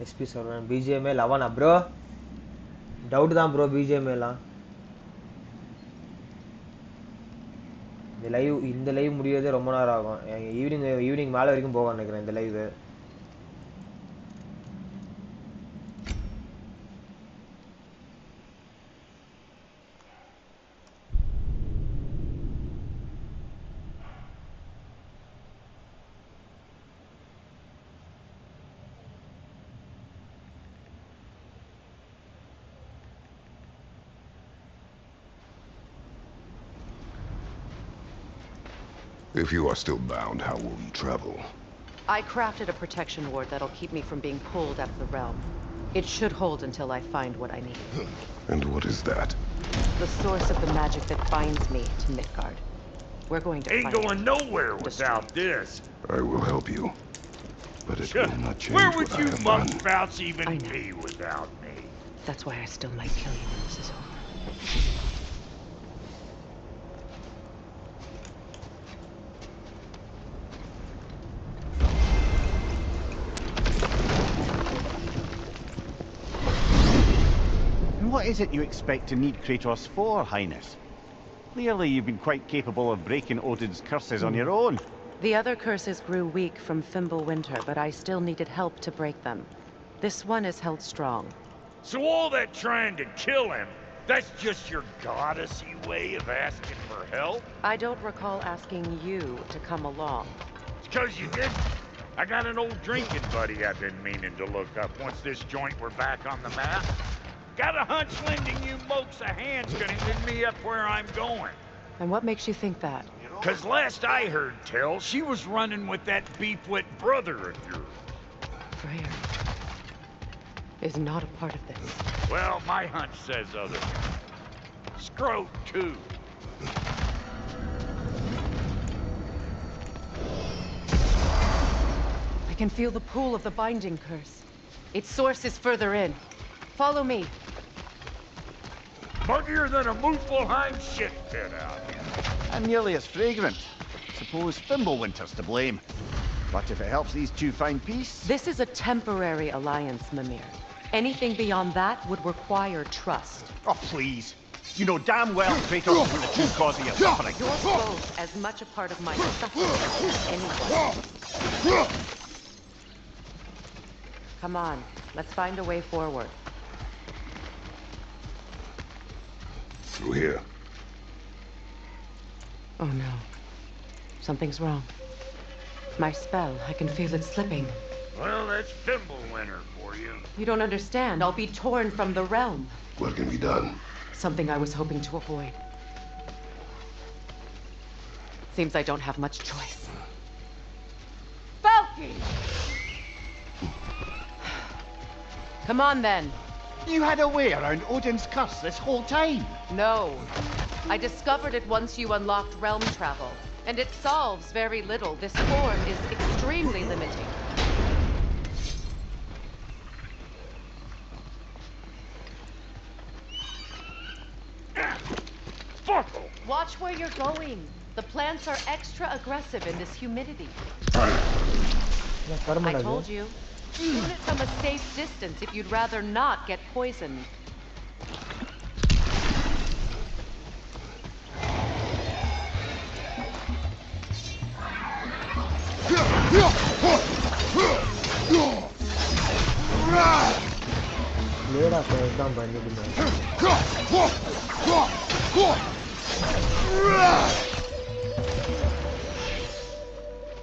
XP server BGM 11 bro. Doubt தான் bro BGM எல்லாம். இந்த லைவ் முடியவே ரொம்ப நேரம் ஆகும். ஈவினிங் மேல வரைக்கும் போக நினைக்கிறேன் இந்த live. If you are still bound, how will you travel? I crafted a protection ward that'll keep me from being pulled out of the realm. It should hold until I find what I need. And what is that? The source of the magic that binds me to Midgard. We're going to find it. Ain't going nowhere without this. I will help you. But it will not change Where would what I you have monk done. spouts even be without me? That's why I still might kill you when this is over. What is it you expect to need Kratos for, Highness? Clearly you've been quite capable of breaking Odin's curses on your own. The other curses grew weak from Fimbulwinter, but I still needed help to break them. This one is held strong. So all that trying to kill him, that's just your goddessy way of asking for help? I don't recall asking you to come along. It's 'cause you didn't. I got an old drinking buddy I've been meaning to look up once this joint were back on the map. Got a hunch lending you mokes a hand's gonna end me up where I'm going. And what makes you think that? 'Cause last I heard tell, she was running with that beef-wit brother of yours. Freyr is not a part of this. Well, my hunch says otherwise. Scrote, too. I can feel the pull of the binding curse. Its source is further in. Follow me. Muggier than a Muspelheim shit pit out here. And nearly as fragrant. Suppose Fimbulwinter's to blame. But if it helps these two find peace... This is a temporary alliance, Mimir. Anything beyond that would require trust. Oh, please. You know damn well Kratos is the true cause of your suffering. You're both as much a part of my suffering as anyone. Come on, let's find a way forward. Through here. Oh no. Something's wrong. My spell, I can feel it slipping. Well, that's Fimbulwinter for you. You don't understand. I'll be torn from the realm. What can be done? Something I was hoping to avoid. Seems I don't have much choice. Falky! Come on then. You had a way around Odin's curse this whole time. No. I discovered it once you unlocked realm travel. And it solves very little. This form is extremely limiting. Watch where you're going. The plants are extra aggressive in this humidity. I told you. Shoot it from a safe distance if you'd rather not get poisoned.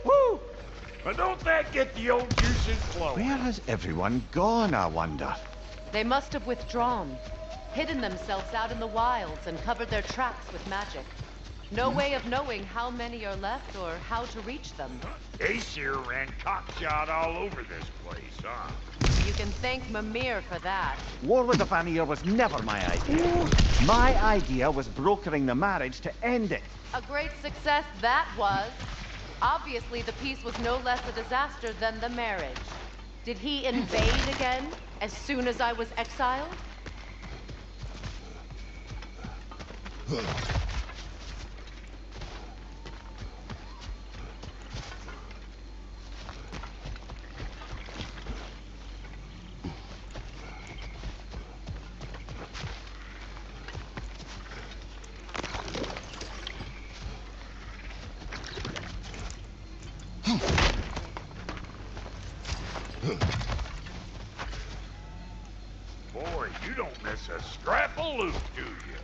Woo! But don't that get the old juices flowing? Where has everyone gone, I wonder? They must have withdrawn, hidden themselves out in the wilds and covered their tracks with magic. No way of knowing how many are left or how to reach them. Aesir ran cockshot all over this place, huh? You can thank Mimir for that. War with the Vanir was never my idea. My idea was brokering the marriage to end it. A great success that was. Obviously, the peace was no less a disaster than the marriage. Did he invade again? As soon as I was exiled? Boy, you don't miss a scrap of loot, do you?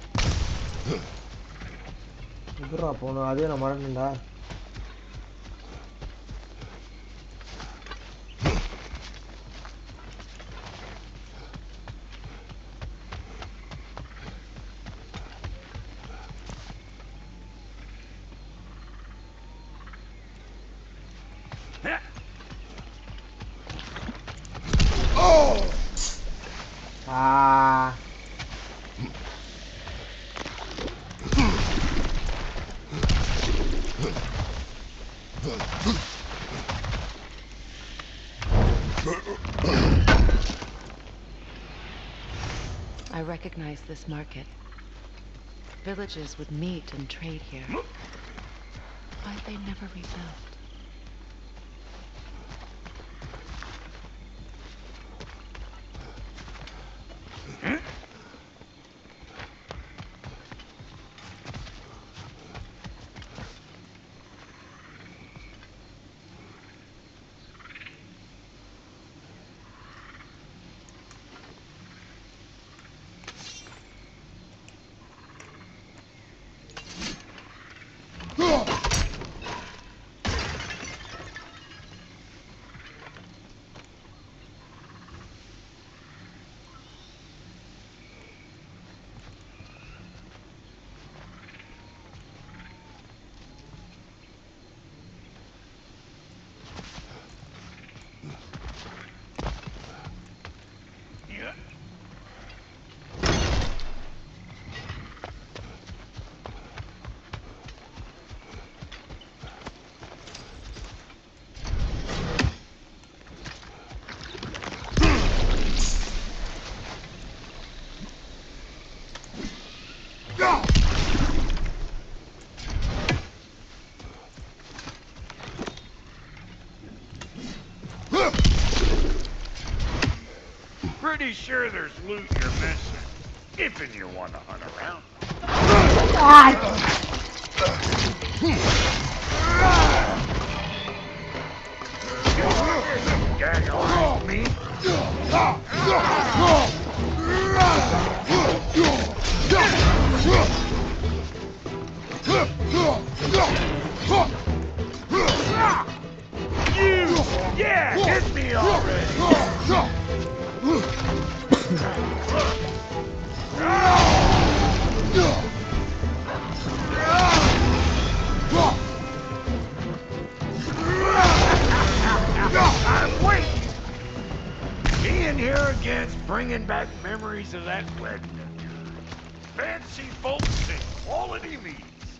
எதுரா போகணும் அதே நான் மறந்துடா. I recognize this market. Villages would meet and trade here. Why'd they never rebuild? Pretty sure there's loot you're missing. If and you want to hunt around. Gag on me. You! Yeah! Hit me already! I'm waiting! Being here again's bringing back memories of that wedding of yours. Fancy folks and quality meats.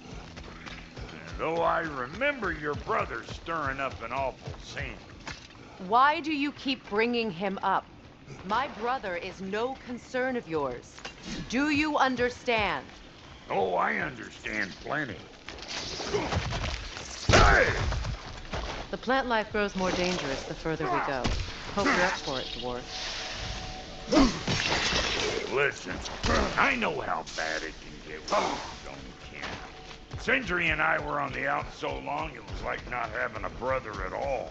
Though I remember your brother stirring up an awful scene. Why do you keep bringing him up? My brother is no concern of yours. Do you understand? Oh, I understand plenty. Hey! The plant life grows more dangerous the further we go. Hope you're up for it, dwarf. Listen, I know how bad it can get when you don't care. Sindri and I were on the out so long it was like not having a brother at all.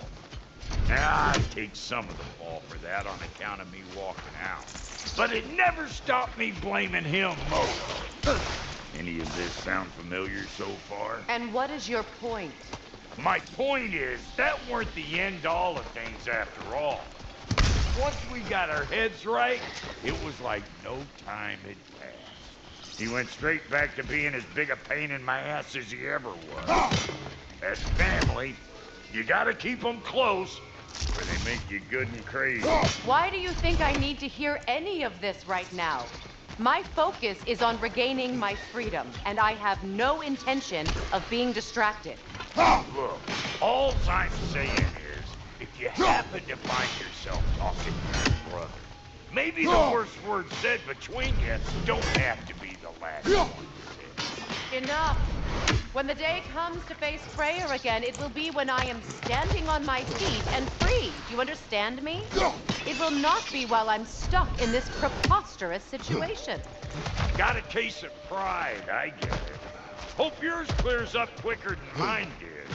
Now, I take some of the fall for that on account of me walking out. But it never stopped me blaming him most. Any of this sound familiar so far? And what is your point? My point is, that weren't the end all of things after all. Once we got our heads right, it was like no time had passed. He went straight back to being as big a pain in my ass as he ever was. As family, you gotta keep them close, or they make you good and crazy. Why do you think I need to hear any of this right now? My focus is on regaining my freedom, and I have no intention of being distracted. Look, all I'm saying is, if you happen to find yourself talking to your brother, Maybe the worst word said between you don't have to be the last one said. Enough! When the day comes to face Freyr again, it will be when I am standing on my feet and free. Do you understand me? It will not be while I'm stuck in this preposterous situation. Got a case of pride, I get it. Hope yours clears up quicker than mine did.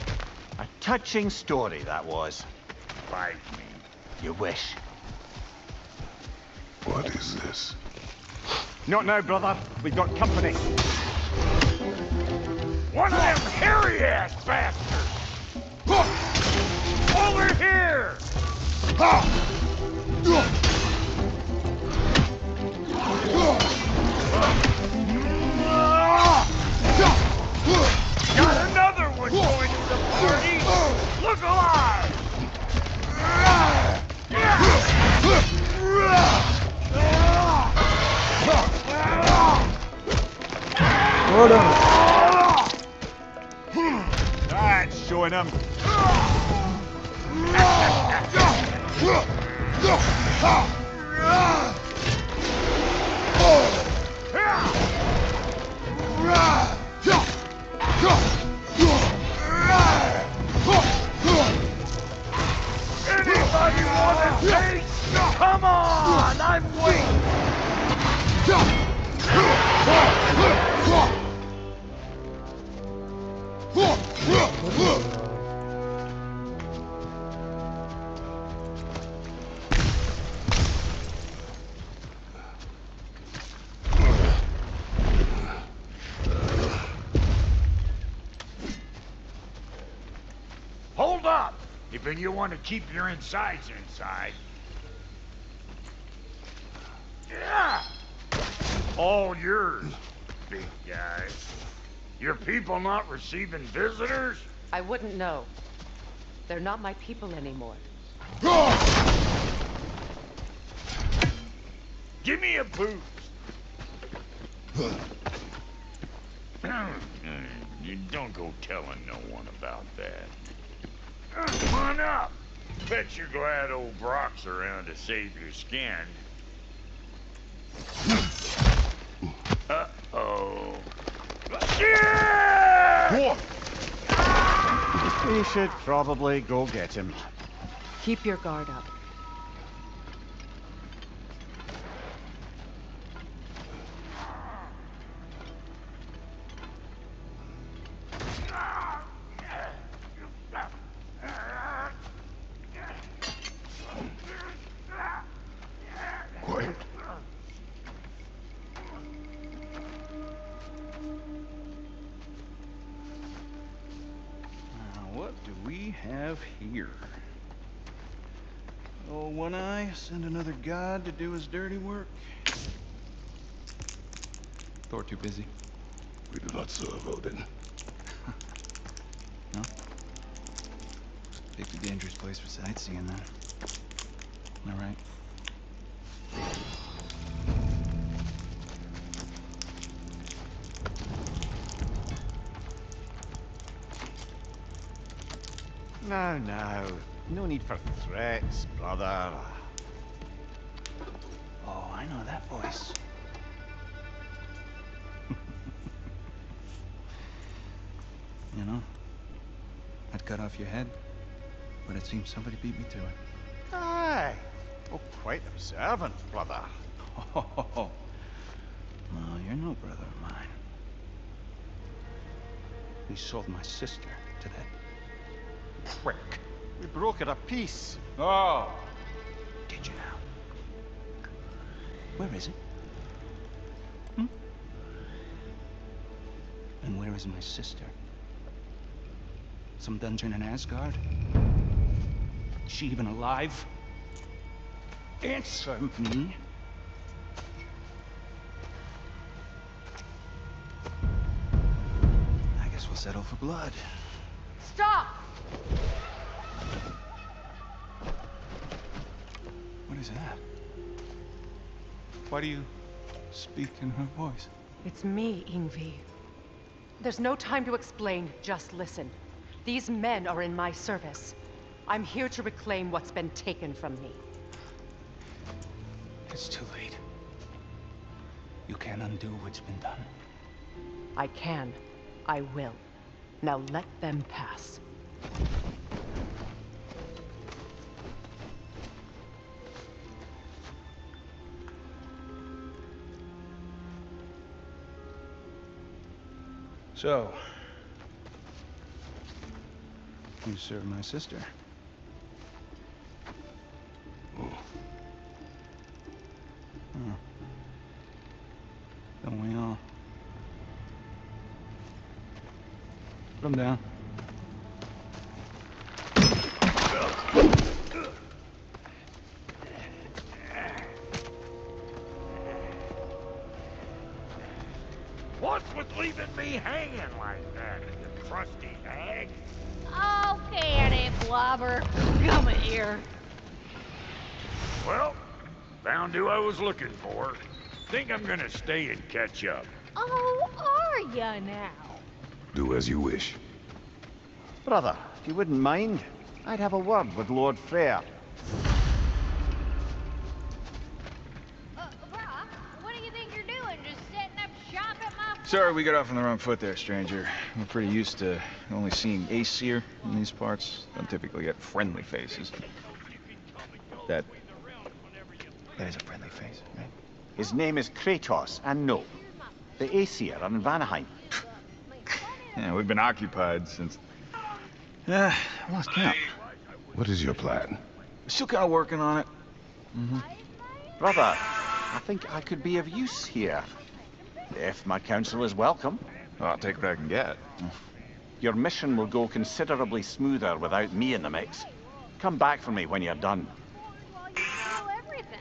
A touching story, that was. Bite me. You wish. What is this? Not now, brother. We've got company. One of them hairy-ass bastards! Over here! Got another one joining the party! Look alive! Hold on. That's showing him. Anybody want a taste? Come on! I'm waiting! Hold up! If you want to keep your insides inside. Yeah! All yours, big guy. Your people not receiving visitors? I wouldn't know. They're not my people anymore. Give me a boost. You don't go telling no one about that. Come on up. Bet you're glad old Brock's around to save your skin. Uh-oh. Yeah! We should probably go get him. Keep your guard up. Quiet. What do we have here? Oh, One Eye, send another god to do his dirty work. Thor too busy. We do not serve Odin. No? Picked a dangerous place for sightseeing then. All right. Now. No need for threats, brother. Oh, I know that voice. You know, I'd cut off your head, but it seems somebody beat me to it. Aye. Oh, quite observant, brother. Oh, well, you're no brother of mine. You sold my sister to that prick. We broke her a piece. Oh! Did you now? Where is it? And where is my sister? Some dungeon in Asgard? Is she even alive? Answer me. I guess we'll settle for blood. Stop! What is that? Why do you speak in her voice? It's me, Ingvi. There's no time to explain, just listen. These men are in my service. I'm here to reclaim what's been taken from me. It's too late. You can't undo what's been done. I can. I will. Now let them pass. So, you served my sister. Oh. Don't we all? Put him down. What's with leaving me hanging like that, you crusty hag? Okay, Blobber. Come here. Well, found who I was looking for. Think I'm gonna stay and catch up. Oh, are ya now? Do as you wish. Brother, if you wouldn't mind, I'd have a word with Lord Freyr. Brock, what do you think you're doing? Just setting up shop at my... Sorry we got off on the wrong foot there, stranger. We're pretty used to only seeing Aesir in these parts. Don't typically get friendly faces. That is a friendly face, right? His name is Kratos, and no, the Aesir are in Vanaheim. Yeah, we've been occupied since... I lost count. What is your plan? We're still kind of working on it. Brother, I think I could be of use here. If my counsel is welcome. Well, I'll take what I can get. Your mission will go considerably smoother without me in the mix. Come back for me when you're done. While you steal everything.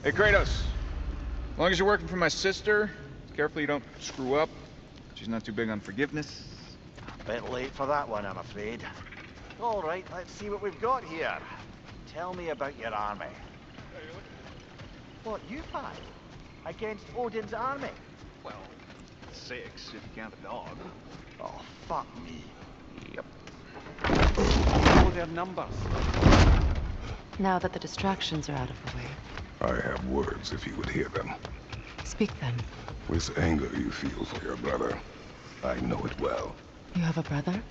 Hey, Kratos. As long as you're working for my sister, careful you don't screw up. She's not too big on forgiveness. Bit late for that one, I'm afraid. All right, let's see what we've got here. Tell me about your army. What, you five? Against Odin's army? Well, 6 if you count the dog. Oh, fuck me. Yep. Oh, their numbers. Now that the distractions are out of the way, I have words if you would hear them. speak then. This anger you feel for your brother, I know it well. You have a brother?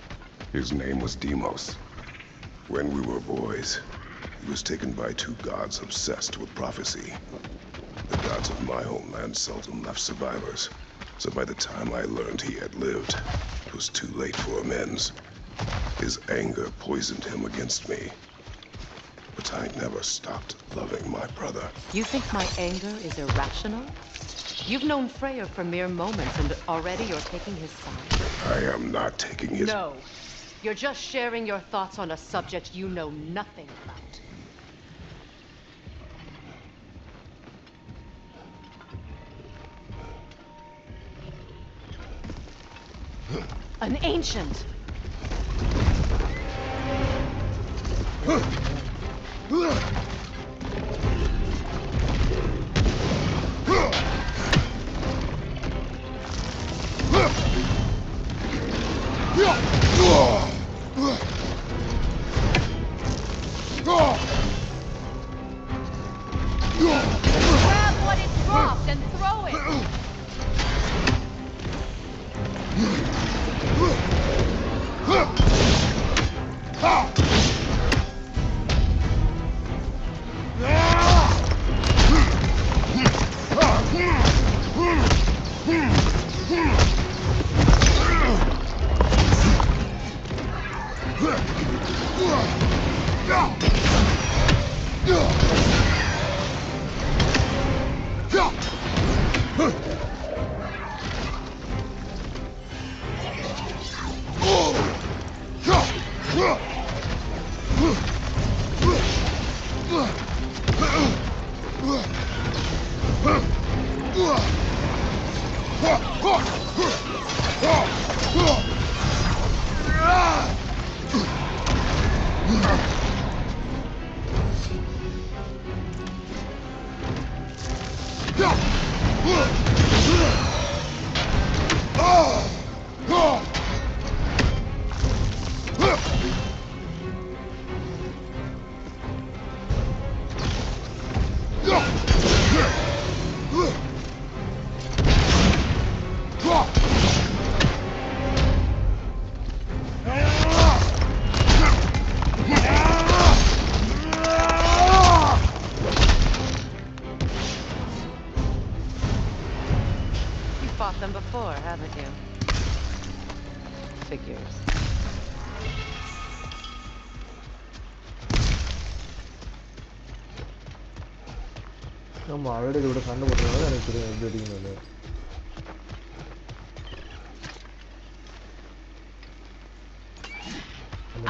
His name was Deimos. When we were boys, he was taken by 2 gods obsessed with prophecy. The gods of my homeland seldom left survivors, so by the time I learned he had lived, it was too late for amends. His anger poisoned him against me. But I never stopped loving my brother. You think my anger is irrational? You've known Freyr for mere moments, and already you're taking his side. I am not taking his... No. You're just sharing your thoughts on a subject you know nothing about. An ancient! Grab what it dropped and throw it. before, haven't you? Figures. நம்ம already இதோட சண்டை போட்டுறதுனால எனக்கு தெரியும் எப்படி அடிக்கணும்னு.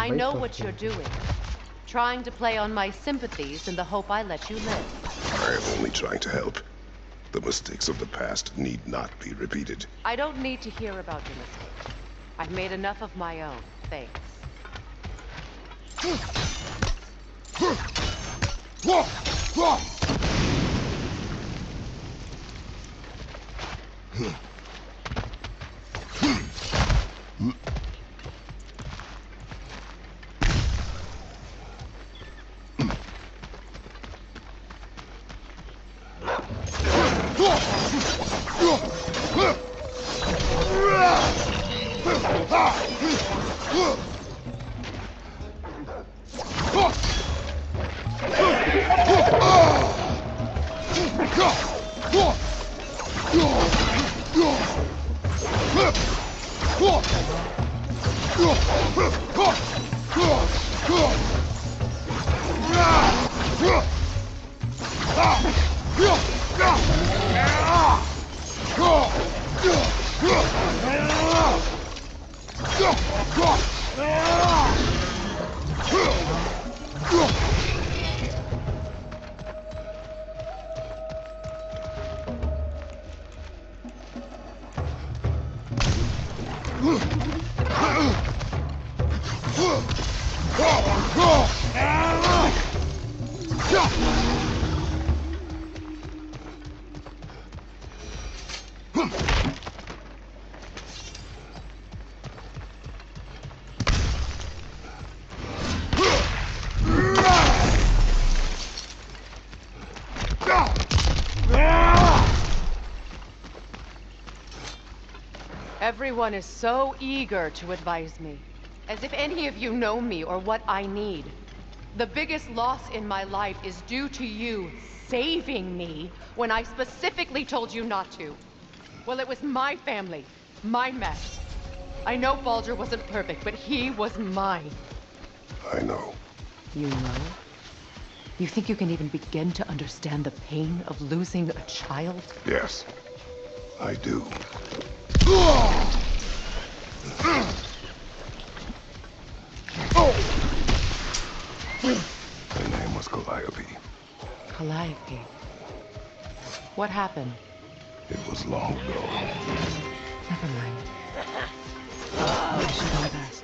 I know what you're doing. Trying to play on my sympathies in the hope I let you live. I am only trying to help. The mistakes of the past need not be repeated. I don't need to hear about your mistakes. I've made enough of my own, thanks. Everyone is so eager to advise me, as if any of you know me or what I need. The biggest loss in my life is due to you saving me when I specifically told you not to. Well, it was my family, my mess. I know Baldur wasn't perfect, but he was mine. I know. You know? You think you can even begin to understand the pain of losing a child? Yes, I do. Her name was Calliope. Calliope. What happened? It was long ago. Never mind. I should have asked.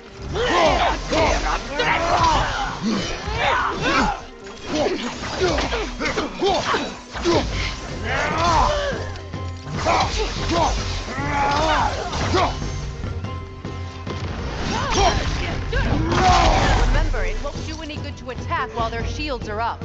Remember, it won't do any good to attack while their shields are up.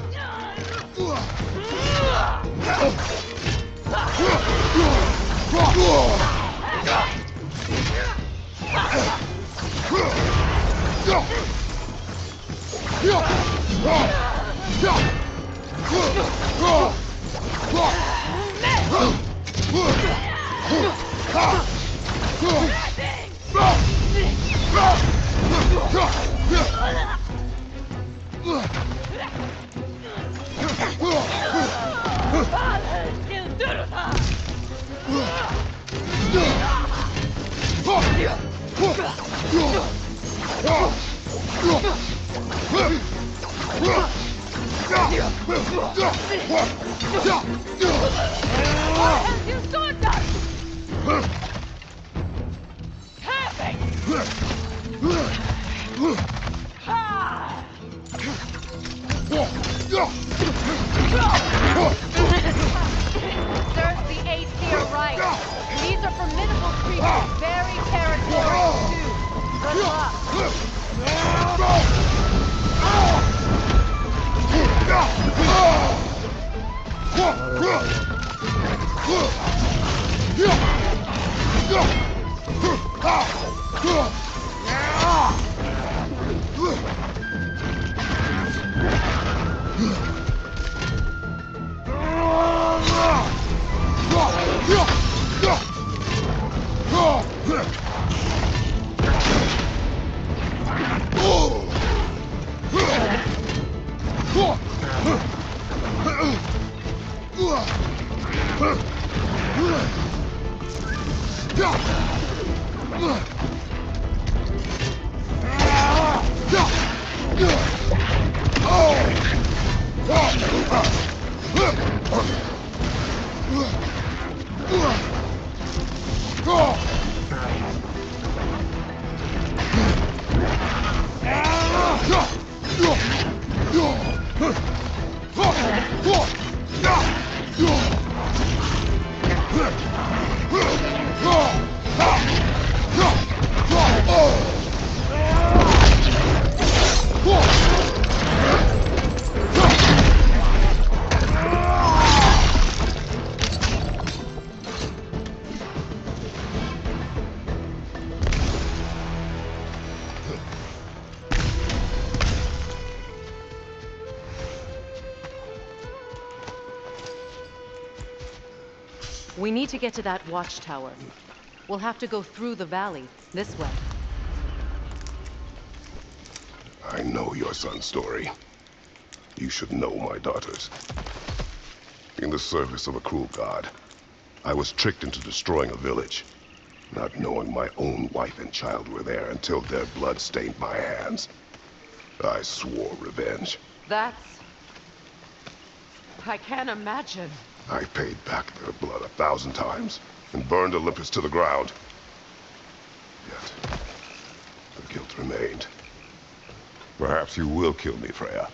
There's the ace here, right? These are formidable creatures, very territorial too. Good luck. We need to get to that watchtower. We'll have to go through the valley, this way. I know your son's story. You should know my daughter's. In the service of a cruel god, I was tricked into destroying a village, not knowing my own wife and child were there until their blood stained my hands. I swore revenge. I can't imagine. I paid back their blood 1,000 times and burned Olympus to the ground. Yet, the guilt remained. Perhaps you will kill me, Freya,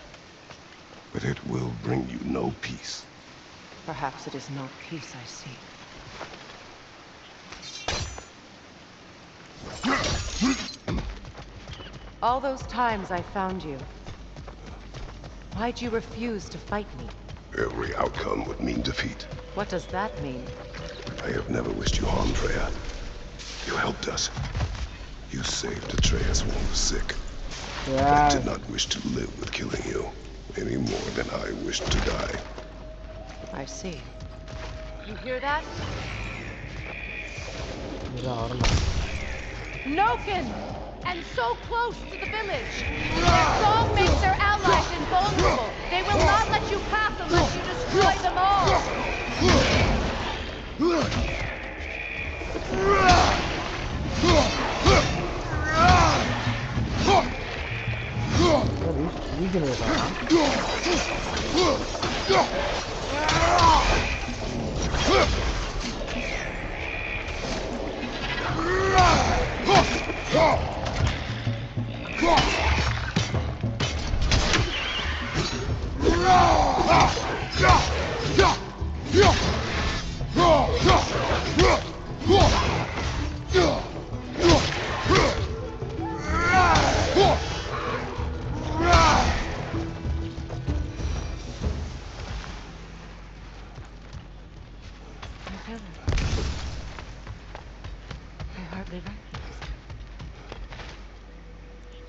but it will bring you no peace. Perhaps it is not peace I seek. All those times I found you, why'd you refuse to fight me? Every outcome would mean defeat. What does that mean? I have never wished you harm, Freya. You helped us. You saved Atreus when he was sick. I did not wish to live with killing you, any more than I wished to die. I see. You hear that? Noken! And so close to the village! Their song makes their allies invulnerable! They will not let you pass unless you destroy them all!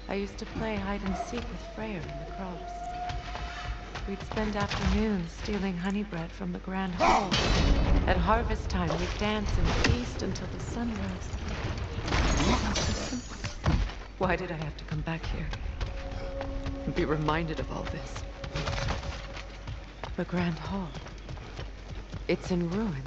I used to play hide and seek with Freya in the crops. We'd spend afternoons stealing honey bread from the Grand Hall. At harvest time, we'd dance and feast until the sun rose. Why did I have to come back here and be reminded of all this? The Grand Hall. It's in ruin.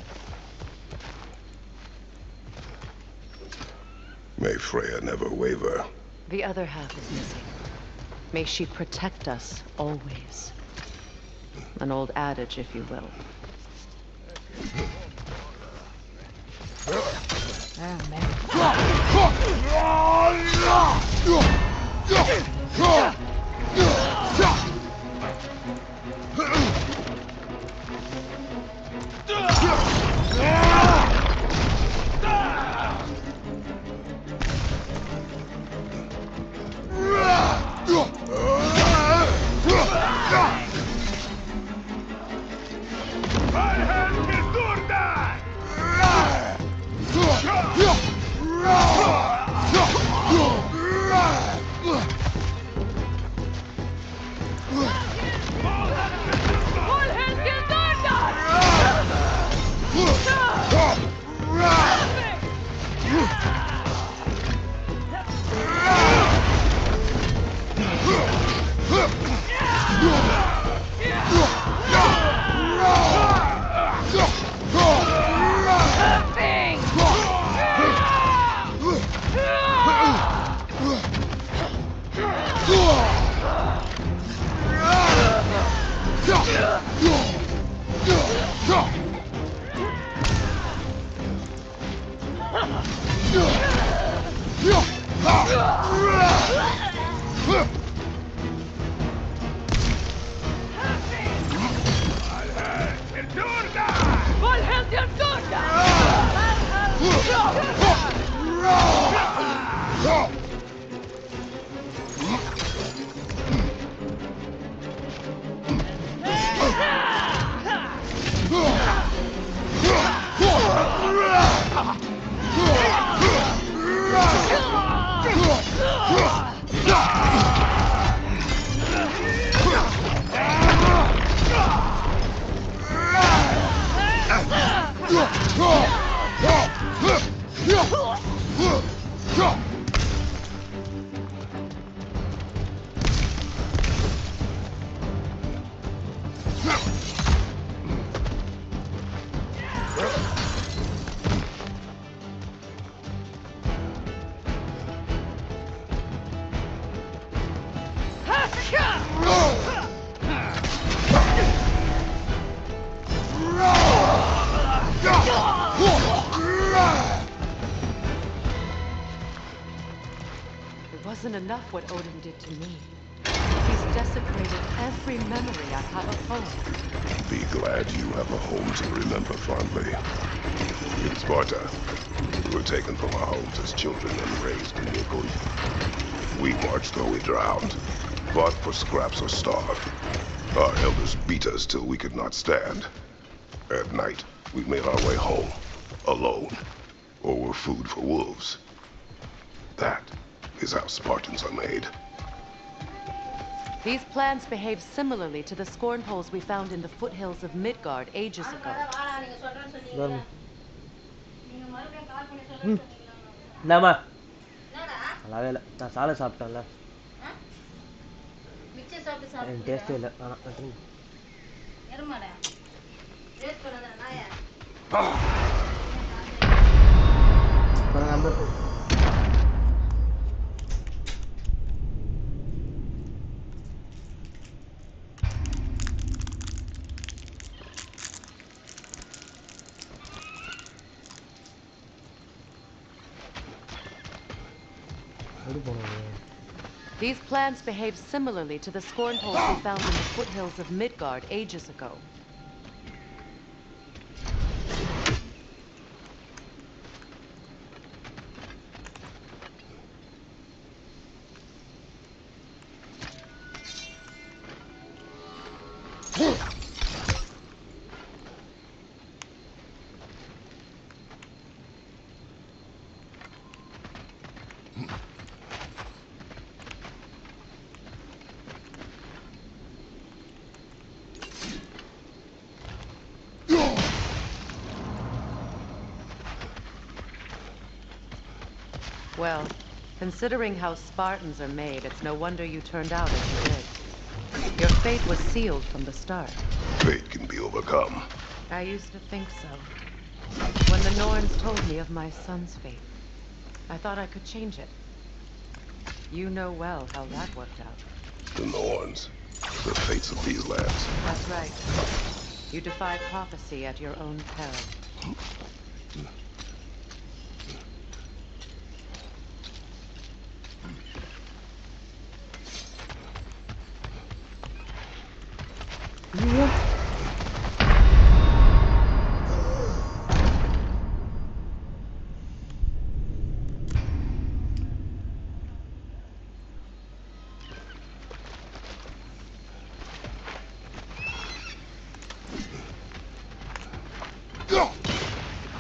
May Freya never waver. The other half is missing. May she protect us always. An old adage, if you will. It wasn't enough what Odin did to me. He's desecrated every memory I have of home. Be glad you have a home to remember fondly. In Sparta, we were taken from our homes as children and raised in Midgard. We marched or we drowned, fought for scraps or starved. Our elders beat us till we could not stand. At night, we made our way home, alone, or were food for wolves. That is how Spartans are made. These plants behave similarly to the scorn poles we found in the foothills of Midgard ages ago. இந்தாம்மா நல்லாவே இல்லை நான் சாலை சாப்பிட்டேன்ல எனக்கு டேஸ்டே இல்லை ஆனால் நம்ம These plants behave similarly to the scorn poles we found in the foothills of Midgard ages ago. Well, considering how Spartans are made, it's no wonder you turned out as you did. Your fate was sealed from the start. Fate can be overcome. I used to think so. When the Norns told me of my son's fate, I thought I could change it. You know well how that worked out. The Norns, the fates of these lands. That's right. You defy prophecy at your own peril.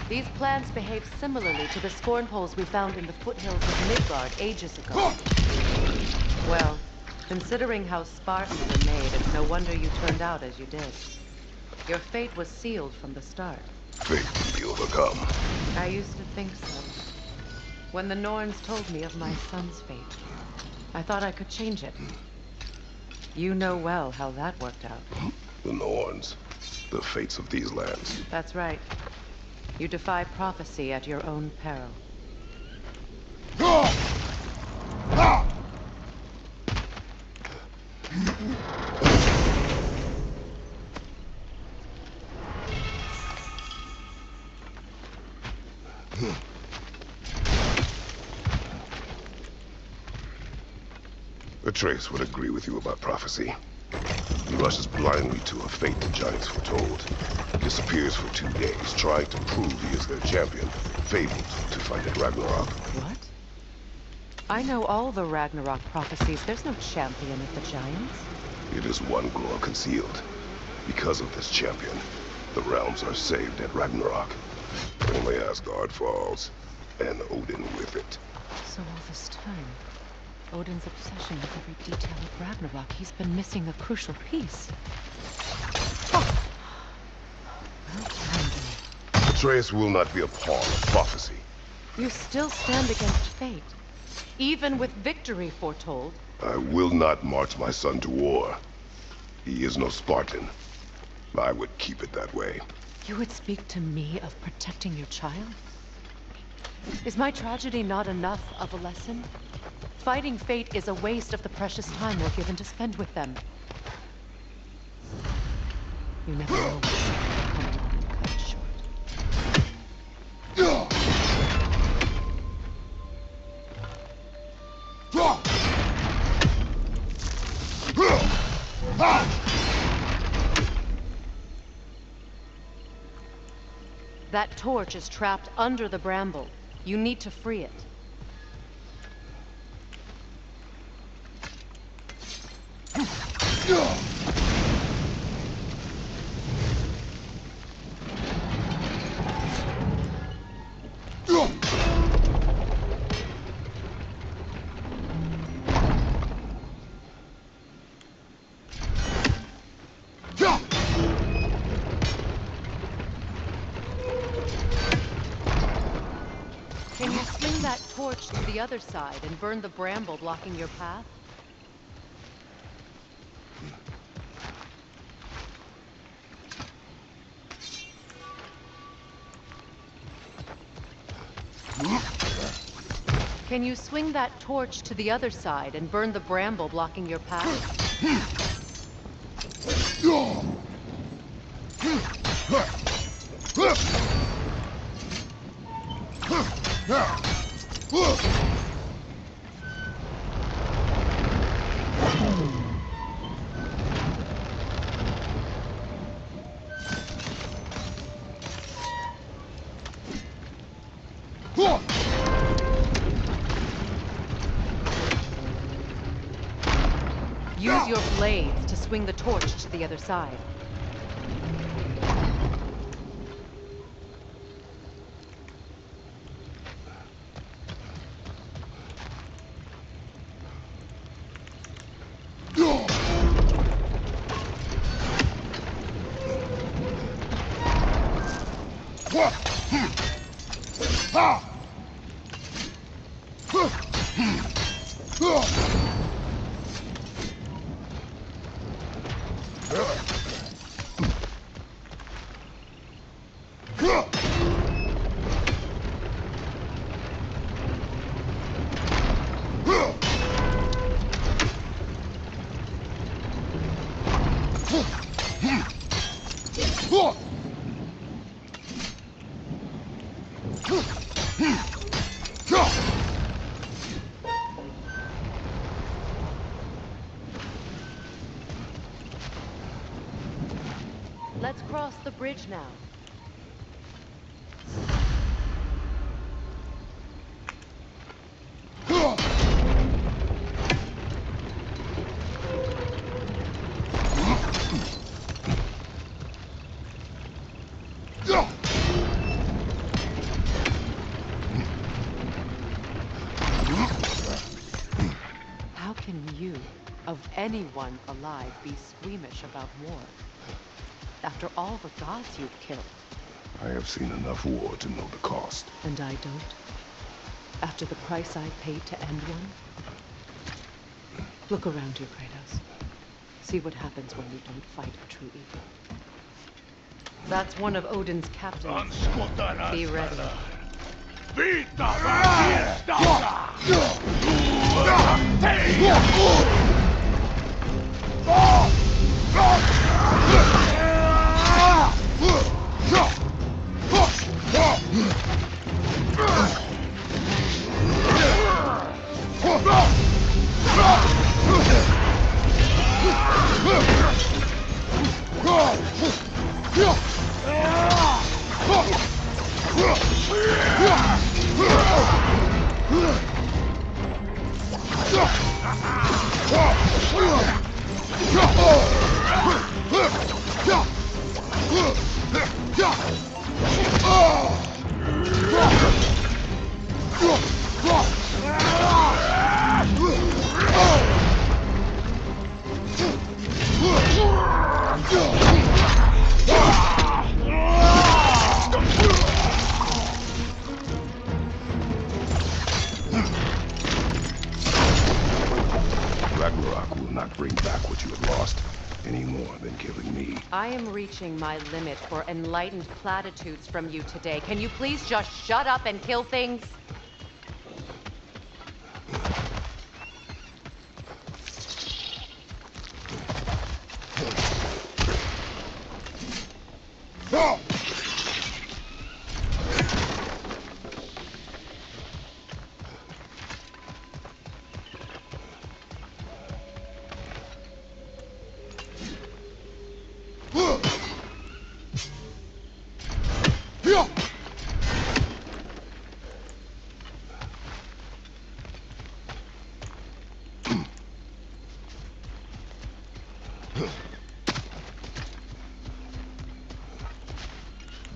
These plants behave similarly to the scorn poles we found in the foothills of Midgard ages ago. Well, considering how Spartans are made, it's no wonder you turned out as you did. Your fate was sealed from the start. Fate can be overcome. I used to think so. When the Norns told me of my son's fate, I thought I could change it. You know well how that worked out. The Norns, the fates of these lands. That's right. You defy prophecy at your own peril. Atreus would agree with you about prophecy. He rushes blindly to a fate the giants foretold. He disappears for 2 days, trying to prove he is their champion, fabled to fight at Ragnarok. What? I know all the Ragnarok prophecies. There's no champion of the giants. It is one glow concealed. Because of this champion, the realms are saved at Ragnarok. Only Asgard falls, and Odin with it. So all this time, Odin's obsession with every detail of Ragnarok, he's been missing a crucial piece. Oh. Well, then. Atreus will not be a pawn of prophecy. You still stand against fate, even with victory foretold. I will not march my son to war. He is no Spartan. I would keep it that way. You would speak to me of protecting your child? Is my tragedy not enough of a lesson? Fighting fate is a waste of the precious time we're given to spend with them. You never know what's come along and cut it short. That torch is trapped under the bramble. You need to free it. Can you swing that torch to the other side and burn the bramble blocking your path? Can you swing that torch to the other side and burn the bramble blocking your path? Use your blades to swing the torch to the other side. Let's cross the bridge now. How can you, of anyone alive, be squeamish about war? After all the gods you've killed. I have seen enough war to know the cost. And I don't? After the price I paid to end one? Look around you, Kratos. See what happens when you don't fight a true evil. That's one of Odin's captains. Be ready. Ragnarok will not bring back what you have lost, any more than killing me. I am reaching my limit for enlightened platitudes from you today. Can you please just shut up and kill things?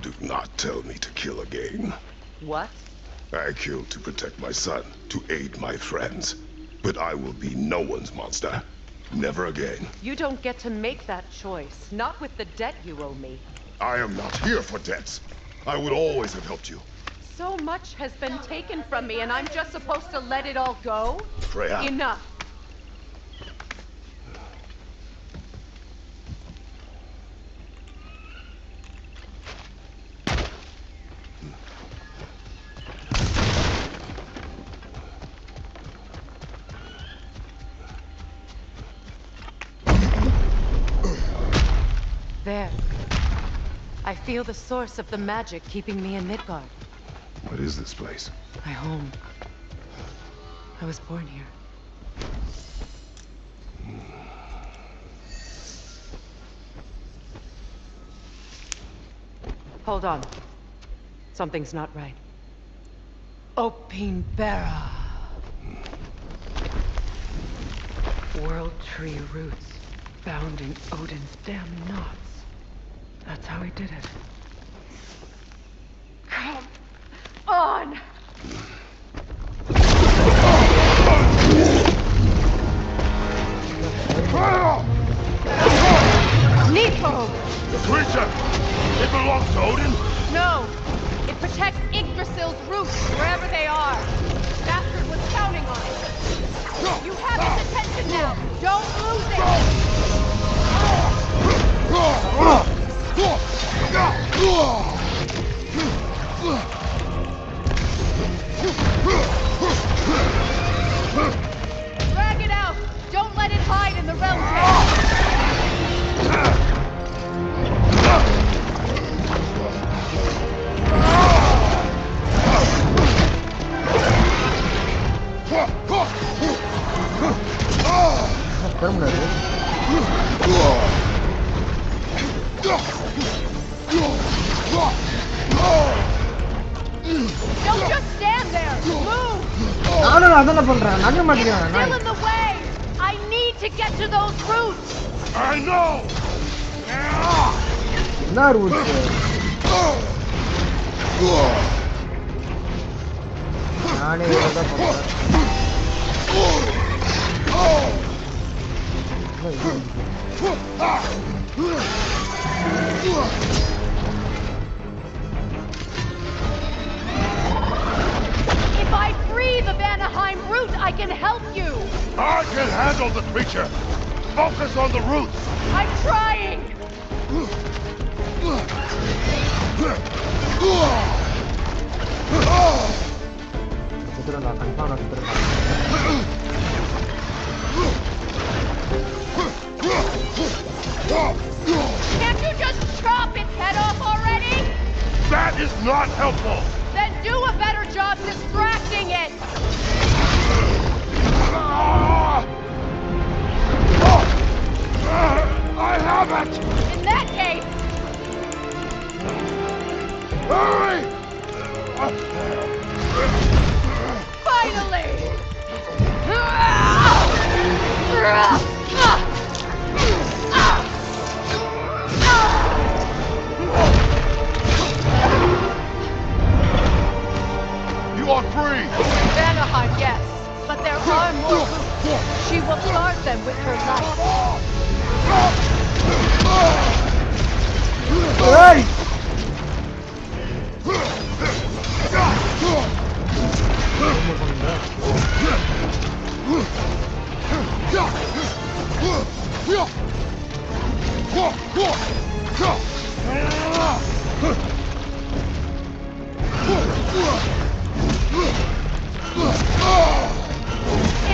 Do not tell me to kill again. What? I killed to protect my son, to aid my friends. But I will be no one's monster. Never again. You don't get to make that choice. Not with the debt you owe me. I am not here for debts. I would always have helped you. So much has been taken from me, and I'm just supposed to let it all go? Freya. Enough. There. I feel the source of the magic keeping me in Midgard. What is this place? My home. I was born here. Hold on. Something's not right. Opinbera. World tree roots bound in Odin's damn knots. That's how he did it. Come on! Nico! The creature! It belongs to Odin? No! It protects Yggdrasil's roots, wherever they are. Bastard was counting on it. You have its attention now. Don't lose it! Drag it out! Don't let it hide in the realm cave! Don't just stand there! Move! நானும் அதான பண்றேன் நகர மாட்டேங்கிறான் Still in the way! I need to get to those roots! I know! என்ன roots நானே தான் பண்றேன் If I free the Vanaheim root, I can help you! I can handle the creature! Focus on the roots! I'm trying! நான் confirm நான் சுத்துறேன் Can't you just chop its head off already? That is not helpful! Then do a better job distracting it! I have it! In that case, Hurry! finally! You are free! Vanaheim, yes, but there are more roots. She will guard them with her life. It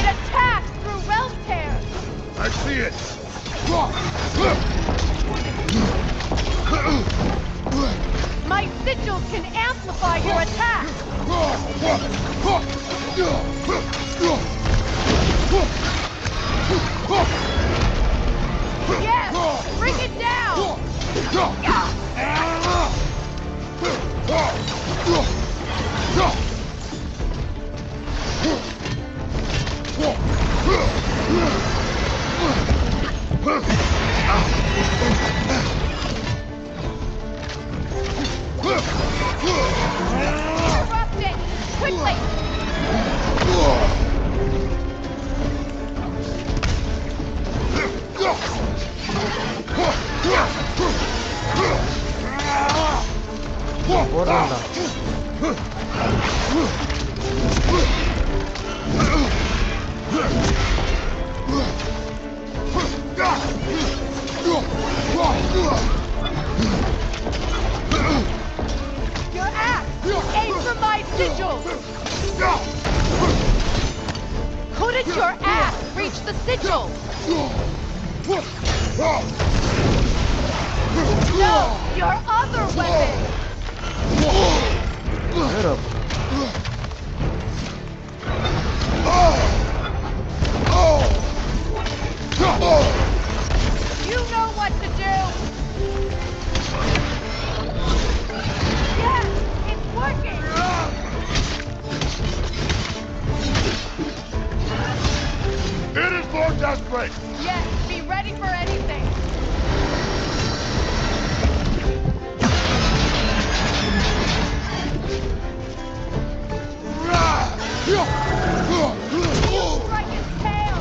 attacks through realm tears. I see it! My sigils can amplify your attack. Yes, bring it down. Interrupt it quickly. போடுறான்டா. Your axe! Aim for my sigils! Couldn't your axe reach the sigils? No! Your other weapon! Get up. You know what to do! Yes! It's working! It is more desperate! Yes, be ready for anything! You strike its tail!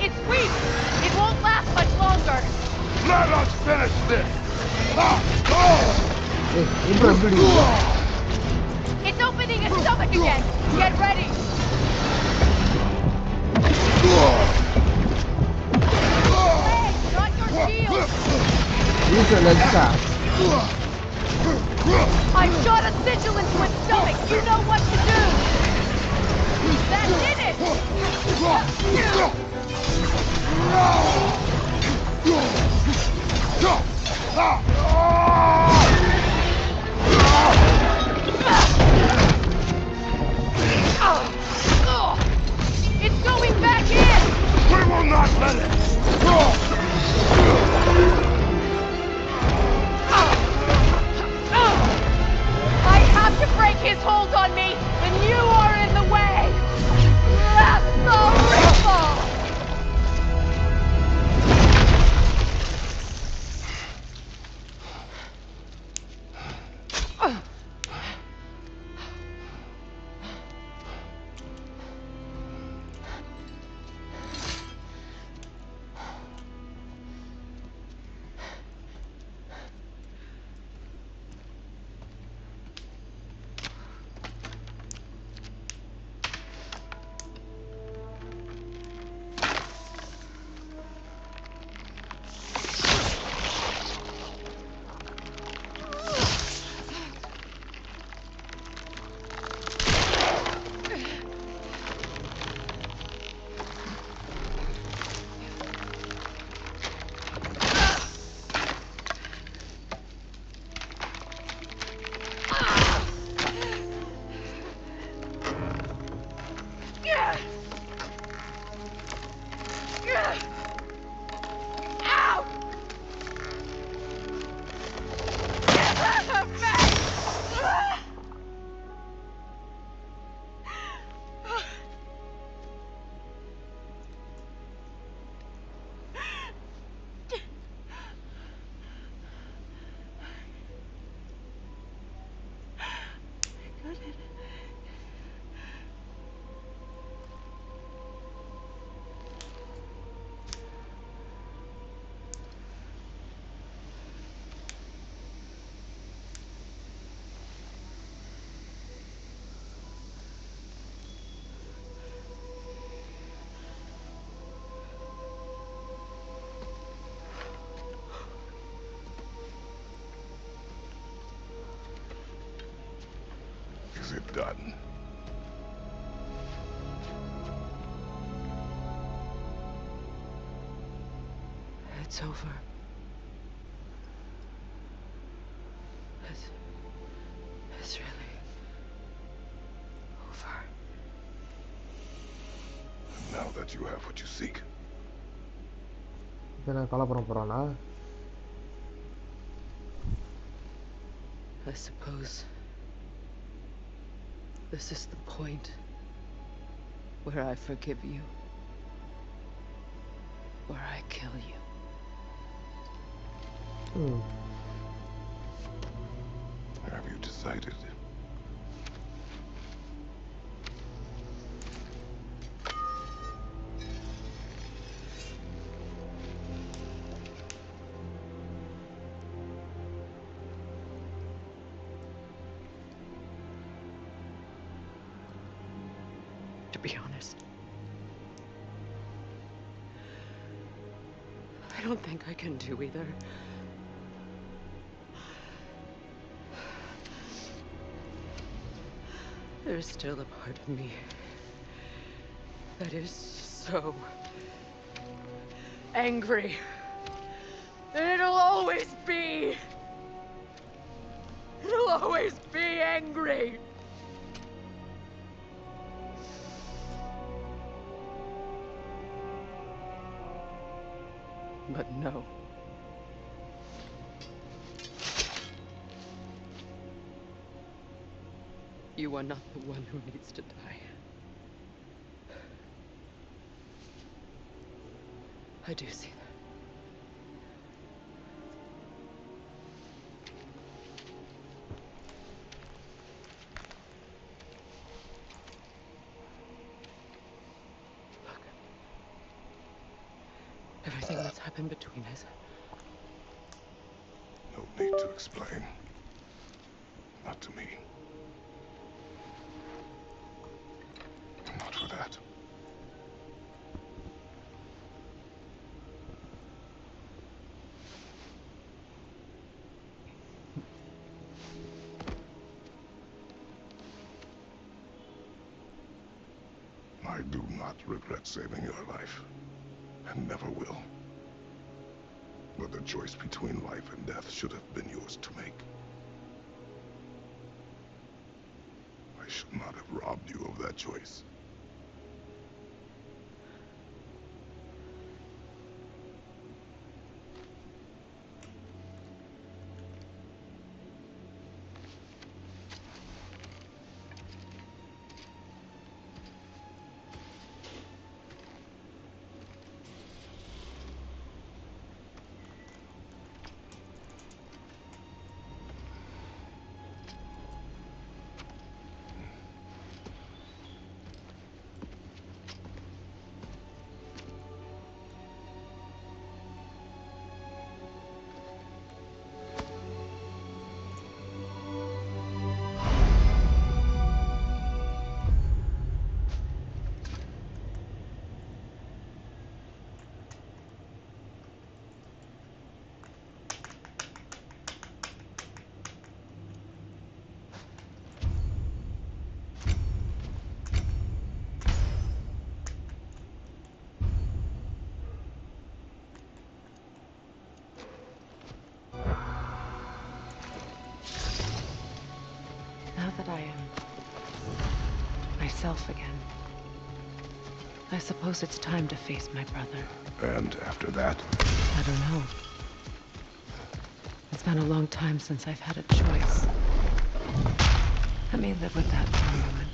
It's weak! It won't last much longer! Let us finish this! இப்போ எப்படி? It's opening its stomach again! Get ready! Legs, not your shield! Use your legs, sir. I shot a sigil into its stomach! You know what to do! That did it! It's going back in! We will not let it! I have to break his hold on me, and you are in the way! That's the ripple! of me! Is it done? It's over. It's really over. Now that you have what you seek, இப்போ நான் கலப்புறம் போகிறானா? I suppose this is the point where I forgive you, where I kill you. have you decided? To be honest, I don't think I can do either. There's still a part of me that is so angry. And it'll always be. It'll always be angry. But no. You are not the one who needs to die. I do see that. Look. Everything that's happened between us. No need to explain. Not to me. Not for that. I do not regret saving your life, and never will. But the choice between life and death should have been yours to make. I should not have robbed you of that choice. Now that I am myself again, I suppose it's time to face my brother. And after that? I don't know. It's been a long time since I've had a choice. Let me live with that for a moment.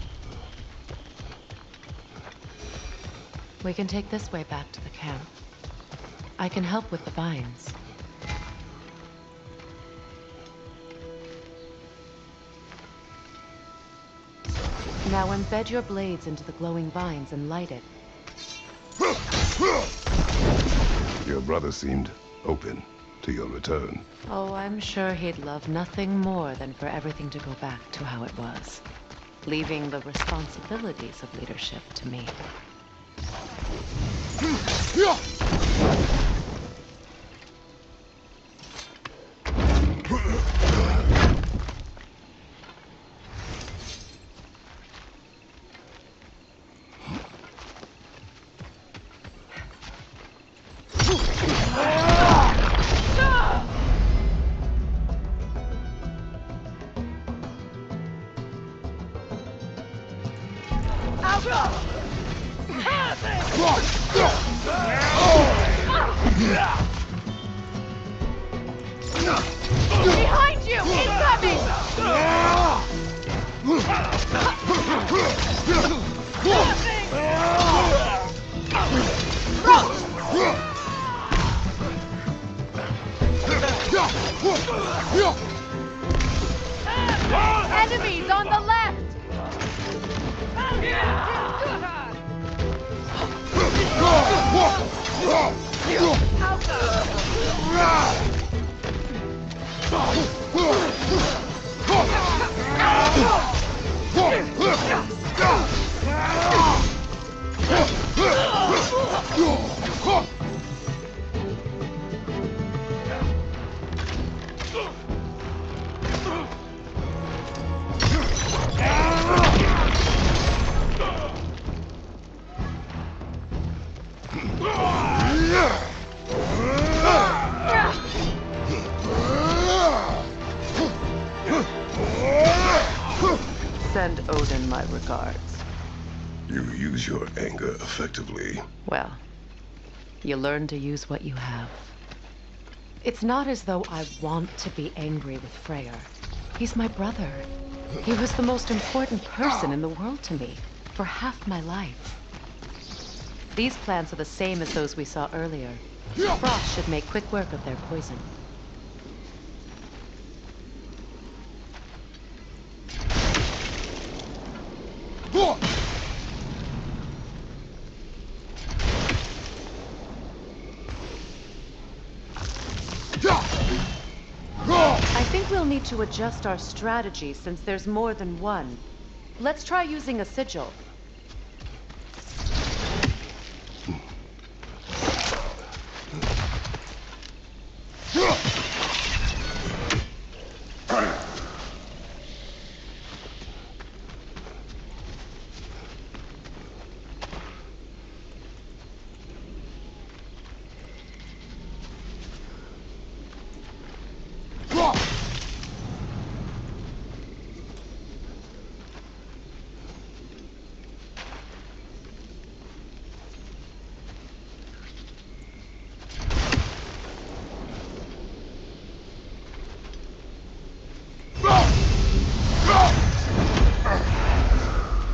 We can take this way back to the camp. I can help with the vines. Now embed your blades into the glowing vines and light it. Your brother seemed open to your return. Oh, I'm sure he'd love nothing more than for everything to go back to how it was, leaving the responsibilities of leadership to me. Behind you! Incoming! Enemies on the left! Send Odin my regards. You use your anger effectively. Well, you learn to use what you have. It's not as though I want to be angry with Freyr. He's my brother. He was the most important person in the world to me for half my life. These plants are the same as those we saw earlier. Frost should make quick work of their poison. I think we'll need to adjust our strategy since there's more than one. Let's try using a sigil.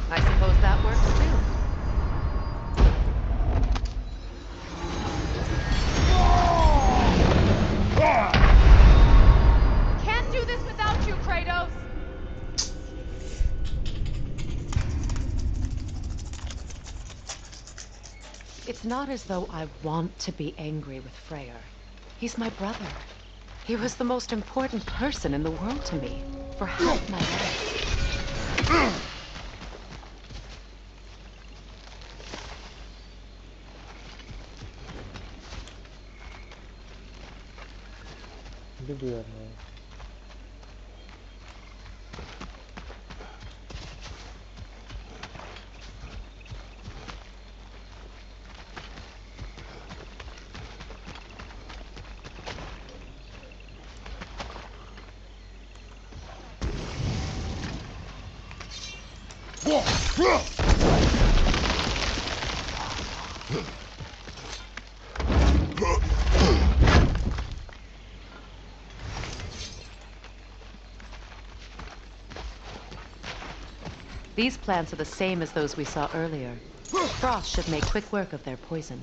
I suppose that works too. Can't do this without you, Kratos! It's not as though I want to be angry with Freyr. He's my brother. He was the most important person in the world to me for half my life. Did you know? These plants are the same as those we saw earlier. Frost should make quick work of their poison.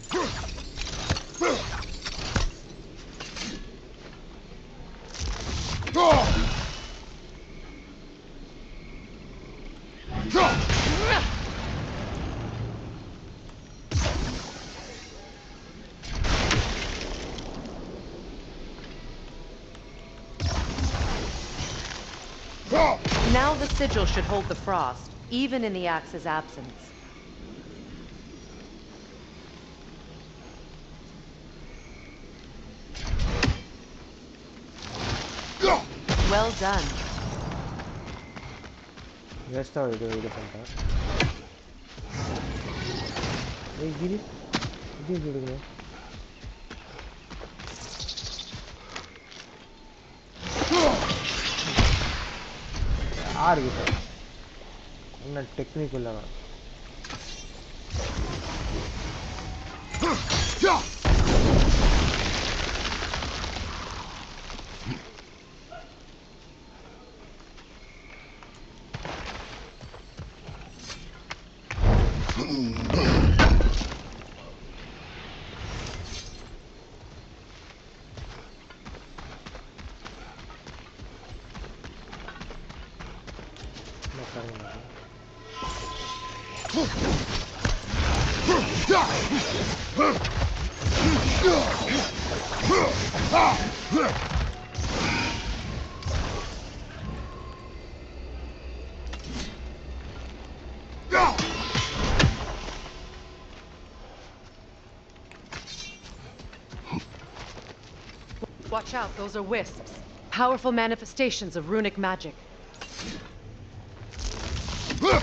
Now the sigil should hold the frost, even in the axe's absence. Well done. వేస్తావు ఇది పంట గిరి ఇది చూడు ఆరు ఉన్న technique உள்ளவா Watch out, those are wisps. Powerful manifestations of runic magic. Could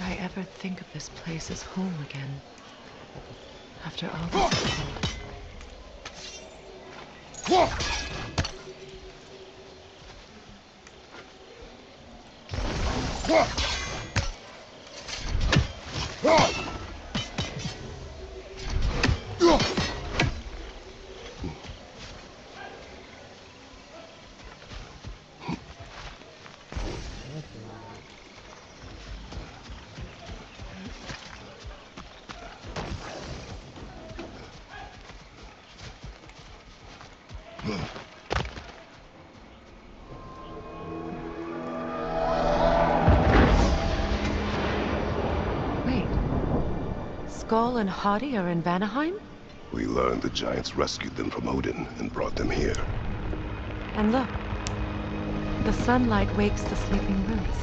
I ever think of this place as home again? After all this time. Skull and Hati are in Vanaheim? We learned the giants rescued them from Odin and brought them here. And look, the sunlight wakes the sleeping roots.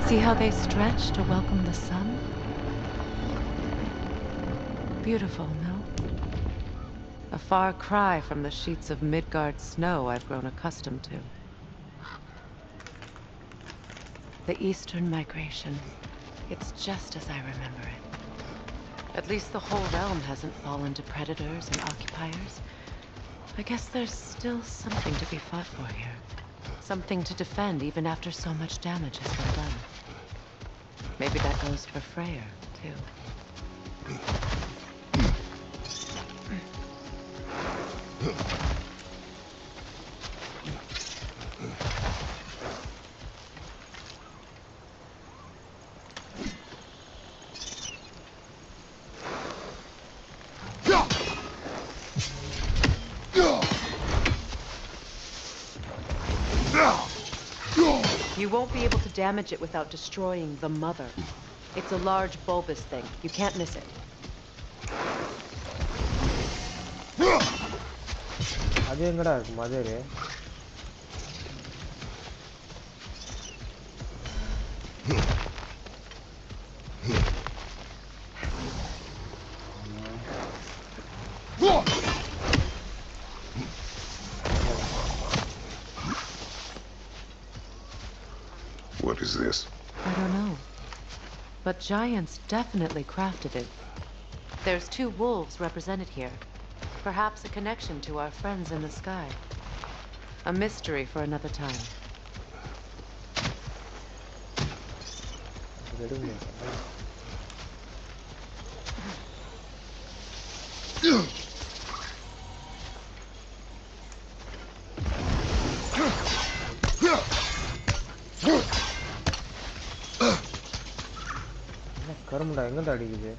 See how they stretch to welcome the sun? Beautiful, no? A far cry from the sheets of Midgard snow I've grown accustomed to. The Eastern Migration. It's just as I remember it. At least the whole realm hasn't fallen to predators and occupiers. I guess there's still something to be fought for here. Something to defend even after so much damage has been done. Maybe that goes for Freyr, too. You won't be able to damage it without destroying the mother. It's a large bulbous thing. You can't miss it. அது எங்கடா இருக்கு mother What is this? I don't know. But giants definitely crafted it. There's 2 wolves represented here. Perhaps a connection to our friends in the sky. A mystery for another time. கருமுடா எங்கடா அடிக்குது?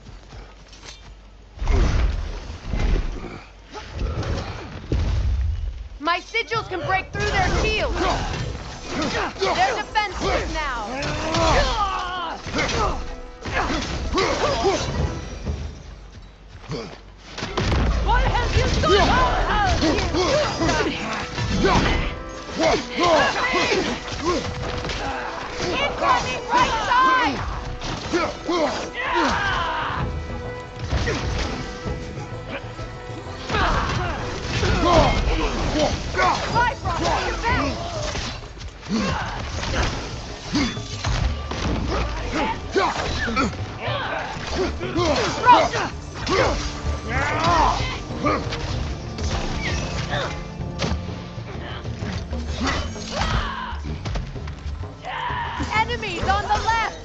My sigils can break through their shields. They're defenseless now. What have you done? Incoming right side! Bifrost, defense! Enemies on the left!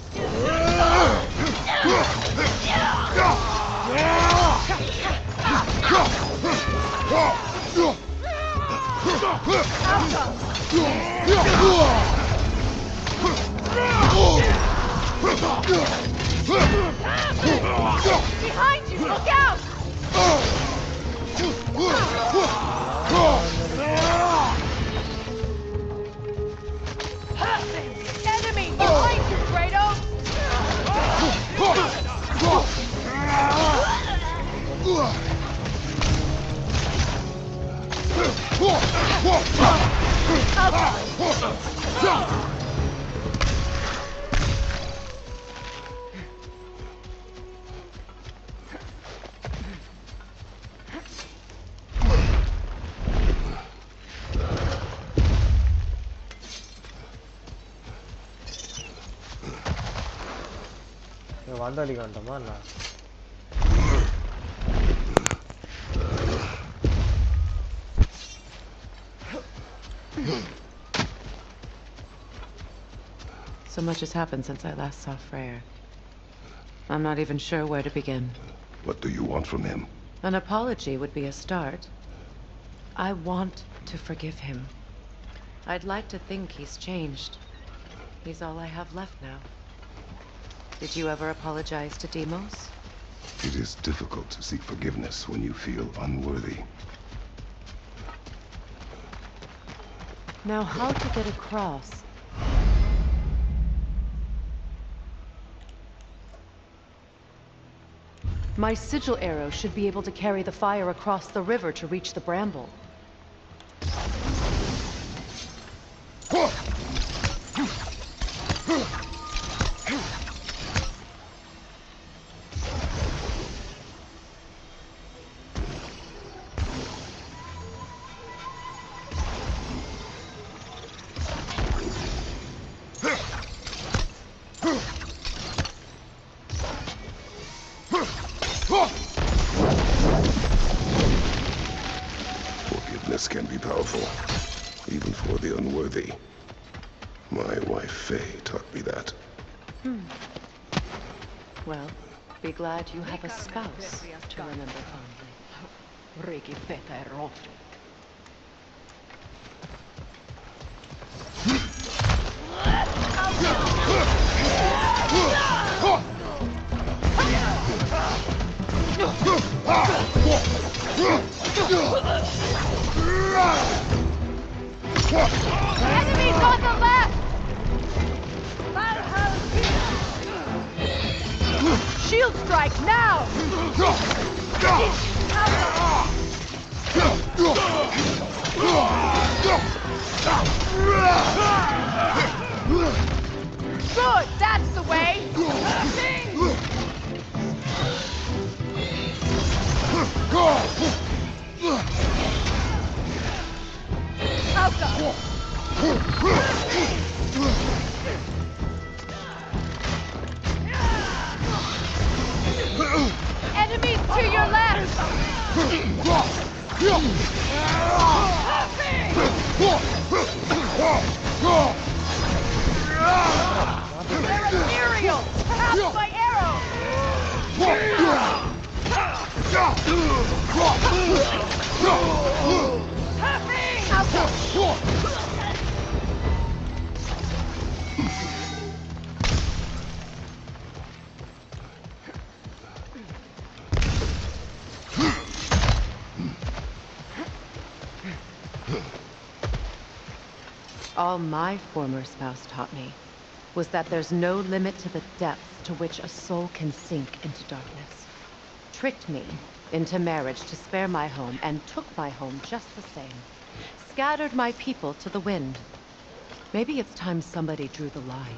Behind you, look out! Enemy behind you, Kratos! வந்தாடி காண்டமா என்ன? So much has happened since I last saw Freyr. I'm not even sure where to begin. What do you want from him? An apology would be a start. I want to forgive him. I'd like to think he's changed. He's all I have left now. Did you ever apologize to Deimos? It is difficult to seek forgiveness when you feel unworthy. Now, how to get across? My sigil arrow should be able to carry the fire across the river to reach the bramble. Forgiveness can be powerful, even for the unworthy. My wife Faye taught me that. Well, be glad you have a spouse to remember fondly. Enemies on the left! Shield strike now! Good, that's the way! Enemies to your left! They're ethereal! Perhaps by arrow! All my former spouse taught me was that there's no limit to the depths to which a soul can sink into darkness. Tricked me into marriage to spare my home and took my home just the same. Scattered my people to the wind. Maybe it's time somebody drew the line.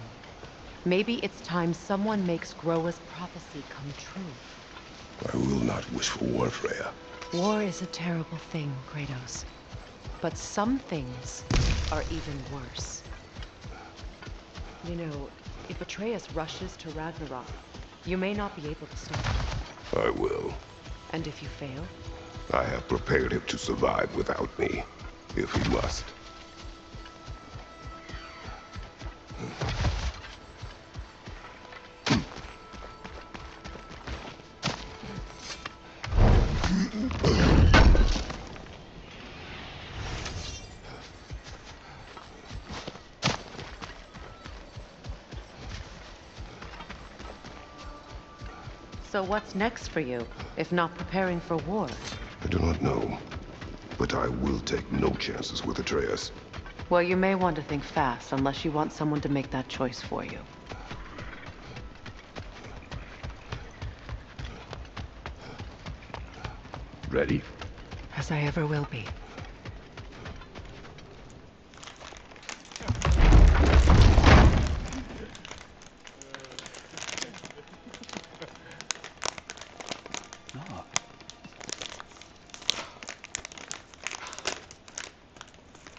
Maybe it's time someone makes Groa's prophecy come true. I will not wish for war, Freya. War is a terrible thing, Kratos. But some things are even worse. You know, if Atreus rushes to Ragnarok, you may not be able to stop him. I will. And if you fail? I have prepared him to survive without me, if he must. So what's next for you, if not preparing for war? I do not know, but I will take no chances with Atreus. Well, you may want to think fast, unless you want someone to make that choice for you. Ready? As I ever will be.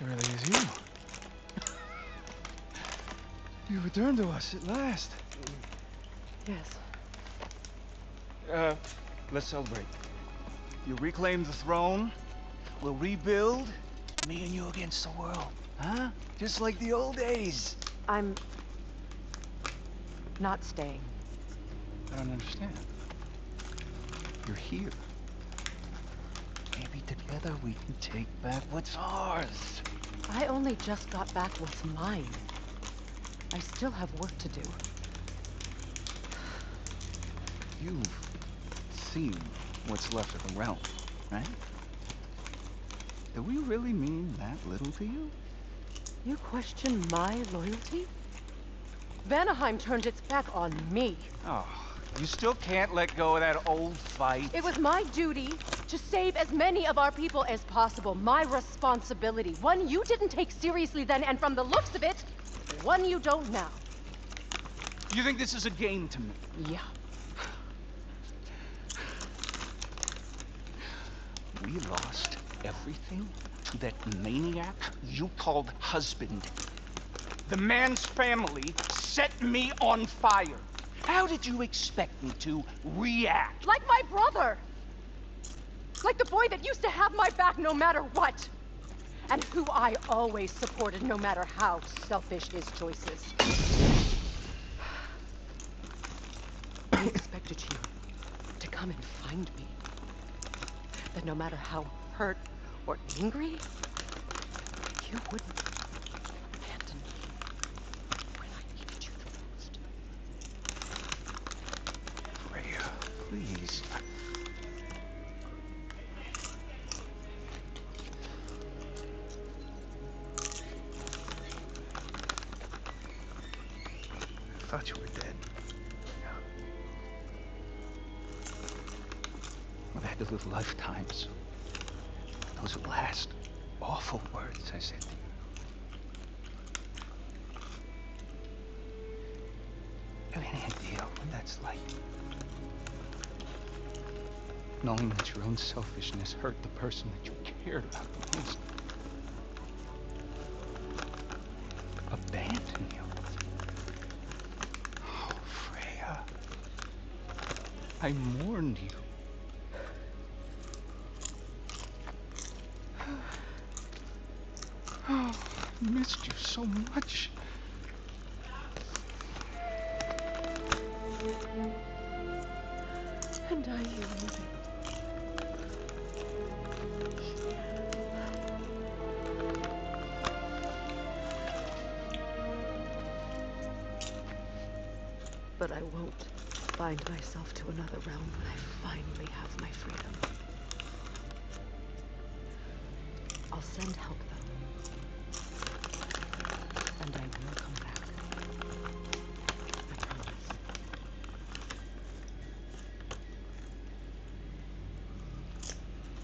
It really is you. You returned to us at last. Yes. Let's celebrate. You reclaim the throne. We'll rebuild. Me and you against the world. Huh? Just like the old days. I'm not staying. I don't understand. You're here. Maybe together we can take back what's ours. I only just got back what's mine. I still have work to do. You've seen what's left of the realm, right? Do we really mean that little to you? You question my loyalty? Vanaheim turned its back on me. Oh, you still can't let go of that old fight? It was my duty to save as many of our people as possible. My responsibility. One you didn't take seriously then, and from the looks of it, one you don't now. You think this is a game to me? Yeah. We lost everything to that maniac you called husband. The man's family set me on fire. How did you expect me to react? Like my brother! Like the boy that used to have my back no matter what! And who I always supported no matter how selfish his choices. I expected you to come and find me. That no matter how hurt or angry, you wouldn't abandon me when I needed you the most. Freya, please. I thought you were dead. I've had to live lifetimes. Those last awful words I said to you. You have any idea what that's like? Knowing that your own selfishness hurt the person that you cared about the most. Abandon you. Oh, Freya. I mourned you. Oh, I missed you so much. And I you. But I won't bind myself to another realm when I finally have my freedom. I'll send help, though. And I will come back. I promise.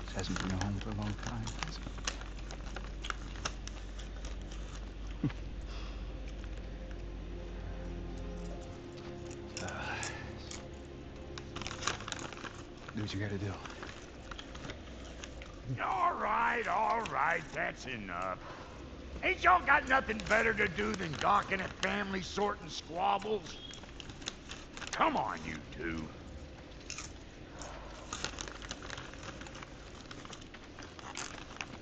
This hasn't been a home for a long time, has it? Do what you gotta do. All right, that's enough. Ain't y'all got nothing better to do than gawking at family sorting squabbles? Come on, you two.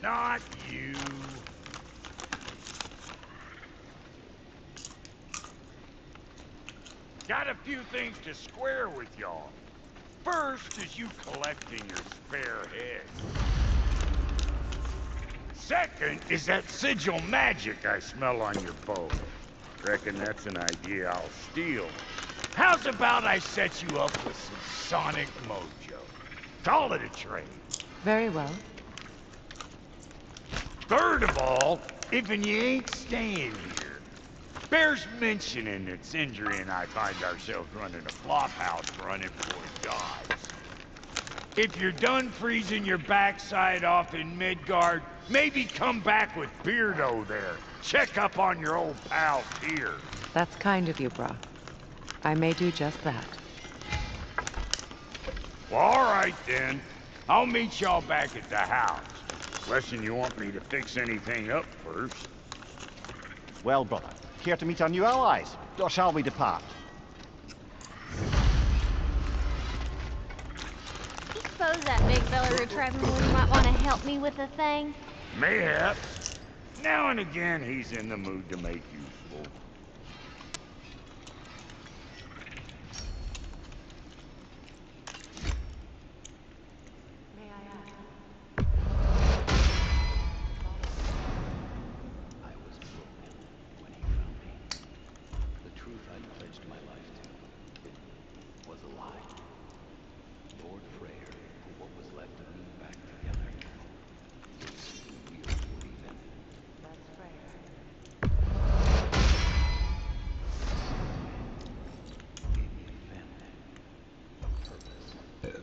Not you. Got a few things to square with y'all. First is you collecting your spare head. Second is that sigil magic I smell on your bow. Reckon that's an idea I'll steal. How's about I set you up with some sonic mojo? Call it a trade. Very well. Third of all, if you ain't staying here, bears mentioning that Sindri and I find ourselves running a flop house for unemployed gods. If you're done freezing your backside off in Midgard, maybe come back with Beardo there. Check up on your old pal Tyr. That's kind of you, Brock. I may do just that. Well, all right then. I'll meet y'all back at the house. Unless you want me to fix anything up first. Well, brother, care to meet our new allies? Or shall we depart? I suppose that big fella retrieving might want to help me with a thing. Mayhaps. Now and again, he's in the mood to make useful. May I ask? I was broken when he found me. The truth I'd pledged my life to was a lie. Lord Freyr put what was left of me back together. We were even. That's Freya. Gave me a family, a purpose. Thank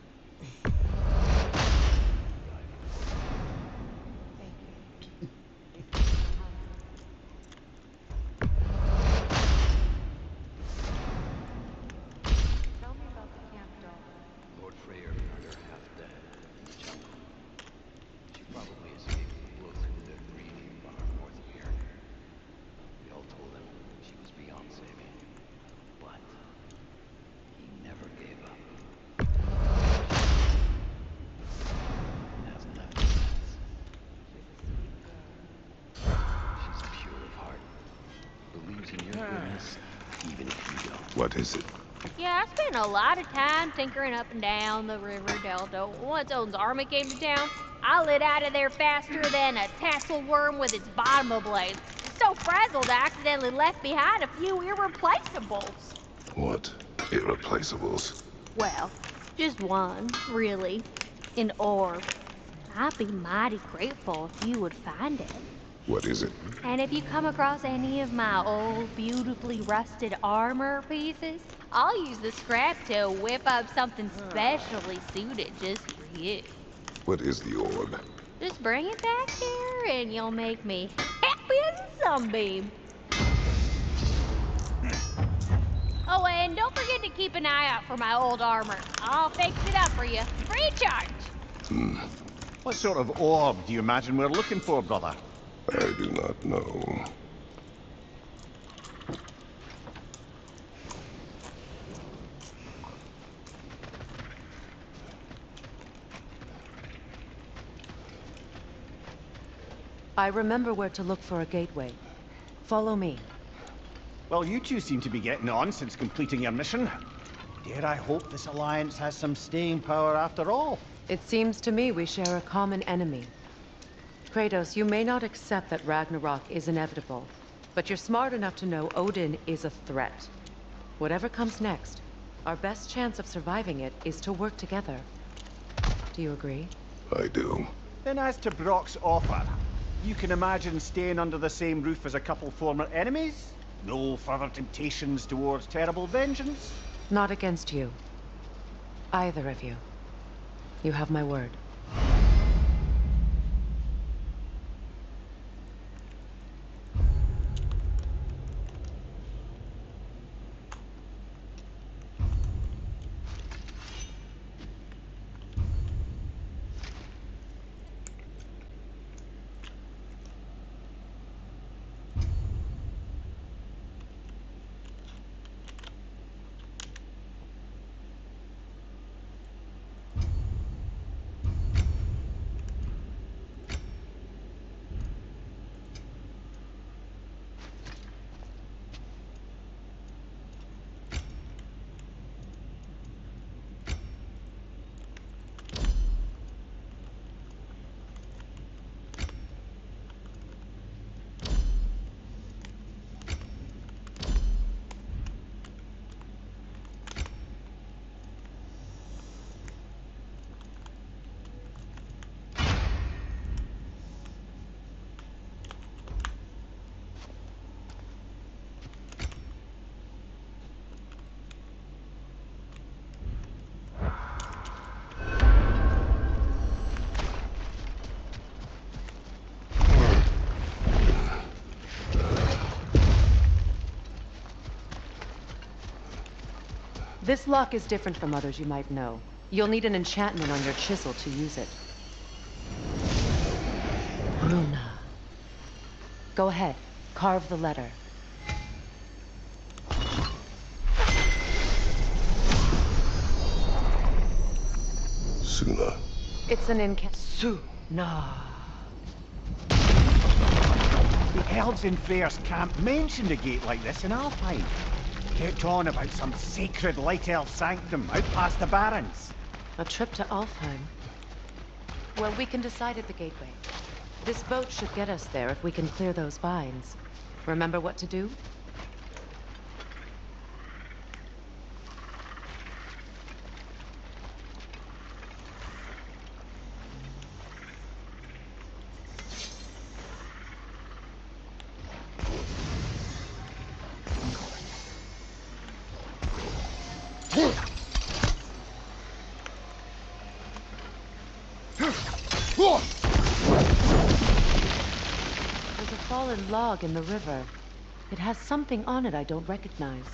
you. Tell me about the camp dog. Lord Freyr found her half dead in the jungle. She probably escaped the bullets with their breeding far north of here. We all told him she was beyond saving. But he never gave up. And hasn't left us since. She's pure of heart. Believes in your goodness, even if you don't. What is it? Yeah, I spent a lot of time tinkering up and down the river delta. Once Odin's army came to town, I lit out of there faster than a tassel worm with its bottom ablaze. So frazzled, I accidentally left behind a few irreplaceables. What? Irreplaceables? Well, just one, really. An orb. I'd be mighty grateful if you would find it. What is it? And if you come across any of my old, beautifully rusted armor pieces, I'll use the scrap to whip up something specially suited just for you. What is the orb? Just bring it back here and you'll make me happy as a sunbeam. Oh, and don't forget to keep an eye out for my old armor. I'll fix it up for you. Free charge. What sort of orb do you imagine we're looking for, brother? I do not know. I remember where to look for a gateway. Follow me. Well, you two seem to be getting on since completing your mission. Dare I hope this alliance has some staying power after all? It seems to me we share a common enemy. Kratos, you may not accept that Ragnarok is inevitable, but you're smart enough to know Odin is a threat. Whatever comes next, our best chance of surviving it is to work together. Do you agree? I do. Then as to Brock's offer, you can imagine staying under the same roof as a couple former enemies? No further temptations towards terrible vengeance? Not against you. Either of you. You have my word. This lock is different from others you might know. You'll need an enchantment on your chisel to use it. Runa. Go ahead. Carve the letter. Suna. It's an Suna. The elves in Freyr's camp mentioned a gate like this in Alfheim. Kept on about some sacred light elf sanctum out past the barrens. A trip to Alfheim. Well, we can decide at the gateway. This boat should get us there if we can clear those vines. Remember what to do? There's a fallen log in the river. It has something on it I don't recognize.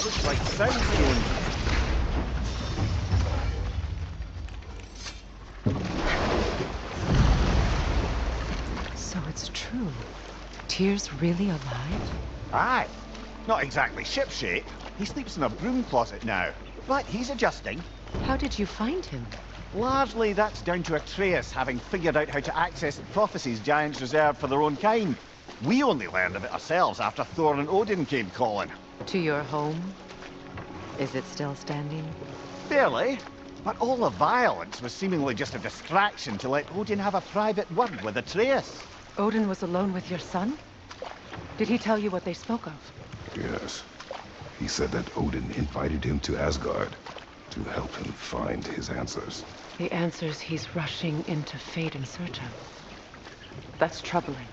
Looks like soundstone. So it's true. Tyr's really alive? Aye. Not exactly shipshape. He sleeps in a broom closet now. But he's adjusting. How did you find him? Largely that's down to Atreus having figured out how to access the prophecies giants reserved for their own kind. We only learned of it ourselves after Thor and Odin came calling. To your home? Is it still standing? Barely. But all the violence was seemingly just a distraction to let Odin have a private word with Atreus. Odin was alone with your son? Did he tell you what they spoke of? Yes. He said that Odin invited him to Asgard to help him find his answers. The answers he's rushing into fate in search of. That's troubling.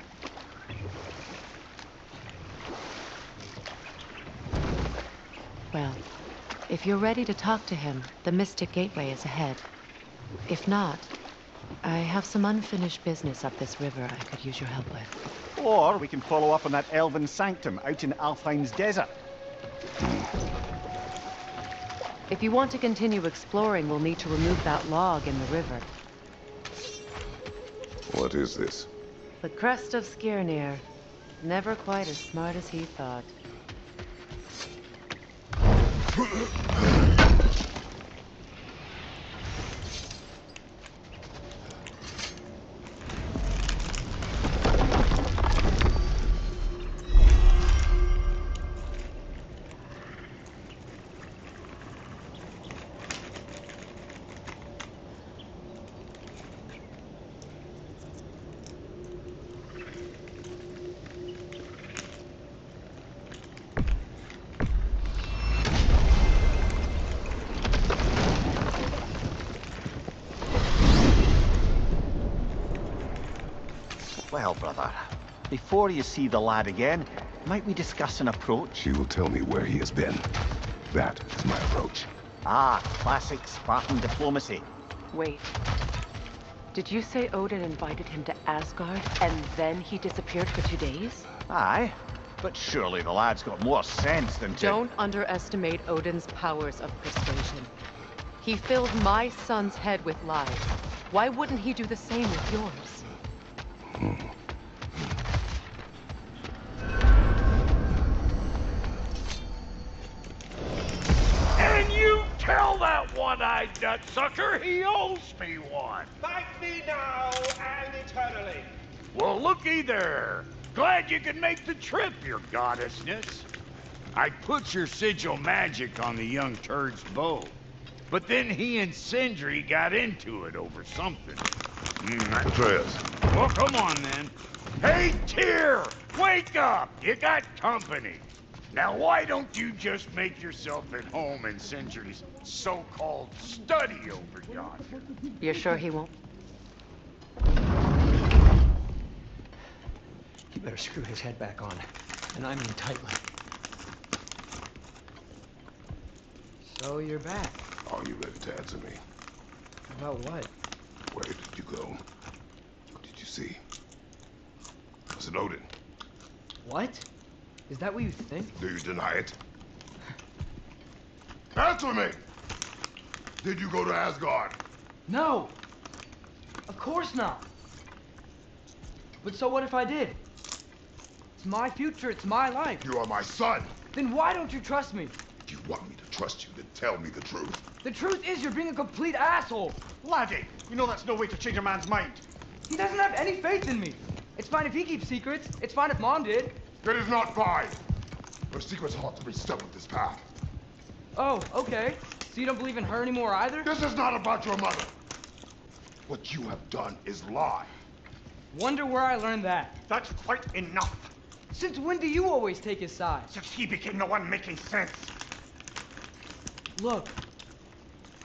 Well, if you're ready to talk to him, the Mystic Gateway is ahead. If not, I have some unfinished business up this river I could use your help with. Or we can follow up on that elven sanctum out in Alfheim's desert. If you want to continue exploring, we'll need to remove that log in the river. What is this? The crest of Skirnir. Never quite as smart as he thought. Well, brother, before you see the lad again, might we discuss an approach? She will tell me where he has been. That is my approach. Ah, classic Spartan diplomacy. Wait. Did you say Odin invited him to Asgard and then he disappeared for 2 days? Aye, but surely the lad's got more sense than to... Don't underestimate Odin's powers of persuasion. He filled my son's head with lies. Why wouldn't he do the same with yours? And you tell that one-eyed nutsucker he owes me one. Thank me now and eternally. Well, looky there. Glad you can make the trip, your goddessness. I put your sigil magic on the young turd's bow, but then he and Sindri got into it over something. Atreus. Well, come on then. Hey, Tyr! Wake up! You got company. Now, why don't you just make yourself at home in Sindri's so-called study over yonder? You're sure he won't? You better screw his head back on. And I mean tightly. So you're back. Are you ready to answer me? About what? Where did you go? What did you see? Was it Odin? What? Is that what you think? Do you deny it? Answer me! Did you go to Asgard? No! Of course not! But so what if I did? It's my future, it's my life. You are my son! Then why don't you trust me? If you want me to trust you, then tell me the truth. The truth is you're being a complete asshole. Laddie, you know that's no way to change a man's mind. He doesn't have any faith in me. It's fine if he keeps secrets. It's fine if Mom did. It is not fine! Her secrets ought to be stuck with this path. Oh, okay. So you don't believe in her anymore either? This is not about your mother. What you have done is lie. Wonder where I learned that. That's quite enough. Since when do you always take his side? Since he became the one making sense. Look,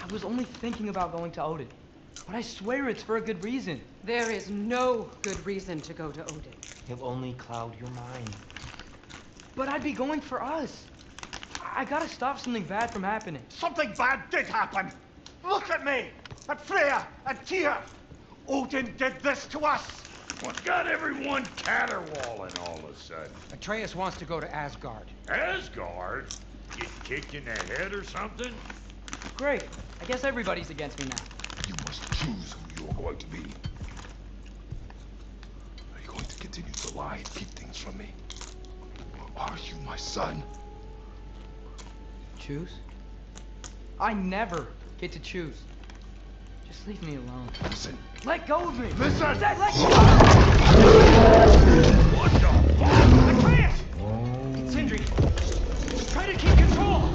I was only thinking about going to Odin. But I swear it's for a good reason. There is no good reason to go to Odin. He'll only cloud your mind. But I'd be going for us. I gotta stop something bad from happening. Something bad did happen. Look at me, at Freya, at Tyr. Odin did this to us. What got everyone caterwauling all of a sudden? Atreus wants to go to Asgard. Asgard? Get kicked in the head or something? Great. I guess everybody's against me now. You must choose who you are going to be. Are you going to continue to lie and keep things from me? Or are you my son? Choose? I never get to choose. Just leave me alone. Listen. Let go of me! Listen! Let go! What the fuck? Atreus! Sindri! Try to keep control!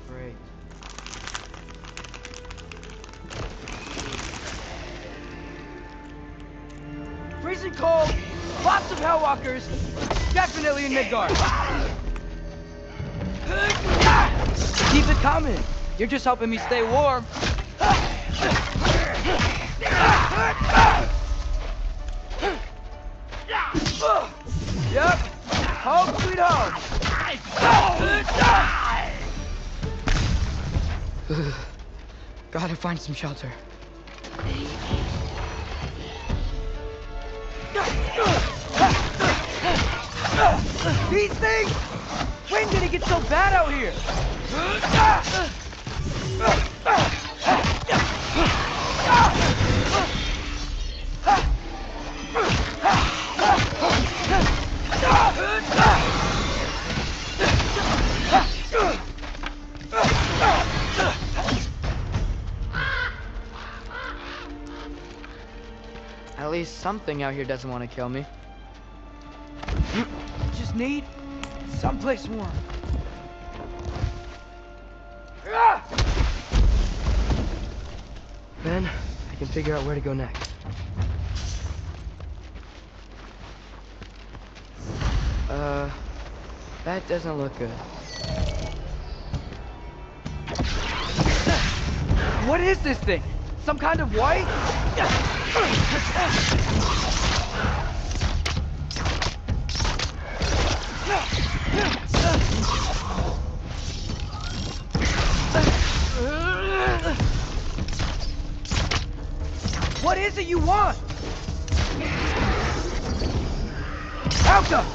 Great. Freezing cold, lots of Hellwalkers, definitely in Midgard. Keep it coming. You're just helping me stay warm. Yep. Home sweet home. Gotta find some shelter. These things! When did it get so bad out here? something out here doesn't want to kill me. Just need someplace warm. Then I can figure out where to go next. That doesn't look good. What is this thing? Some kind of white? What is it you want? Alka!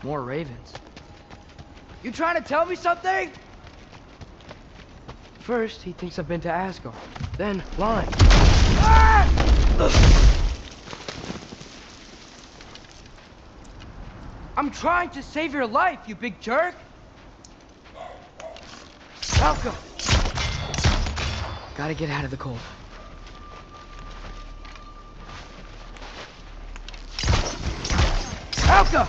More ravens. You trying to tell me something? First, he thinks I've been to Asgard. Then, lying. Ah! I'm trying to save your life, you big jerk! Welcome! Gotta get out of the cold. Alka!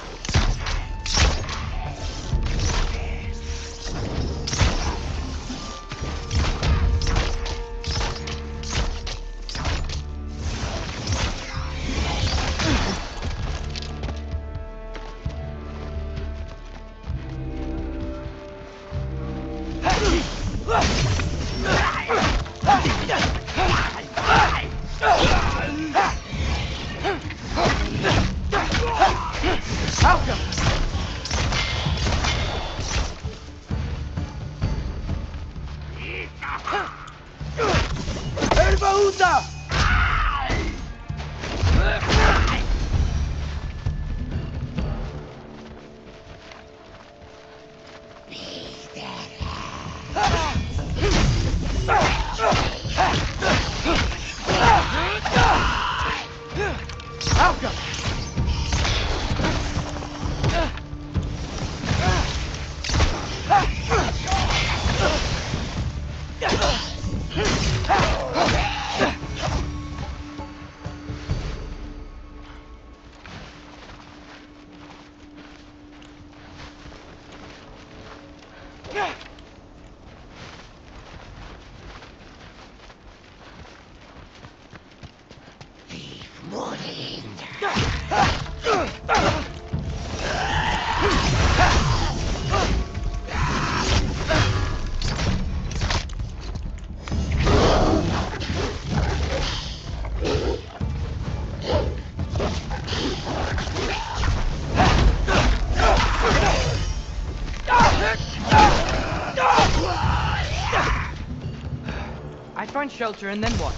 I'd find shelter, and then what?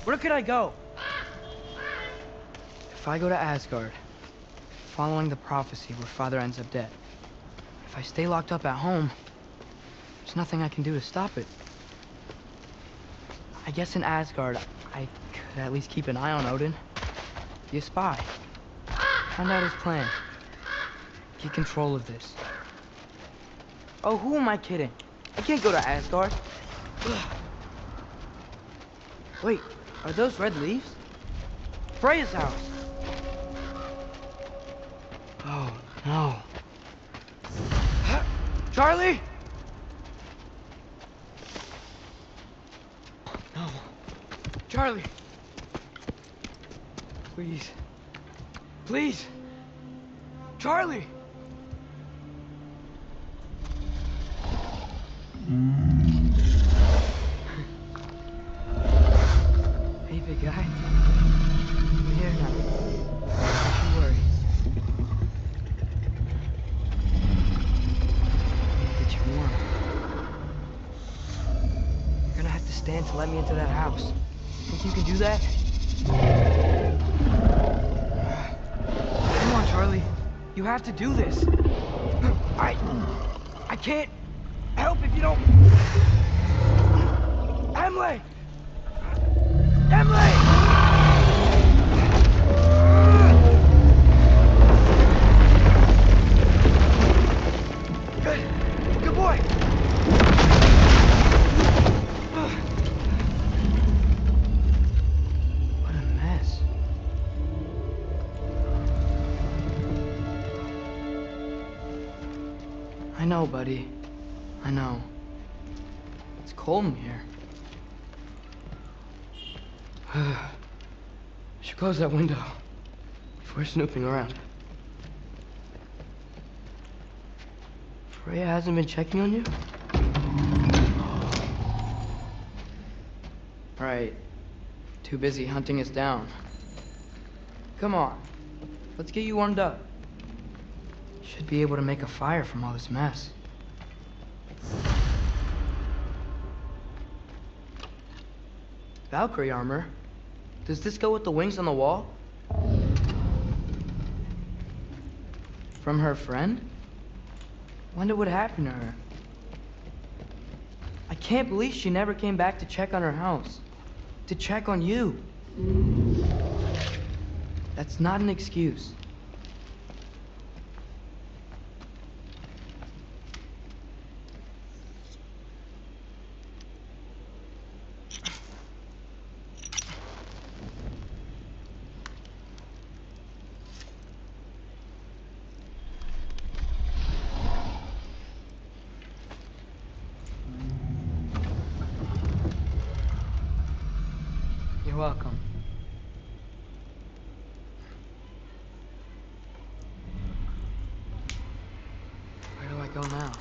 Where could I go? If I go to Asgard, following the prophecy where Father ends up dead, if I stay locked up at home, there's nothing I can do to stop it. I guess in Asgard, I could at least keep an eye on Odin. Be a spy. Find out his plan. Get control of this. Oh, who am I kidding? I can't go to Asgard. Wait, are those red leaves? Freya's house. Oh, no. Charlie! No. Charlie! Please. Please! Charlie! Hey, big guy. I'm here now. Don't you worry. Get you warm. You're gonna have to stand to let me into that house. Think you can do that? Come on, Charlie. You have to do this. I can't help if you don't. Emily! Emily! Good boy. What a mess. I know, buddy. I know. It's cold in here. Should close that window before snooping around. Freya hasn't been checking on you? Right. Too busy hunting us down. Come on. Let's get you warmed up. Should be able to make a fire from all this mess. Valkyrie armor? Does this go with the wings on the wall? From her friend? Wonder what happened to her. I can't believe she never came back to check on her house. To check on you. That's not an excuse. You're welcome. Where do I go now?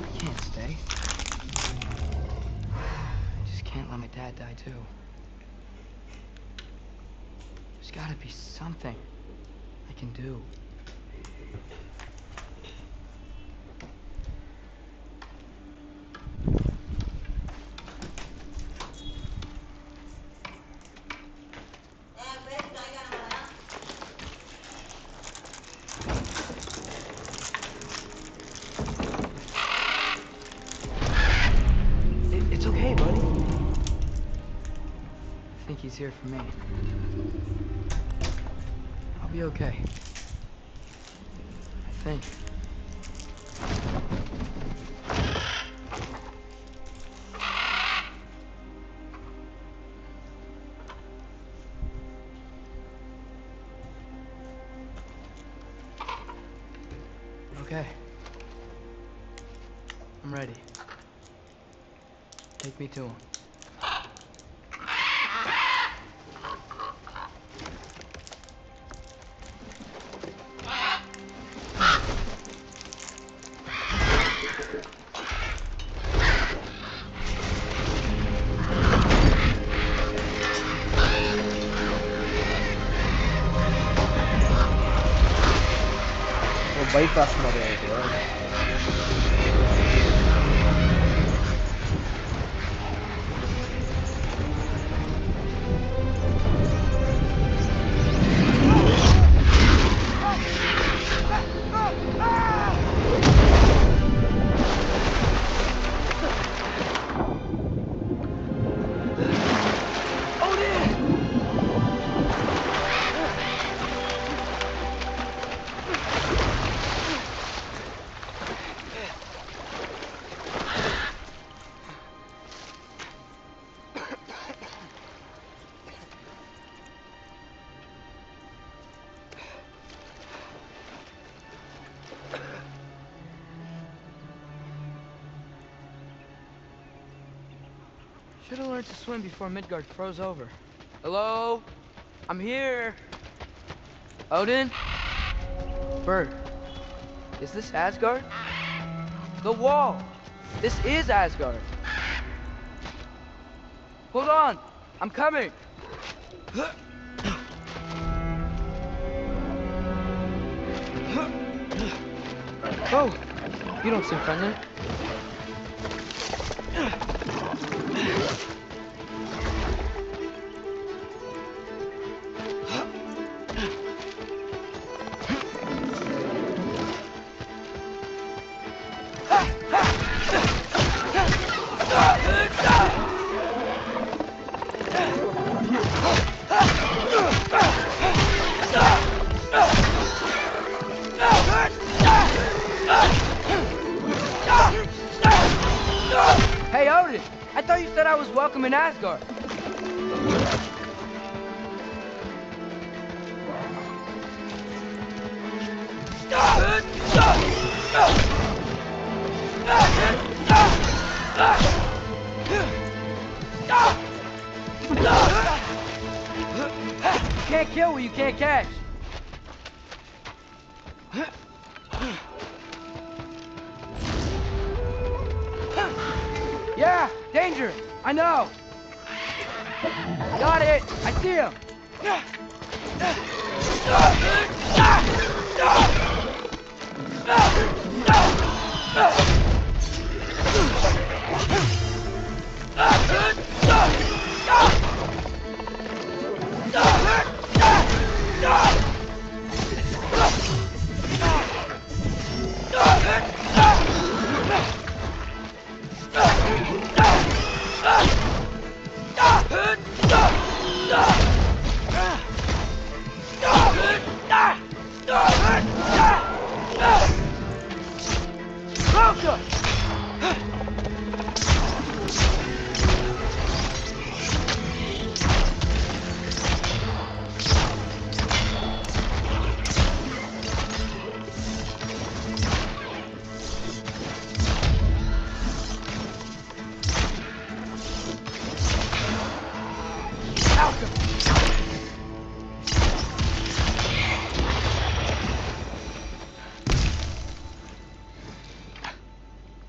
I can't stay. I just can't let my dad die too. There's gotta be something I can do. It's okay, buddy. I think he's here for me. I'll be okay. I think. Okay. I'm ready. Take me to him. bypass ಮಾಡಿದ್ರು. Should have learned to swim before Midgard froze over. Hello? I'm here. Odin? Bird. Is this Asgard? The wall! This is Asgard! Hold on! I'm coming! Oh! You don't seem friendly. Hey, Odin! I thought you said I was welcome in Asgard. You can't kill what you can't catch. Yeah, danger! I know! Got it! I see him!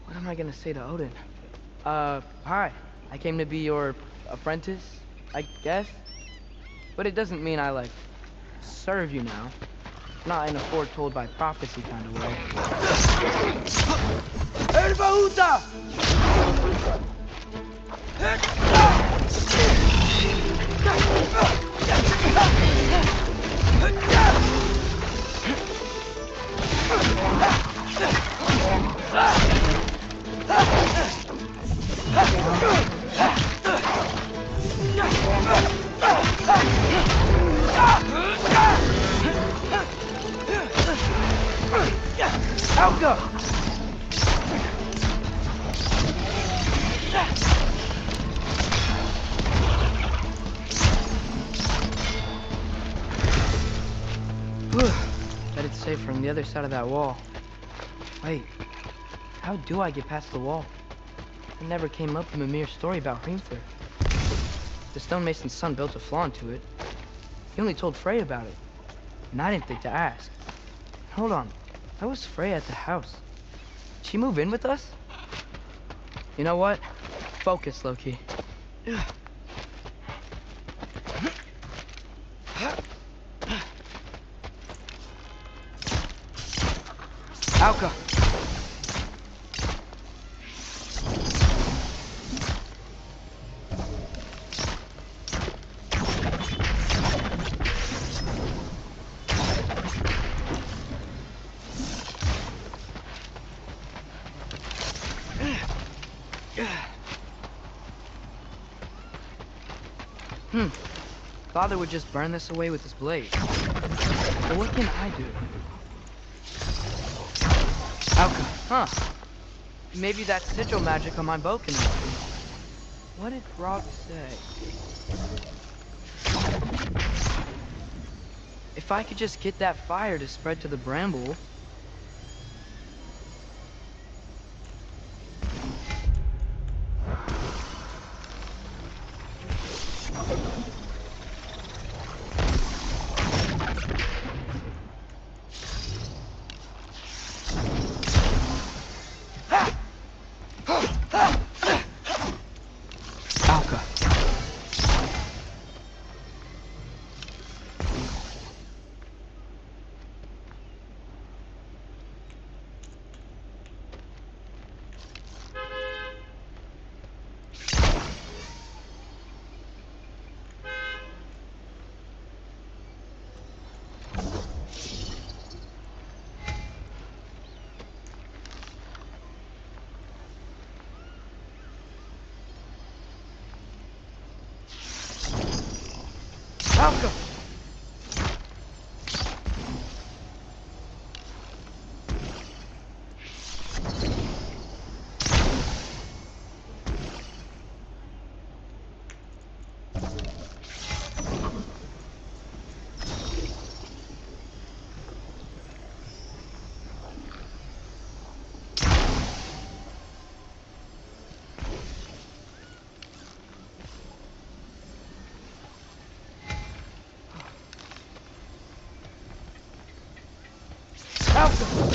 What am I gonna say to Odin? Hi. I came to be your apprentice, I guess. But it doesn't mean I, like, serve you now. Not in a foretold by prophecy kind of way. Ervahuta! Helga! Bet it's safer on the other side of that wall. Wait, how do I get past the wall? It never came up in Mimir's story about Hrimthur. The stonemason's son built a flaw into it. He only told Frey about it, and I didn't think to ask. Hold on, how was Frey at the house? Did she move in with us? You know what? Focus, Loki. Alka! Father would just burn this away with his blade. But what can I do? Alka, huh? Maybe that sigil magic on my bow can help. What did Rob say? If I could just get that fire to spread to the bramble... Falco! Falco.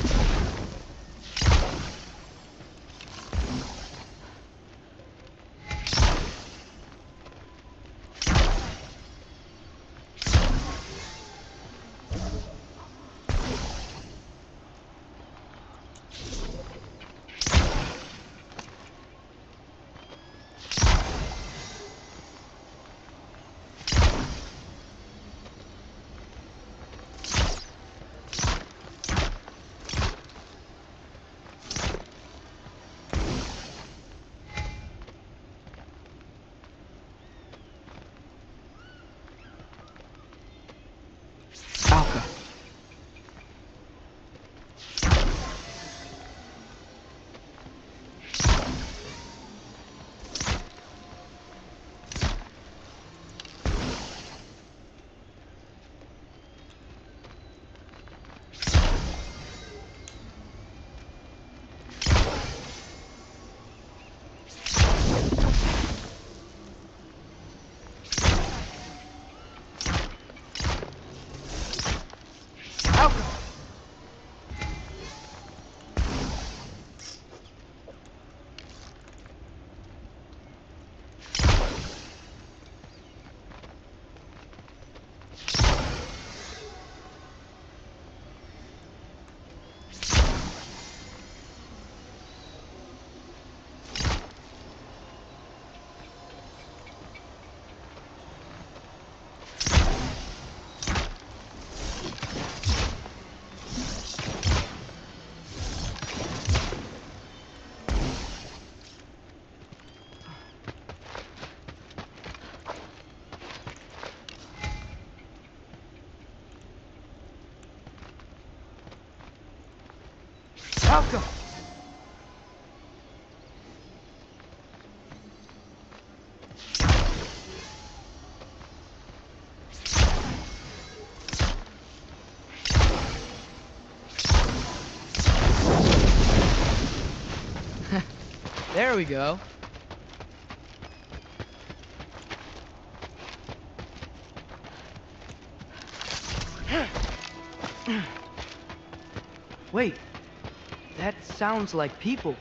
Falco! There we go. Wait, that sounds like people.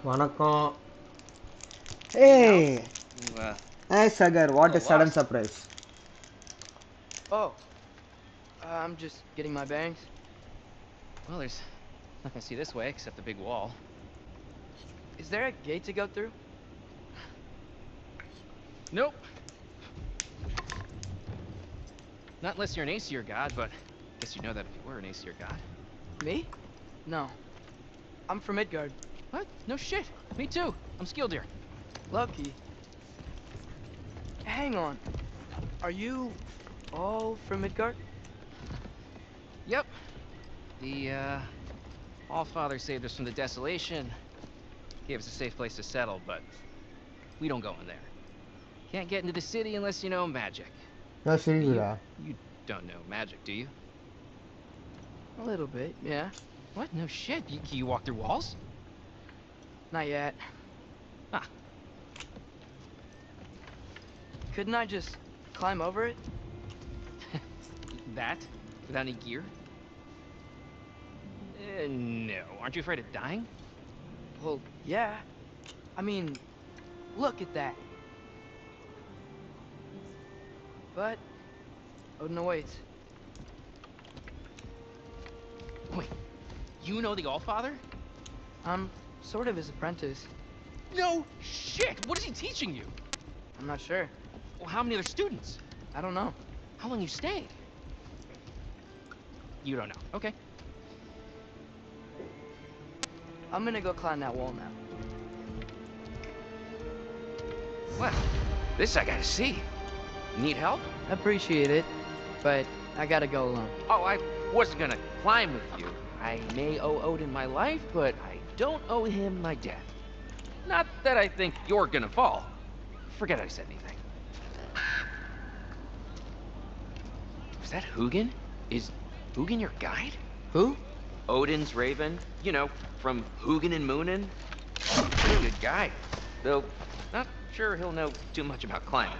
வணக்கம். Hey, hey Sagar, what a sudden lost. surprise. Oh, I'm just getting my bearings. Well, there's nothing to see this way except the big wall. Is there a gate to go through? Nope. Not unless you're an Aesir god, but I guess you'd know that if you were an Aesir god. Me? No. I'm from Midgard. What? No shit. Me too. I'm skilled here. Lucky. Hang on. Are you all from Midgard? Yep. The, Allfather saved us from the desolation. Gave us a safe place to settle, but we don't go in there. Can't get into the city unless you know magic. That's serious. You don't know magic, do you? A little bit, yeah. What? No shit. Can you walk through walls? Not yet. Ah. Couldn't I just climb over it? That? Without any gear? No. Aren't you afraid of dying? Well, yeah. I mean, look at that. But Odin awaits. Wait, you know the Allfather? I'm sort of his apprentice. No shit! What is he teaching you? I'm not sure. Well, how many other students? I don't know. How long you stayed? You don't know. Okay. I'm gonna go climb that wall now. Well, this I gotta see. Need help? Appreciate it, but I gotta go alone. Oh, I wasn't gonna climb with you. I may owe Odin my life, but I don't owe him my death. Not that I think you're gonna fall. Forget I said anything. Is that Hugin? Is Hugin your guide? Who? Odin's raven. You know, from Hugin and Moonin. Pretty good guy. Though, not sure he'll know too much about climbing.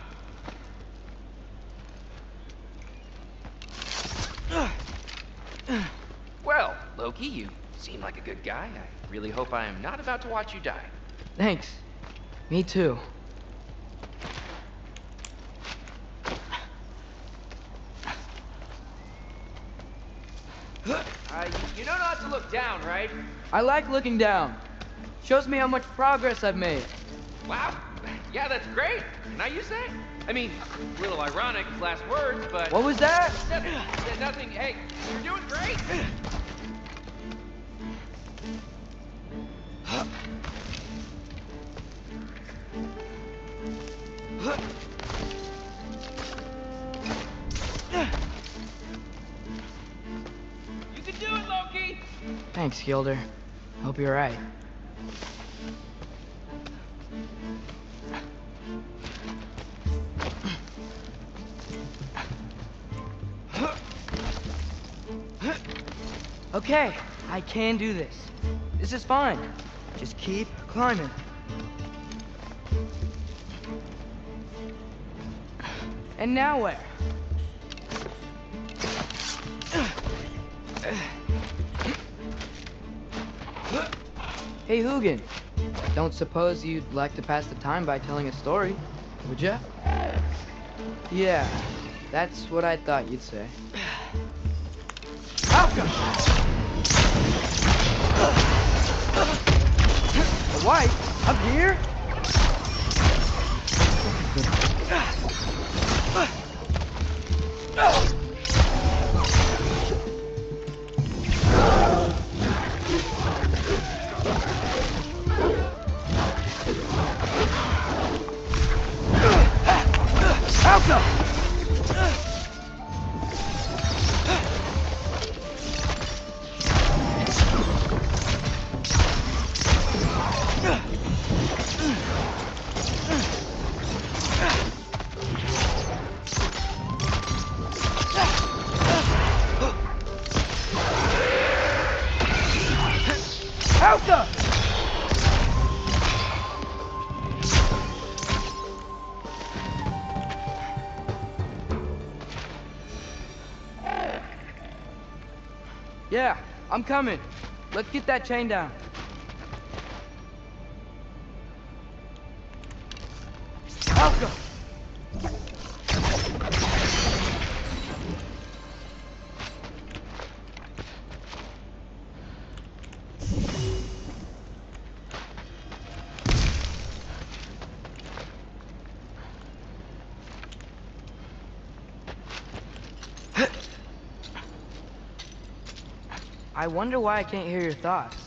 Well, Loki, you seem like a good guy. I really hope I am not about to watch you die. Thanks. Me too. You know not to look down, right? I like looking down. Shows me how much progress I've made. Wow. Yeah, that's great. Can I use that? I mean, a little ironic, last words, but... What was that? Nothing. Hey, you're doing great. You can do it, Loki. Thanks, Gilder. Hope you're right. Okay, I can do this. This is fine. Just keep climbing. And now where? Hey, Hugin. Don't suppose you'd like to pass the time by telling a story, would ya? Yeah, that's what I thought you'd say. Falcon! The wife? Up here? Falcon! Falcon! Yeah, I'm coming. Let's get that chain down. Falcon! I wonder why I can't hear your thoughts.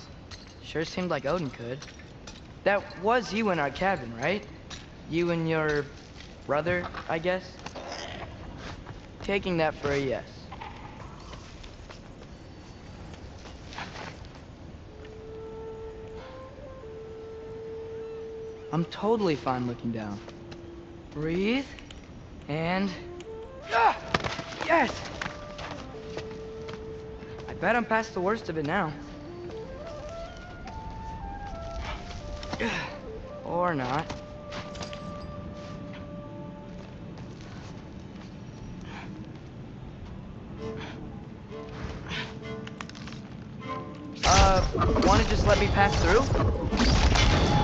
Sure seemed like Odin could. That was you in our cabin, right? You and your brother, I guess? Taking that for a yes. I'm totally fine looking down. Breathe, and... Ah! Yes! I bet I'm past the worst of it now. Or not. Wanna just let me pass through?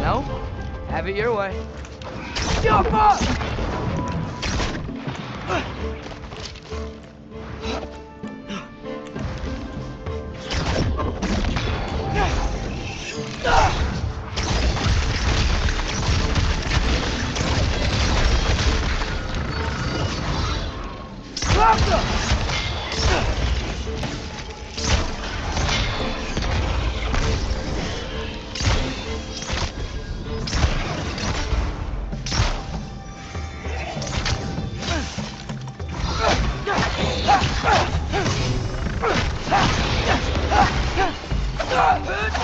No? Have it your way. Jump up!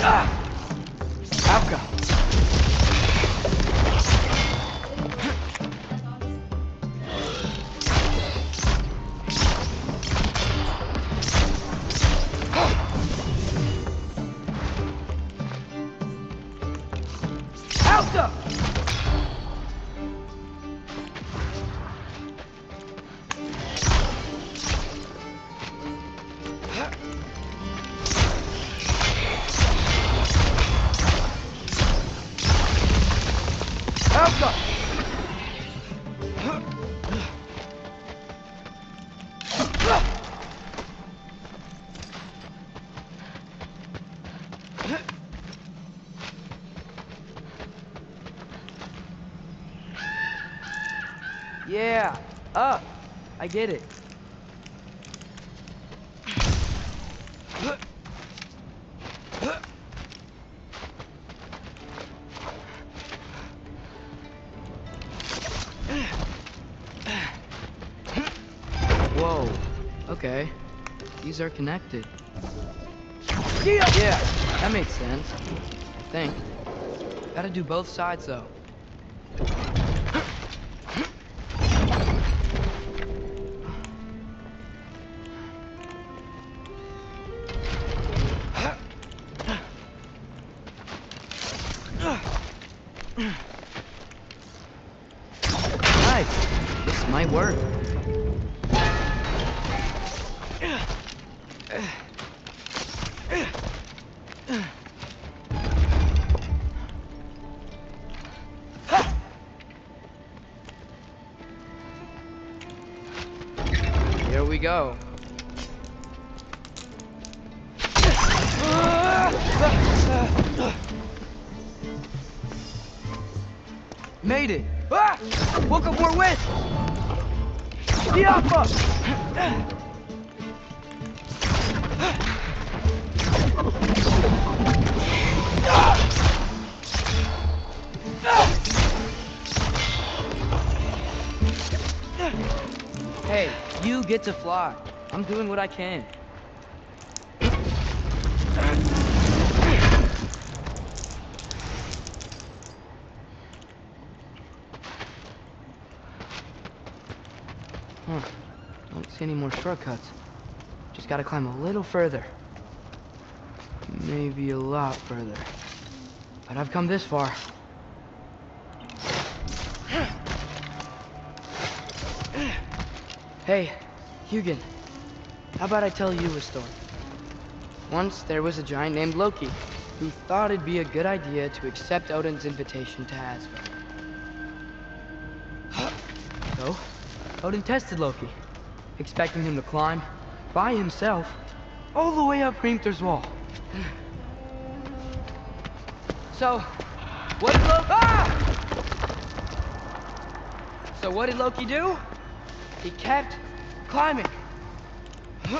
Alka. Alka! Alka! Yeah, up. I get it. Whoa. Okay. These are connected. Yeah, that makes sense. I think. Gotta do both sides though. Nice. This might work. Here we go. Made it! Ah! Woke up more wind! Diapa! Hey, you get to fly. I'm doing what I can. Don't see any more shortcuts. Just gotta climb a little further. Maybe a lot further. But I've come this far. Hey, Hugin. How about I tell you a story? Once there was a giant named Loki who thought it'd be a good idea to accept Odin's invitation to Asgard. So, Odin tested Loki, expecting him to climb by himself all the way up Hrimthur's wall. So, what did Loki do? He kept climbing. He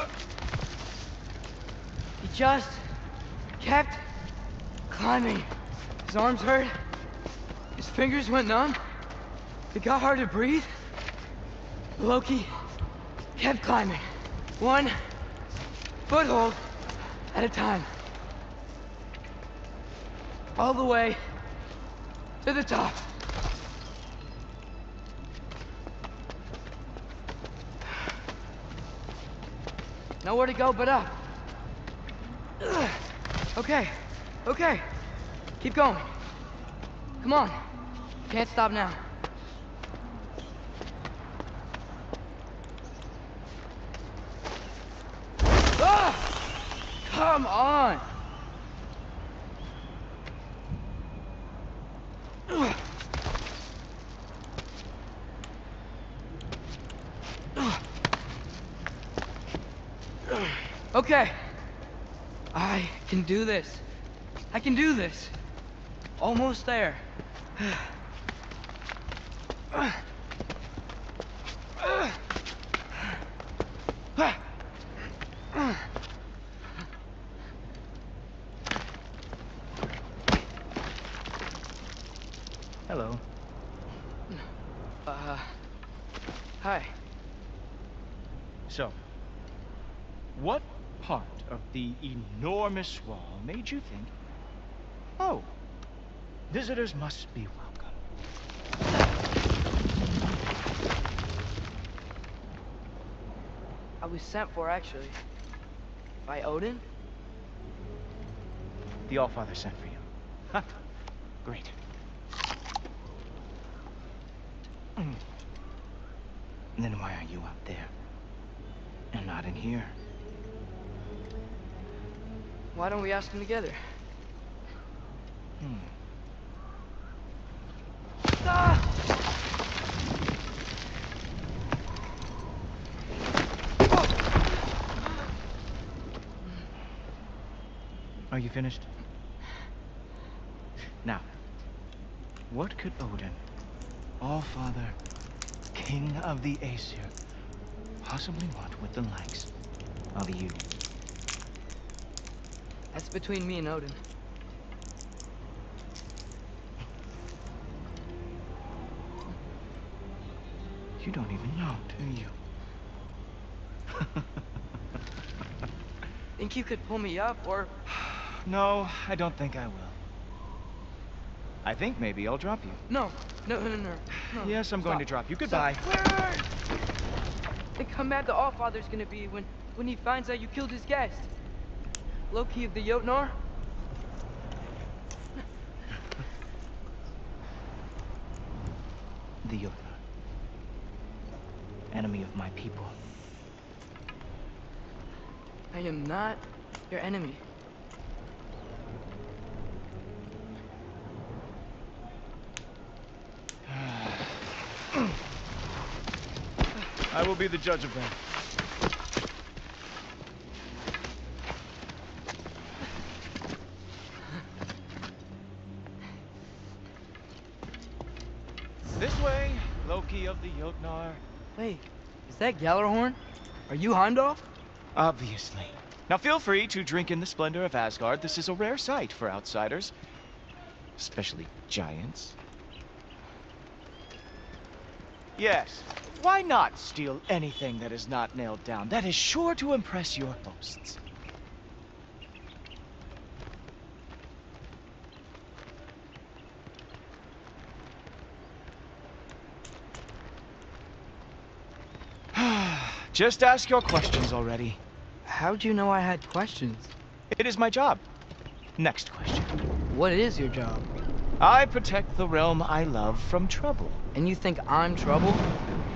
just kept climbing. His arms hurt. His fingers went numb. It got hard to breathe. Loki kept climbing. One foothold at a time. All the way to the top. Nowhere to go but up. Okay, okay. Keep going. Come on. Can't stop now. Ah! Come on. Okay. I can do this. I can do this. Almost there. Hello. Hi. So, what part of the enormous wall made you think Oh. Visitors must be welcome. I was sent for, actually. By Odin? The Allfather sent for you. Huh. Great. Then why are you up there? And not in here? Why don't we ask him together? Ah! Are you finished? Now, what could Odin, Allfather, King of the Aesir, possibly want with the likes of you? That's between me and Odin. You don't even know, do you? Think you could pull me up, or... No, I don't think I will. I think maybe I'll drop you. No. Yes, I'm going to drop you. Goodbye. Wait. Think how mad the Allfather's gonna be when he finds out you killed his guest. Loki of the Jotnar? The Jotnar. Enemy of my people. I am not your enemy. I will be the judge of that. This way, Loki of the Jotnar. Wait, is that Gjallarhorn? Are you Heimdall? Obviously. Now feel free to drink in the splendor of Asgard. This is a rare sight for outsiders. Especially giants. Yes, why not steal anything that is not nailed down? That is sure to impress your hosts. Just ask your questions already. How'd you know I had questions? It is my job. Next question. What is your job? I protect the realm I love from trouble. And you think I'm trouble?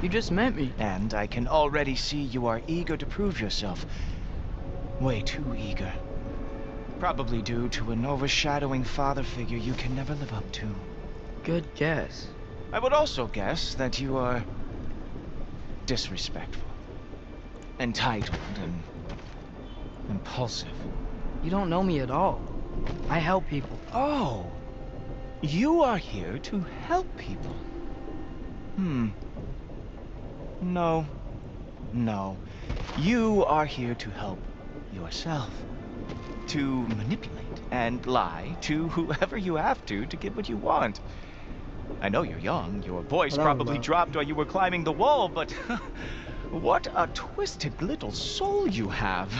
You just met me. And I can already see you are eager to prove yourself. Way too eager. Probably due to an overshadowing father figure you can never live up to. Good guess. I would also guess that you are disrespectful, entitled, and impulsive. You don't know me at all. I help people. Oh, you are here to help people. No. You are here to help yourself. To manipulate and lie to whoever you have to get what you want. I know you're young. Your voice probably dropped while you were climbing the wall, but what a twisted little soul you have.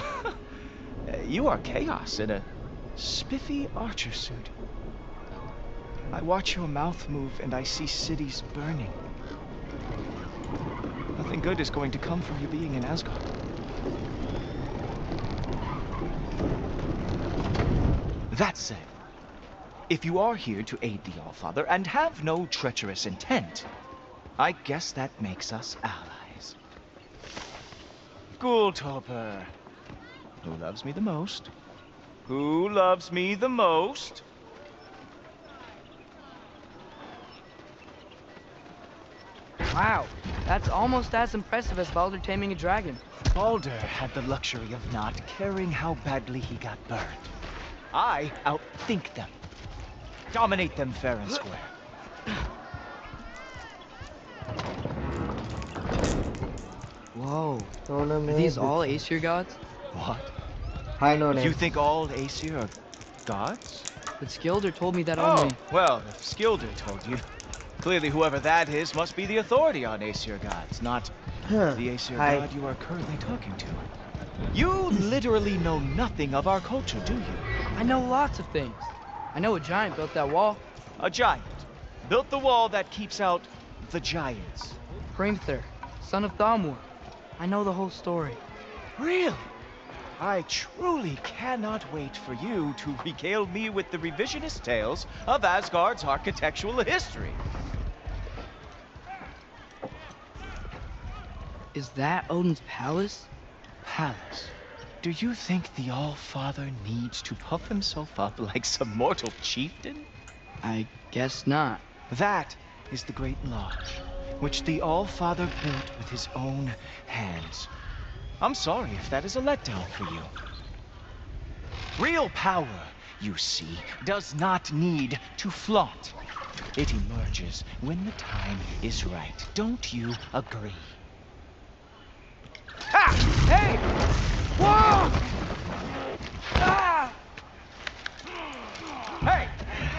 You are chaos in a spiffy archer suit. I watch your mouth move and I see cities burning. Nothing good is going to come from you being in Asgard. That said, if you are here to aid the Allfather and have no treacherous intent, I guess that makes us allies. Gulltoper. Who loves me the most? Who loves me the most? Wow, that's almost as impressive as Baldur taming a dragon. Baldur had the luxury of not caring how badly he got burned. I outthink them. Dominate them fair and square. Whoa, No name are these all Aesir gods? What? Hi, no name. You think all Aesir are gods? But Skilder told me that Oh, only... well, if Skilder told you, clearly whoever that is must be the authority on Aesir gods, not the Aesir god you are currently talking to. You literally know nothing of our culture, do you? I know lots of things. I know a giant built that wall. A giant built the wall that keeps out the giants. Hrimthur, son of Thalmor. I know the whole story. Really? I truly cannot wait for you to regale me with the revisionist tales of Asgard's architectural history. Is that Odin's palace? Palace? Do you think the All-Father needs to puff himself up like some mortal chieftain? I guess not. That is the Great Lodge, which the All-Father built with his own hands. I'm sorry if that is a letdown for you. Real power, you see, does not need to flaunt. It emerges when the time is right. Don't you agree? Ha! Hey! Whoa! Ah! Hey!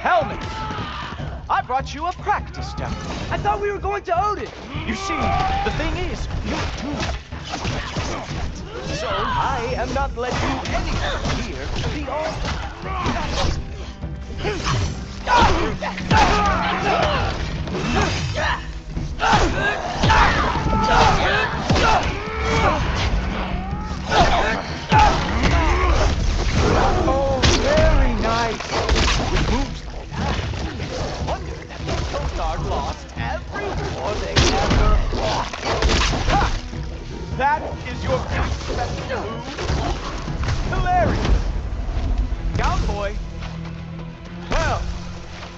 Helmet! I brought you a practice down. I thought we were going to Odin! You see, the thing is, you're doomed. So I am not letting you anywhere near the altar. Oh, very nice. With moves like that, it's a wonder that the Midgard lost every war they ever fought. Ha! That is your big special move? Hilarious. Down, boy. Well,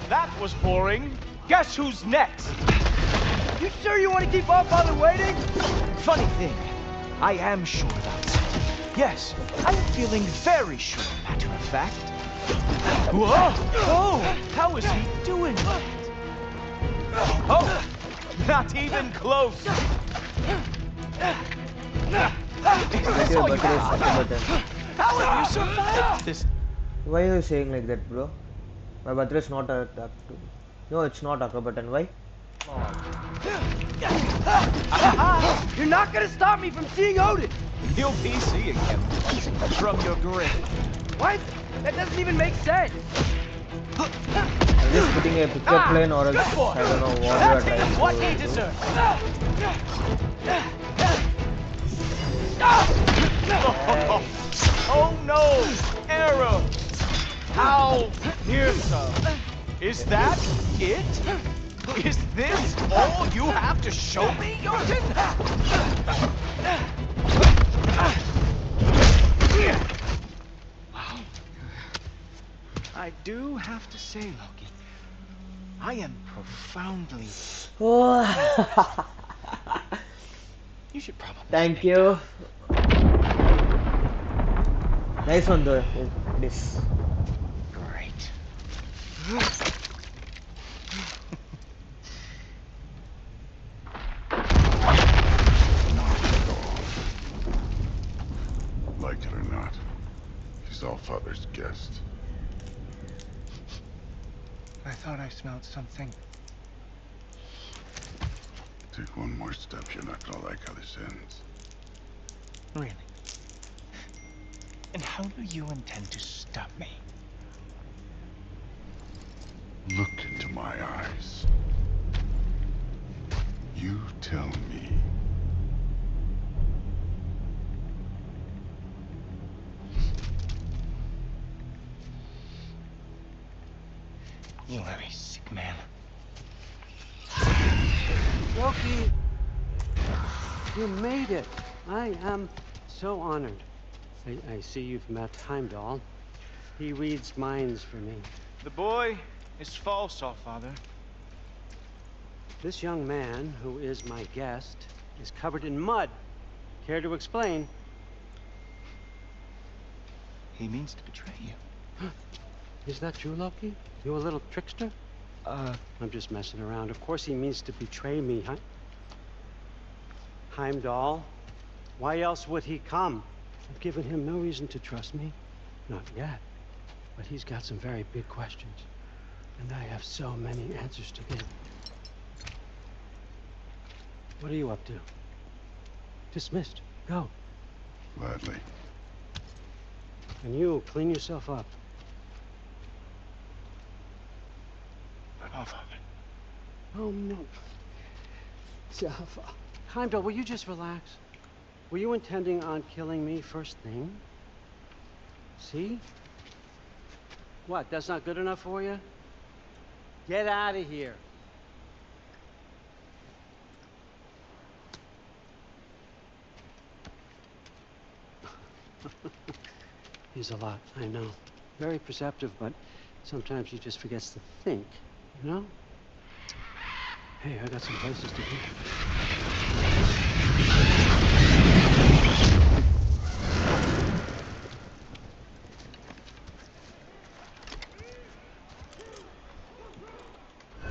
that was boring. Guess who's next? You sure you want to keep our father waiting? Funny thing, I am sure about something. Yes, I'm feeling very sure, matter of fact. Whoa! Oh, how is he doing that? Oh, not even close. Is this all you got? How have you survived this? Why are you saying like that, bro? My birthday is not a... No, it's not a button. Why? You're not gonna stop me from seeing Odin! You'll be seeing him from your grave. What? That doesn't even make sense! I'm just putting a pickup plane or else I don't know what you are trying to what he do. deserves. Oh no! Arrow! How fearsome! Is that it? Is this all you have to show me, Jotun? Wow. I do have to say, Loki, I am profoundly... You should probably... Thank you. Nice one though. This. Great. Like it or not, he's Allfather's guest. I thought I smelled something. Take one more step, you're not gonna like how this ends. Really? And how do you intend to stop me? Look into my eyes. You tell me. You are a sick man. Loki, you made it. I am so honored. I see you've met Heimdall. He reads minds for me. The boy is false, Allfather. This young man, who is my guest, is covered in mud. Care to explain? He means to betray you. Is that true, Loki? You a little trickster? I'm just messing around. Of course he means to betray me, huh? Heimdall? Why else would he come? I've given him no reason to trust me. Not yet. But he's got some very big questions. And I have so many answers to give. What are you up to? Dismissed. Go. Gladly. And you, clean yourself up. Oh, no. Heimdall, will you just relax? Were you intending on killing me first thing? See? What, that's not good enough for you? Get out of here. He's a lot, I know. Very perceptive, but sometimes he just forgets to think, you know? Hey, I got some places to be.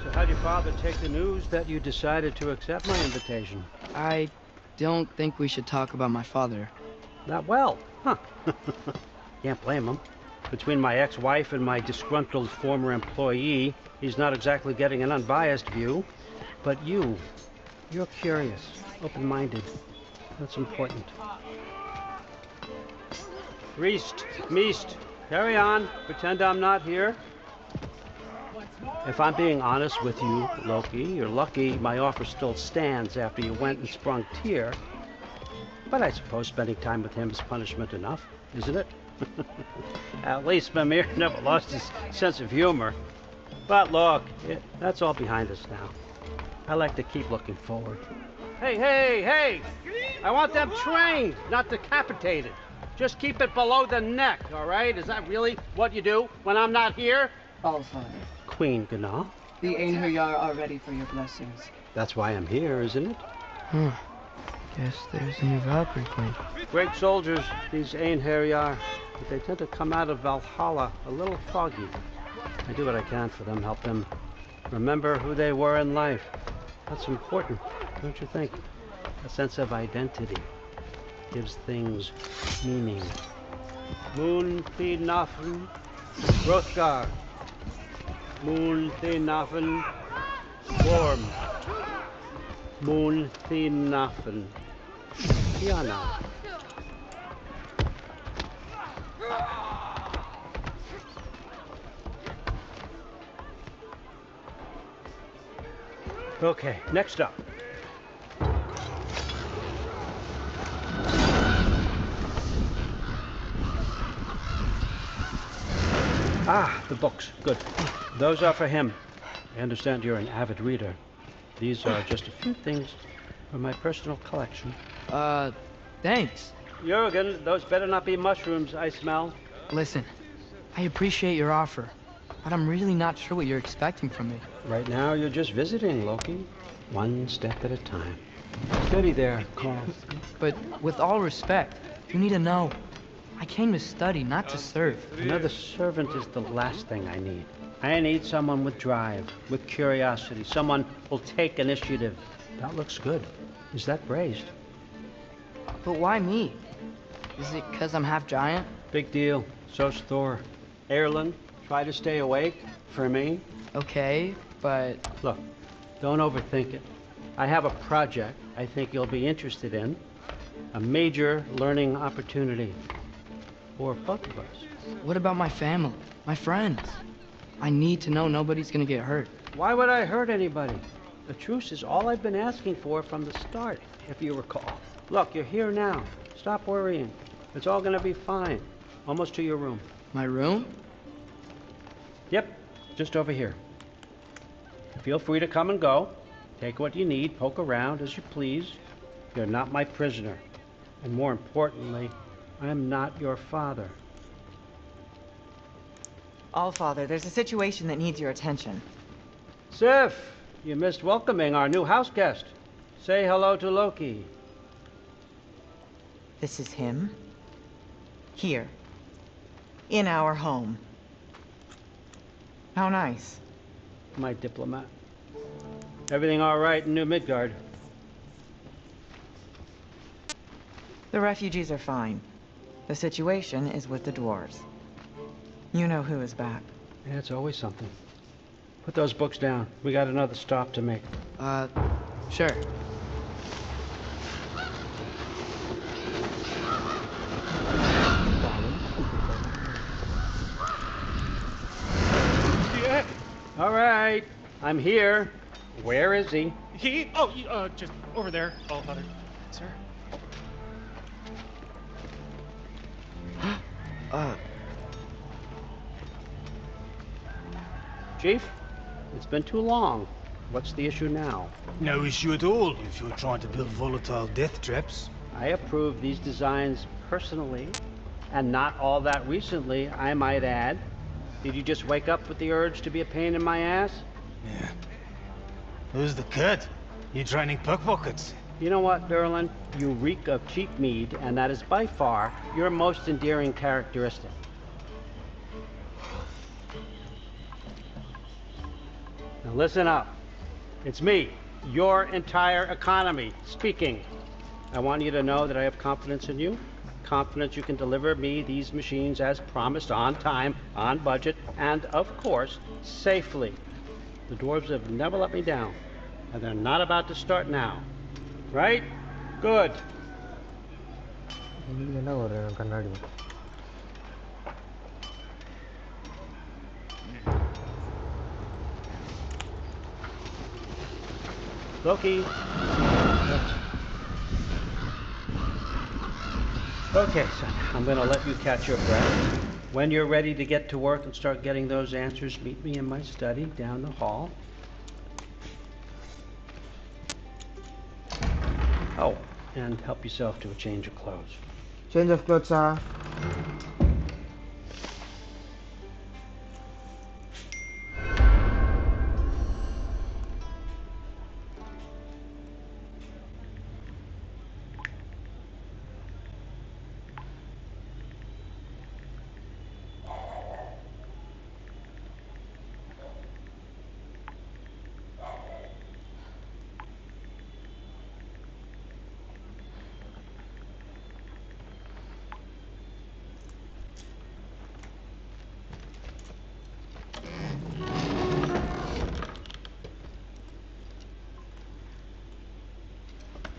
So how'd your father take the news that you decided to accept my invitation? I don't think we should talk about my father. Not well, huh? Can't blame him. Between my ex-wife and my disgruntled former employee, he's not exactly getting an unbiased view. But you're curious, open-minded. That's important. Priest, Meest, carry on. Pretend I'm not here. If I'm being honest with you, Loki, you're lucky my offer still stands after you went and sprung Tyr. But I suppose spending time with him is punishment enough, isn't it? At least Mimir never lost his sense of humor. But look, that's all behind us now. I like to keep looking forward. Hey! I want them trained, not decapitated. Just keep it below the neck, all right? Is that really what you do when I'm not here? All Father. Queen Gná. The Einherjar are ready for your blessings. That's why I'm here, isn't it? Guess there's a new Valkyrie Queen. Great soldiers, these Einherjar. But they tend to come out of Valhalla a little foggy. I do what I can for them, help them remember who they were in life. That's important, don't you think? A sense of identity gives things meaning. Moon Thinafen, Hrothgar. Moon Thinafen, Worm. Moon Thinafen, Tiana. Okay, next up. Ah, the books. Good. Those are for him. I understand you're an avid reader. These are just a few things from my personal collection. Thanks. Jurgen, those better not be mushrooms I smell. Listen, I appreciate your offer, but I'm really not sure what you're expecting from me. Right now, you're just visiting, Loki. One step at a time. Steady there, Carl. But with all respect, you need to know, I came to study, not to serve. Another servant is the last thing I need. I need someone with drive, with curiosity, someone who'll take initiative. That looks good. Is that braised? But why me? Is it because I'm half giant? Big deal. So's Thor. Erlen, try to stay awake for me. Okay, but... Look, don't overthink it. I have a project I think you'll be interested in. A major learning opportunity. For both of us. What about my family? My friends? I need to know nobody's gonna get hurt. Why would I hurt anybody? The truce is all I've been asking for from the start, if you recall. Look, you're here now. Stop worrying. It's all gonna be fine. Almost to your room. My room? Yep, just over here. Feel free to come and go. Take what you need, poke around as you please. You're not my prisoner. And more importantly, I'm not your father. All Father, there's a situation that needs your attention. Sif, you missed welcoming our new house guest. Say hello to Loki. This is him. Here. In our home. How nice. My diplomat. Everything all right in New Midgard? The refugees are fine. The situation is with the dwarves. You know who is back. Yeah, it's always something. Put those books down. We got another stop to make. Sure. Yeah. All right. I'm here. Where is he? He? Oh, just over there. Oh, other. Sir? Chief, it's been too long. What's the issue now? No issue at all if you're trying to build volatile death traps. I approve these designs personally, and not all that recently, I might add. Did you just wake up with the urge to be a pain in my ass? Yeah. Who's the cut? You training pickpockets? You know what, Derlin? You reek of cheap mead, and that is by far your most endearing characteristic. Now listen up. It's me, your entire economy, speaking. I want you to know that I have confidence in you. Confidence you can deliver me these machines as promised, on time, on budget, and of course, safely. The dwarves have never let me down, and they're not about to start now. Right? Good. Loki. Okay, son, I'm gonna let you catch your breath. When you're ready to get to work and start getting those answers, meet me in my study down the hall. Oh, and help yourself to a change of clothes. Change of clothes, sir.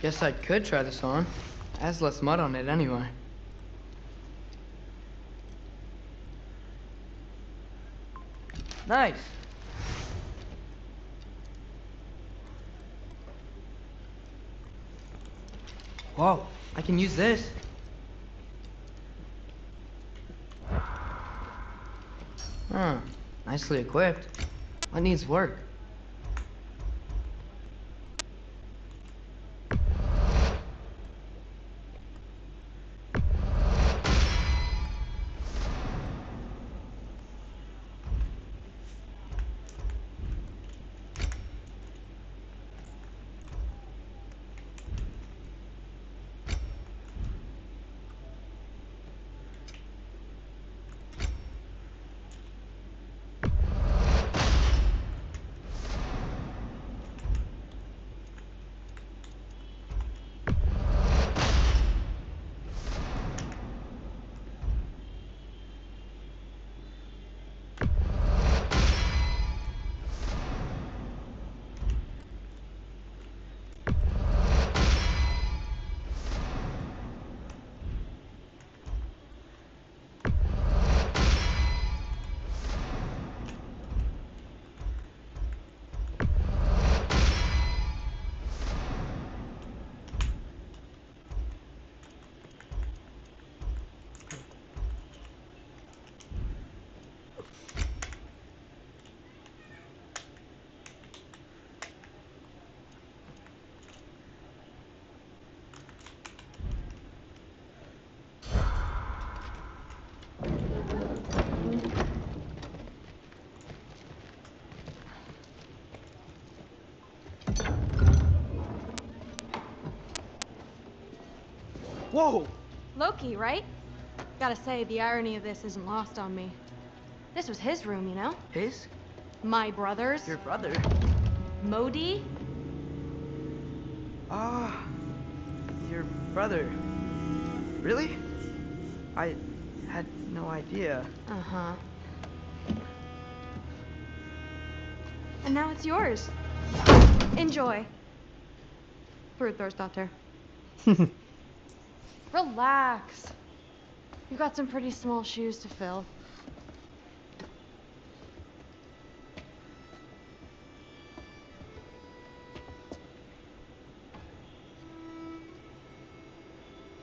Guess I could try this on. It has less mud on it anyway. Nice. Whoa, I can use this. Nicely equipped. What needs work? Whoa! Loki, right? Gotta say, the irony of this isn't lost on me. This was his room, you know? His? My brother's. Your brother? Modi? Ah, your brother. Really? I had no idea. Uh-huh. And now it's yours. Enjoy. Brudthorstdotter. Relax. You've got some pretty small shoes to fill.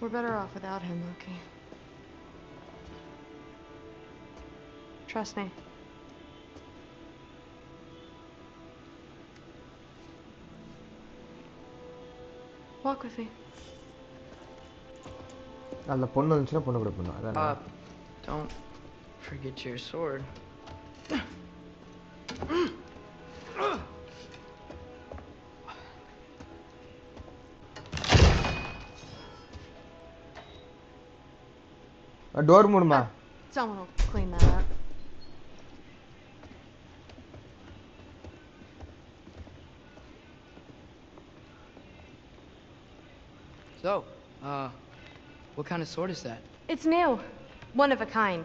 We're better off without him, Loki. Trust me. Walk with me. அந்த பொண்ணு வந்துச்சுன்னா பொண்ணு கூட பொண்ணு அதான். Don't forget your sword. Door மூடுமா? Someone will clean that up. So, what kind of sword is that? It's new. One of a kind.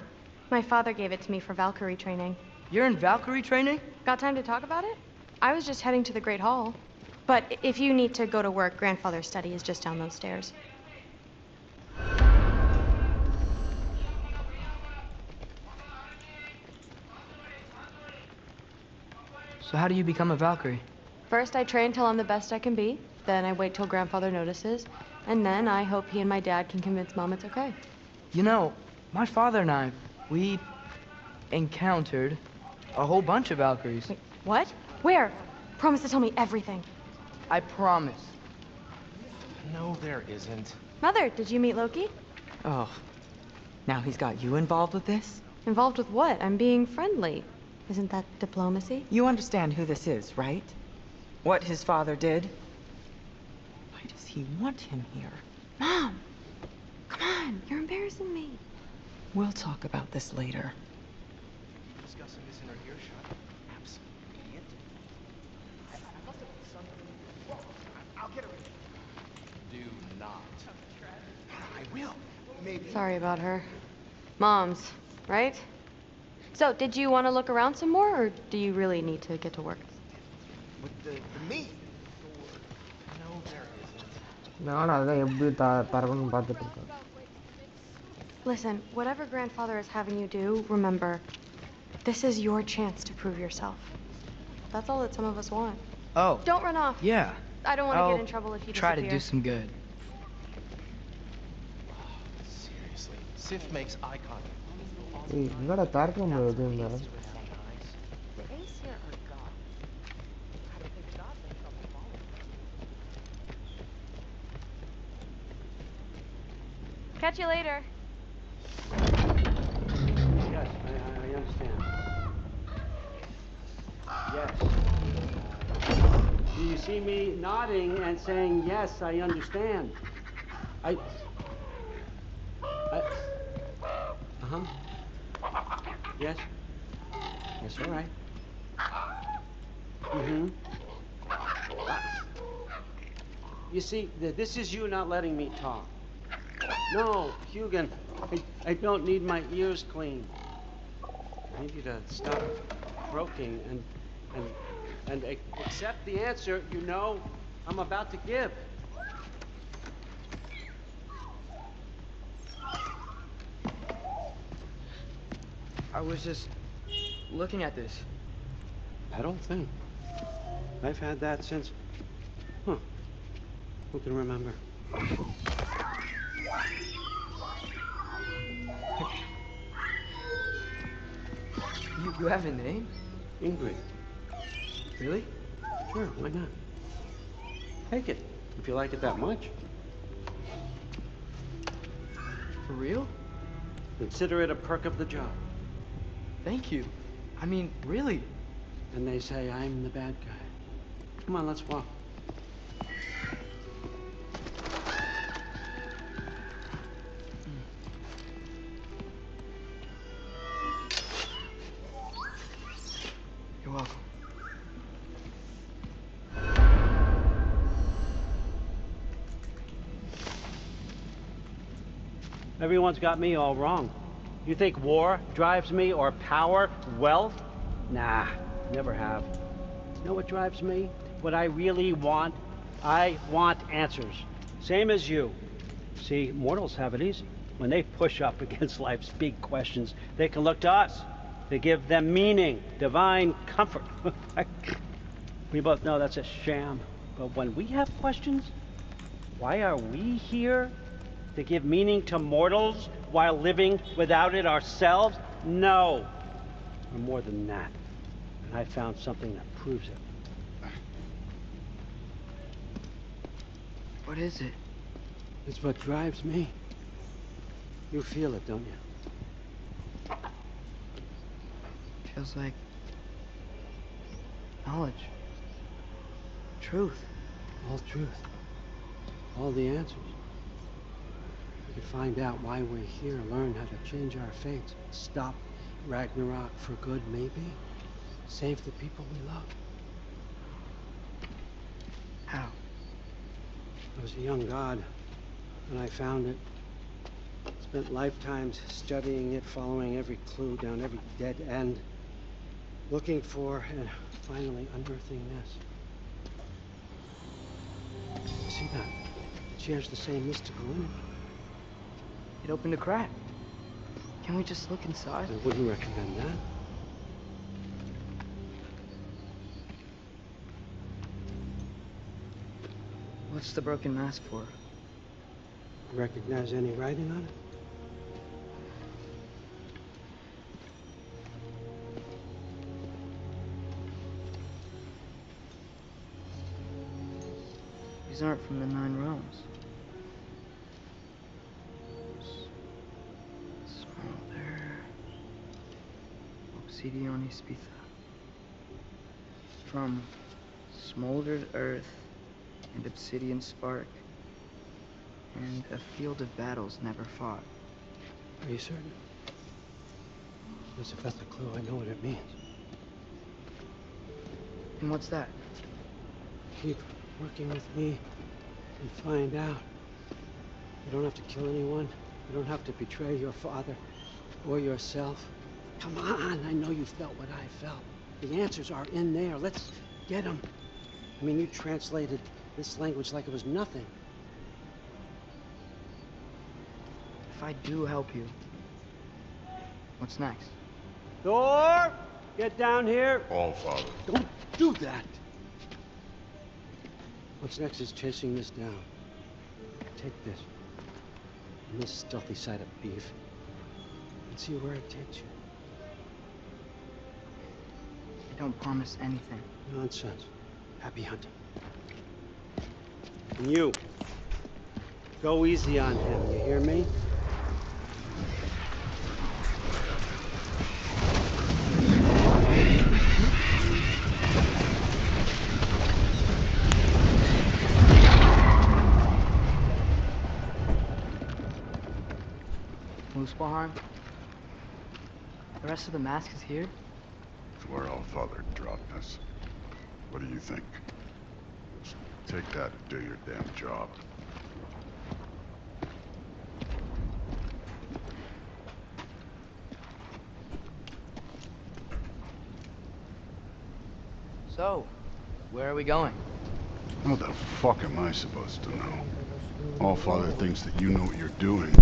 My father gave it to me for Valkyrie training. You're in Valkyrie training? Got time to talk about it? I was just heading to the Great Hall. But if you need to go to work, Grandfather's study is just down those stairs. So how do you become a Valkyrie? First, I train till I'm the best I can be. Then I wait till Grandfather notices. And then I hope he and my dad can convince Mom it's okay. You know, my father and I, we encountered a whole bunch of Valkyries. Wait, what? Where? Promise to tell me everything. I promise. No, there isn't. Mother, did you meet Loki? Oh, now he's got you involved with this? Involved with what? I'm being friendly. Isn't that diplomacy? You understand who this is, right? What his father did? Why does he want him here? Mom! Come on, you're embarrassing me. We'll talk about this later. Discussing this in our earshot. Absolute idiot. I must have done something wrong. I'll get her. Do not. I will. Maybe. Sorry about her. Moms, right? So, did you want to look around some more, or do you really need to get to work? With the meat. No, there isn't. நானும் அதான் எப்படி தரணும்னு பார்த்துட்டு இருக்கேன். Listen, whatever Grandfather is having you do, remember, this is your chance to prove yourself. That's all that some of us want. Oh. Don't run off. Yeah. I don't want to get in trouble if you try disappear. to do some good. Seriously, Sif makes eye contact. ஏய் என்னடா தார்க்க முடியாது இந்த The Aesir are gone. I don't think the gods may trouble following. Catch you later. Yes, I understand. Yes. Do you see me nodding and saying, yes, I understand? Uh-huh. Yes. Yes, all right. Mm-hmm. You see, this is you not letting me talk. No, Hugin, I don't need my ears cleaned. I need you to stop croaking and accept the answer you know I'm about to give. I was just looking at this. That old thing. I've had that since... Huh. Who can remember? You have a name? Ingrid. Really? Sure, why not? Take it, if you like it that much. For real? Consider it a perk of the job. Thank you. I mean, really. And they say I'm the bad guy. Come on, let's walk. You're welcome. Everyone's got me all wrong. You think war drives me, or power, wealth? Nah, never have. You know what drives me? What I really want? I want answers. Same as you. See, mortals have it easy. When they push up against life's big questions, they can look to us. They give them meaning, divine comfort. We both know that's a sham. But when we have questions, why are we here? To give meaning to mortals while living without it ourselves? No. We're more than that. And I found something that proves it. What is it? It's what drives me. You feel it, don't you? Feels like knowledge. Truth. All truth. All the answers. We can find out why we're here, learn how to change our fates, stop Ragnarok for good, maybe. Save the people we love. How? I was a young god when I found it. Spent lifetimes studying it, following every clue down every dead end, looking for and finally unearthing this. See that? It shares the same mystical image. It opened a crack. Can we just look inside? I wouldn't recommend that. What's the broken mask for? Recognize any writing on it? These aren't from the 9 realms. Smolder. Obsidione Spitha. From smoldered earth and obsidian spark. And a field of battles never fought. Are you certain? Because if that's a clue, I know what it means. And what's that? Keep working with me and find out. You don't have to kill anyone. You don't have to betray your father or yourself. Come on, I know you felt what I felt. The answers are in there. Let's get them. I mean, you translated this language like it was nothing. If I do help you, what's next? Thor! Get down here! All Father. Don't do that! What's next is chasing this down. Take this. And this stealthy side of beef. And see where it takes you. I don't promise anything. Nonsense. Happy hunting. And you. Go easy on him, you hear me? Muspelheim? The rest of the mask is here? It's where All Father dropped us. What do you think? Just take that and do your damn job. So, where are we going? How the fuck am I supposed to know? All Father thinks that you know what you're doing.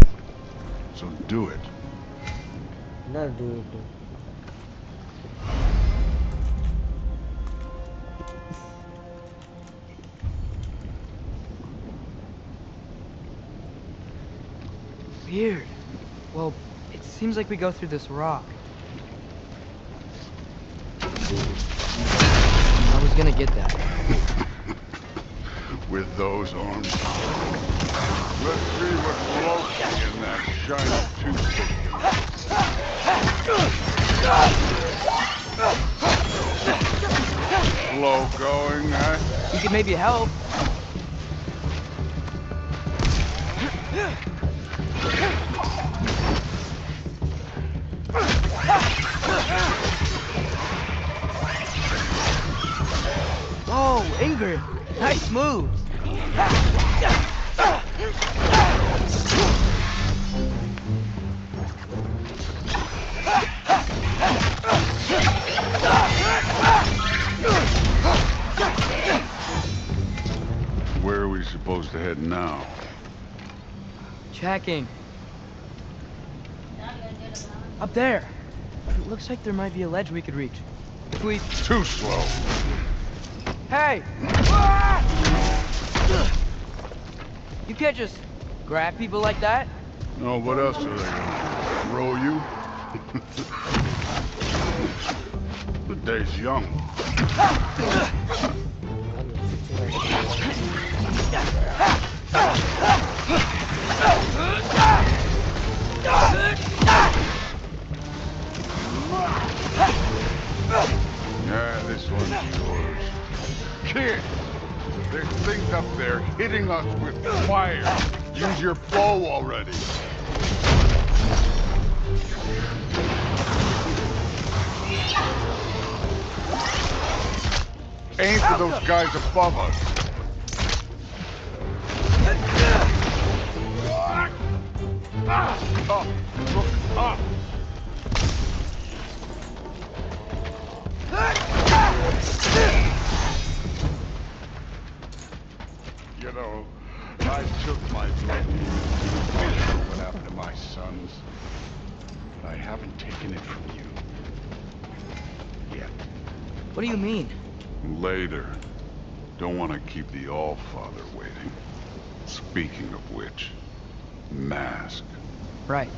So do it. No, do it. Weird. Well, it seems like we go through this rock. I was gonna get that. With those arms. Let's see what's floating in that shiny toothpick. Slow going, huh? You could maybe help. Oh, Ingrid! Nice moves! Where are we supposed to head now? Checking. Up there. It looks like there might be a ledge we could reach. If we... Too slow. Hey! You can't just Grab people like that? No, what else are they gonna do? Throw you? The day's young. Yeah, this one's yours. Kid! There's things up there hitting us with fire. Use your bow already. Aim for those guys above us. Up! Look up! You know, I took my blood what happened to my sons, but I haven't taken it from you. Yet. What do you mean? Later. Don't want to keep the All-Father waiting. Speaking of which, mask. Right.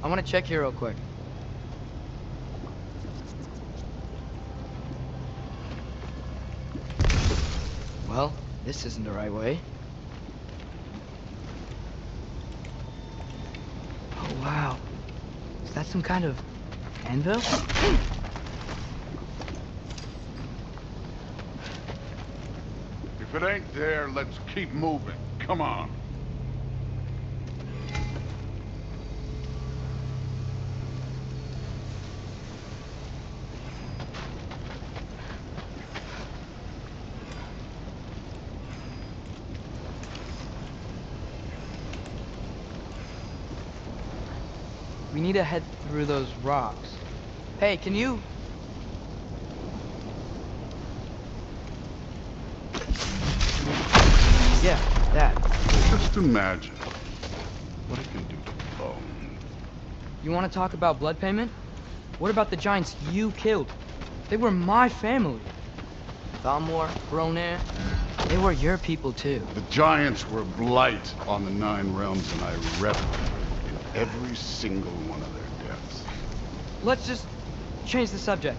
I want to check here real quick. Well, this isn't the right way. Oh, wow. Is that some kind of anvil? If it ain't there, let's keep moving. Come on. We need to head through those rocks. Hey, can you... Yeah, that. Just imagine what it can do to bone. You want to talk about blood payment? What about the giants you killed? They were my family. Thalmor, Ronair, they were your people too. The giants were blight on the Nine Realms, and I reveled in every single one of their deaths. Let's just change the subject.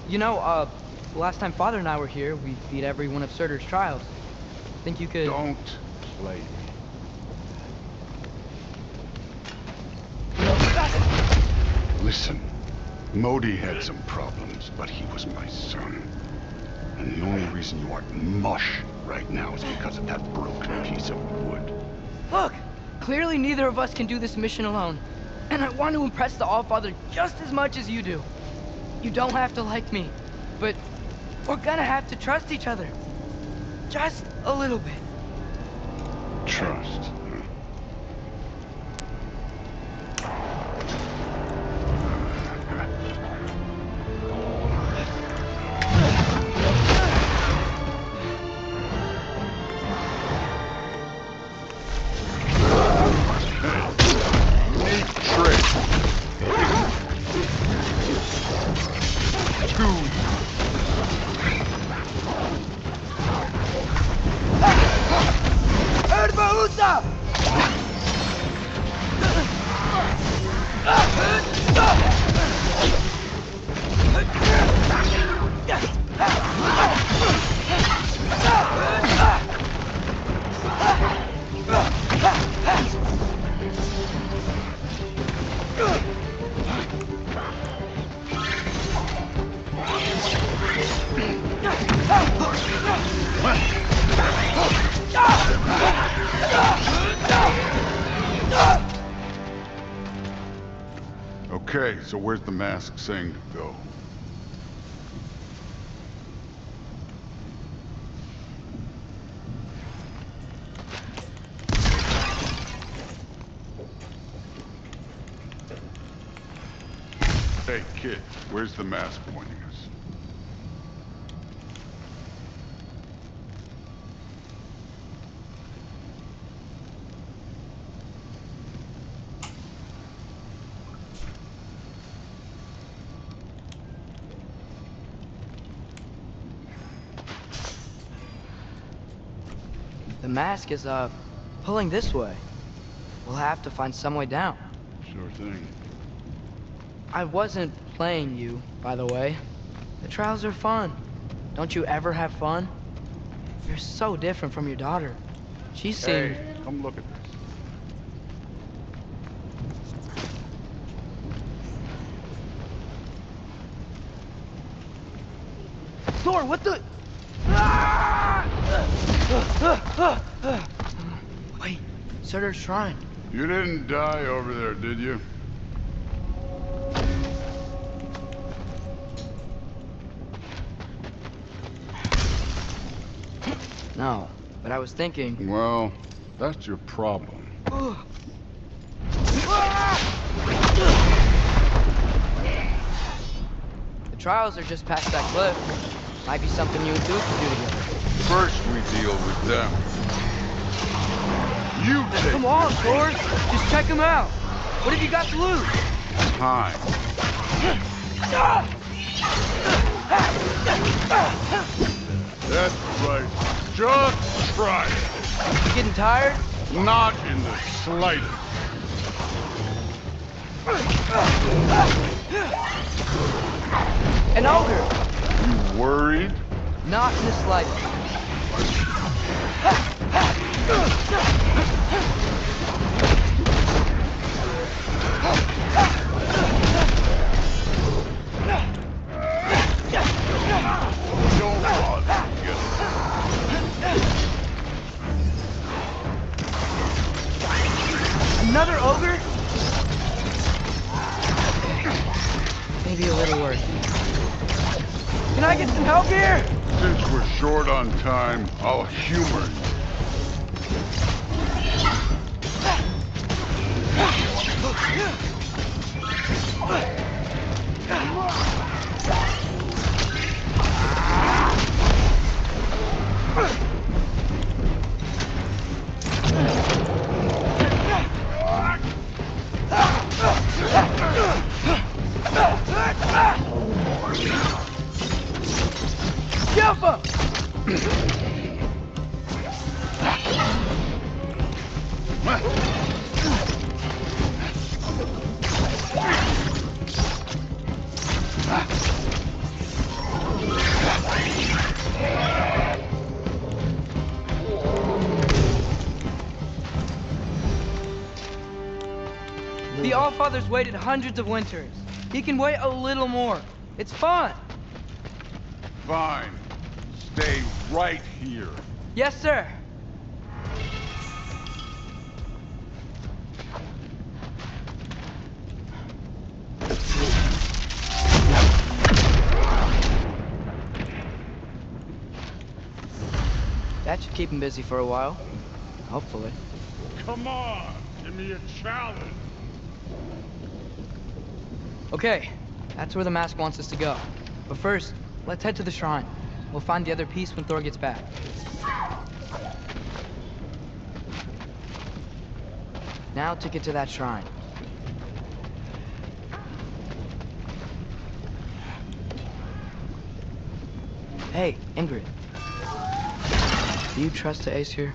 You know, last time Father and I were here, we beat every one of Surtur's trials. Think you could... Don't play me. Listen, Modi had some problems, but he was my son. And the only reason you aren't mush right now is because of that broken piece of wood. Look! Clearly neither of us can do this mission alone. And I want to impress the All-Father just as much as you do. You don't have to like me, but we're gonna have to trust each other. Just a little bit. Trust. Okay, so where's the mask saying to go? Hey, kid, where's the mask pointing us? The mask is, pulling this way. We'll have to find some way down. Sure thing. I wasn't playing you, by the way. The trials are fun. Don't you ever have fun? You're so different from your daughter. She seemed... Hey, come look at this. Thor, what the... Wait, Surtur's shrine. You didn't die over there, did you? No, but I was thinking... Well, that's your problem. The trials are just past that cliff. Might be something you and Duke can do together. First we deal with them. You take Come on, Thor! Just check them out! What have you got to lose? time. That's right. Just try it. You getting tired? Not in the slightest. An ogre! You worried? Not in the slightest. Don't bother. Another ogre? Maybe a little worse. Can I get some help here? Since we're short on time, I'll humor you. The Allfather's waited hundreds of winters. He can wait a little more. It's fun. Fine. Stay right here. Yes, sir. That should keep him busy for a while. Hopefully. Come on, give me a challenge. Okay, that's where the mask wants us to go. But first, let's head to the shrine. We'll find the other piece when Thor gets back. Now to get to that shrine. Hey, Ingrid. Do you trust the Aesir?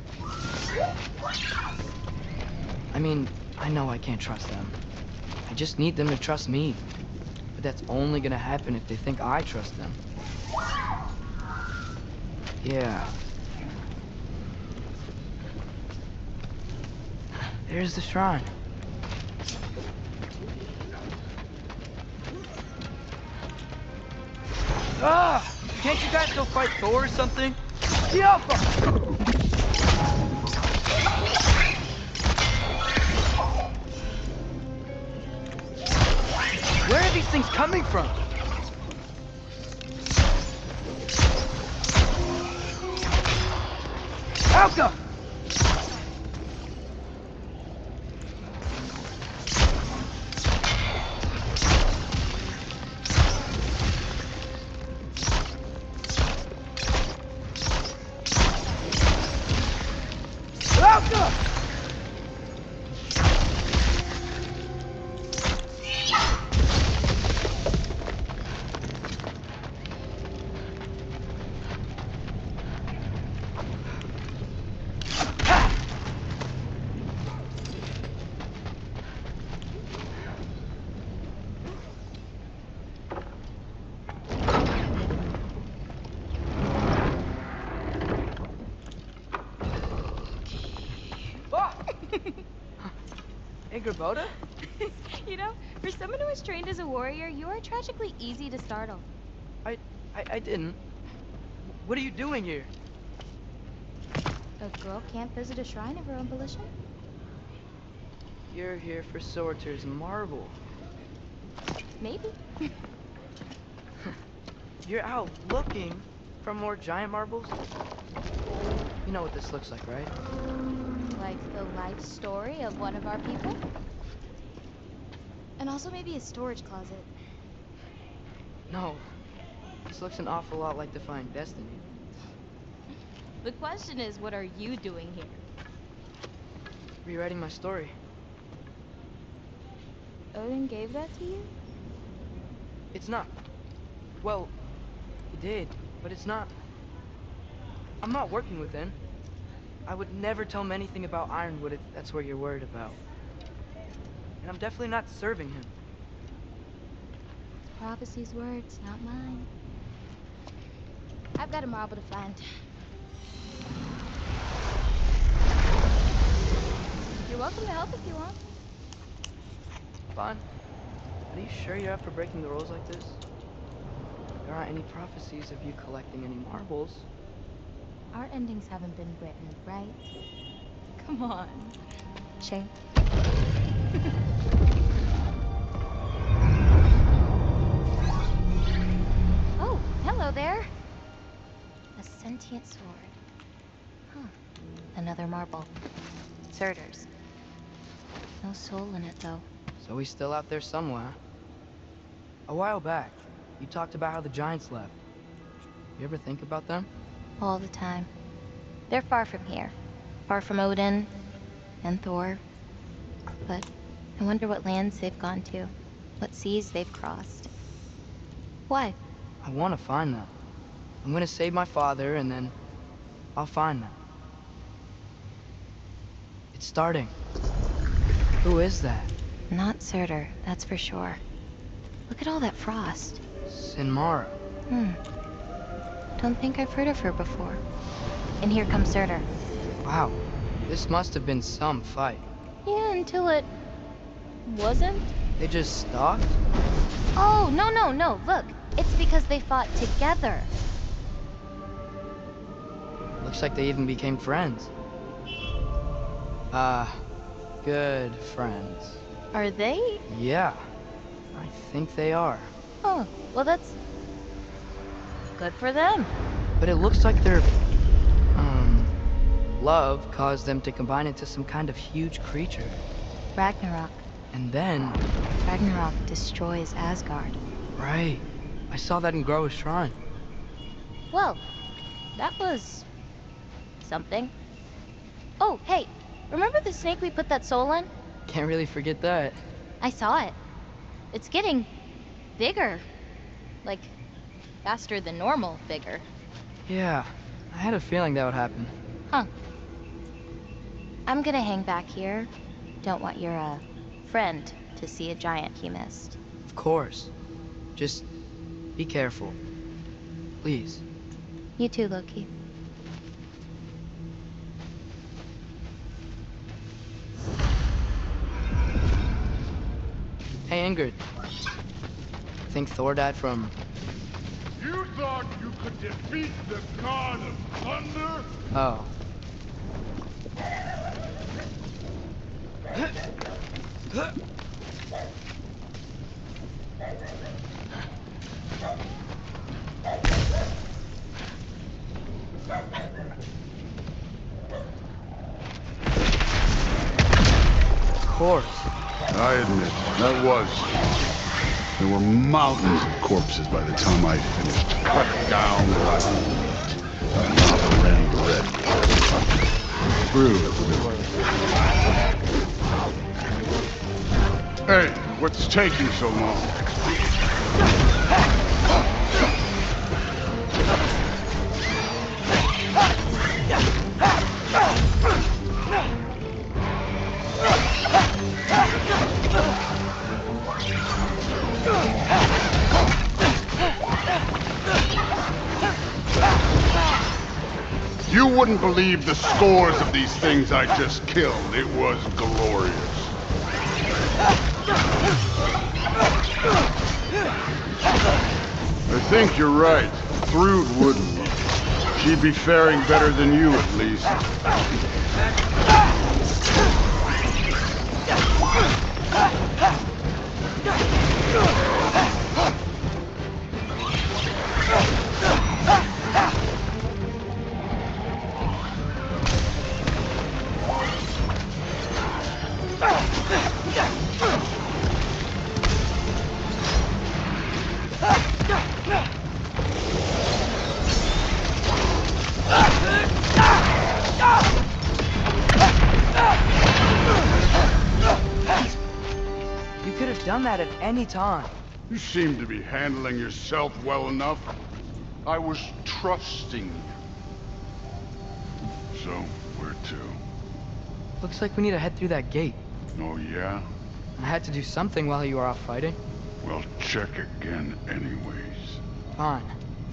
I mean, I know I can't trust them. I just need them to trust me. But that's only gonna happen if they think I trust them. Yeah. There's the shrine. Ah! Can't you guys go fight Thor or something? The Alpha! Where are these things coming from? Alka! Alka! Angerboda? You know, for someone who was trained as a warrior, you are tragically easy to startle. I didn't. What are you doing here? A girl can't visit a shrine of her own volition? You're here for Sorter's marble. Maybe. You're out looking for more giant marbles? You know what this looks like, right? Like the life story of one of our people? And also maybe a storage closet. No. This looks an awful lot like Defying Destiny. The question is, what are you doing here? Rewriting my story. Odin gave that to you? It's not. Well, he did, but it's not. I'm not working with him. I would never tell him anything about Ironwood if that's what you're worried about. And I'm definitely not serving him. It's prophecy's words, not mine. I've got a marble to find. You're welcome to help if you want. Fine. Are you sure you're up for breaking the rules like this? There aren't any prophecies of you collecting any marbles. Our endings haven't been written, right? Come on. Shame. Oh, hello there. A sentient sword. Huh. Another marble. Surtur's. No soul in it, though. So he's still out there somewhere. A while back, you talked about how the giants left. You ever think about them? All the time. They're far from here. Far from Odin and Thor. But I wonder what lands they've gone to. What seas they've crossed. Why? I want to find them. I'm gonna save my father, and then I'll find them. It's starting. Who is that? Not Surtur, that's for sure. Look at all that frost. Sinmara. Don't think I've heard of her before. And here comes Surtur. Wow. This must have been some fight. Yeah, until it wasn't. They just stopped? Oh, no. Look, it's because they fought together. Looks like they even became friends. Good friends. Are they? Yeah, I think they are. Oh, well that's good for them. But it looks like their, love caused them to combine into some kind of huge creature. Ragnarok. And then... Ragnarok destroys Asgard. Right. I saw that in Groa's shrine. Well, that was... something. Oh, hey, remember the snake we put that soul in? Can't really forget that. I saw it. It's getting bigger. Like, faster than normal bigger. Yeah, I had a feeling that would happen. Huh. I'm gonna hang back here. Don't want your, friend to see a giant he missed. Of course. Just be careful. Please. You too, Loki. Hey, Ingrid. Think Thor died from... You thought you could defeat the god of thunder? Oh. Of course. I admit, that was. There were mountains of corpses by the time I finished. Cut down like meat. And lava ran red. Screw it. Hey, what's taking so long? You wouldn't believe the scores of these things I just killed. It was glorious. I think you're right. Thrud wouldn't. She'd be faring better than you, at least. You could have done that at any time. You seem to be handling yourself well enough. I was trusting you. So, where to? Looks like we need to head through that gate. Oh, yeah? I had to do something while you were off fighting. Well, check again anyways. Fine.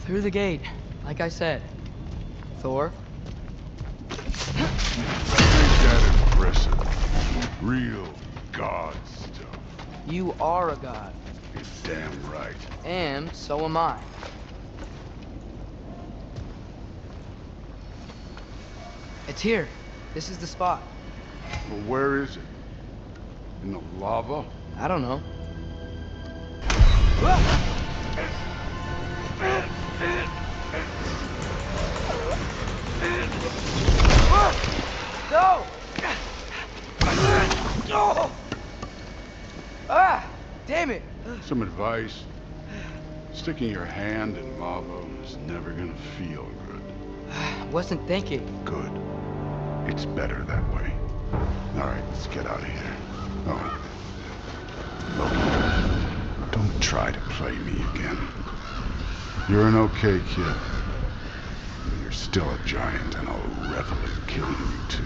Through the gate, like I said. Thor? Ain't that impressive? Real god stuff. You are a god. You're damn right. And so am I. It's here. This is the spot. Well, where is it? In the lava? I don't know. No! Ah! Damn it! Some advice. Sticking your hand in lava is never gonna feel good. Wasn't thinking. Good. It's better that way. All right, let's get out of here. Oh. Loki, don't try to play me again. You're an okay kid. But you're still a giant, and I'll revel in killing you too.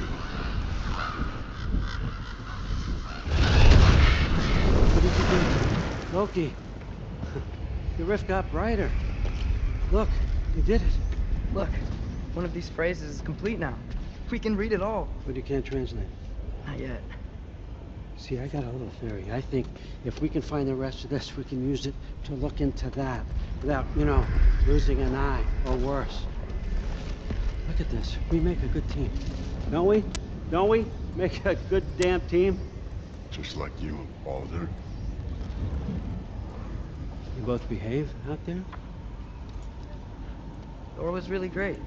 What did you do? Loki, your rift got brighter. Look, you did it. Look, one of these phrases is complete now. We can read it all. But you can't translate. Not yet. See, I got a little theory. I think if we can find the rest of this, we can use it to look into that without, you know, losing an eye or worse. Look at this. We make a good team. Don't we? Don't we? Make a good damn team? Just like you and Baldur. You both behave out there? Thor was really great.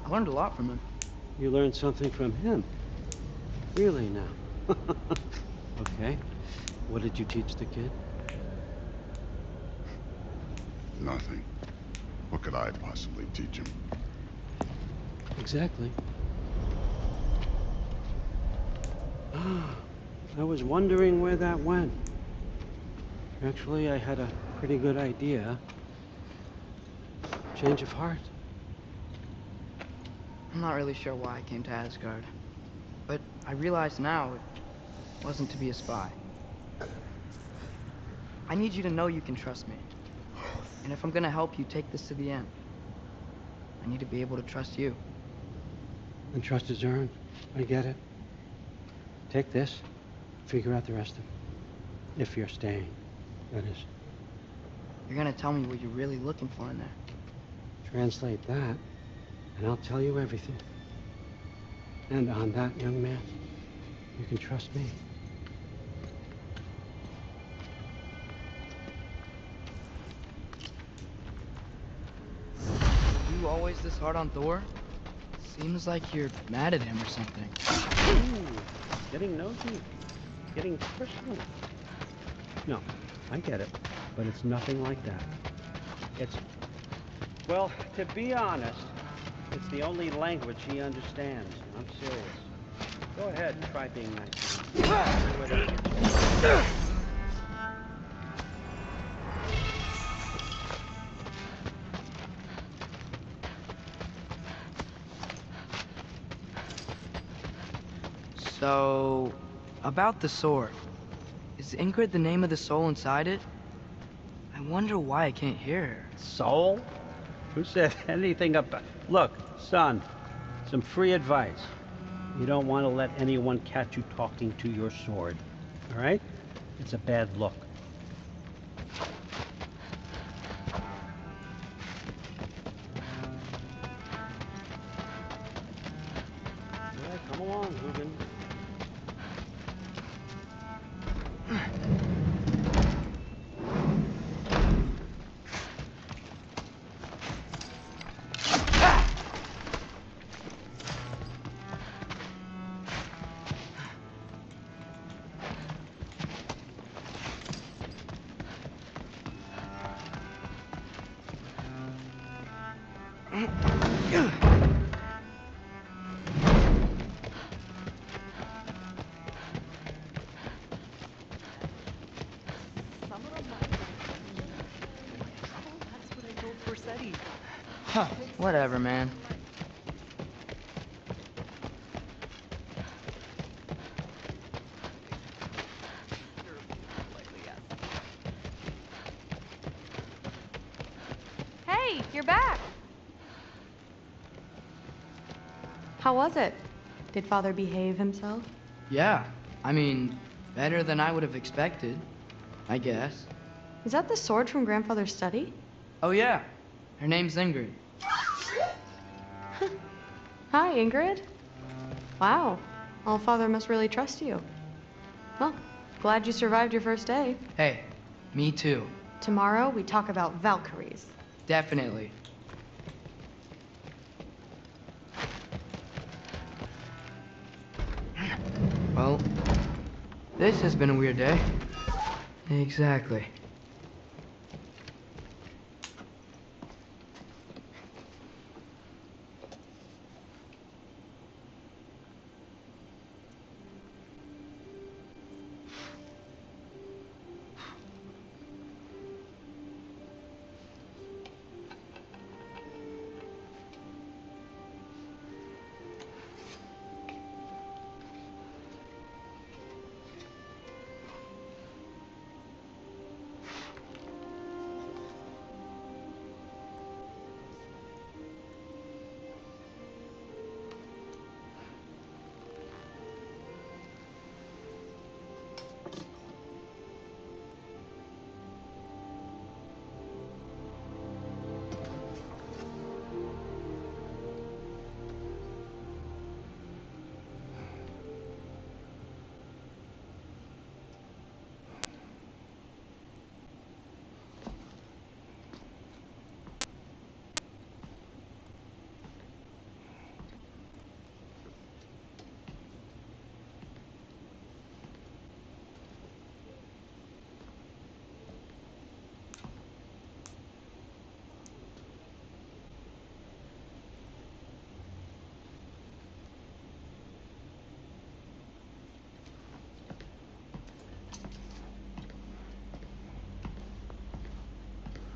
I learned a lot from him. You learned something from him? Really now? Okay. What did you teach the kid? Nothing. What could I possibly teach him? Exactly. I was wondering where that went. Actually, I had a pretty good idea. Change of heart. I'm not really sure why I came to Asgard. But I realize now it wasn't to be a spy. I need you to know you can trust me. And if I'm gonna help you take this to the end, I need to be able to trust you. And trust is earned. I get it. Take this, figure out the rest of it. If you're staying, that is. You're gonna tell me what you're really looking for in there. Translate that, and I'll tell you everything. And on that, young man, you can trust me. You always this hard on Thor? Seems like you're mad at him or something. Ooh, getting nosy, getting personal. No, I get it, but it's nothing like that. It's, well, to be honest, it's the only language he understands. I'm serious. Go ahead, try being nice. So, about the sword. Is Ingrid the name of the soul inside it? I wonder why I can't hear her. Soul? Who said anything about... Look, son, some free advice. You don't want to let anyone catch you talking to your sword, all right? It's a bad look. Yeah, come along, Hugin. Huh, whatever, man. Hey, you're back. How was it? Did Father behave himself? Yeah, I mean, better than I would have expected, I guess. Is that the sword from Grandfather's study? Oh yeah, her name's Ingrid. Hi, Ingrid. Wow, All-Father must really trust you. Well, glad you survived your first day. Hey, me too. Tomorrow, we talk about Valkyries. Definitely. Well, this has been a weird day. Exactly.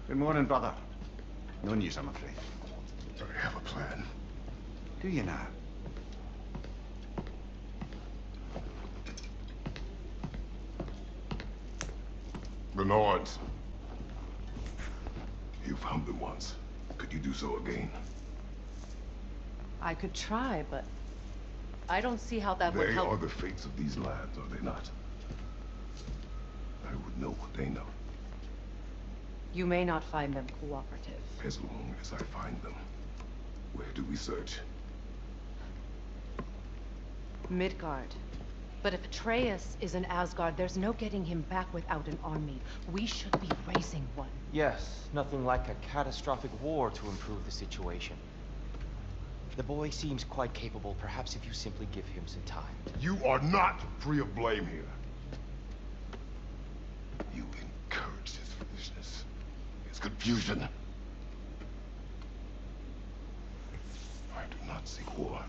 Good morning, brother. No news, I'm afraid. I have a plan. Do you now? The Nords. You found them once. Could you do so again? I could try, but I don't see how that would They help. are the fates of these lands, are they not? I would know what they know. You may not find them cooperative. As long as I find them. Where do we search? Midgard. But if Atreus is in Asgard, there's no getting him back without an army. We should be raising one. Yes, nothing like a catastrophic war to improve the situation. The boy seems quite capable, perhaps if you simply give him some time. You are not free of blame here. You encouraged his foolishness, his confusion. I do not seek war.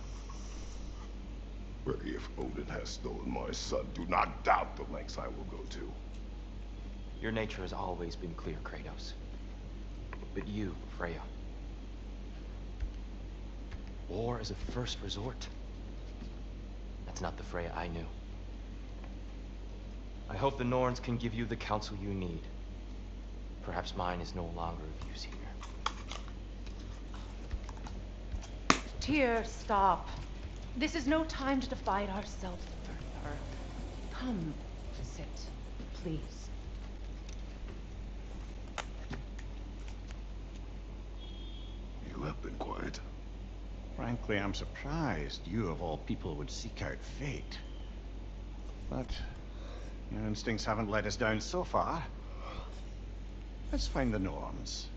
But if Odin has stolen my son, do not doubt the lengths I will go to. Your nature has always been clear, Kratos. But you, Freya. War as a first resort? That's not the Freya I knew. I hope the Norns can give you the counsel you need. Perhaps mine is no longer of use here. Tyr, stop. This is no time to divide ourselves further. Come, sit, please. You have been quiet. Frankly, I'm surprised you of all people would seek out fate. But your instincts haven't let us down so far. Let's find the Norns.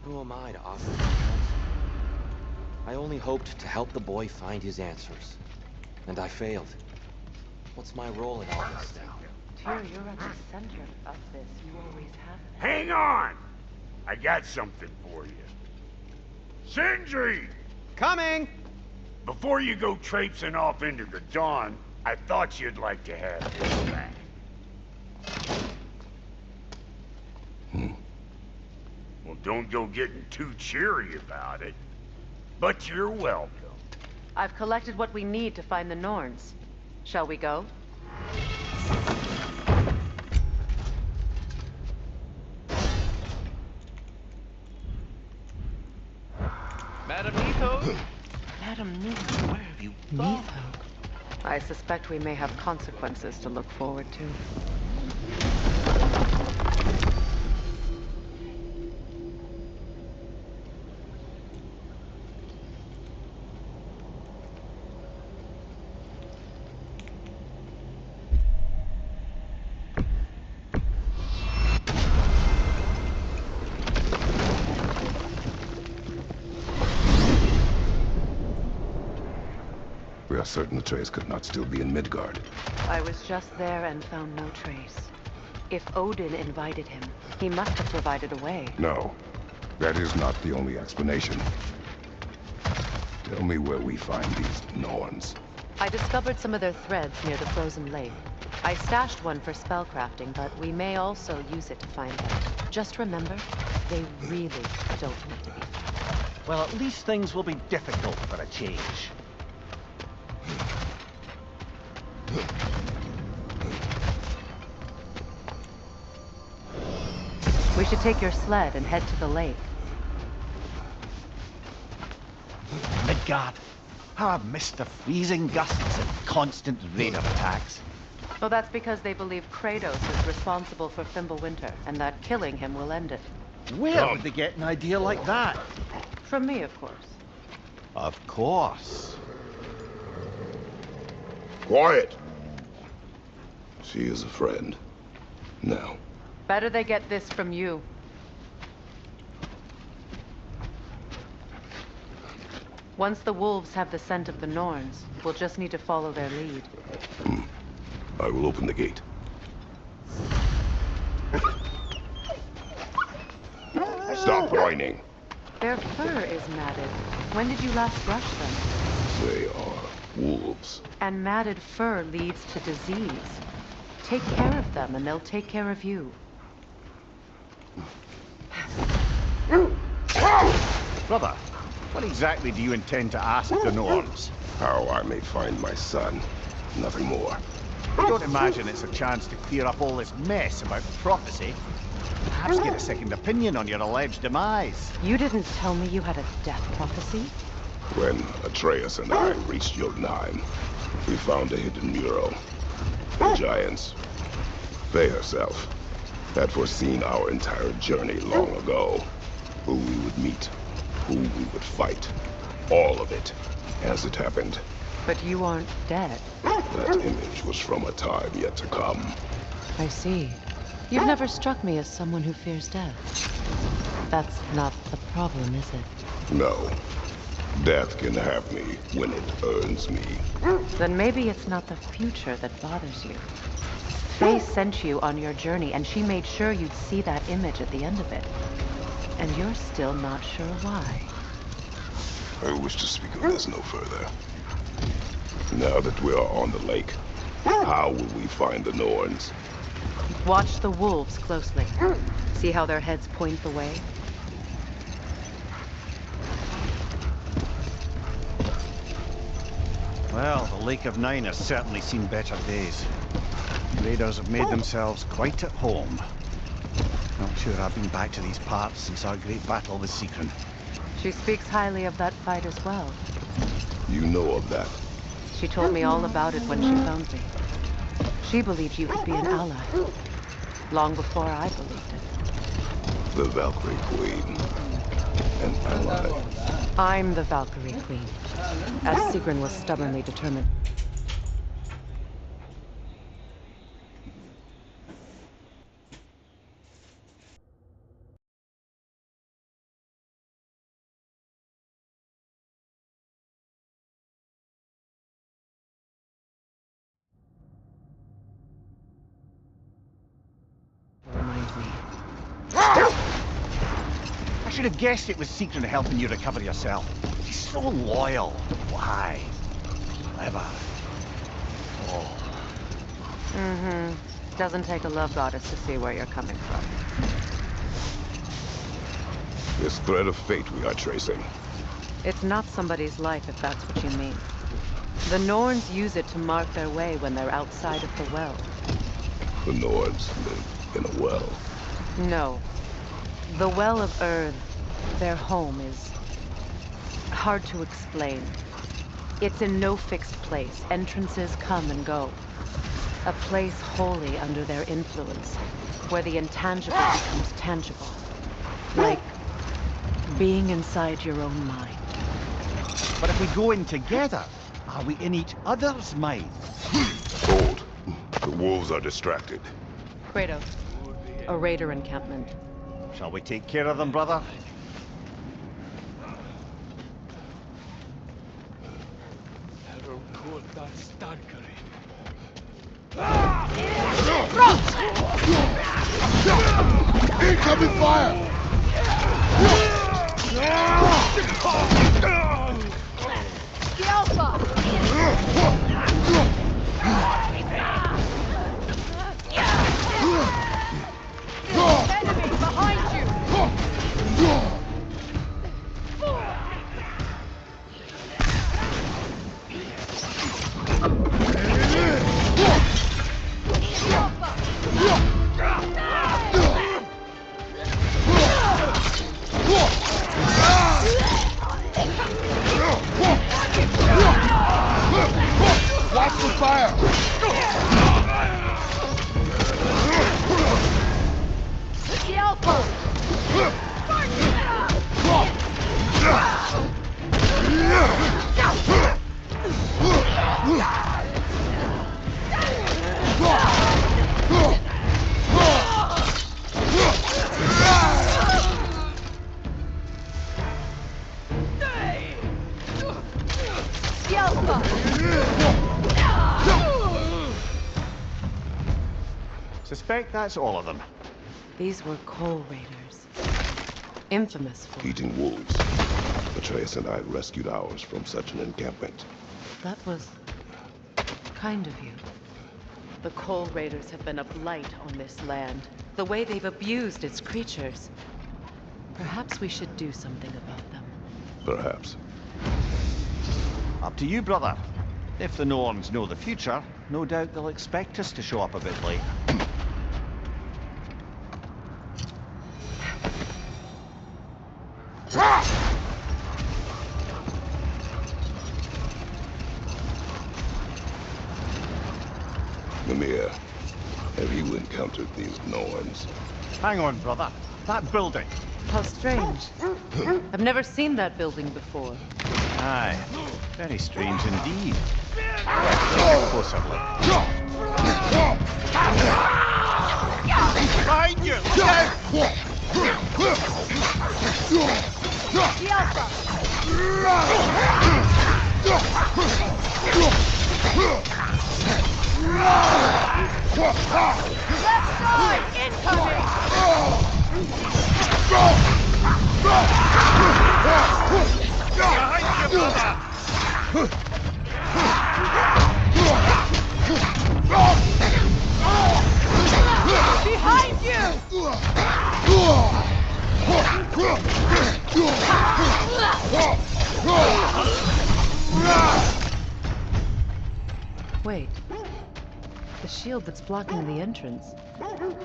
Who am I to offer him counsel? I only hoped to help the boy find his answers. And I failed. What's my role in all this now? Tyr, you're at the center of this. You always have been. Hang on! I got something for you. Sindri! Coming! Before you go traipsing off into the dawn, I thought you'd like to have this back. Well, don't go getting too cheery about it. But you're welcome. I've collected what we need to find the Norns. Shall we go? Madam Neathos? Madam Neathos, where have you gone? I suspect we may have consequences to look forward to. We are certain Atreus could not still be in Midgard. I was just there and found no trace. If Odin invited him, he must have provided a way. No, that is not the only explanation. Tell me where we find these Norns. I discovered some of their threads near the frozen lake. I stashed one for spellcrafting, but we may also use it to find them. Just remember, they really don't need to be found. Well, at least things will be difficult for a change. We should take your sled and head to the lake. Midgard. How I've missed the freezing gusts and constant rain of attacks. Well, that's because they believe Kratos is responsible for Fimbulwinter, and that killing him will end it. Where would they get an idea like that? From me, of course. Of course. Quiet! She is a friend. Now. Better they get this from you. Once the wolves have the scent of the Norns, we'll just need to follow their lead. I will open the gate. Stop whining. Their fur is matted. When did you last brush them? They are wolves. And matted fur leads to disease. Take care of them, and they'll take care of you. Brother, what exactly do you intend to ask the Norns? How I may find my son. Nothing more. I don't imagine it's a chance to clear up all this mess about prophecy. Perhaps get a second opinion on your alleged demise. You didn't tell me you had a death prophecy? When Atreus and I reached Jotunheim, we found a hidden mural. The giants, Faye herself, had foreseen our entire journey long ago. Who we would meet, who we would fight. All of it, as it happened. But you aren't dead. That image was from a time yet to come. I see. You've never struck me as someone who fears death. That's not the problem, is it? No. Death can have me when it earns me. Then maybe it's not the future that bothers you. Faye sent you on your journey, and she made sure you'd see that image at the end of it. And you're still not sure why. I wish to speak of this no further. Now that we are on the lake, how will we find the Norns? Watch the wolves closely. See how their heads point the way? Well, the Lake of Nine has certainly seen better days. Raiders have made themselves quite at home. Not sure I've been back to these parts since our great battle with Sigrun. She speaks highly of that fight as well. You know of that? She told me all about it when she found me. She believed you could be an ally. Long before I believed it. The Valkyrie Queen. An ally. I'm the Valkyrie Queen, as Sigrun was stubbornly determined. Remind me. I should have guessed it was Sigrun helping you recover yourself. She's so loyal, wise, clever. Oh. Mm-hmm. Doesn't take a love goddess to see where you're coming from. This thread of fate we are tracing. It's not somebody's life, if that's what you mean. The Norns use it to mark their way when they're outside of the well. The Nords live in a well. No. The Well of Earth, their home, is hard to explain. It's in no fixed place. Entrances come and go. A place wholly under their influence, where the intangible becomes tangible. Like being inside your own mind. But if we go in together, are we in each other's mind? Hold. The wolves are distracted. Kratos, a raider encampment. Shall we take care of them, brother? Incoming fire! Enemy behind you! Watch the fire! The outpost! Suspect that's all of them. These were coal raiders. Infamous for... Eating wolves. Atreus and I rescued ours from such an encampment. That was kind of you. The coal raiders have been a blight on this land. The way they've abused its creatures. Perhaps we should do something about them. Perhaps. Up to you, brother. If the Norns know the future, no doubt they'll expect us to show up a bit late. Mimir, have you encountered these Norns? Hang on, brother. That building. How strange. I've never seen that building before. Aye. Very strange indeed. Let's take a closer look. Behind you! Left side! Incoming! Behind you, brother! Behind you! Wait. the shield that's blocking the entrance.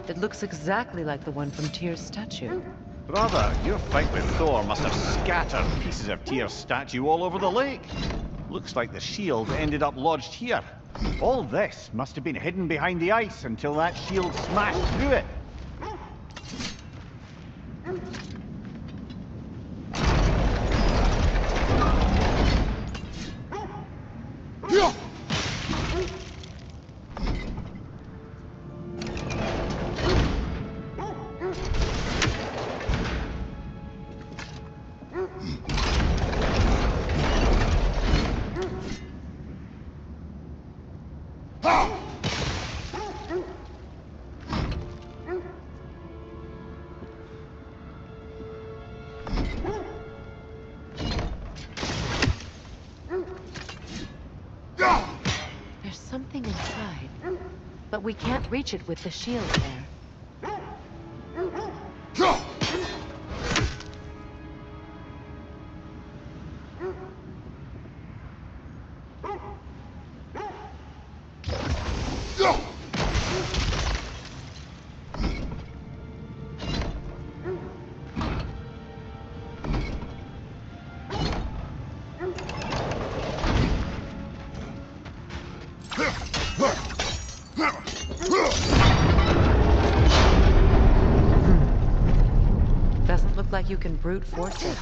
It looks exactly like the one from Tyr's statue. Brother, your fight with Thor must have scattered pieces of Tyr's statue all over the lake. Looks like the shield ended up lodged here. All this must have been hidden behind the ice until that shield smashed through it. There's something inside, but we can't reach it with the shield there. Doesn't look like you can brute force it.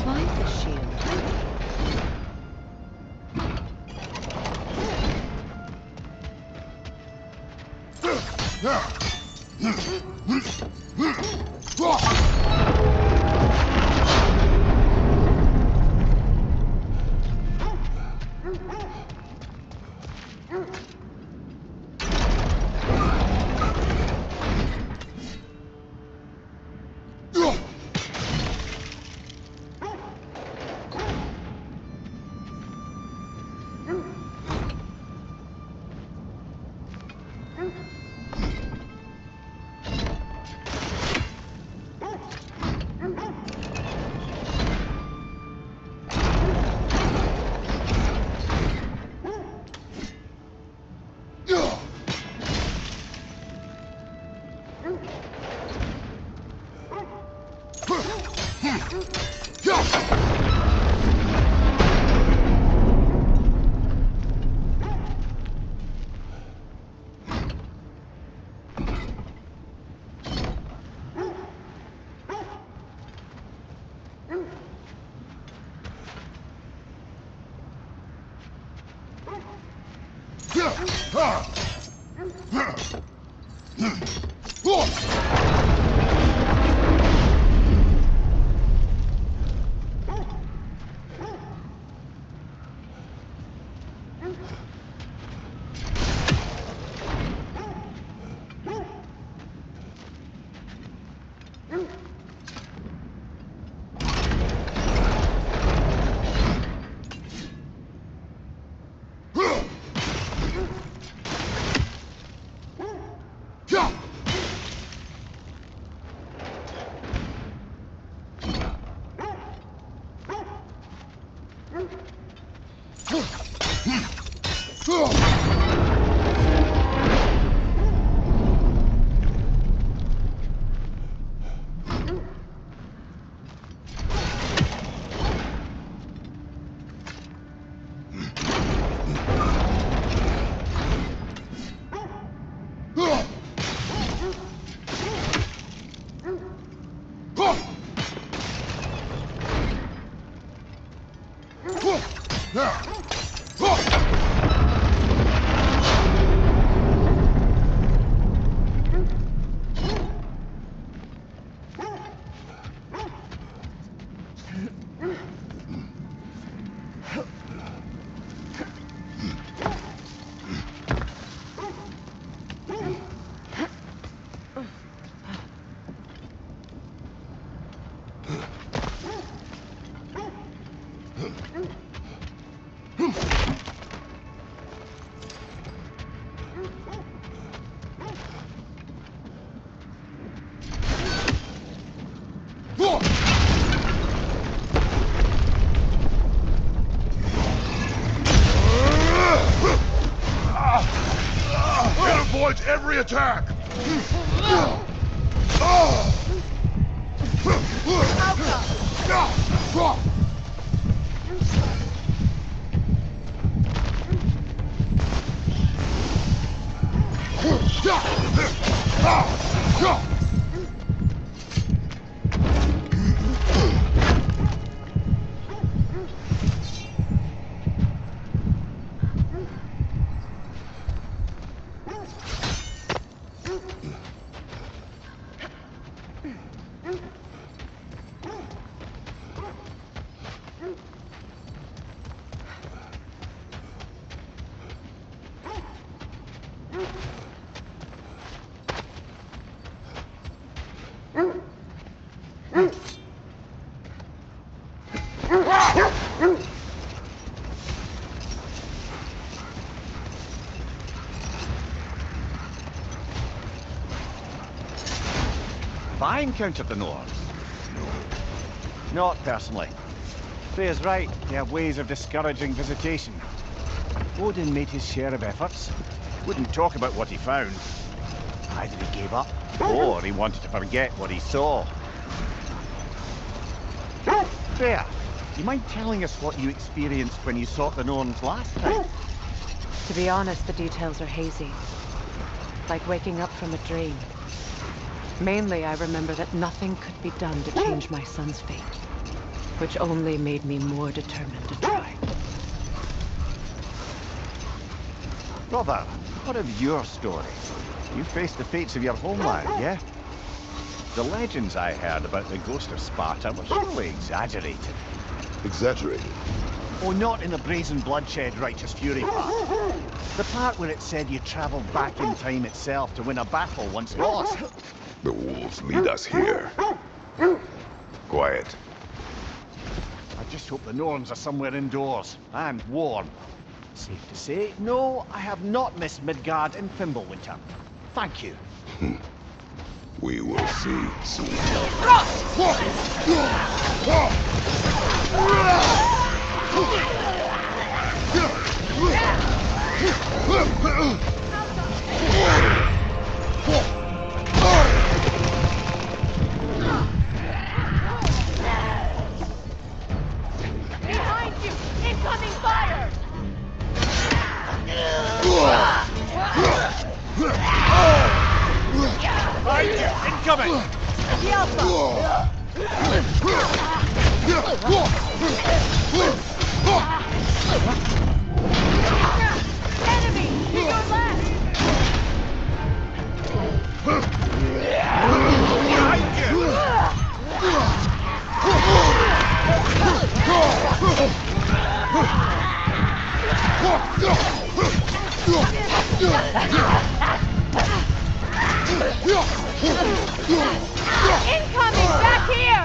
Why the shield? It avoids every attack! Have I encountered the Norse? Not personally. Freya's right, they have ways of discouraging visitation. Odin made his share of efforts. Wouldn't talk about what he found. Either he gave up, or he wanted to forget what he saw. Freya, do you mind telling us what you experienced when you sought the Norns last time? To be honest, the details are hazy. Like waking up from a dream. Mainly, I remember that nothing could be done to change my son's fate, which only made me more determined to try. Brother, what of your story? You faced the fates of your homeland, yeah? The legends I heard about the ghost of Sparta were surely exaggerated. Exaggerated? Oh, not in the brazen bloodshed righteous fury part. The part where it said you travelled back in time itself to win a battle once lost. The wolves lead us here. Quiet. I just hope the Norns are somewhere indoors, and warm. Safe to say, no, I have not missed Midgard in Fimbulwinter. Thank you. We will see soon. Behind you! Incoming fire! Right, incoming! Enemy! To your left! Incoming! Back here!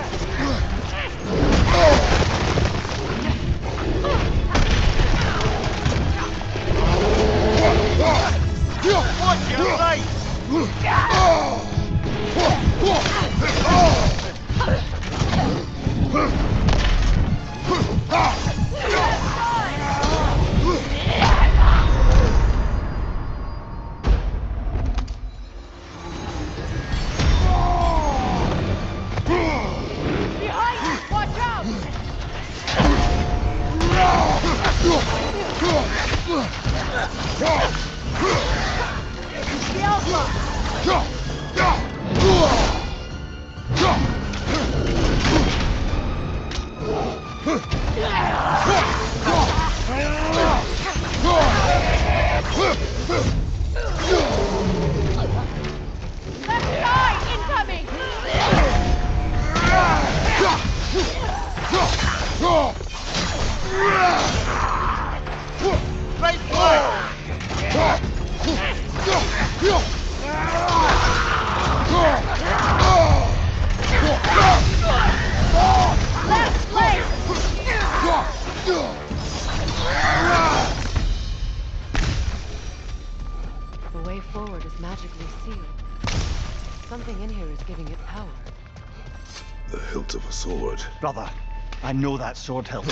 Watch your right! Behind you! Watch out! The Alpha! Right flank! Left leg! The way forward is magically sealed. Something in here is giving it power. The hilt of a sword. Brother, I know that sword hilt.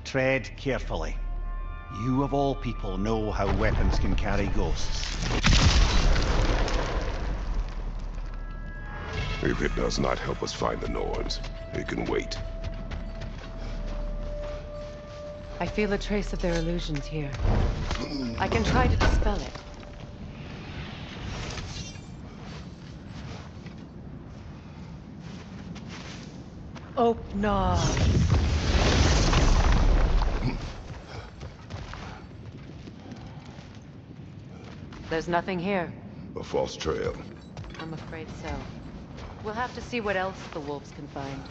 Tread carefully. You of all people know how weapons can carry ghosts. If it does not help us find the Norns, it can wait. I feel a trace of their illusions here. I can try to dispel it. Open up. There's nothing here. A false trail. I'm afraid so. We'll have to see what else the wolves can find.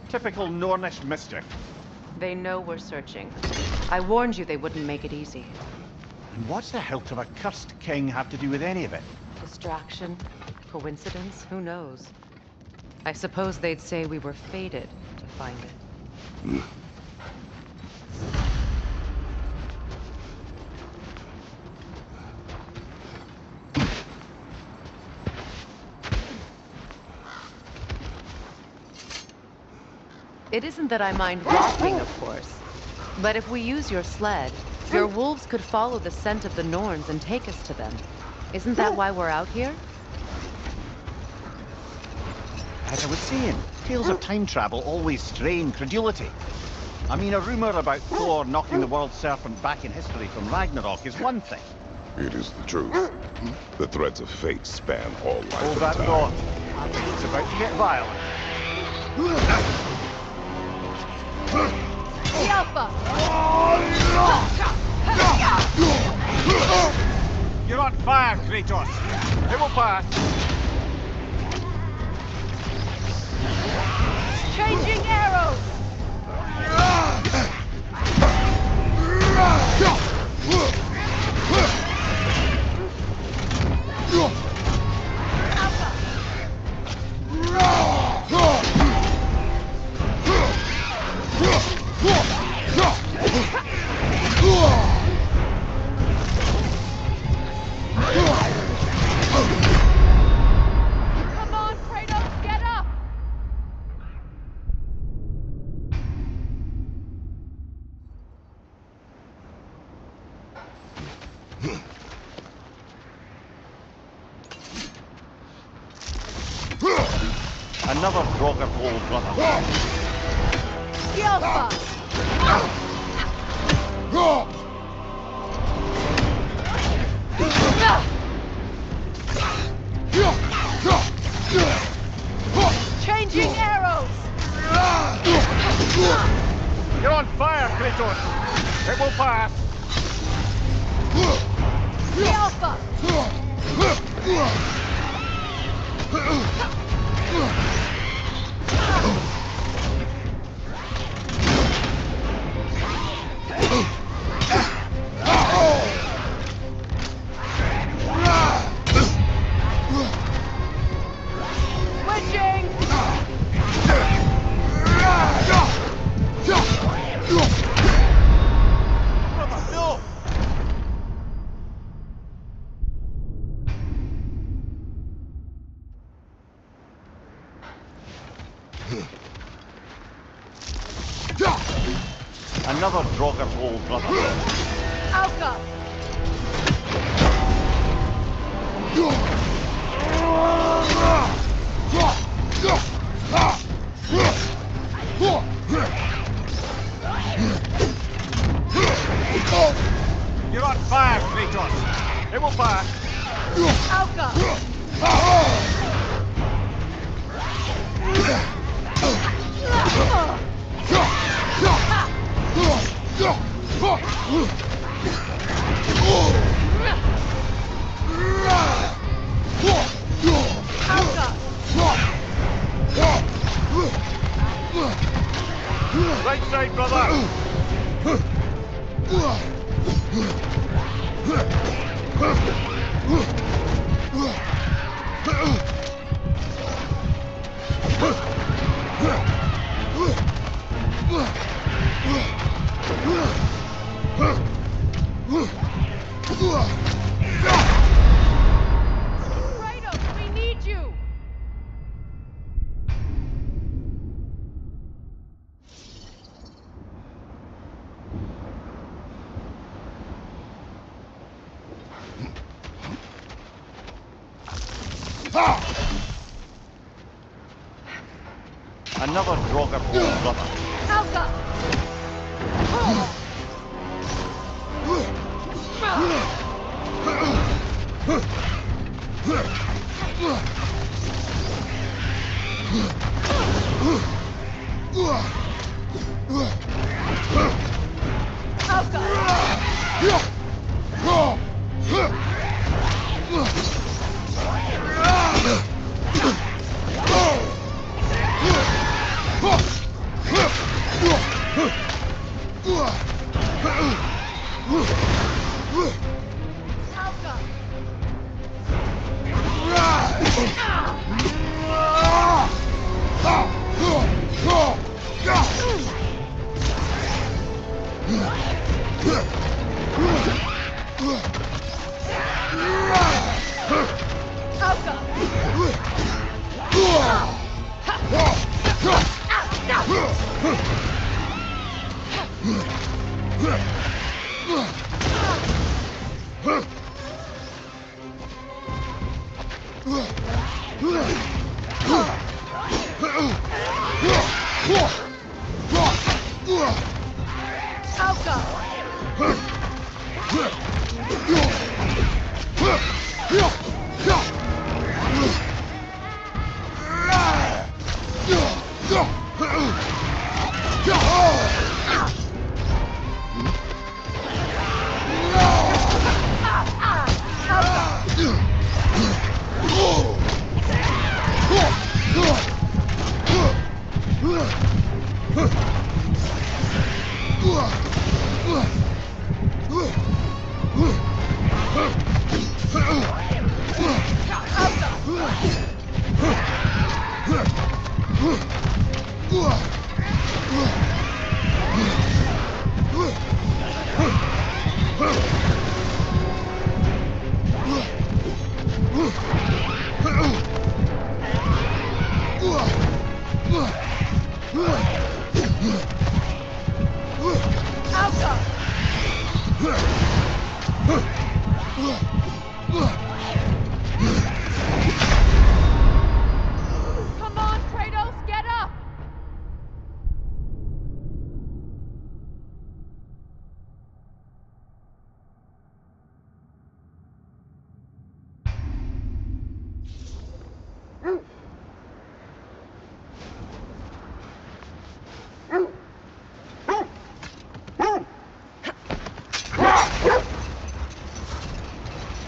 Typical Nornish mischief. They know we're searching. I warned you they wouldn't make it easy. And what's the hilt of a cursed king have to do with any of it? Distraction? Coincidence? Who knows? I suppose they'd say we were fated to find it. It isn't that I mind walking, of course. But if we use your sled, your wolves could follow the scent of the Norns and take us to them. Isn't that why we're out here? As I was saying, tales of time travel always strain credulity. I mean, a rumor about Thor knocking the world serpent back in history from Ragnarok is one thing. It is the truth. The threads of fate span all life Hold and that time. thought. It's about to get violent. The Alpha! You're on fire, Kratos. It will pass. Changing arrows! Come on, Kratos, get up! Another Draugr hole, brother. The Alpha! Changing arrows! You're on fire, Kratos. It will pass. The Alpha! Switching! Brother, no! Another Draugr hole, brother. Alka! You're on fire, Kratos. It will pass. Alka! Right side, brother! Kratos, we need you! Another Draugr hole, brother. Alka! Come on, Kratos, get up!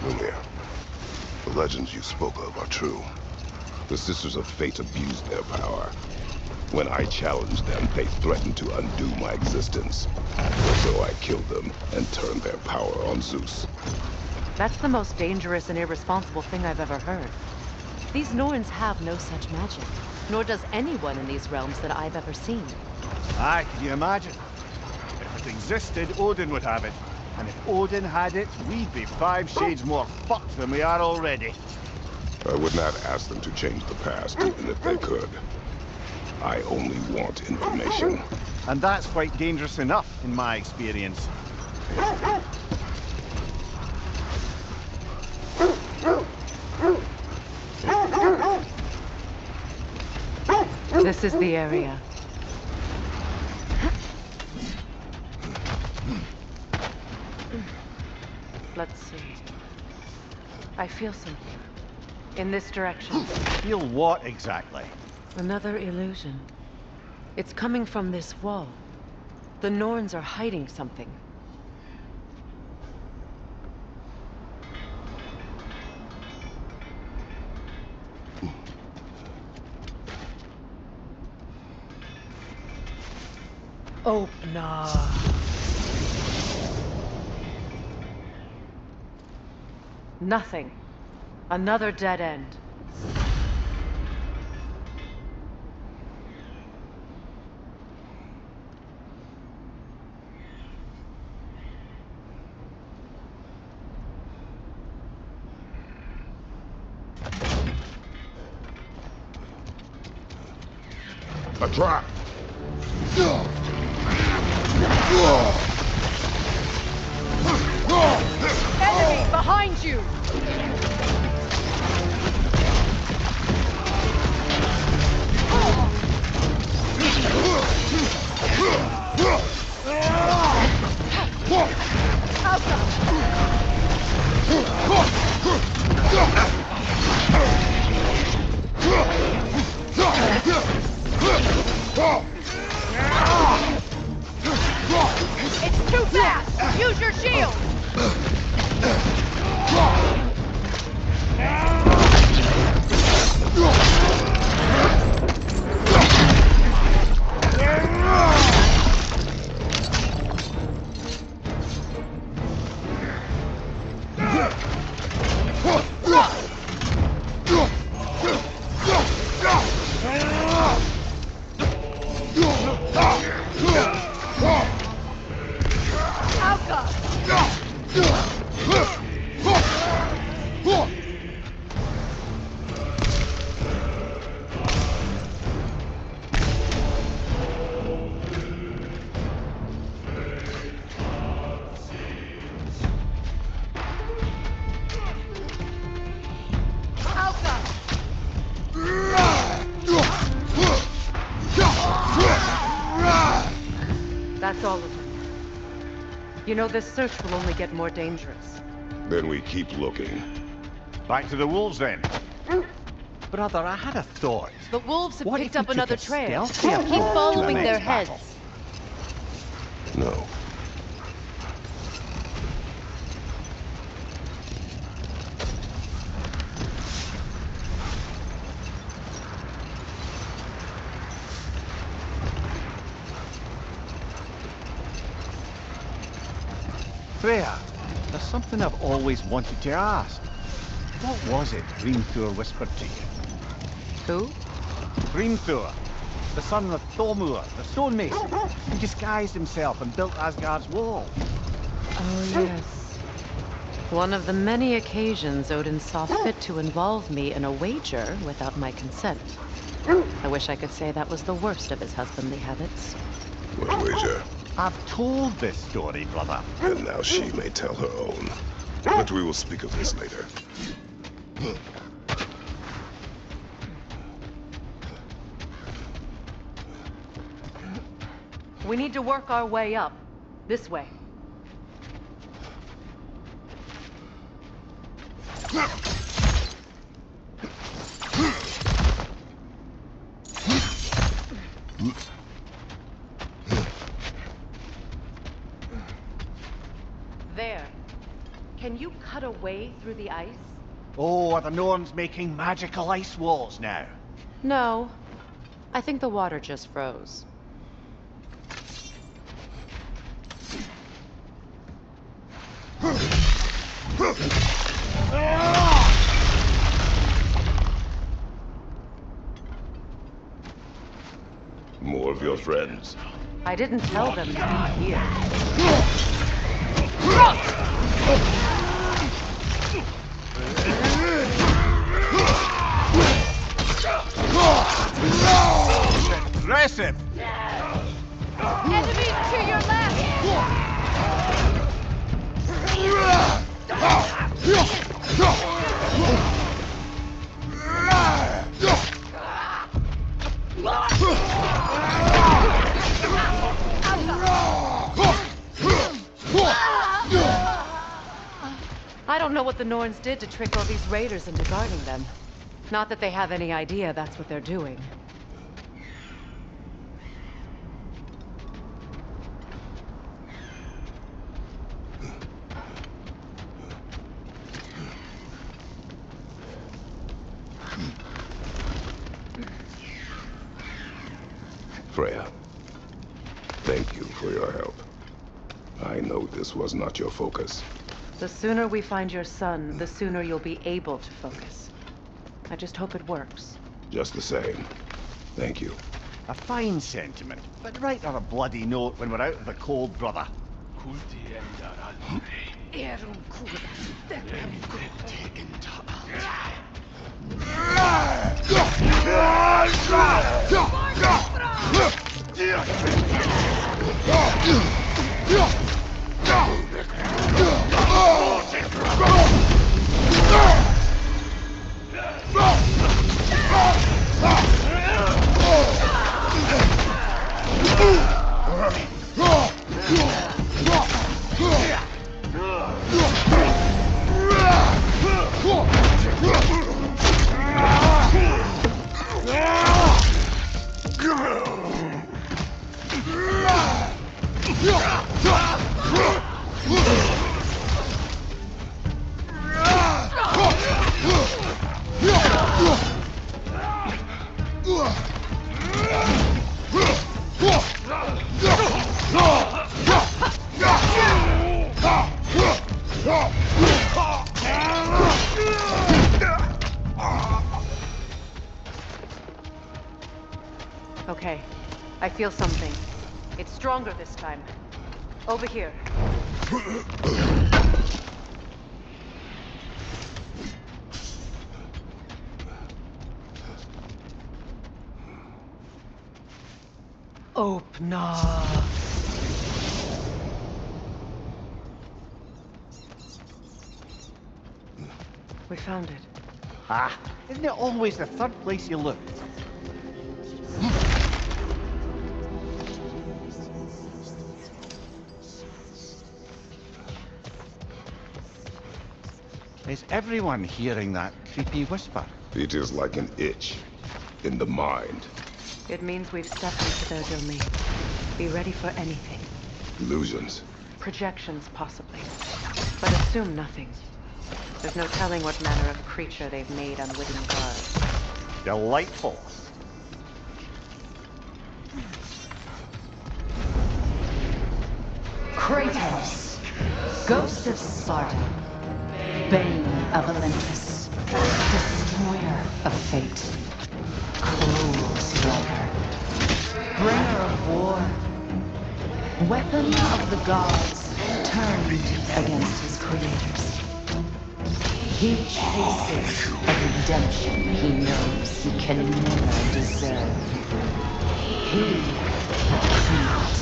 Mimir, the legends you spoke of are true. The Sisters of Fate abused their power. When I challenged them, they threatened to undo my existence. So I killed them and turned their power on Zeus. That's the most dangerous and irresponsible thing I've ever heard. These Norns have no such magic, nor does anyone in these realms that I've ever seen. Aye, can you imagine? If it existed, Odin would have it. And if Odin had it, we'd be 5 shades more fucked than we are already. I would not ask them to change the past, even if they could. I only want information. And that's quite dangerous enough, in my experience. This is the area. Let's see. I feel something. In this direction. Feel what exactly? Another illusion. It's coming from this wall. The Norns are hiding something. Opener. Nothing. Another dead end. A trap! Enemy behind you! It's too fast! Use your shield! That's all of them. You know, this search will only get more dangerous. Then we keep looking. Back to the wolves then. Brother, I had a thought. The wolves have What picked if up we another took a trail. stealthy Keep approach to the following their next heads. battle? No. Freya, there's something I've always wanted to ask. What was it Hrimthur whispered to you? Who? Hrimthur, the son of Thormur, the stonemason, who disguised himself and built Asgard's wall. Oh, yes. One of the many occasions Odin saw fit to involve me in a wager without my consent. I wish I could say that was the worst of his husbandly habits. What wager? I've told this story, brother. And now she may tell her own. But we will speak of this later. We need to work our way up. This way. There. Can you cut a way through the ice? Oh, are the Norns making magical ice walls now? No. I think the water just froze. More of your friends. I didn't tell them to be here. Aggressive! Enemy to your left! I don't know what the Norns did to trick all these raiders into guarding them. Not that they have any idea that's what they're doing. Freya, Thank you for your help. I know this was not your focus. The sooner we find your son, the sooner you'll be able to focus. I just hope it works. Just the same. Thank you. A fine sentiment, but write on a bloody note when we're out of the cold, brother. Okay, I feel something. It's stronger this time. Over here. Open up. We found it. Ah, isn't it always the third place you look? Is everyone hearing that creepy whisper? It is like an itch in the mind. It means we've stepped into their domain. Be ready for anything. Illusions. Projections, possibly. But assume nothing. There's no telling what manner of creature they've made unwitting guards. Delightful. Kratos, Ghost of Sparta, Bane of Olympus, Destroyer of Fate, Cruel Striker, Bringer of War, Weapon of the Gods turned against his creators. He chases a redemption he knows he can never deserve. He cannot change.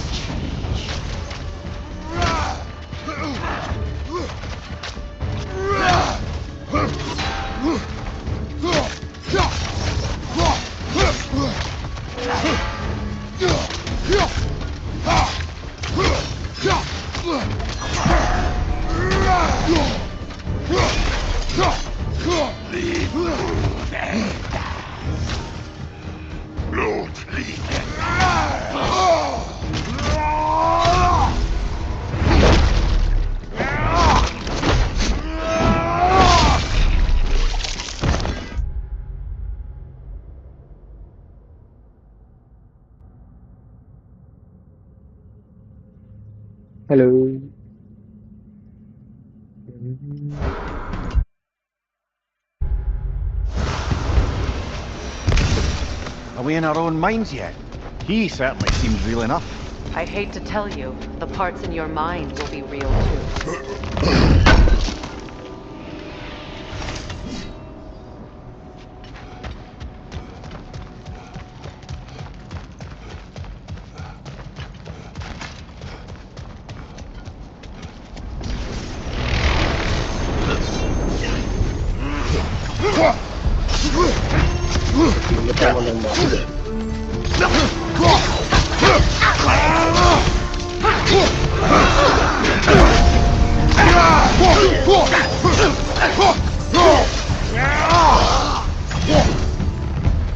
Hello. Are we in our own minds yet? He certainly seems real enough. I'd hate to tell you, the parts in your mind will be real too.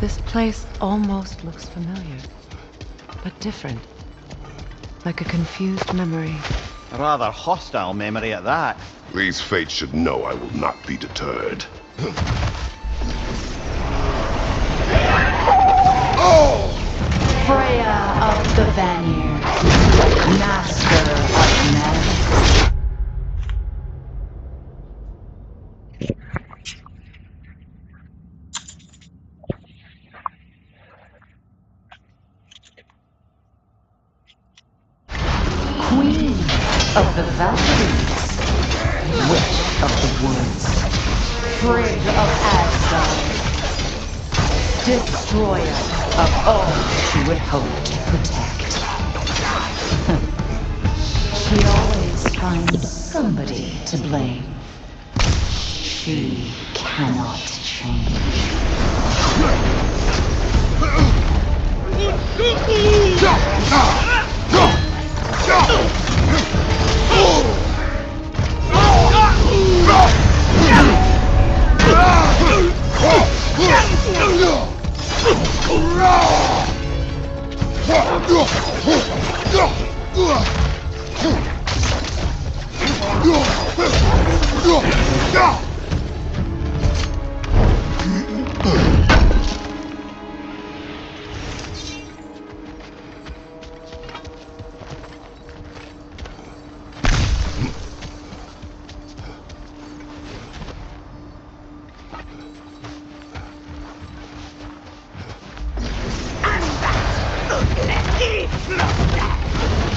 This place almost looks familiar, but different. Like a confused memory. A rather hostile memory at that. These fates should know I will not be deterred. Freya of the Vanir, master of madness. Queen of the Valkyries, witch of the woods, Frigg of Asgard, destroyer of all she would hope to protect. She always finds somebody to blame. She cannot change.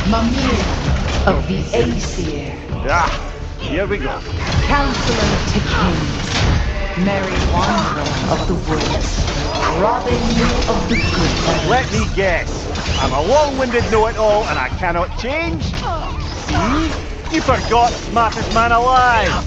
Mimir of the Aesir. Ah, here we go. Counselor to kings, merry wanderer of the woods, Robin of the good life. Let me guess. I'm a long-winded know-it-all and I cannot change? See? You forgot smartest man alive.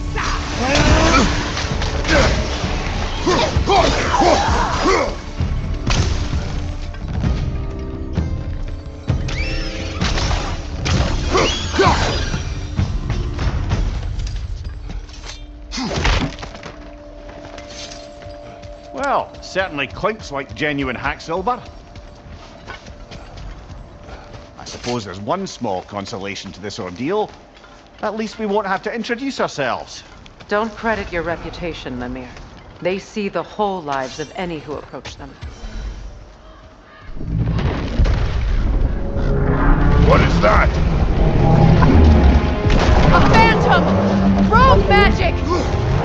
Well, certainly clinks like genuine hack silver. I suppose there's one small consolation to this ordeal. At least we won't have to introduce ourselves. Don't credit your reputation, Mimir. They see the whole lives of any who approach them. What is that? A phantom! Rogue magic!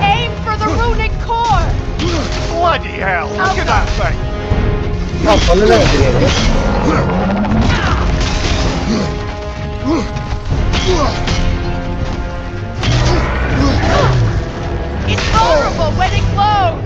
Aim for the runic core! Bloody hell! Look at that thing! It's vulnerable when it glows!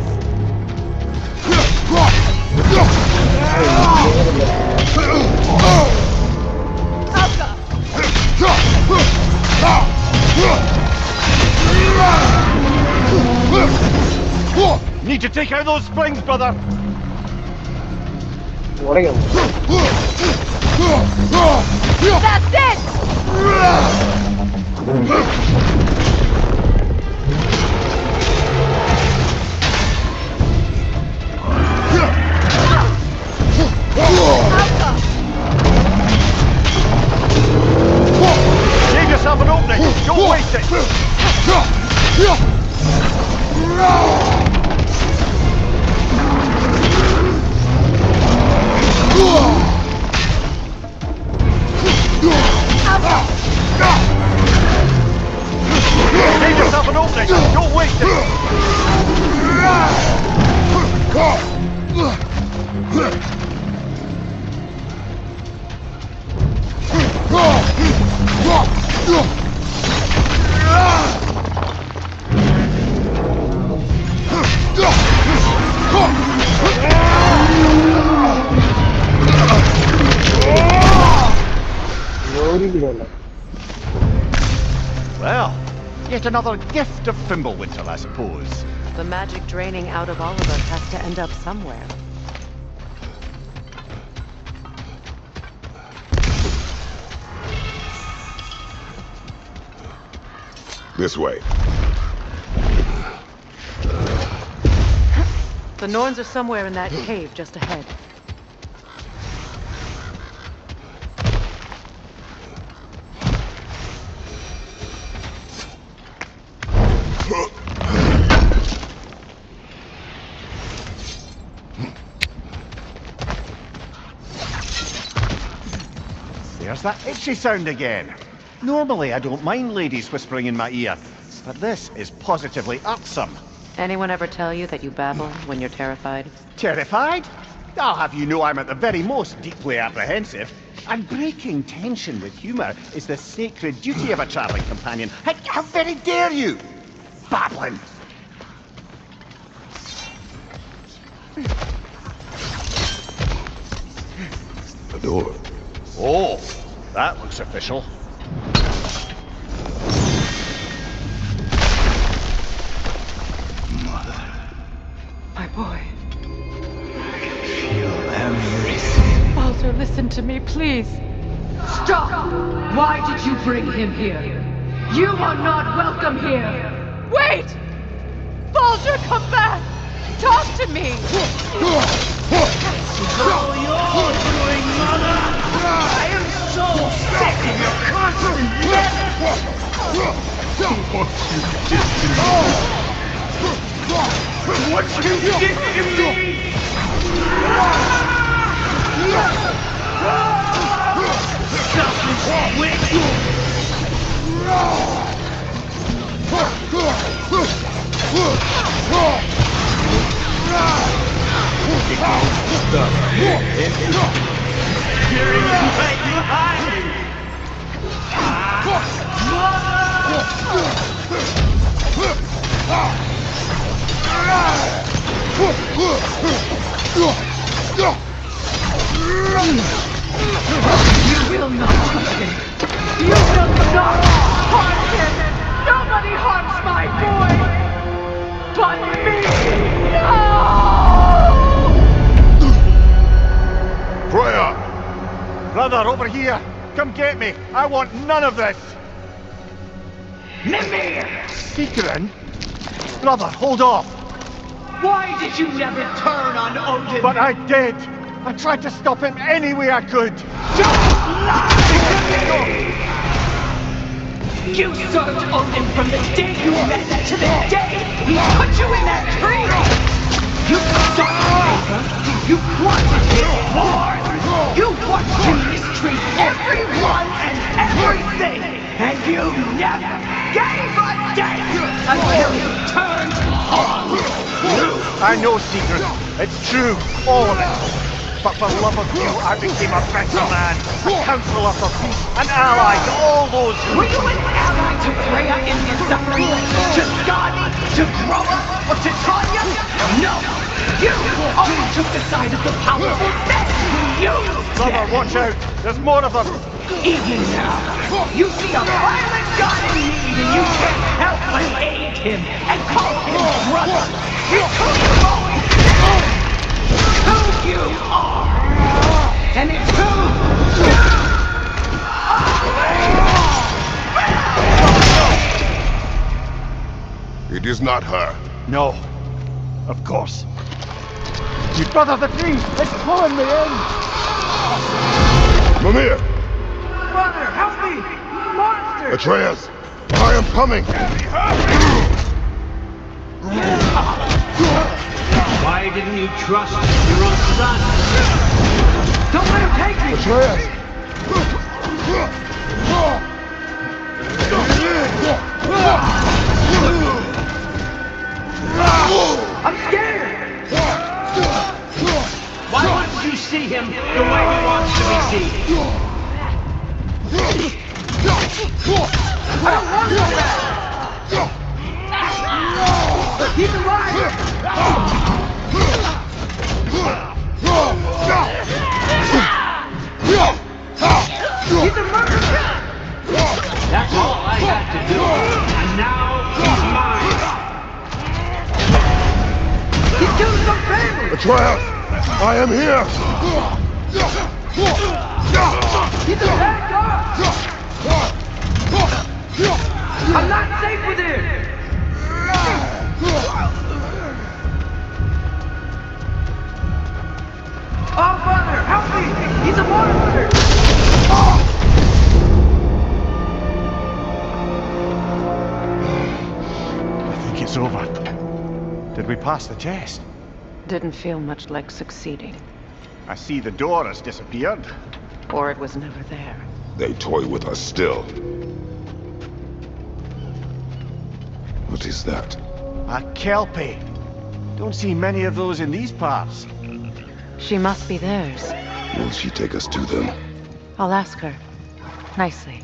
Need to take out those springs, brother! That's it! Save yourself an opening! Don't waste it! Save yourself an opening! Don't waste Well, yet another gift of Fimbulwinter, I suppose. The magic draining out of all of us has to end up somewhere. This way. The Norns are somewhere in that cave just ahead. There's that itchy sound again. Normally I don't mind ladies whispering in my ear, but this is positively irksome. Anyone ever tell you that you babble when you're terrified? Terrified? I'll have you know I'm at the very most deeply apprehensive. And breaking tension with humour is the sacred duty of a travelling companion. How very dare you! Babbling! The door. Oh, that looks official. My boy. Feel everything. Baldur, listen to me, please. Stop! Why did you bring him here? You are not welcome here! Wait! Baldur, come back! Talk to me! It's all you're doing, Mother! I am so sick of your constant what you did to me! Selfish witch! You will not touch him! You will not harm him! Nobody harms my boy! But me! No! Freya! Brother, over here! Come get me! I want none of this! Mimir! Sigrun? Brother, hold off! Why did you never turn on Odin? But I did! I tried to stop him any way I could! Don't lie to me! You served Odin from the day you met to the day he put you in that tree! You sought favor, you wanted his war, you wanted to mistreat everyone and everything, and you never gave a damn until you turned on you! I know, Sigrun. It's true, all of it. But for love of you, I became a better man, a counselor for peace, an ally to all those who... Were you an ally to Freya in your suffering? To Skadi? To Groa? Or to Tanya? No! You only took the side of the powerful men who used Brother, watch out! There's more of them! Even now, you see a violent god in need and you can't help but aid him and call him brother! It's who you've always been! Who you are! And it's who you are! It is not her. No. Of course. You brother the priest! It's pulling me in! Mimir! Brother, help me! Monster! Atreus! I am coming! Why didn't you trust your own son? Don't let him take me! Atreus! I'm scared! Why wouldn't you see him the way he wants to be seen? I don't want to go back! He's alive! He's a murderer! That's all I had to do. And now he's mine. He's killing some family! Atreus! I am here! He's a bad guy! I'm not safe with him! Oh, Father, help me! He's a monster! I think it's over. Did we pass the test? Didn't feel much like succeeding. I see the door has disappeared. Or it was never there. They toy with us still. What is that? A kelpie. Don't see many of those in these parts. She must be theirs. Will she take us to them? I'll ask her. Nicely.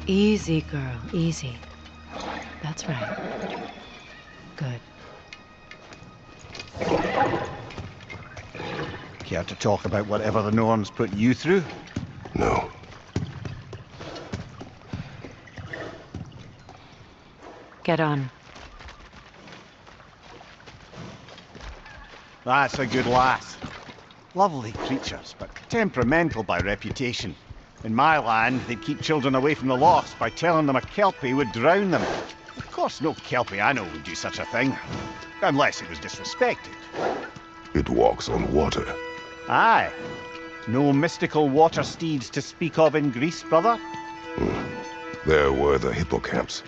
Easy, girl. Easy. That's right. Good. Care to talk about whatever the Norns put you through? No. Get on. That's a good lass. Lovely creatures, but temperamental by reputation. In my land, they'd keep children away from the lost by telling them a kelpie would drown them. Of course, no kelpie I know would do such a thing. Unless it was disrespected. It walks on water. Aye. No mystical water steeds to speak of in Greece, brother? There were the hippocamps.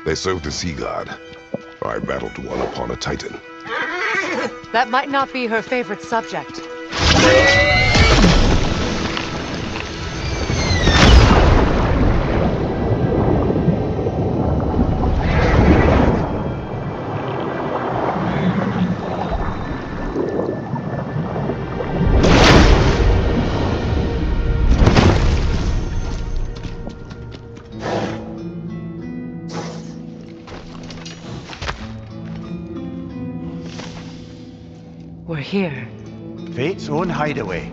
They served the sea god. I battled one upon a titan. That might not be her favorite subject. We're here. Fate's own hideaway.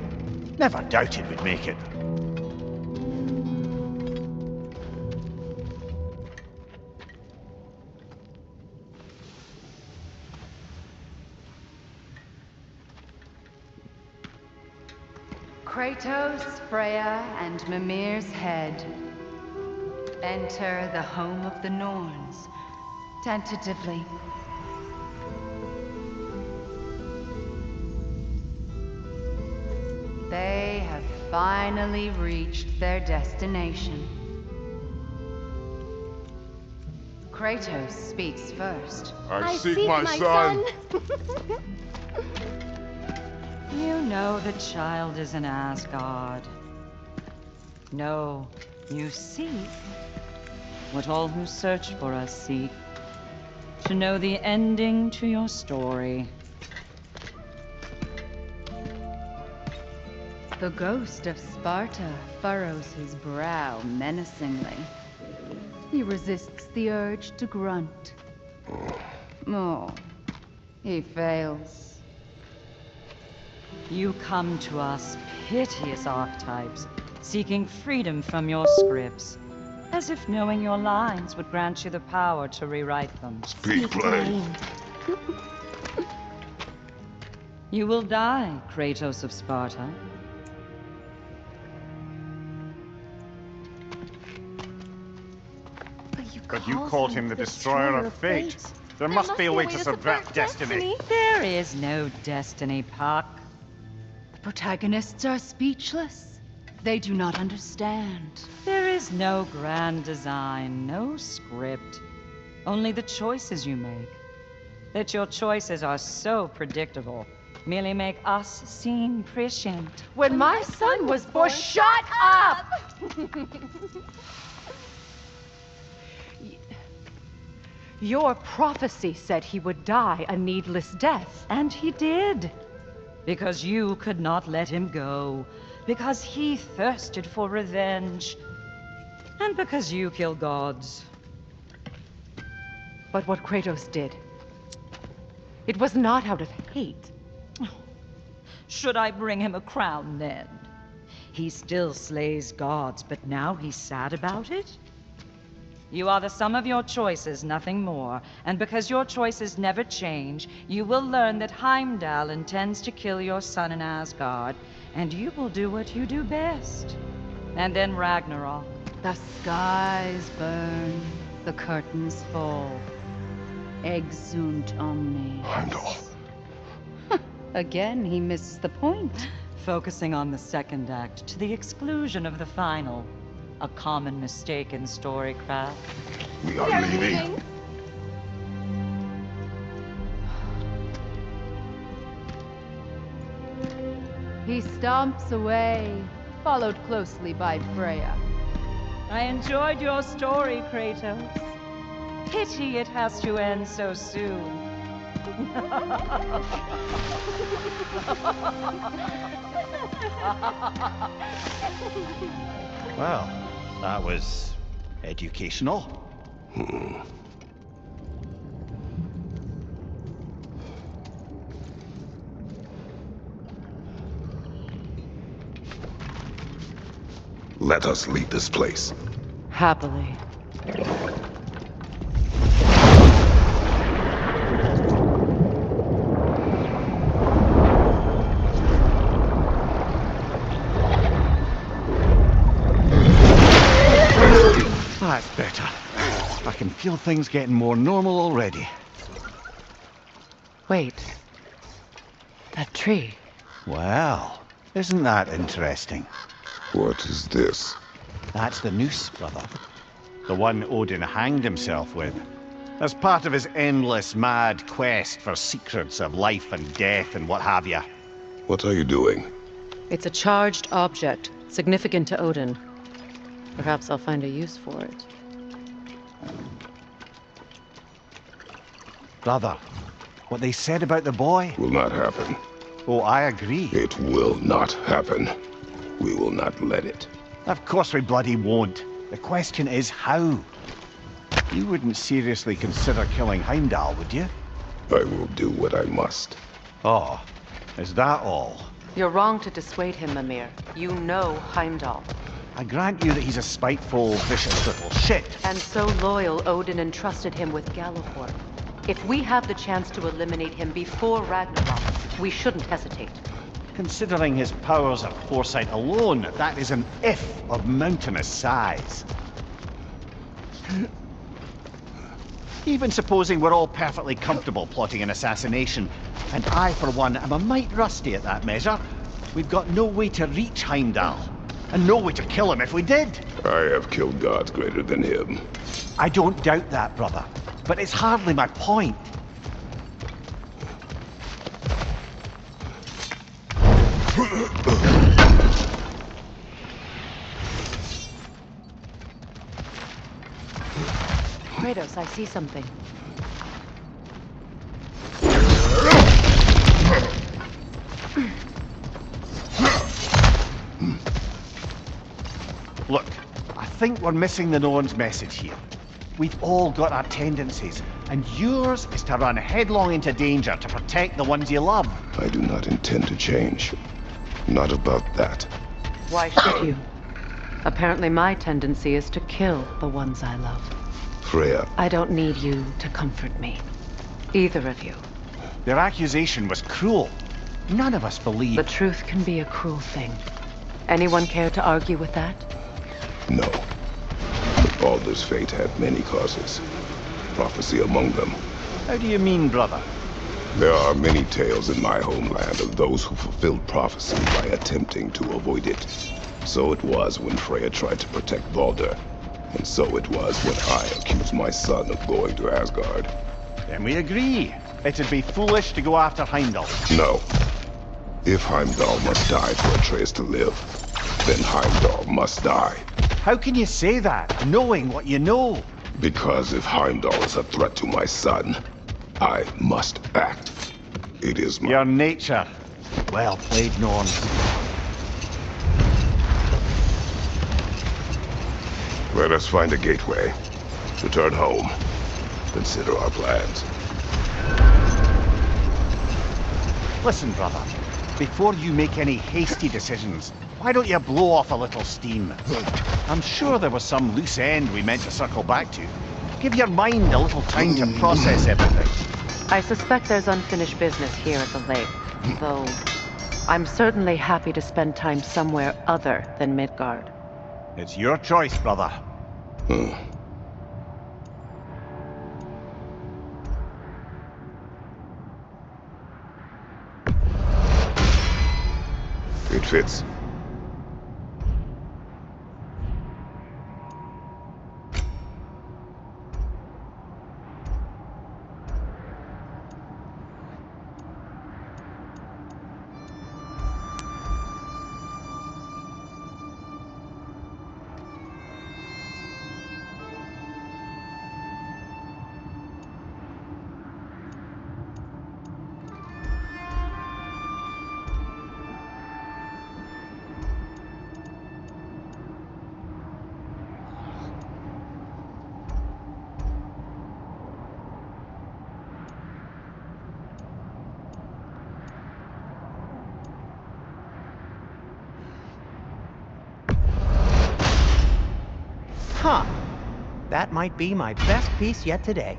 Never doubted we'd make it. Kratos, Freya, and Mimir's head. Enter the home of the Norns, tentatively. They have finally reached their destination. Kratos speaks first. I seek my son. You know the child is in Asgard. No, you seek what all who search for us seek. To know the ending to your story. The ghost of Sparta furrows his brow menacingly. He resists the urge to grunt. Oh, he fails. You come to us, piteous archetypes, seeking freedom from your scripts, as if knowing your lines would grant you the power to rewrite them. Speak plain. You will die, Kratos of Sparta. But you called him the destroyer of fate. There must be a way to subvert destiny. There is no destiny, Puck. The protagonists are speechless. They do not understand. There is no grand design, no script. Only the choices you make. That your choices are so predictable merely make us seem prescient. When my son was born, shut up! Your prophecy said he would die a needless death. And he did. Because you could not let him go. Because he thirsted for revenge. And because you kill gods. But what Kratos did, it was not out of hate. Should I bring him a crown then? He still slays gods, but now he's sad about it? You are the sum of your choices, nothing more. And because your choices never change, you will learn that Heimdall intends to kill your son in Asgard, and you will do what you do best. And then Ragnarok. The skies burn, the curtains fall. Exunt omnes. Heimdall. Again, he misses the point. Focusing on the second act to the exclusion of the final. A common mistake in storycraft. We are leaving. He stomps away, followed closely by Freya. I enjoyed your story, Kratos. Pity it has to end so soon. Well, that was educational. Let us leave this place. Happily. That's better. I can feel things getting more normal already. Wait. That tree. Well, isn't that interesting? What is this? That's the noose, brother. The one Odin hanged himself with. As part of his endless, mad quest for secrets of life and death and what have you. What are you doing? It's a charged object, significant to Odin. Perhaps I'll find a use for it. Brother, what they said about the boy? Will not happen. Oh, I agree. It will not happen. We will not let it. Of course we bloody won't. The question is how? You wouldn't seriously consider killing Heimdall, would you? I will do what I must. Oh, is that all? You're wrong to dissuade him, Mimir. You know Heimdall. I grant you that he's a spiteful, vicious little shit. And so loyal, Odin entrusted him with Gjallarhorn. If we have the chance to eliminate him before Ragnarok, we shouldn't hesitate. Considering his powers of foresight alone, that is an if of mountainous size. Even supposing we're all perfectly comfortable plotting an assassination, and I, for one, am a mite rusty at that measure, we've got no way to reach Heimdall, and no way to kill him if we did. I have killed gods greater than him. I don't doubt that, brother, but it's hardly my point. Kratos, I see something. Look, I think we're missing the Norn's message here. We've all got our tendencies, and yours is to run headlong into danger to protect the ones you love. I do not intend to change. Not about that. Why should you? Apparently my tendency is to kill the ones I love. Freya. I don't need you to comfort me. Either of you. Their accusation was cruel. None of us believe. The truth can be a cruel thing. Anyone care to argue with that? No. Baldur's fate had many causes. Prophecy among them. How do you mean, brother? There are many tales in my homeland of those who fulfilled prophecy by attempting to avoid it. So it was when Freya tried to protect Baldur. And so it was when I accused my son of going to Asgard. Then we agree. It'd be foolish to go after Heimdall. No. If Heimdall must die for Atreus to live, then Heimdall must die. How can you say that, knowing what you know? Because if Heimdall is a threat to my son, I must act. It is my... Your nature. Well played, Norn. Let us find a gateway. Return home. Consider our plans. Listen, brother. Before you make any hasty decisions, why don't you blow off a little steam? I'm sure there was some loose end we meant to circle back to. Give your mind a little time to process everything. I suspect there's unfinished business here at the lake, though I'm certainly happy to spend time somewhere other than Midgard. It's your choice, brother. It fits. Huh. That might be my best piece yet today.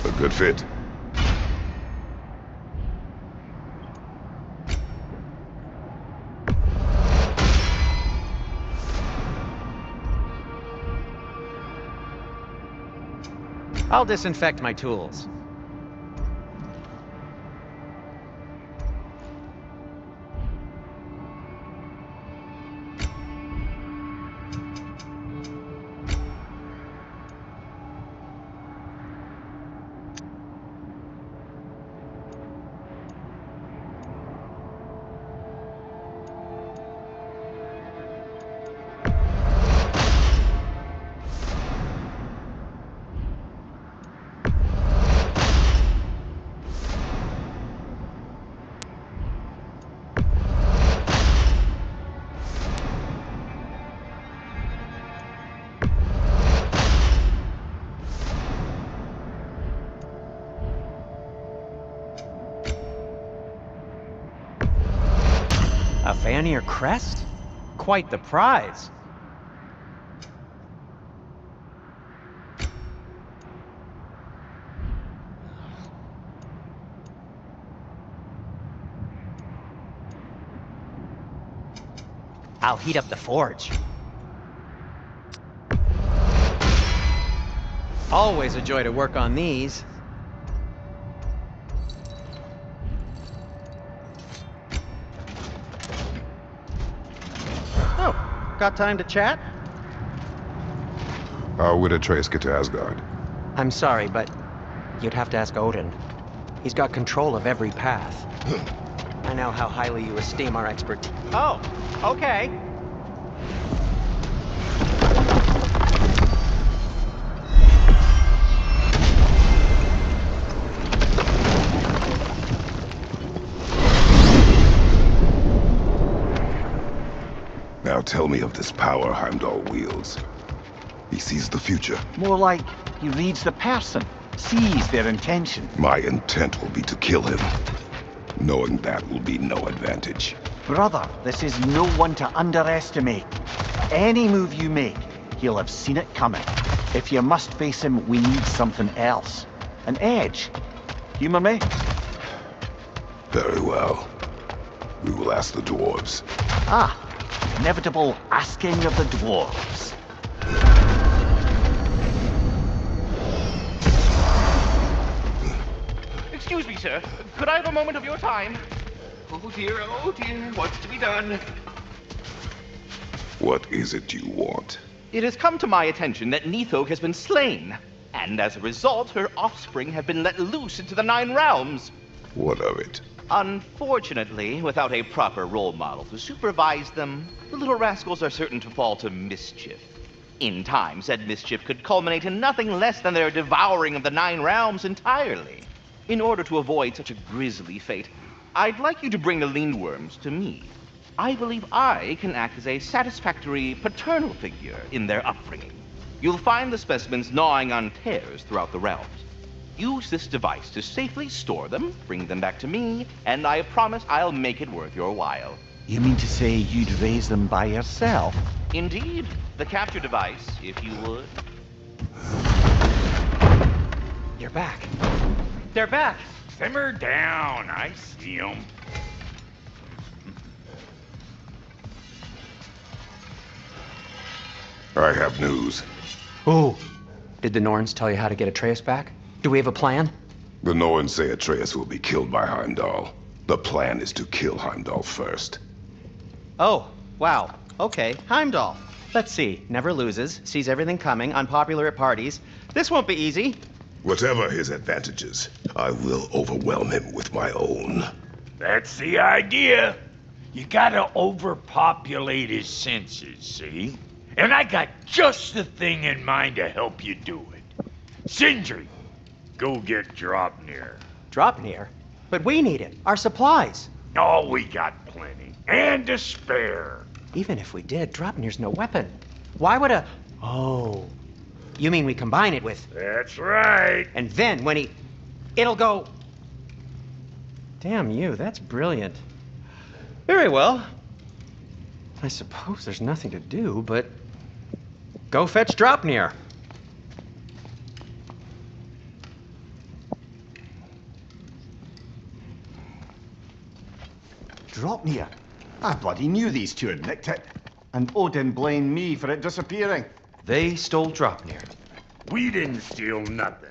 A good fit. I'll disinfect my tools. A Vanir crest? Quite the prize. I'll heat up the forge. Always a joy to work on these. Oh, got time to chat? How would Atreus get to Asgard? I'm sorry, but you'd have to ask Odin. He's got control of every path. I know how highly you esteem our expertise. Oh, okay. Now tell me of this power Heimdall wields. He sees the future. More like he reads the person, sees their intention. My intent will be to kill him. Knowing that will be no advantage. Brother, this is no one to underestimate. Any move you make, he'll have seen it coming. If you must face him, we need something else. An edge. Humor me? Very well. We will ask the dwarves. Ah, inevitable asking of the dwarves. Excuse me, sir. Could I have a moment of your time? Oh dear, what's to be done? What is it you want? It has come to my attention that Nithog has been slain, and as a result, her offspring have been let loose into the Nine Realms. What of it? Unfortunately, without a proper role model to supervise them, the little rascals are certain to fall to mischief. In time, said mischief could culminate in nothing less than their devouring of the Nine Realms entirely. In order to avoid such a grisly fate, I'd like you to bring the Lindworms to me. I believe I can act as a satisfactory paternal figure in their upbringing. You'll find the specimens gnawing on tears throughout the realms. Use this device to safely store them, bring them back to me, and I promise I'll make it worth your while. You mean to say you'd raise them by yourself? Indeed. The capture device, if you would. You're back. They're back. Simmer down. I see them. I have news. Oh. Did the Norns tell you how to get Atreus back? Do we have a plan? The Norns say Atreus will be killed by Heimdall. The plan is to kill Heimdall first. Oh, wow. Okay, Heimdall. Let's see. Never loses, sees everything coming, unpopular at parties. This won't be easy. Whatever his advantages, I will overwhelm him with my own. That's the idea. You gotta overpopulate his senses, see? And I got just the thing in mind to help you do it. Sindri, go get Dropnir. Dropnir? But we need it. Our supplies. Oh, we got plenty. And to spare. Even if we did, Draupnir's no weapon. Why would a... Oh. You mean we combine it with... That's right. And then when he... It'll go... Damn you, that's brilliant. Very well. I suppose there's nothing to do but... Go fetch Draupnir. Draupnir? I bloody knew these two had nicked it. And Odin blamed me for it disappearing. They stole Draupnir. We didn't steal nothing.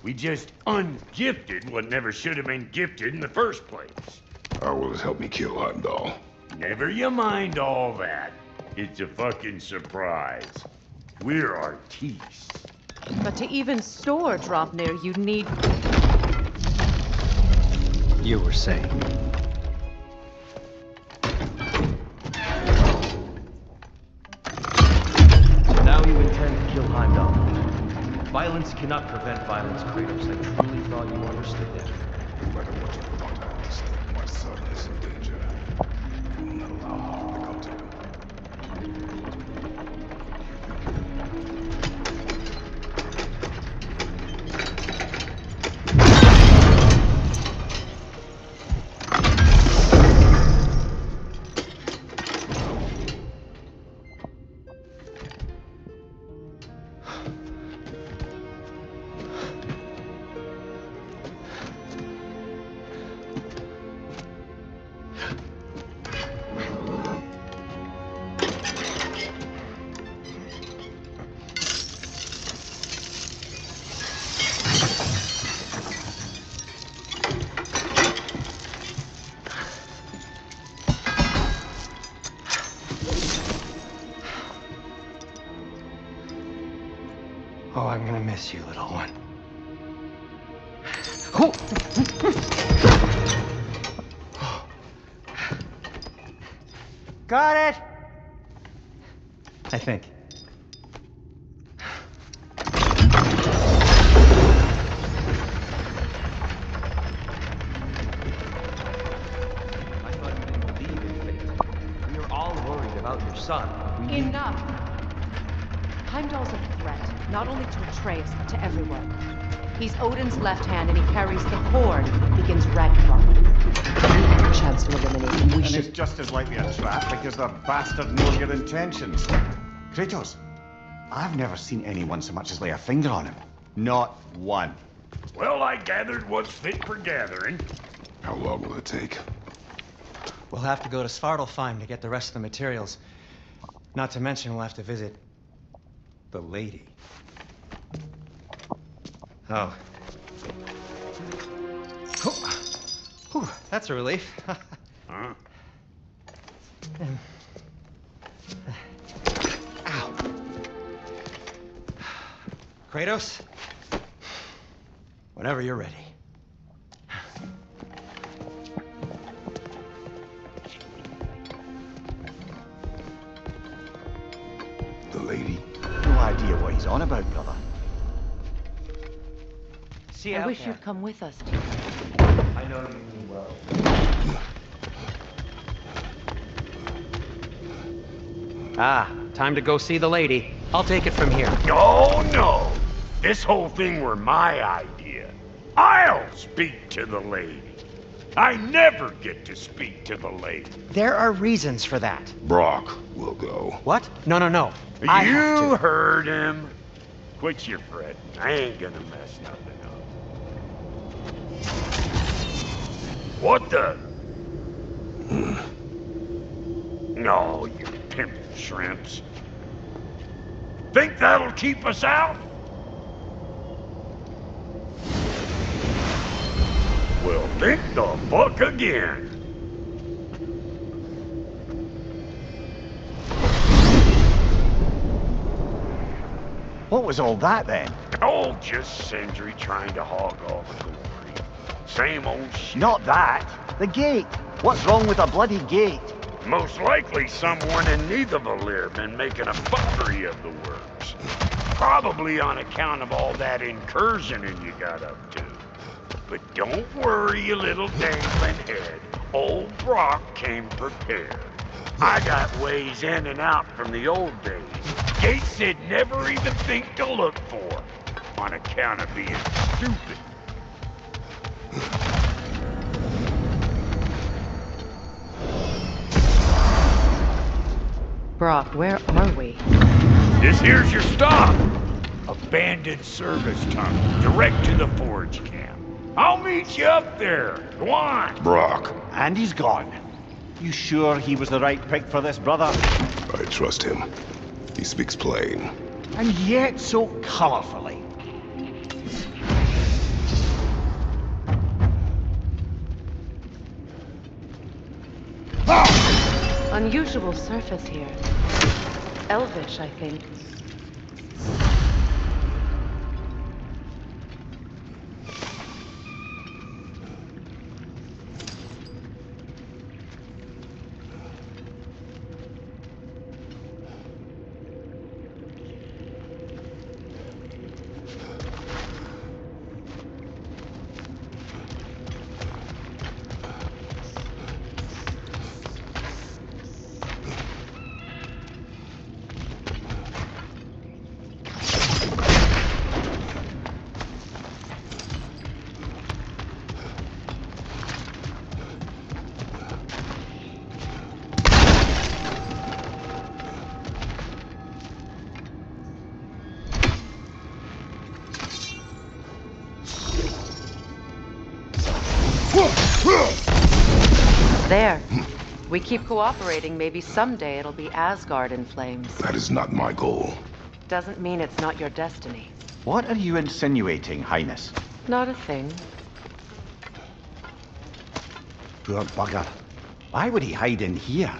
We just ungifted what never should have been gifted in the first place. How will it help me kill Heimdall? Never you mind all that. It's a fucking surprise. We're artistes. But to even store Draupnir, you'd need... You were saying... Now you intend to kill Heimdall. Violence cannot prevent violence, Kratos. I truly thought you understood that. No matter what you thought, I understand. My son is in danger. I will not allow harm to come to him. Oh, I'm gonna miss you, little one. Got it! I think. I thought you didn't believe in fate. We were all worried about your son. Enough! Heimdall's a threat, not only to Atreus, but to everyone. He's Odin's left hand, and he carries the cord that begins Ragnarok. We have a chance to eliminate him. We should... It's just as likely a trap because the bastard knows your intentions. Kratos, I've never seen anyone so much as lay a finger on him. Not one. Well, I gathered what's fit for gathering. How long will it take? We'll have to go to Svartalfheim to get the rest of the materials. Not to mention we'll have to visit the lady. Oh. Whew, that's a relief. Huh? Ow. Kratos? Whenever you're ready. The lady? No idea what he's on about, brother. See I wish you'd come with us, too. I know you mean well. Ah, time to go see the lady. I'll take it from here. Oh, no! This whole thing were my idea. I'll speak to the lady. I never get to speak to the lady. There are reasons for that. Brock will go. What? No. I have You to. heard him. Quit your fretting. I ain't gonna mess nothing up. What the? No, you pimp shrimps. Think that'll keep us out? Well, think the fuck again. What was all that then? Oh, just Sindri trying to hog all the glory. Same old shit. Not that. The gate. What's wrong with a bloody gate? Most likely someone in Nidavellir been making a fuckery of the works. Probably on account of all that incursioning you got up to. But don't worry, you little dangling head. Old Brock came prepared. I got ways in and out from the old days. Gates said never even think to look for, on account of being stupid. Brock, where are we? This here's your stop. Abandoned service tunnel, direct to the forge camp. I'll meet you up there. Go on. Brock. And he's gone. You sure he was the right pick for this, brother? I trust him. He speaks plain. And yet so colorfully. Unusual surface here. Elvish, I think. There. We keep cooperating, maybe someday it'll be Asgard in flames. That is not my goal. Doesn't mean it's not your destiny. What are you insinuating, Highness? Not a thing. Poor bugger. Why would he hide in here?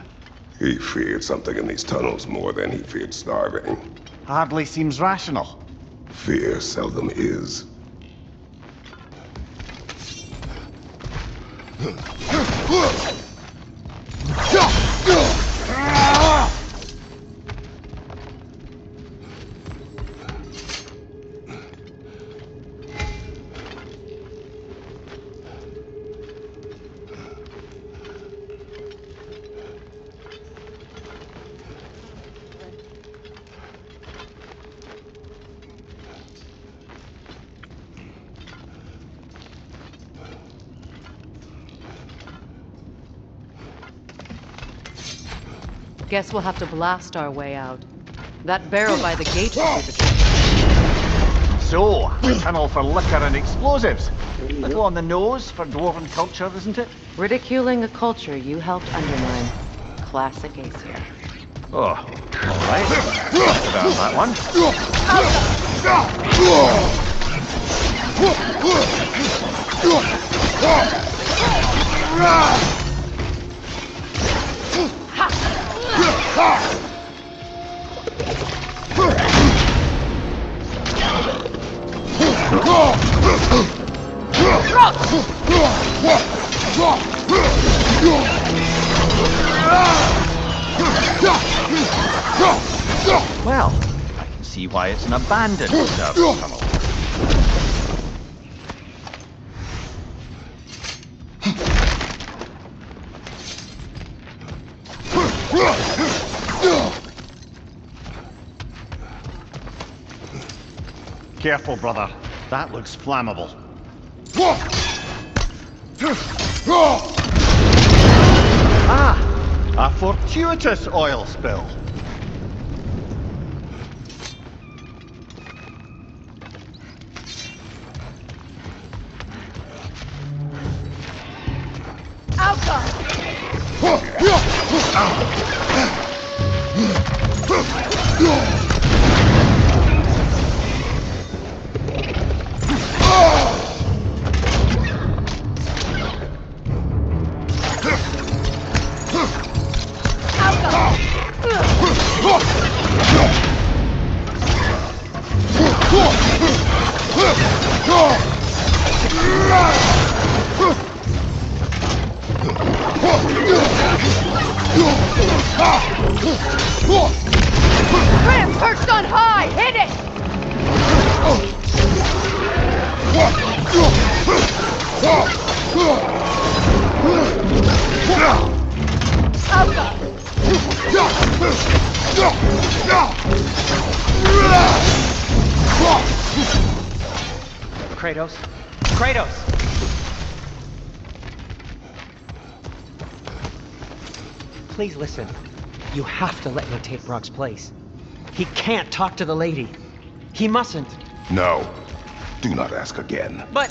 He feared something in these tunnels more than he feared starving. Hardly seems rational. Fear seldom is. Guess we'll have to blast our way out. That barrel by the gate should be the trick. So, a tunnel for liquor and explosives. Little on the nose for dwarven culture, isn't it? Ridiculing a culture you helped undermine. Classic Aesir. Oh, alright. About that one. Well, I can see why it's an abandoned service tunnel. Careful, brother. That looks flammable. Ah! A fortuitous oil spill. Ram perched on high! Hit it! Kratos? Kratos! Please listen. You have to let me take Brock's place. He can't talk to the lady. He mustn't. No. Do not ask again. But...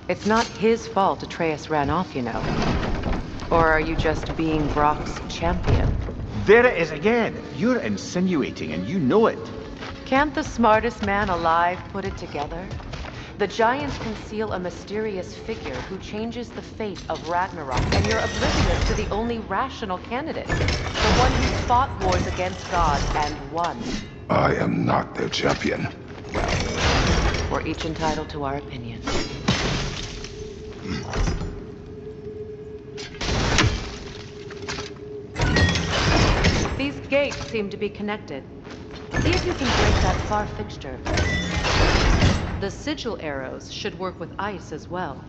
It's not his fault Atreus ran off, you know. Or are you just being Brock's champion? There it is again. You're insinuating and you know it. Can't the smartest man alive put it together? The giants conceal a mysterious figure who changes the fate of Ragnarok, and you're oblivious to the only rational candidate. The one who fought wars against God and won. I am not their champion. We're each entitled to our opinion. These gates seem to be connected. See if you can break that far fixture. The sigil arrows should work with ice as well.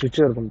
சுவிட்ச் இருக்கும்.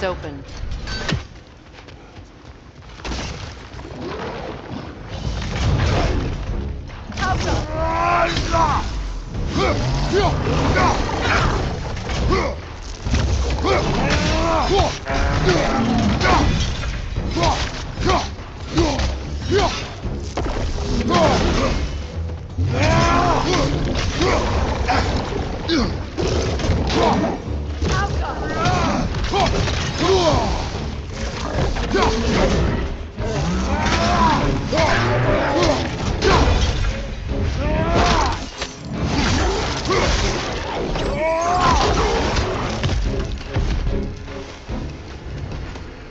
It's open.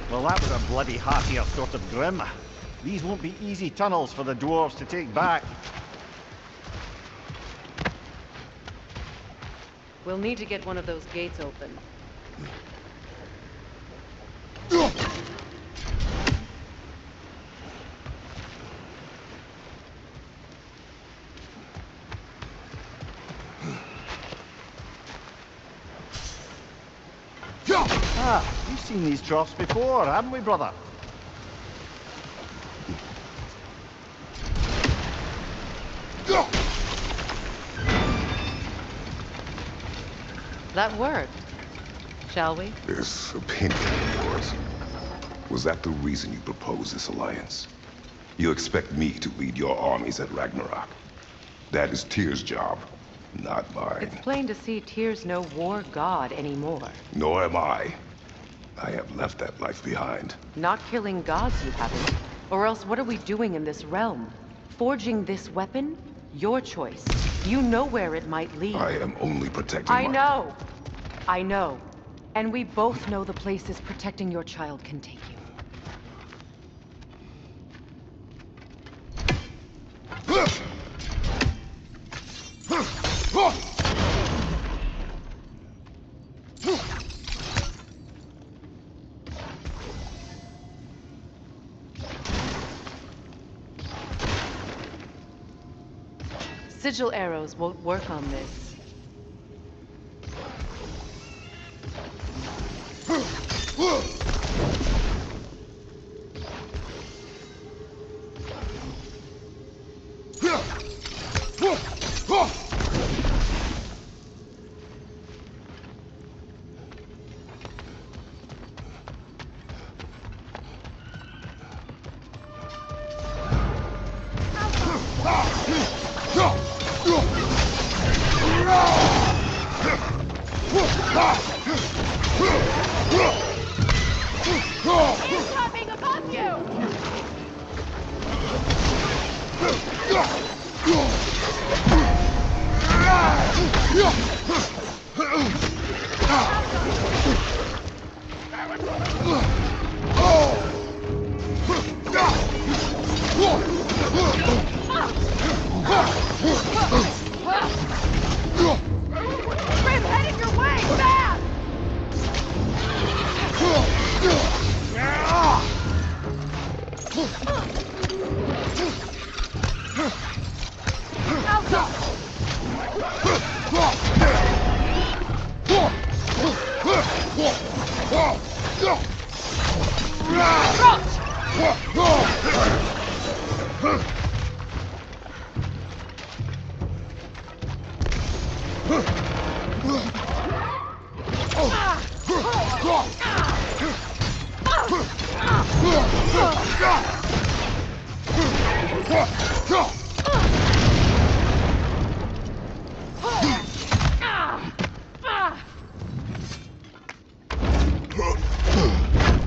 Well, that was a bloody heartier sort of grim. These won't be easy tunnels for the dwarves to take back. We'll need to get one of those gates open. Ah, we've seen these troughs before, haven't we, brother? That worked. Shall we? This opinion of yours, was that the reason you proposed this alliance? You expect me to lead your armies at Ragnarok? That is Tyr's job, not mine. It's plain to see Tyr's no war god anymore. Nor am I. I have left that life behind. Not killing gods, you haven't. Or else what are we doing in this realm? Forging this weapon? Your choice. You know where it might lead. I am only protecting I know. I know. And we both know the places protecting your child can take you. Sigil arrows won't work on this. Incoming above you! Grim, headed your way! Fast!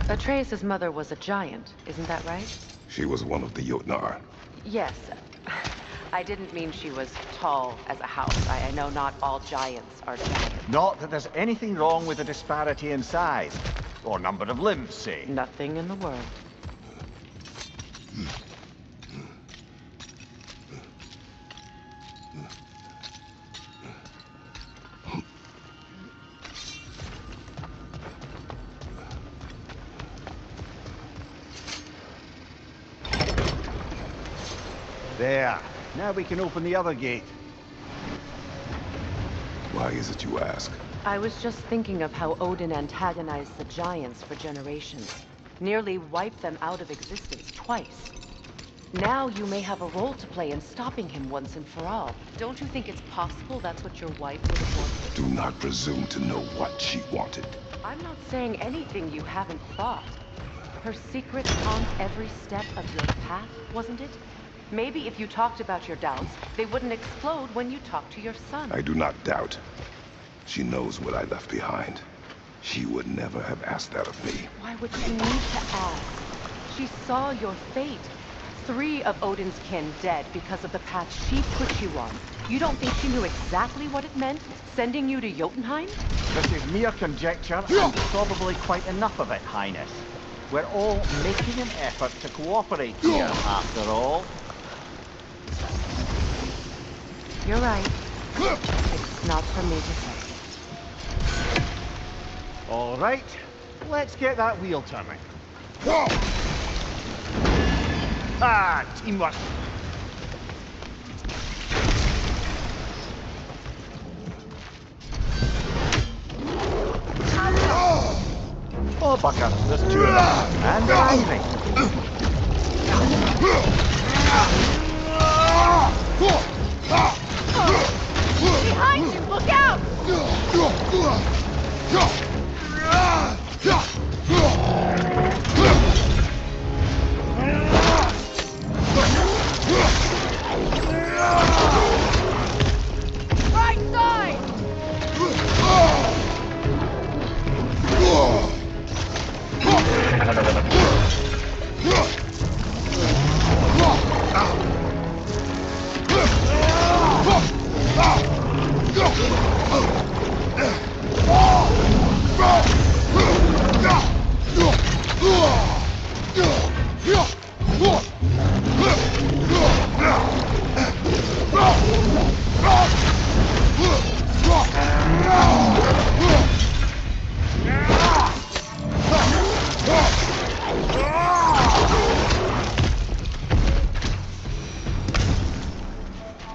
Atreus' mother was a giant, isn't that right? She was one of the Jotnar. Yes. I didn't mean she was tall as a house. I know not all giants are giants. Not that there's anything wrong with a disparity in size. Or number of limbs, say. Nothing in the world. There. Now we can open the other gate. Why is it you ask? I was just thinking of how Odin antagonized the giants for generations. Nearly wiped them out of existence twice. Now you may have a role to play in stopping him once and for all. Don't you think it's possible that's what your wife would have wanted? Do not presume to know what she wanted. I'm not saying anything you haven't thought. Her secrets haunt every step of your path, wasn't it? Maybe if you talked about your doubts, they wouldn't explode when you talked to your son. I do not doubt. She knows what I left behind. She would never have asked that of me. Why would she need to ask? She saw your fate. 3 of Odin's kin dead because of the path she put you on. You don't think she knew exactly what it meant, sending you to Jotunheim? This is mere conjecture, and probably quite enough of it, Highness. We're all making an effort to cooperate here, after all. You're right. It's not for me to say. All right, let's get that wheel turning. Ah, teamwork. Oh, bugger, there's 2 of them, and they're angry. Behind you! Look out! Right side!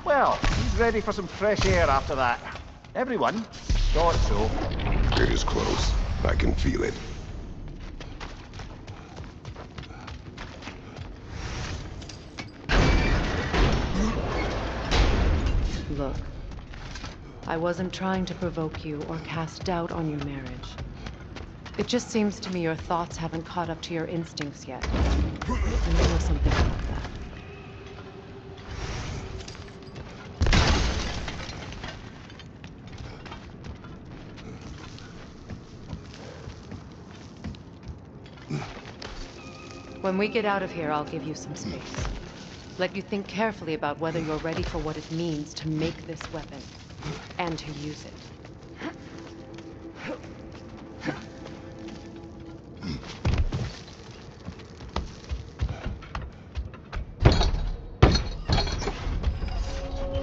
Well, he's ready for some fresh air after that. Everyone thought so. It is close. I can feel it. Look, I wasn't trying to provoke you or cast doubt on your marriage. It just seems to me your thoughts haven't caught up to your instincts yet. And I know something about that. When we get out of here, I'll give you some space. Let you think carefully about whether you're ready for what it means to make this weapon, and to use it.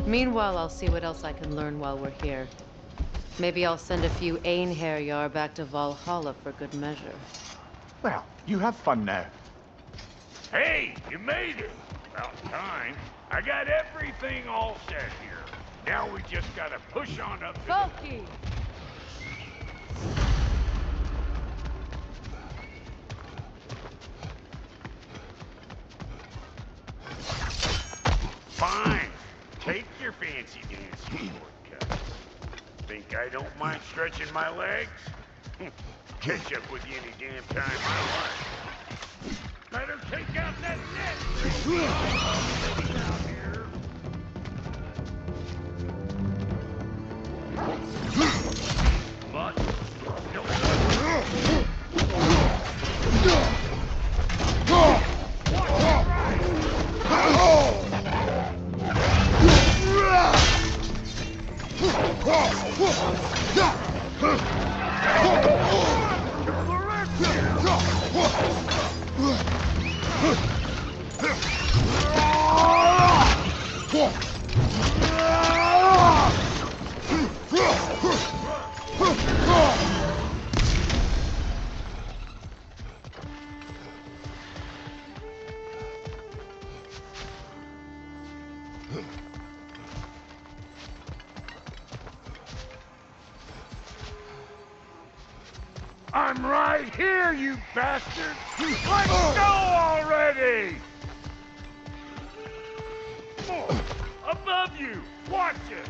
Meanwhile, I'll see what else I can learn while we're here. Maybe I'll send a few Einherjar back to Valhalla for good measure. Well, you have fun now. Hey, you made it! About time. I got everything all set here. Now we just gotta push on up to Volky! Fine. Take your fancy dancy shortcut. Think I don't mind stretching my legs? Catch up with you any damn time I want. Better take out that net! Out here. But, I'm right here, you bastard! Let's go already! More! Above you! Watch it!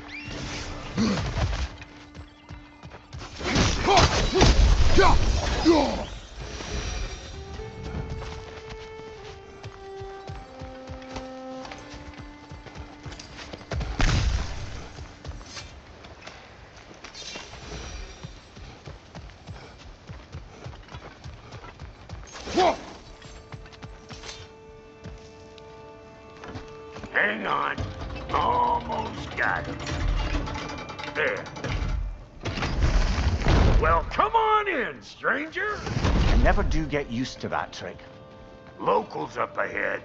Hang on. Almost got him. There. Well, come on in, stranger. I never do get used to that trick. Locals up ahead.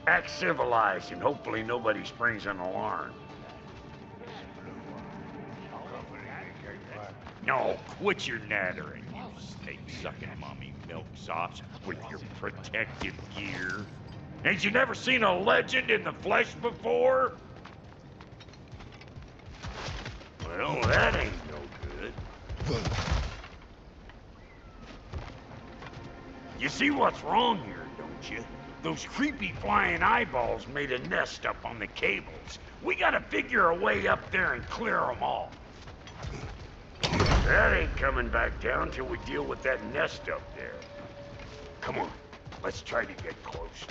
Act civilized and hopefully nobody springs an alarm. No, quit your nattering, you snake-sucking mommy milksops with your protective gear. Ain't you never seen a legend in the flesh before? Well, that ain't no good. You see what's wrong here, don't you? Those creepy flying eyeballs made a nest up on the cables. We gotta figure a way up there and clear them all. That ain't coming back down till we deal with that nest up there. Come on, let's try to get closer.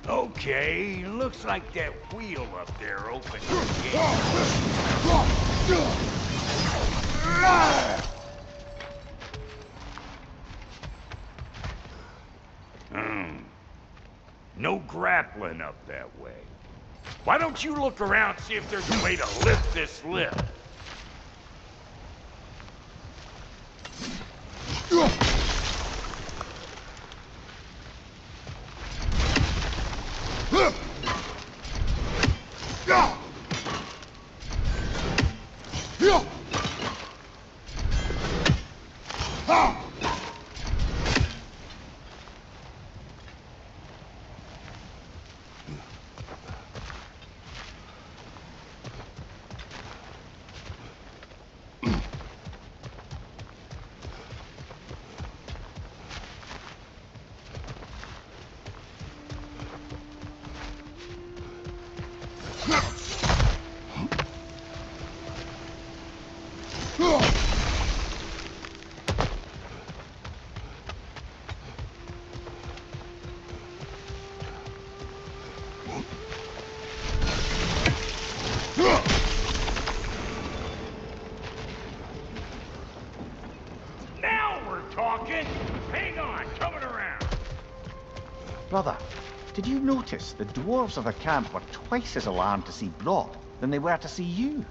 Okay, looks like that wheel up there opened the gate. No grappling up that way. Why don't you look around, see if there's a way to lift this lift? Hang on, coming around. Brother, did you notice the dwarves of the camp were twice as alarmed to see Brock than they were to see you?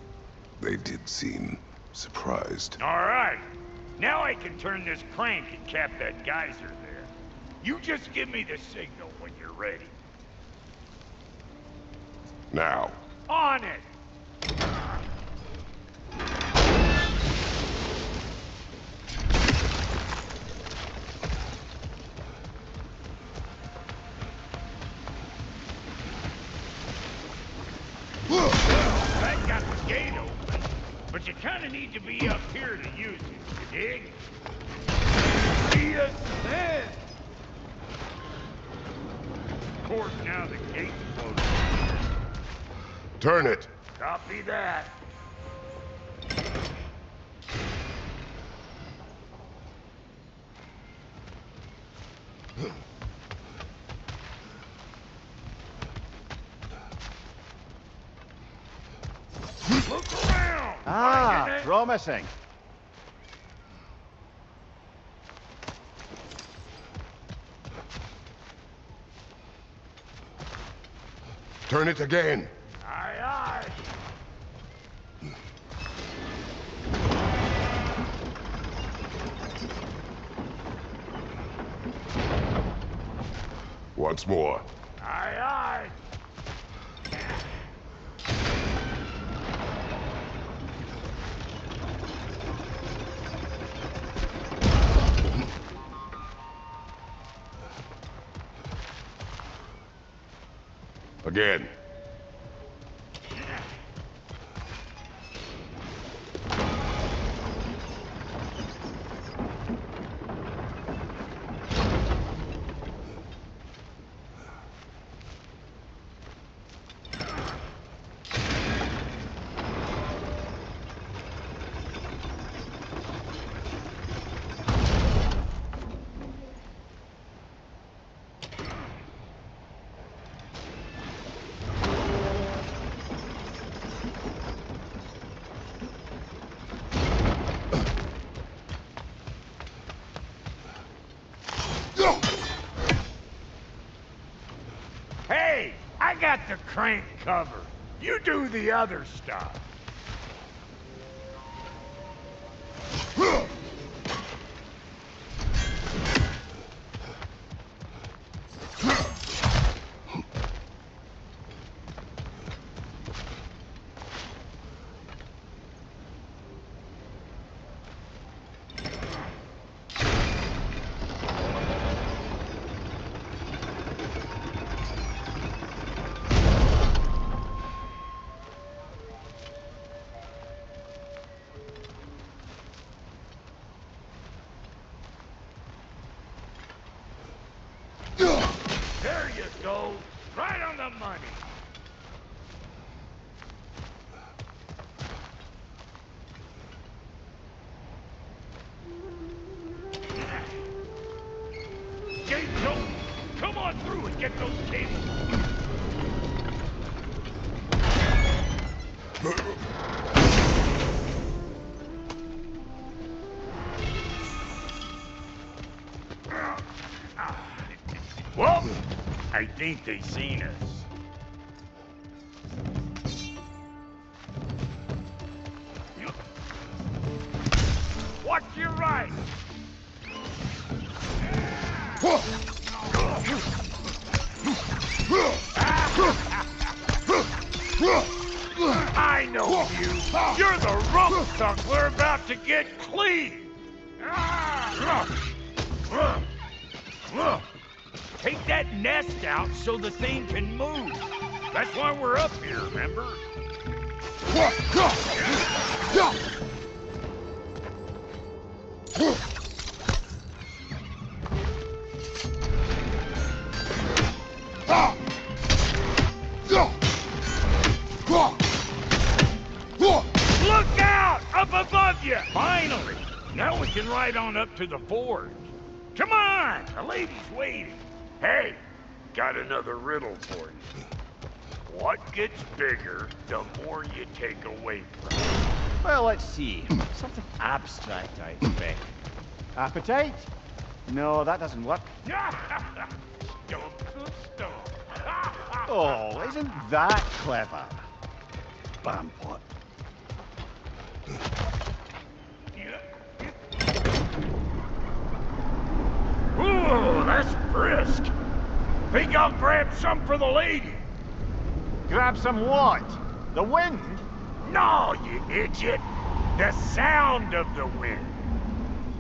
They did seem surprised. All right. Now I can turn this crank and cap that geyser there. You just give me the signal when you're ready. Now. On it! That got the gate open, but you kind of need to be up here to use it, you dig? See us then! Of course, now the gate's closed. Turn it. Copy that. Look around! Ah, promising. Turn it again. Aye, aye. Once more. Aye, aye. Again. Hey, I got the crank covered. You do the other stuff. There you go. Right on the money. Gates open. Come on through and get those cables. Well, I think they seen us. Watch your right. I know you. You're the rump suck we're about to get clean. Take that nest out so the thing can move. That's why we're up here, remember? Look out! Up above you! Finally! Now we can ride on up to the forge. Come on! The lady's waiting. Hey, got another riddle for you. What gets bigger, the more you take away from it? Well, let's see. Something abstract, I expect. Appetite? No, that doesn't work. Oh, isn't that clever? Bam pot. Ooh, that's brisk. Think I'll grab some for the lady. Grab some what? The wind? No, you idiot. The sound of the wind.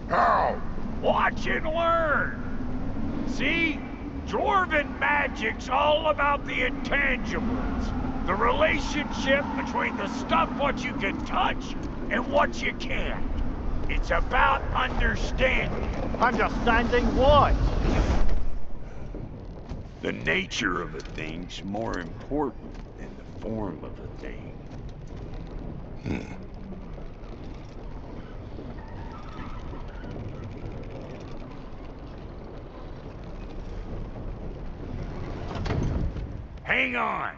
How? Watch and learn. See? Dwarven magic's all about the intangibles. The relationship between the stuff what you can touch and what you can't. It's about understanding. Understanding what? The nature of a thing's more important than the form of a thing. Hang on.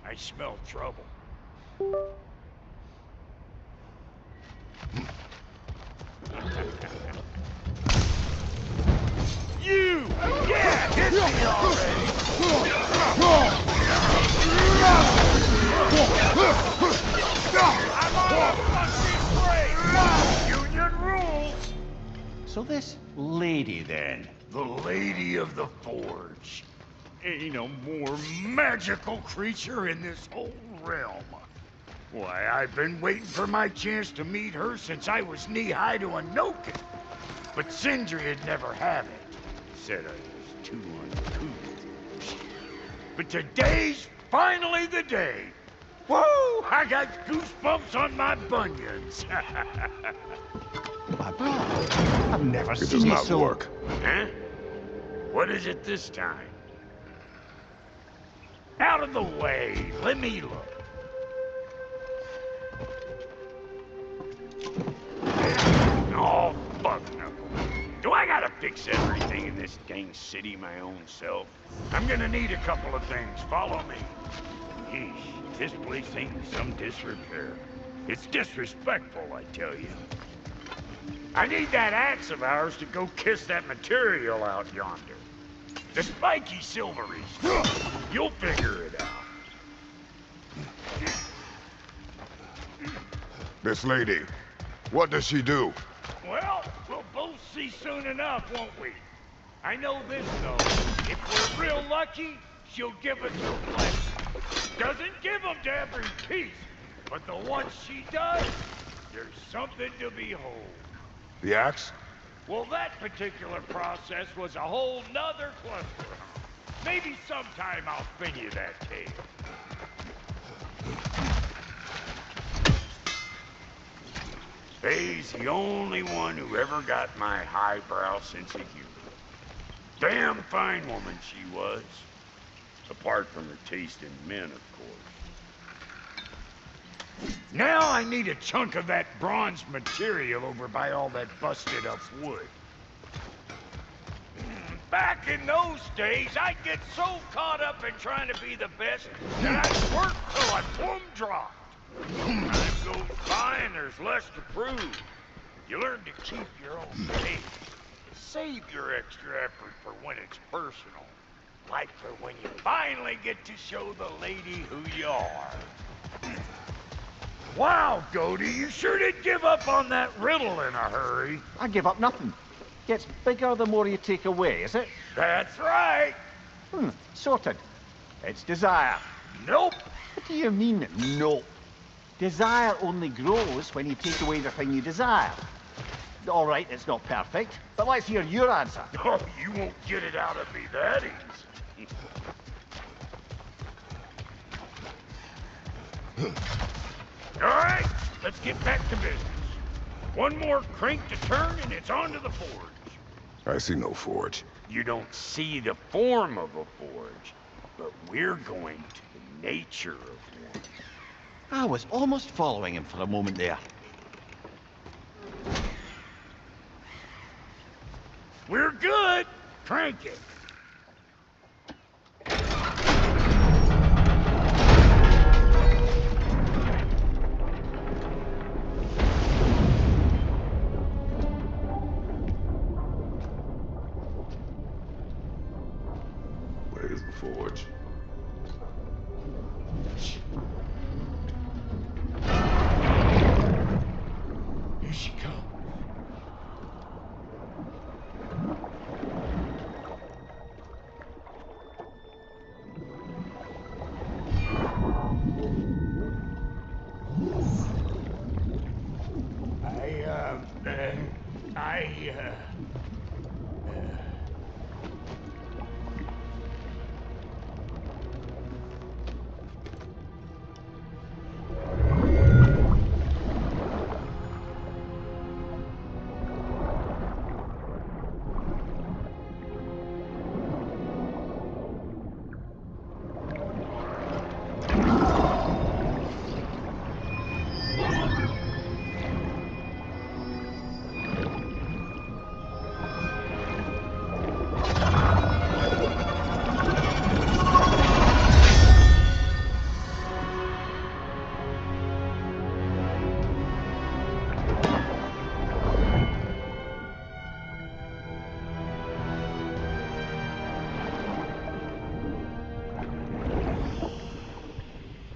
I smell trouble. You! Yeah, hit me already! I'm on a fucking break! Union rules! So this lady, then? The Lady of the Forge. Ain't a more magical creature in this whole realm. Why, I've been waiting for my chance to meet her since I was knee-high to a Noken. But Sindri would never have it. Said I was too uncouth. But today's finally the day. Woo! I got goosebumps on my bunions. My brother, I've never It seen does you not so... work. Huh? What is it this time? Out of the way. Let me look. Oh, fuck no. Do I gotta fix everything in this dang city my own self? I'm gonna need a couple of things. Follow me. Yeesh, this place ain't in some disrepair. It's disrespectful, I tell you. I need that axe of ours to go kiss that material out yonder. The spiky silvery stuff. You'll figure it out. This lady, what does she do? Well, we'll both see soon enough, won't we? I know this, though. If we're real lucky, she'll give us her blessing. Doesn't give them to every piece, but the ones she does, there's something to behold. The axe? Well, that particular process was a whole nother cluster. Maybe sometime I'll spin you that tale. Faye's the only one who ever got my highbrow sense of humor. Damn fine woman she was. Apart from her taste in men, of course. Now I need a chunk of that bronze material over by all that busted up wood. Back in those days, I'd get so caught up in trying to be the best that I'd work till I plumb dropped. Time goes by and there's less to prove. You learn to keep your own pace. Save your extra effort for when it's personal. Like for when you finally get to show the lady who you are. Wow, Goldie, you sure did give up on that riddle in a hurry. I give up nothing. Gets bigger the more you take away, is it? That's right. Sorted. It's desire. Nope. What do you mean, nope? Desire only grows when you take away the thing you desire. All right, it's not perfect, but let's hear your answer. Oh, you won't get it out of me that easy. All right, let's get back to business. One more crank to turn and it's on to the forge. I see no forge. You don't see the form of a forge, but we're going to the nature of one. I was almost following him for a moment there. We're good. Crank it. Where is the forge? Here she comes.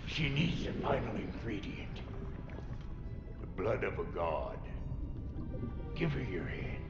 She needs the final ingredient. The blood of a god. Give her your hand.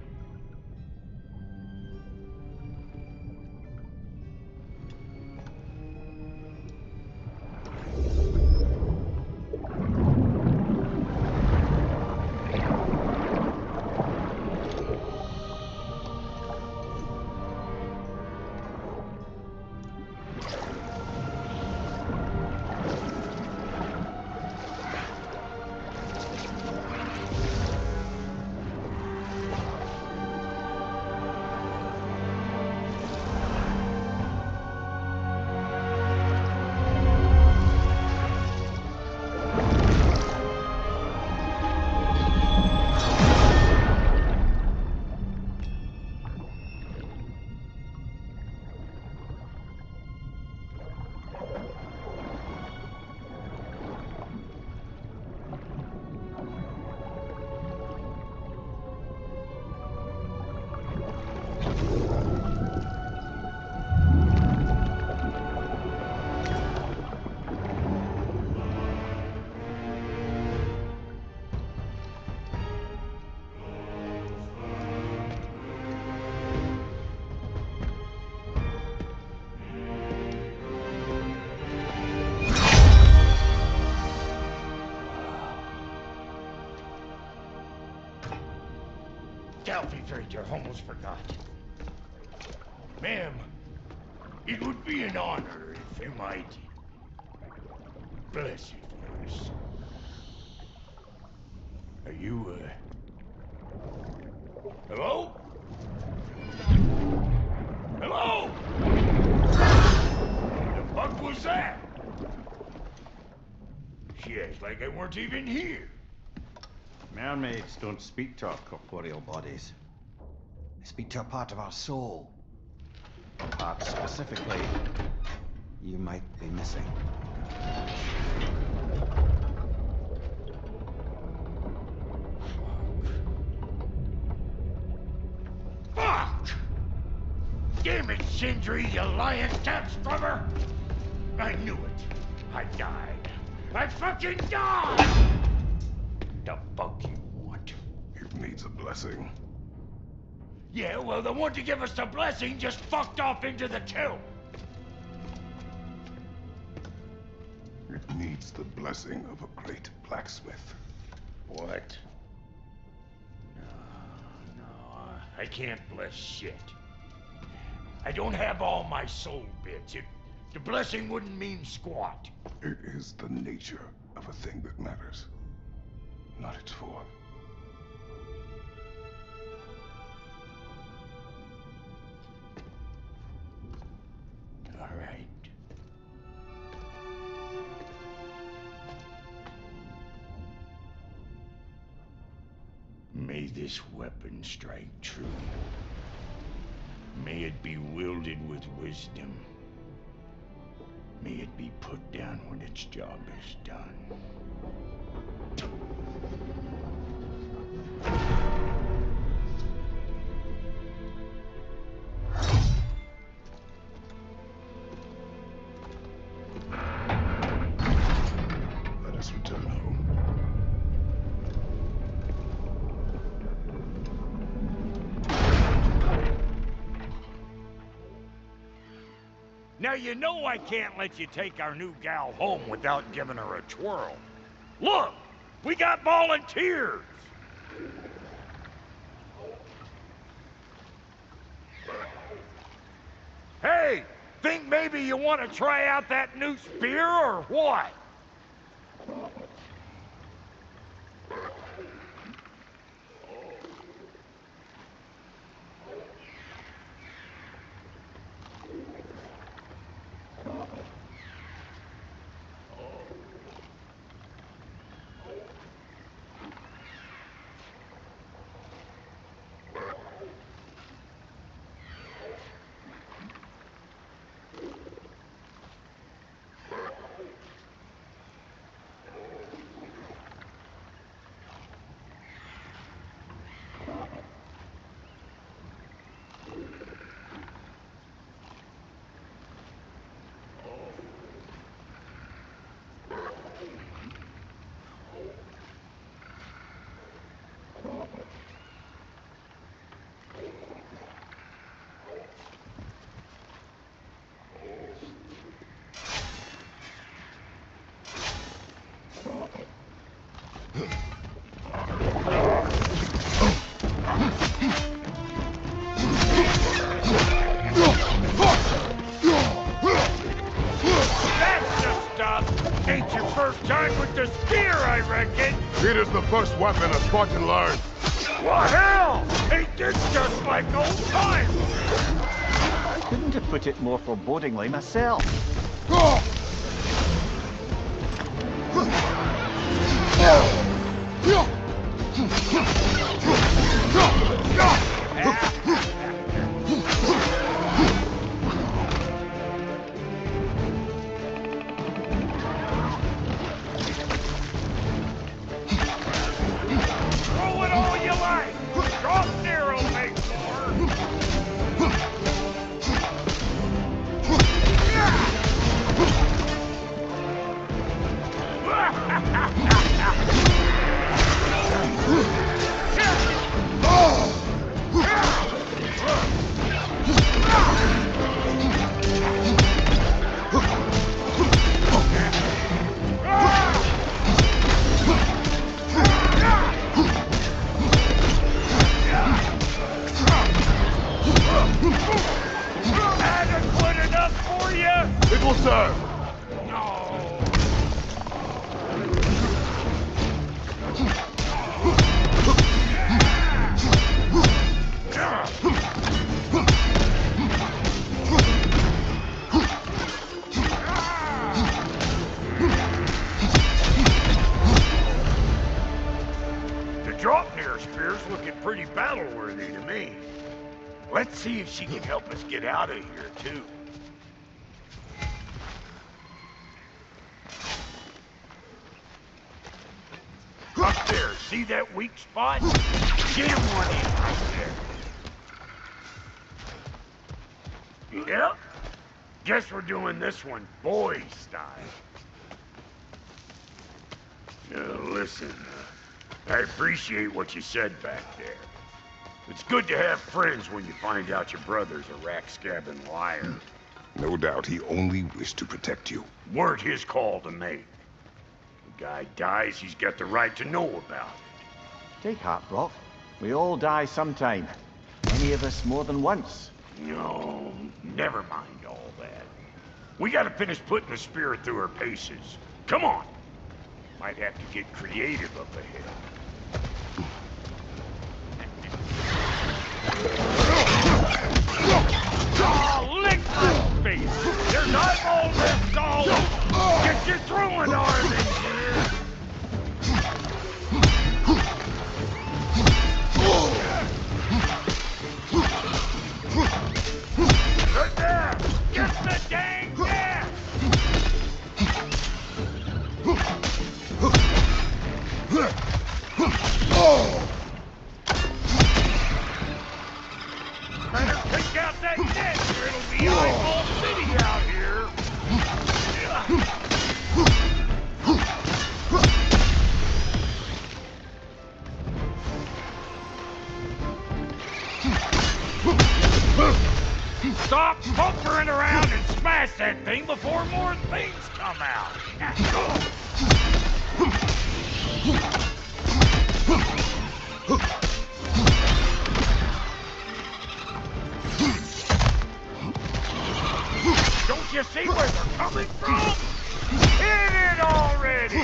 right, I almost forgot. Ma'am, it would be an honor if you might bless it for us. Are you, hello? Hello? The fuck was that? She acts like I weren't even here. Mermaids don't speak to our corporeal bodies. They speak to a part of our soul. A part specifically you might be missing. Fuck! Damn it, Sindri, you lying tab scrubber! I knew it. I died. I fucking died! The fuck you want? It needs a blessing. Yeah, well, the one to give us the blessing just fucked off into the tomb. It needs the blessing of a great blacksmith. What? No, I can't bless shit. I don't have all my soul bits. The blessing wouldn't mean squat. It is the nature of a thing that matters, not its form. All right. May this weapon strike true. May it be wielded with wisdom. May it be put down when its job is done. Let us return home. Now you know I can't let you take our new gal home without giving her a twirl. Look, we got volunteers. Hey, think maybe you want to try out that new spear or what? Ain't your first time with the spear, I reckon. It is the first weapon a Spartan learned. What hell? Ain't this just like old times? I couldn't have put it more forebodingly myself. Throw it all you like. Drop Nero makes more. It will serve! The Draupnir spear's looking pretty battle-worthy to me. Let's see if she can help us get out of here, too. Up there, see that weak spot? Get him one in right there. Yep. Guess we're doing this one boy style. Listen, I appreciate what you said back there. It's good to have friends when you find out your brother's a rack-scabbing liar. No doubt he only wished to protect you. Weren't his call to make. The guy dies, he's got the right to know about it. Take heart, Brock. We all die sometime. Many of us more than once. No, never mind all that. We gotta finish putting the spirit through her paces. Come on! Might have to get creative up ahead. Oh, lick my face! There's eyeball left all over! Get your throwing arm in here! Right there! Get the dang gas! Better pick out that net or it'll be eyeball city out here. Stop bumpering around and smash that thing before more things come out. Don't you see where they're coming from? Hit it already!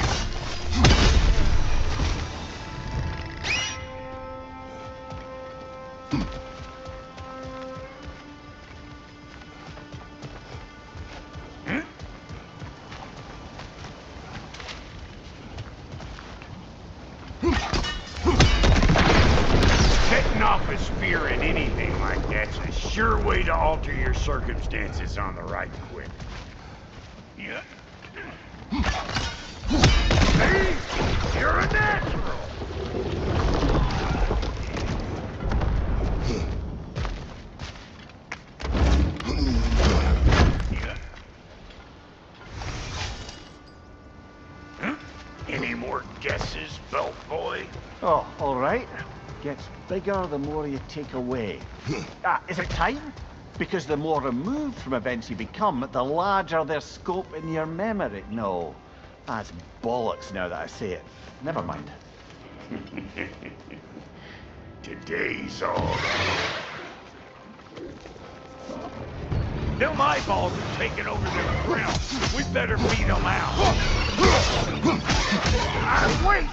Setting off a spear in anything like that's a sure way to alter your circumstances on the right quick. Yeah. See? You're a natural. Any more guesses, belt boy? Oh, all right. Gets bigger the more you take away. Is it time? Because the more removed from events you become, the larger their scope in your memory. No, that's bollocks now that I say it. Never mind. Today's all right. Them eyeballs are taking over the ground. We better beat them out. Wait!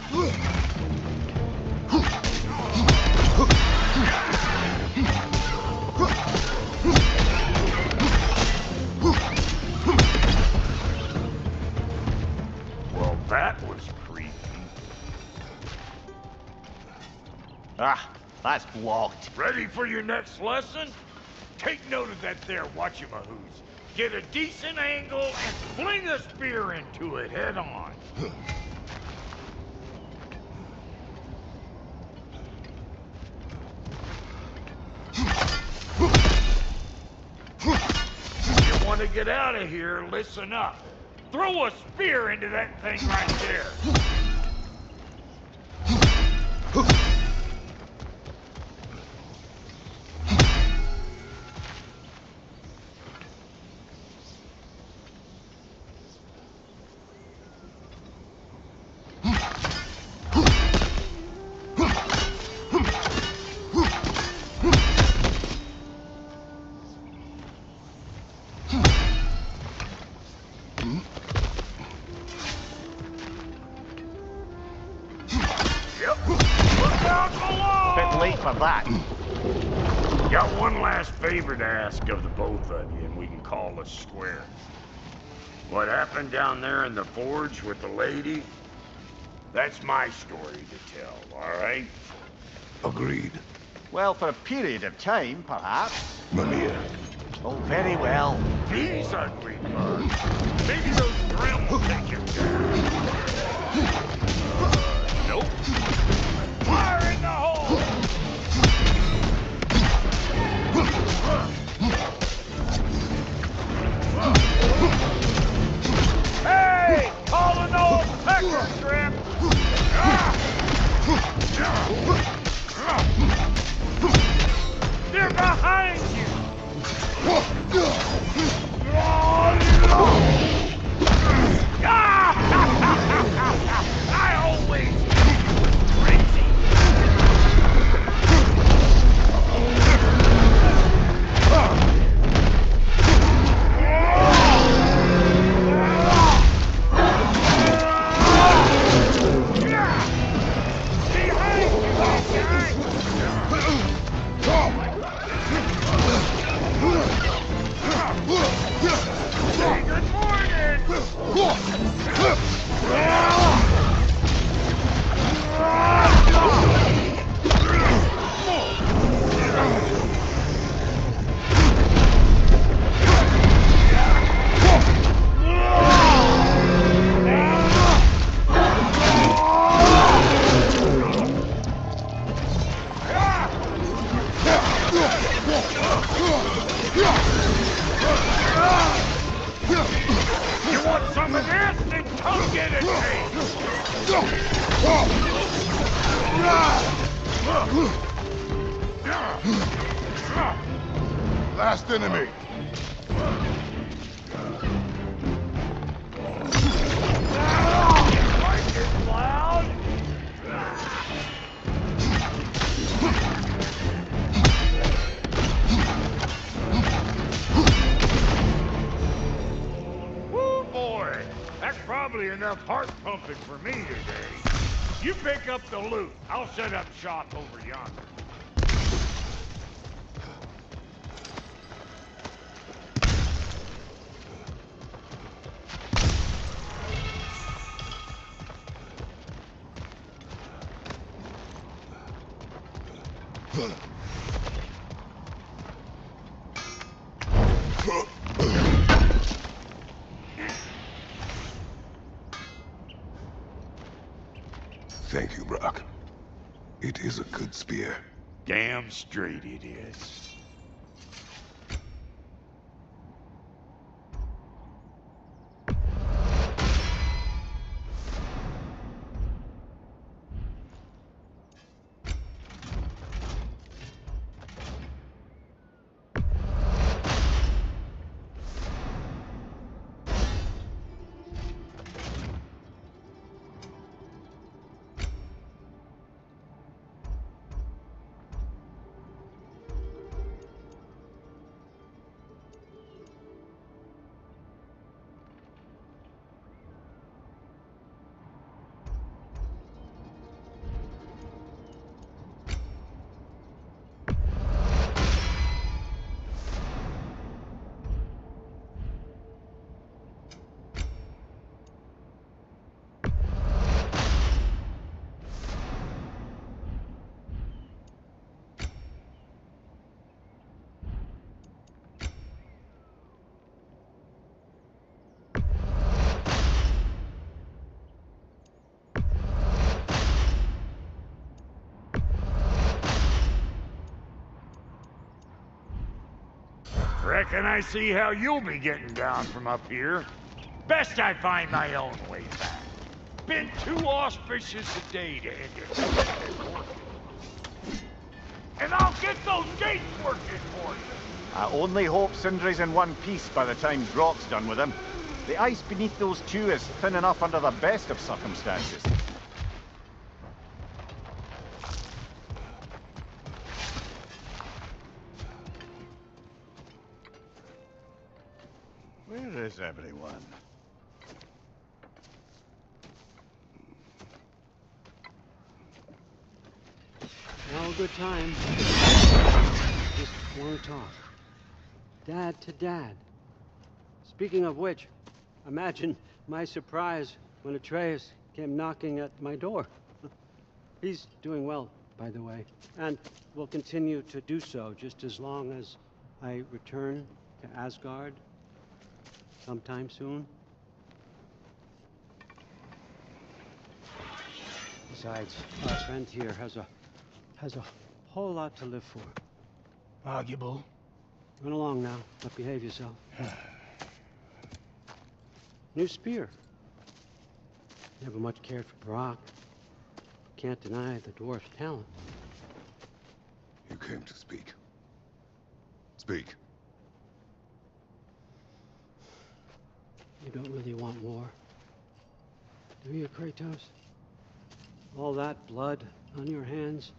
Well, that was creepy. Ah, that's blocked. Ready for your next lesson? Take note of that there whatchamahoos. Get a decent angle and fling a spear into it head on. If you want to get out of here, listen up. Throw a spear into that thing right there. late for that. Got one last favor to ask of the both of you, and we can call us square. What happened down there in the forge with the lady? That's my story to tell, all right? Agreed. Well, for a period of time, perhaps. Mimir. Oh, very well. These ugly bugs. Maybe those drums will take him down. Nope. Fire in the hole! Hey! Call an old pecker strip! They're behind you! I always knew you were crazy! You want some of this? Then come get it, Last enemy. Like it loud? Woo, boy! That's probably enough heart pumping for me today. You pick up the loot. I'll set up shop over yonder. Thank you, Brock. It is a good spear. Damn straight it is. Reckon I see how you'll be getting down from up here. Best I find my own way back. Been too auspicious a day to end it. And I'll get those gates working for you. I only hope Sindri's in one piece by the time Brock's done with him. The ice beneath those two is thin enough under the best of circumstances. Where is everyone? Well, good time. Just won't talk. Dad to dad. Speaking of which, imagine my surprise when Atreus came knocking at my door. He's doing well, by the way, and will continue to do so just as long as I return to Asgard sometime soon. Besides, our friend here has a whole lot to live for. Arguable. Run along now, but behave yourself. New spear. Never much cared for Brock. Can't deny the dwarf's talent. You came to speak. Speak. You don't really want war, do you, Kratos? All that blood on your hands,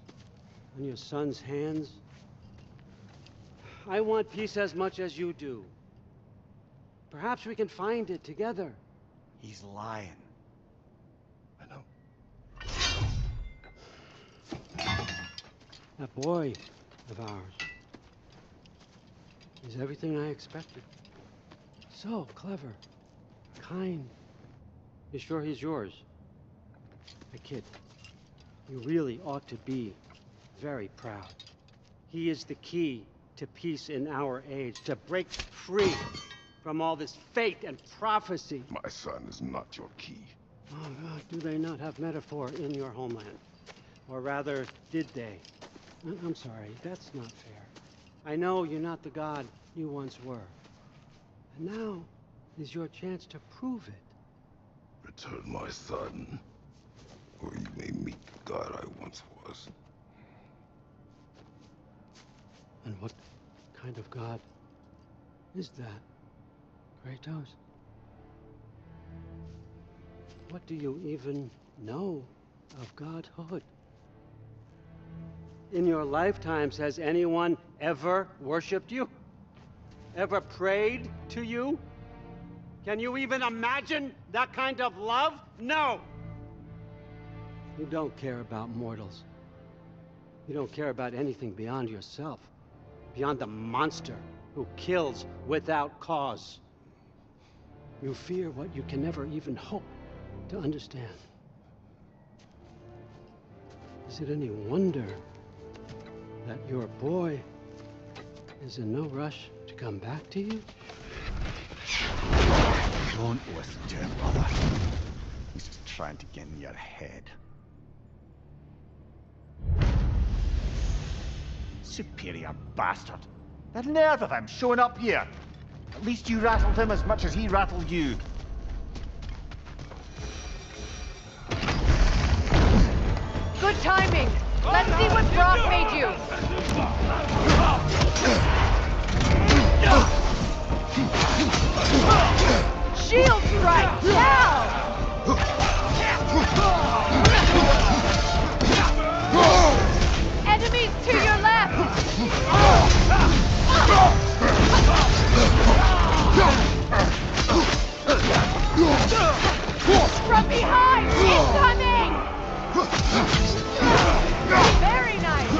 on your son's hands. I want peace as much as you do. Perhaps we can find it together. He's lying. I know. That boy of ours is everything I expected. So clever, kind. You sure he's yours? A kid. You really ought to be very proud. He is the key to peace in our age, to break free from all this fate and prophecy. My son is not your key. Oh, God, do they not have metaphor in your homeland? Or rather, did they? I'm sorry, that's not fair. I know you're not the god you once were. And now is your chance to prove it. Return my son, or you may meet the god I once was. And what kind of god is that, Kratos? What do you even know of godhood? In your lifetimes, has anyone ever worshipped you? Ever prayed to you? Can you even imagine that kind of love? No! You don't care about mortals. You don't care about anything beyond yourself. Beyond the monster who kills without cause. You fear what you can never even hope to understand. Is it any wonder that your boy is in no rush to come back to you? Don't listen to him, brother. He's just trying to get in your head. Superior bastard. The nerve of him showing up here. At least you rattled him as much as he rattled you. Good timing. Let's see what Brock made you. Shield strike now! Enemies to your left! From behind! Incoming! Very nice!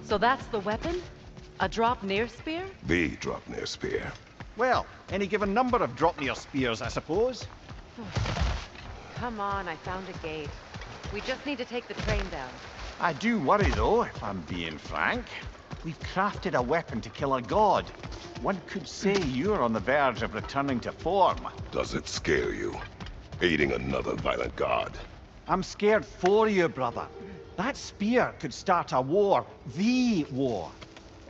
So that's the weapon? A drop-near spear? The drop-near spear. Well, any given number of drop-near spears, I suppose. Come on, I found a gate. We just need to take the train down. I do worry, though, if I'm being frank. We've crafted a weapon to kill a god. One could say you're on the verge of returning to form. Does it scare you? Aiding another violent god? I'm scared for you, brother. That spear could start a war. The war.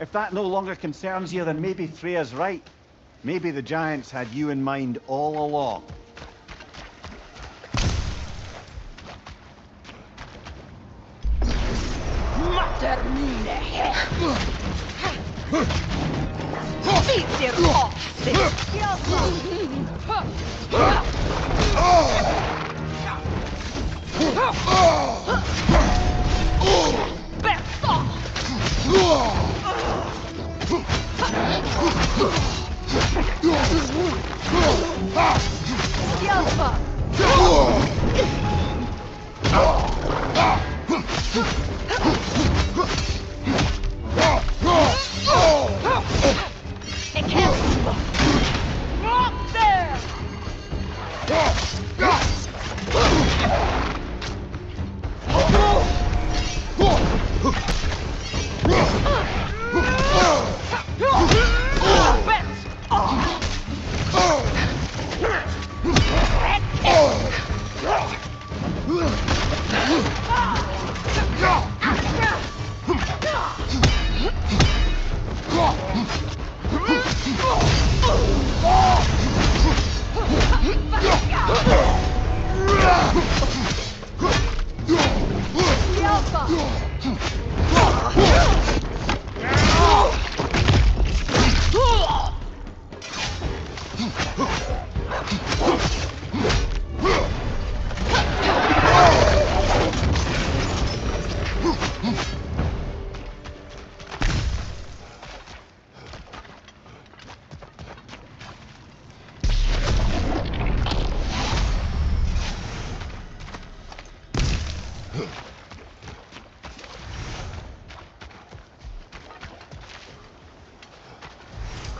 If that no longer concerns you, then maybe Freya's right. Maybe the giants had you in mind all along.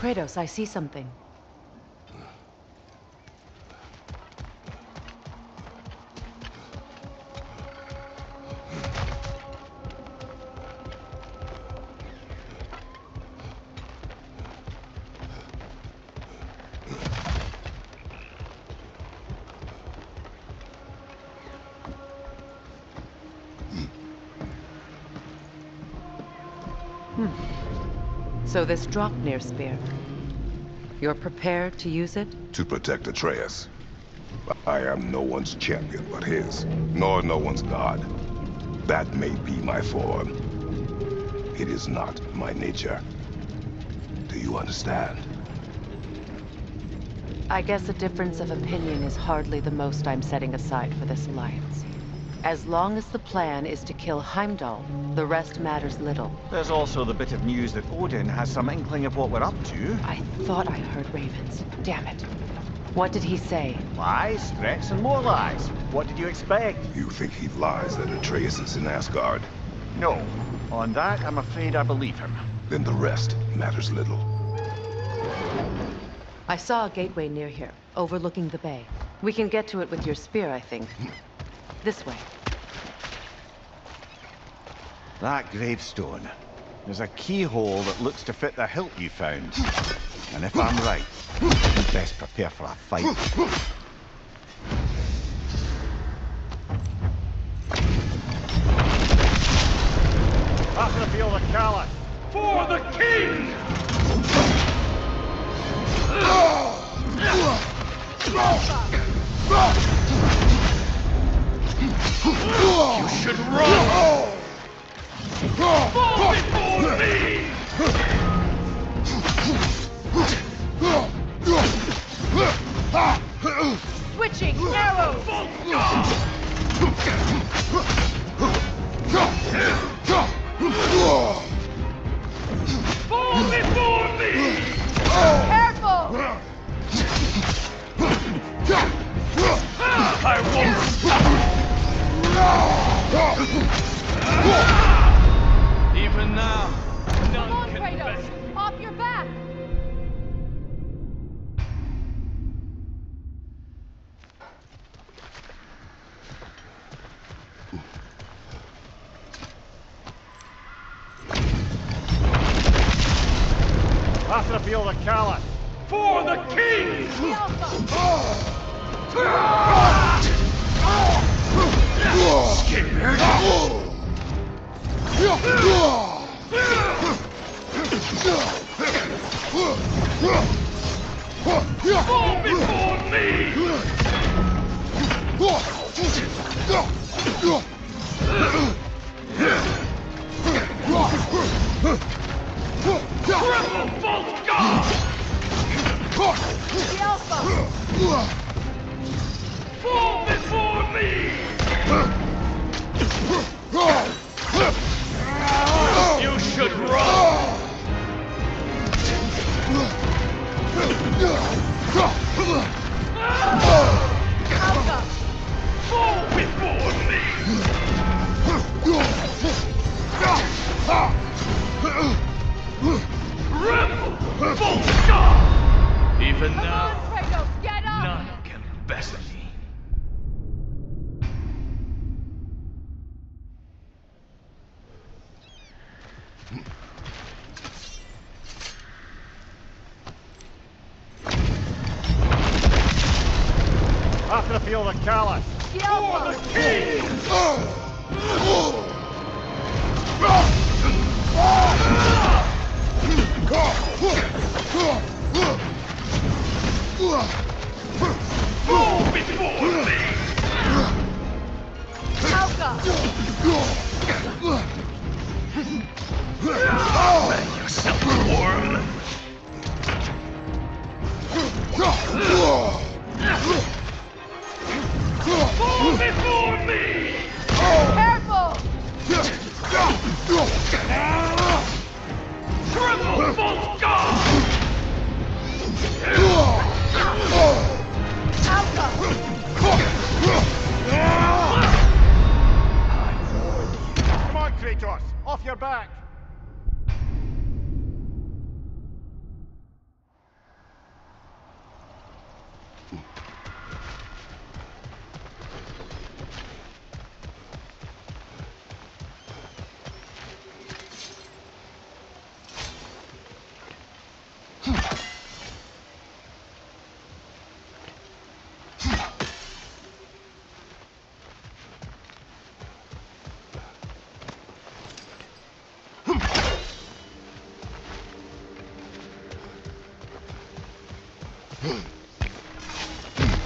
Kratos, I see something. So this Draupnir spear, you're prepared to use it? To protect Atreus. I am no one's champion but his, nor no one's god. That may be my form. It is not my nature. Do you understand? I guess a difference of opinion is hardly the most I'm setting aside for this alliance. As long as the plan is to kill Heimdall, the rest matters little. There's also the bit of news that Odin has some inkling of what we're up to. I thought I heard ravens. Damn it. What did he say? Lies, threats, and more lies. What did you expect? You think he lies that Atreus is in Asgard? No. On that, I'm afraid I believe him. Then the rest matters little. I saw a gateway near here, overlooking the bay. We can get to it with your spear, I think. This way. That gravestone. There's a keyhole that looks to fit the hilt you found. And if I'm right, you best prepare for a fight. After the field of Calais. For the king! You should run! Fall before me! Switching arrows! Fall before me! Careful! I won't stop! Even now, Come on, Kratos! Off your back! field of Callus. For the king! Fall before me! Tremble, false god! Fall before me! You should run! Fall before me! Rebel! False god! Even now, Kratos, get up! none can best me. After the field of Callus. For the king! Fall before me! Make yourself warm. Fall before me! Careful! Tremble, false god! Come on, Kratos. Off your back.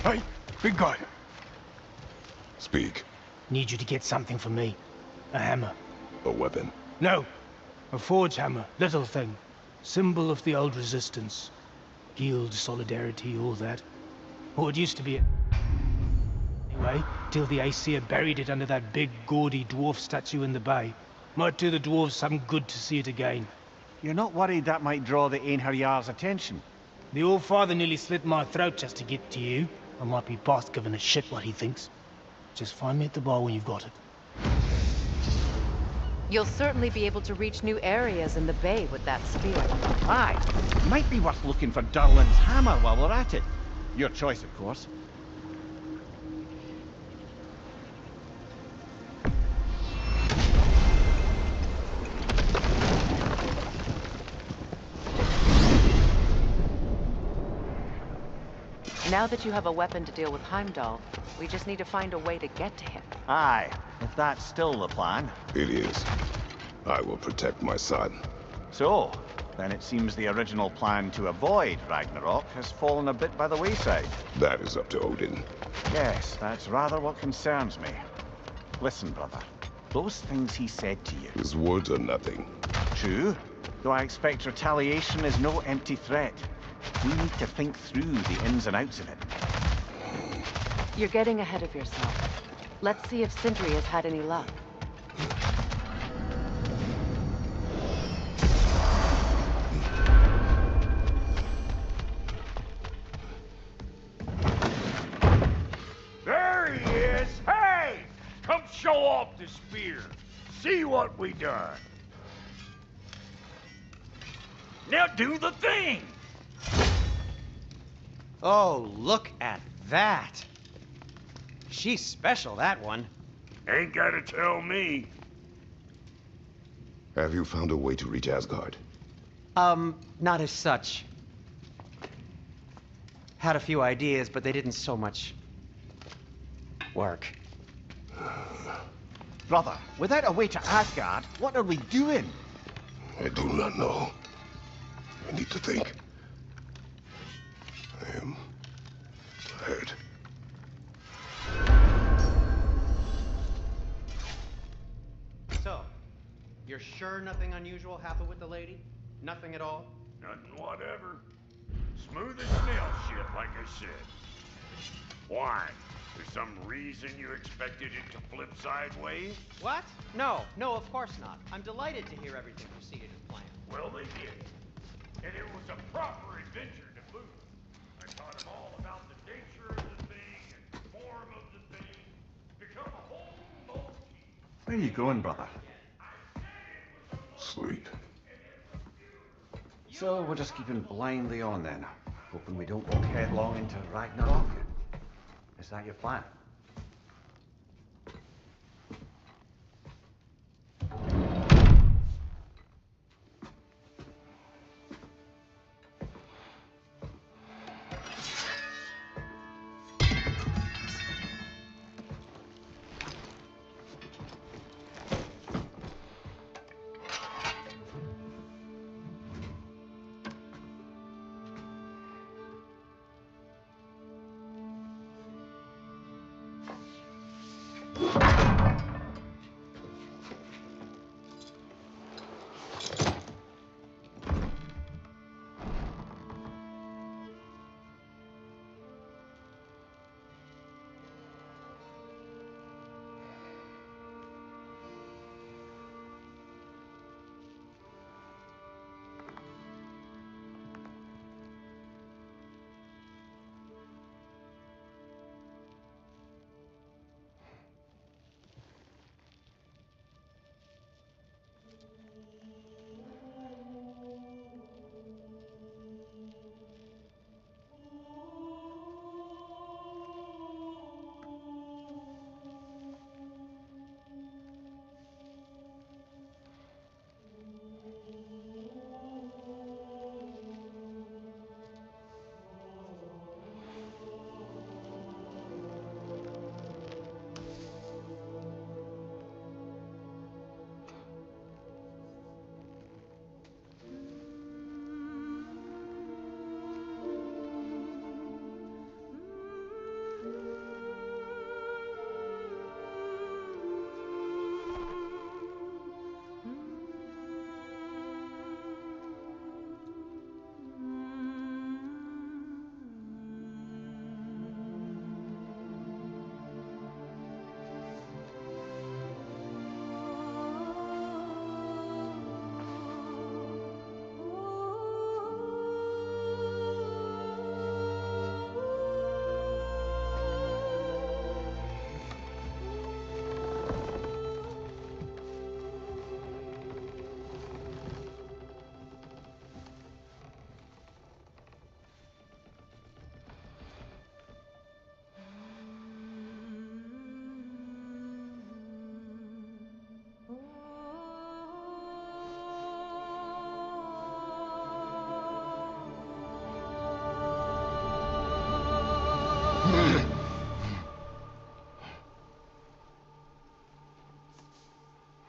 Hey, big guy. Speak. Need you to get something for me. A hammer. A weapon. No. A forge hammer. Little thing. Symbol of the old resistance. Guild, solidarity, all that. Or it used to be. Anyway, till the Aesir buried it under that big, gaudy dwarf statue in the bay. Might do the dwarves some good to see it again. You're not worried that might draw the Einherjar's attention? The All-Father nearly slit my throat just to get to you. I might be past giving a shit what he thinks. Just find me at the bar when you've got it. You'll certainly be able to reach new areas in the bay with that spear. Aye. Might be worth looking for Durlin's hammer while we're at it. Your choice, of course. Now that you have a weapon to deal with Heimdall, we just need to find a way to get to him. Aye, if that's still the plan. It is. I will protect my son. So, then it seems the original plan to avoid Ragnarok has fallen a bit by the wayside. That is up to Odin. Yes, that's rather what concerns me. Listen, brother. Those things he said to you. His words are nothing. True, though I expect retaliation is no empty threat. We need to think through the ins and outs of it. You're getting ahead of yourself. Let's see if Sindri has had any luck. There he is! Hey! Come show off the spear. See what we done. Now do the thing! Oh, look at that. She's special, that one. Ain't gotta tell me. Have you found a way to reach Asgard? Not as such. Had a few ideas, but they didn't so much work. Brother, without a way to Asgard, what are we doing? I do not know. I need to think. I am tired. So, you're sure nothing unusual happened with the lady? Nothing at all? Nothing whatever. Smooth as snail shit, like I said. Why? There's some reason you expected it to flip sideways? What? No, of course not. I'm delighted to hear everything proceeded as planned. Well, they did. And it was a proper adventure to boot. I taught them all about the nature of the thing and the form of the thing. Become a whole monkey. Where are you going, brother? Sleep. So we're just keeping blindly on then, hoping we don't walk headlong into Ragnarok. Is that your plan?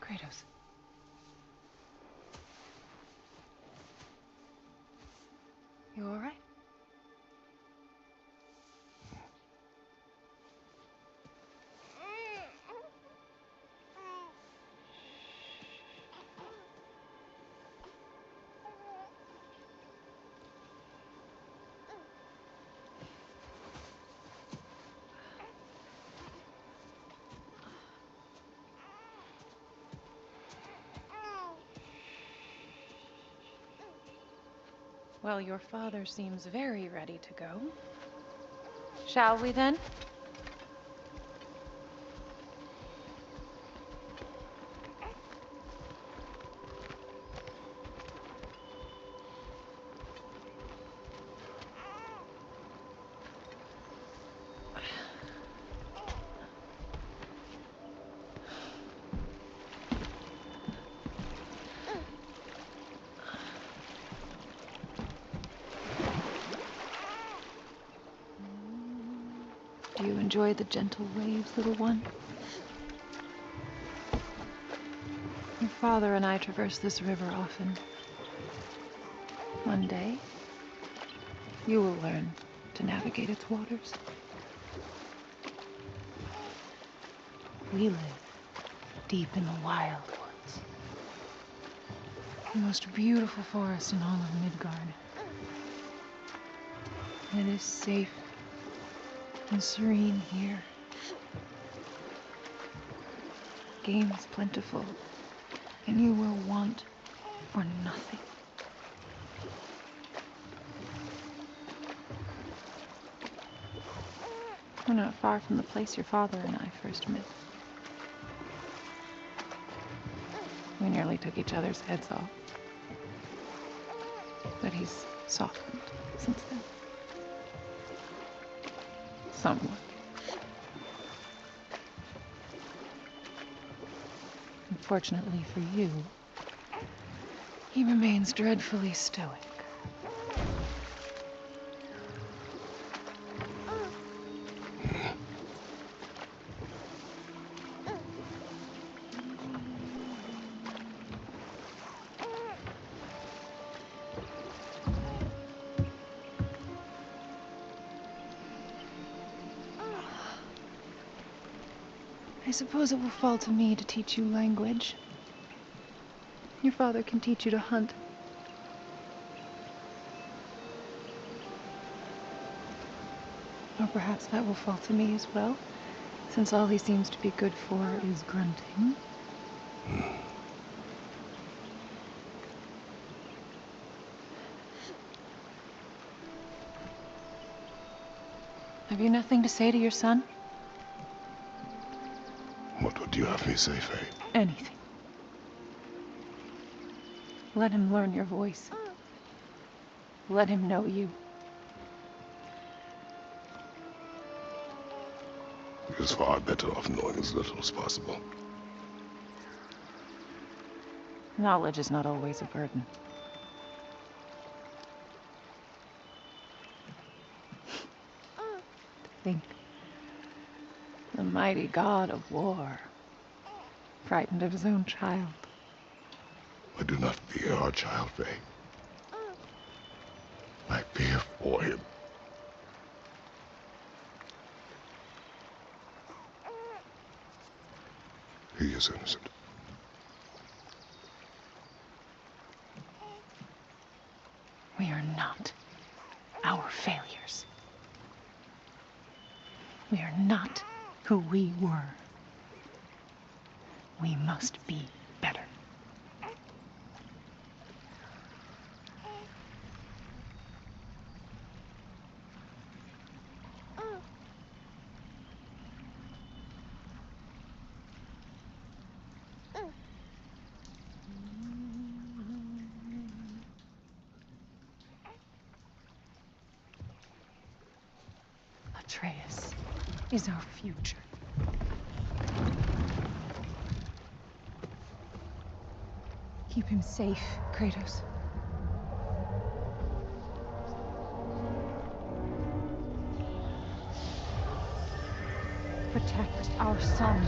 Kratos. You all right? Well, your father seems very ready to go. Shall we then? enjoy the gentle waves, little one? Your father and I traverse this river often. One day, you will learn to navigate its waters. We live deep in the wild woods. The most beautiful forest in all of Midgard. It is safe and serene here. Game is plentiful, and you will want for nothing. We're not far from the place your father and I first met. We nearly took each other's heads off. But he's softened since then. Somewhat. Unfortunately for you, he remains dreadfully stoic. I suppose it will fall to me to teach you language. Your father can teach you to hunt. Or perhaps that will fall to me as well, since all he seems to be good for is grunting. Have you nothing to say to your son? What would you have me say, Faye? Anything. Let him learn your voice. Let him know you. He is far better off knowing as little as possible. Knowledge is not always a burden. Think. The mighty God of War, frightened of his own child. I do not fear our child, Faye. I fear for him. He is innocent. We are not our failures. We are not who we were. We must be better. Atreus is our future. Keep him safe, Kratos. Protect our son.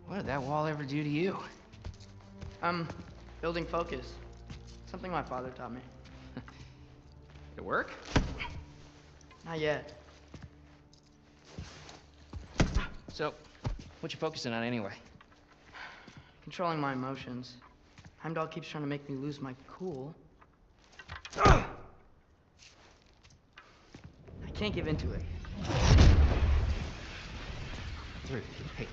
What did that wall ever do to you? Building focus. Something my father taught me. Did it work? Not yet. So, what you focusing on anyway? Controlling my emotions. Heimdall keeps trying to make me lose my cool. I can't give into it. Through. Hey,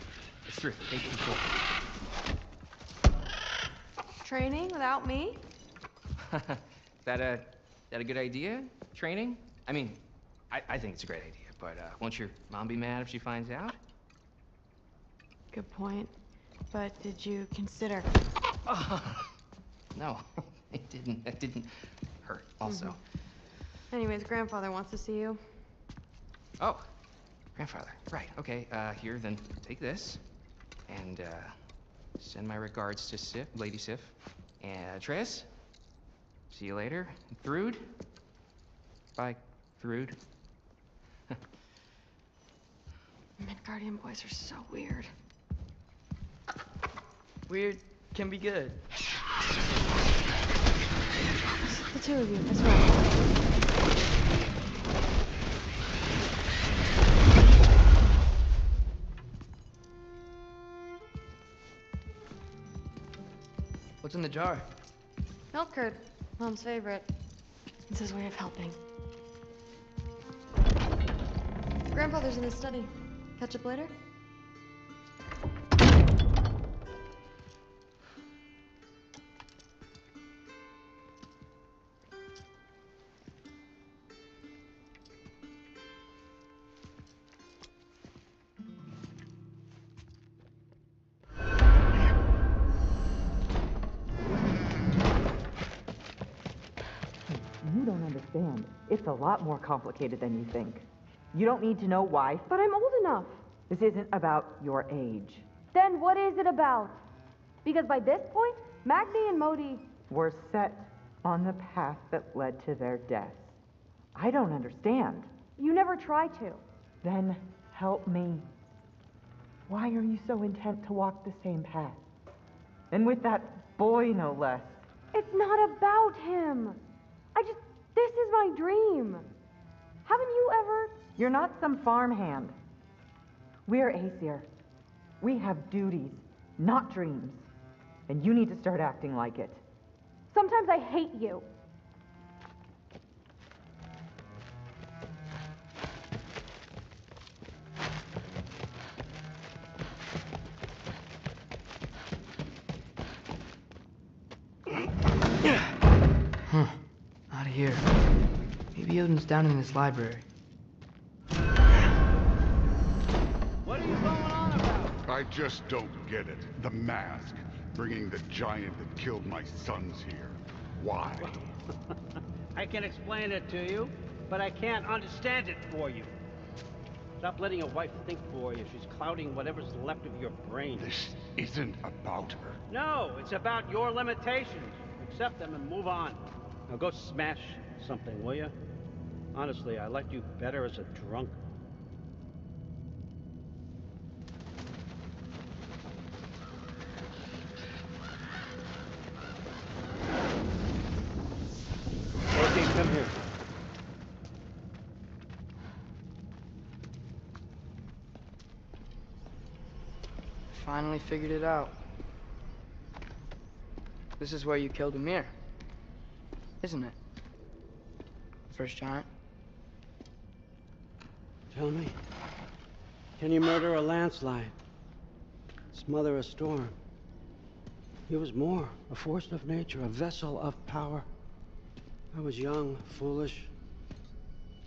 it's through. Take control. Training without me? that a good idea? Training? I mean, I think it's a great idea, but won't your mom be mad if she finds out? Good point. But did you consider? No, it didn't. It didn't hurt. Also. Anyways, grandfather wants to see you. Oh, grandfather. Right. Okay. Here, then take this, and send my regards to Sif, Lady Sif, and Atreus. See you later. And Thrud. Bye, Thrud. Midgardian boys are so weird. Weird can be good. The two of you, as well. What's in the jar? Milk curd, Mom's favorite. It's his way of helping. Grandfather's in his study. Catch up later? You don't understand. It's a lot more complicated than you think. You don't need to know why. But I'm old enough. This isn't about your age. Then what is it about? Because by this point, Magni and Modi Were set on the path that led to their deaths. I don't understand. You never try to. Then help me. Why are you so intent to walk the same path? And with that boy, no less. It's not about him. This is my dream. Haven't you ever? You're not some farmhand. We're Aesir. We have duties, not dreams. And you need to start acting like it. Sometimes I hate you. Out of here. Maybe Odin's down in his library. What are you going on about? I just don't get it. The mask. Bringing the giant that killed my sons here. Why? I can explain it to you, but I can't understand it for you. Stop letting your wife think for you. She's clouding whatever's left of your brain. This isn't about her. No, it's about your limitations. Accept them and move on. Now go smash something, will you? Honestly, I liked you better as a drunk. Okay, come here. Finally figured it out. This is where you killed Ymir, isn't it? First giant. Tell me, can you murder a landslide? Smother a storm? He was more, a force of nature, a vessel of power. I was young, foolish,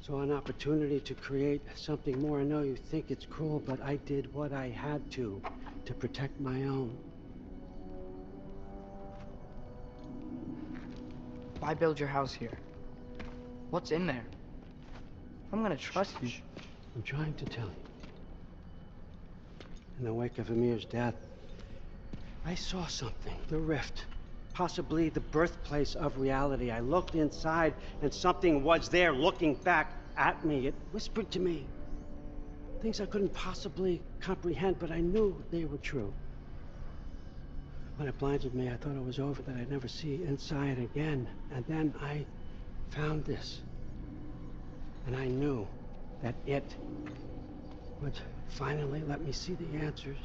saw an opportunity to create something more. I know you think it's cruel, but I did what I had to protect my own. Why build your house here? What's in there? I'm gonna trust you. I'm trying to tell you. In the wake of Ymir's death, I saw something. The rift. Possibly the birthplace of reality. I looked inside, and something was there looking back at me. It whispered to me things I couldn't possibly comprehend, but I knew they were true. When it blinded me, I thought it was over, that I'd never see inside again. And then I found this. And I knew that it would finally let me see the answers.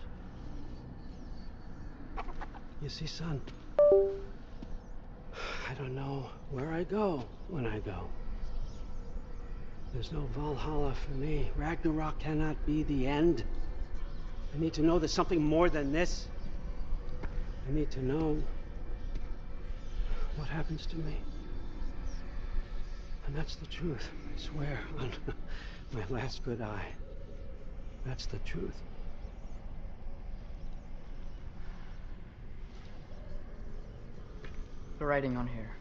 You see, son, I don't know where I go when I go. There's no Valhalla for me. Ragnarok cannot be the end. I need to know there's something more than this. I need to know what happens to me. And that's the truth, I swear, on my last good eye. That's the truth. The writing on here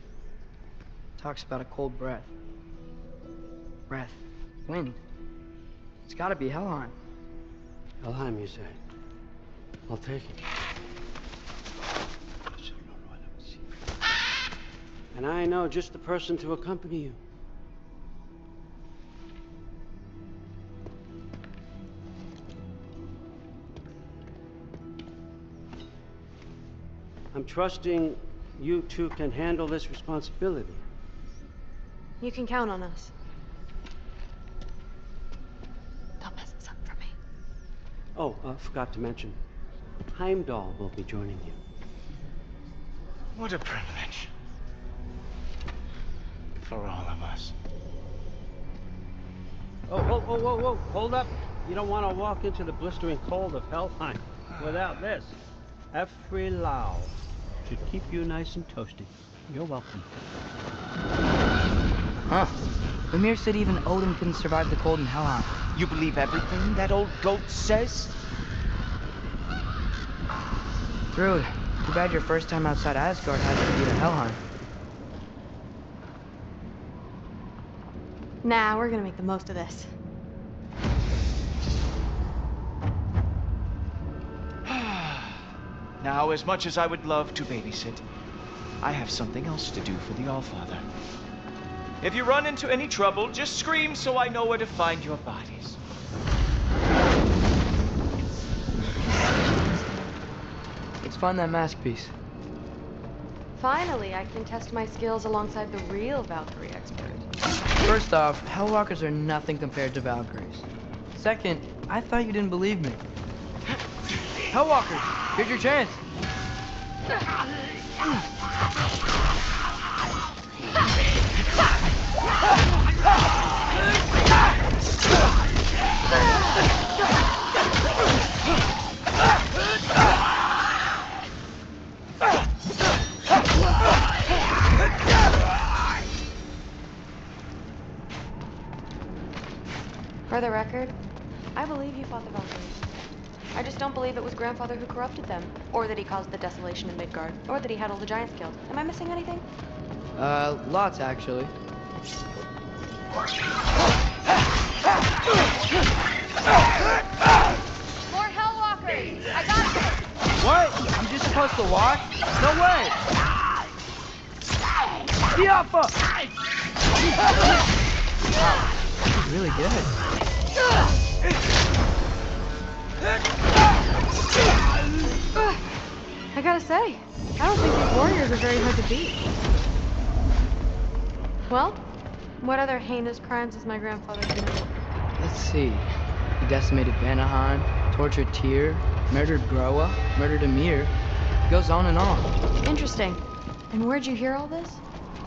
talks about a cold breath. Breath. Wind. It's gotta be Helheim. Helheim, you say? I'll take it. And I know just the person to accompany you. I'm trusting you two can handle this responsibility. You can count on us. Don't mess this up for me. Oh, forgot to mention, Heimdall will be joining you. What a privilege. For all of us. Oh, hold up. You don't want to walk into the blistering cold of Helheim without this. Efrilau should keep you nice and toasty. You're welcome. Huh. Mimir said even Odin couldn't survive the cold in Helheim. You believe everything that old goat says? Thrud, too bad your first time outside Asgard had to be to Helheim. Nah, we're gonna make the most of this. Now, as much as I would love to babysit, I have something else to do for the Allfather. If you run into any trouble, just scream so I know where to find your bodies. Let's find that mask piece. Finally, I can test my skills alongside the real Valkyrie expert. First off, Hellwalkers are nothing compared to Valkyries. Second, I thought you didn't believe me. Hellwalkers, here's your chance. For the record, I believe you fought the Valkyries. I just don't believe it was Grandfather who corrupted them, or that he caused the desolation in Midgard, or that he had all the giants killed. Am I missing anything? Lots actually. More Hellwalkers! I got this! What? I'm just supposed to walk? No way! Diapha! Wow, this is really good. I gotta say, I don't think these warriors are very hard to beat. Well, what other heinous crimes has my grandfather committed? Let's see. He decimated Vanaheim, tortured Tyr, murdered Groa, murdered Ymir. Goes on and on. Interesting. And where'd you hear all this?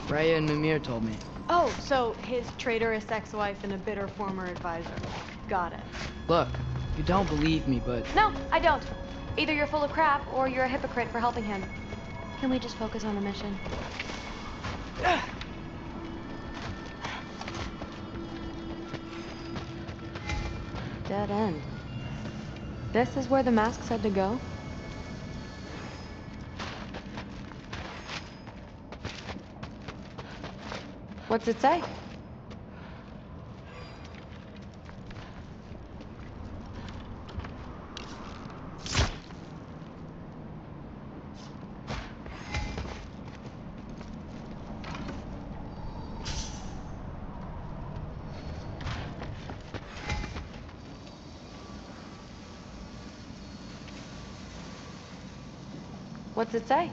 Freya and Mimir told me. Oh, so his traitorous ex-wife and a bitter former advisor. Got it. Look, you don't believe me, but... No, I don't. Either you're full of crap, or you're a hypocrite for helping him. Can we just focus on the mission? Dead end. This is where the mask said to go? What's it say? What's it say?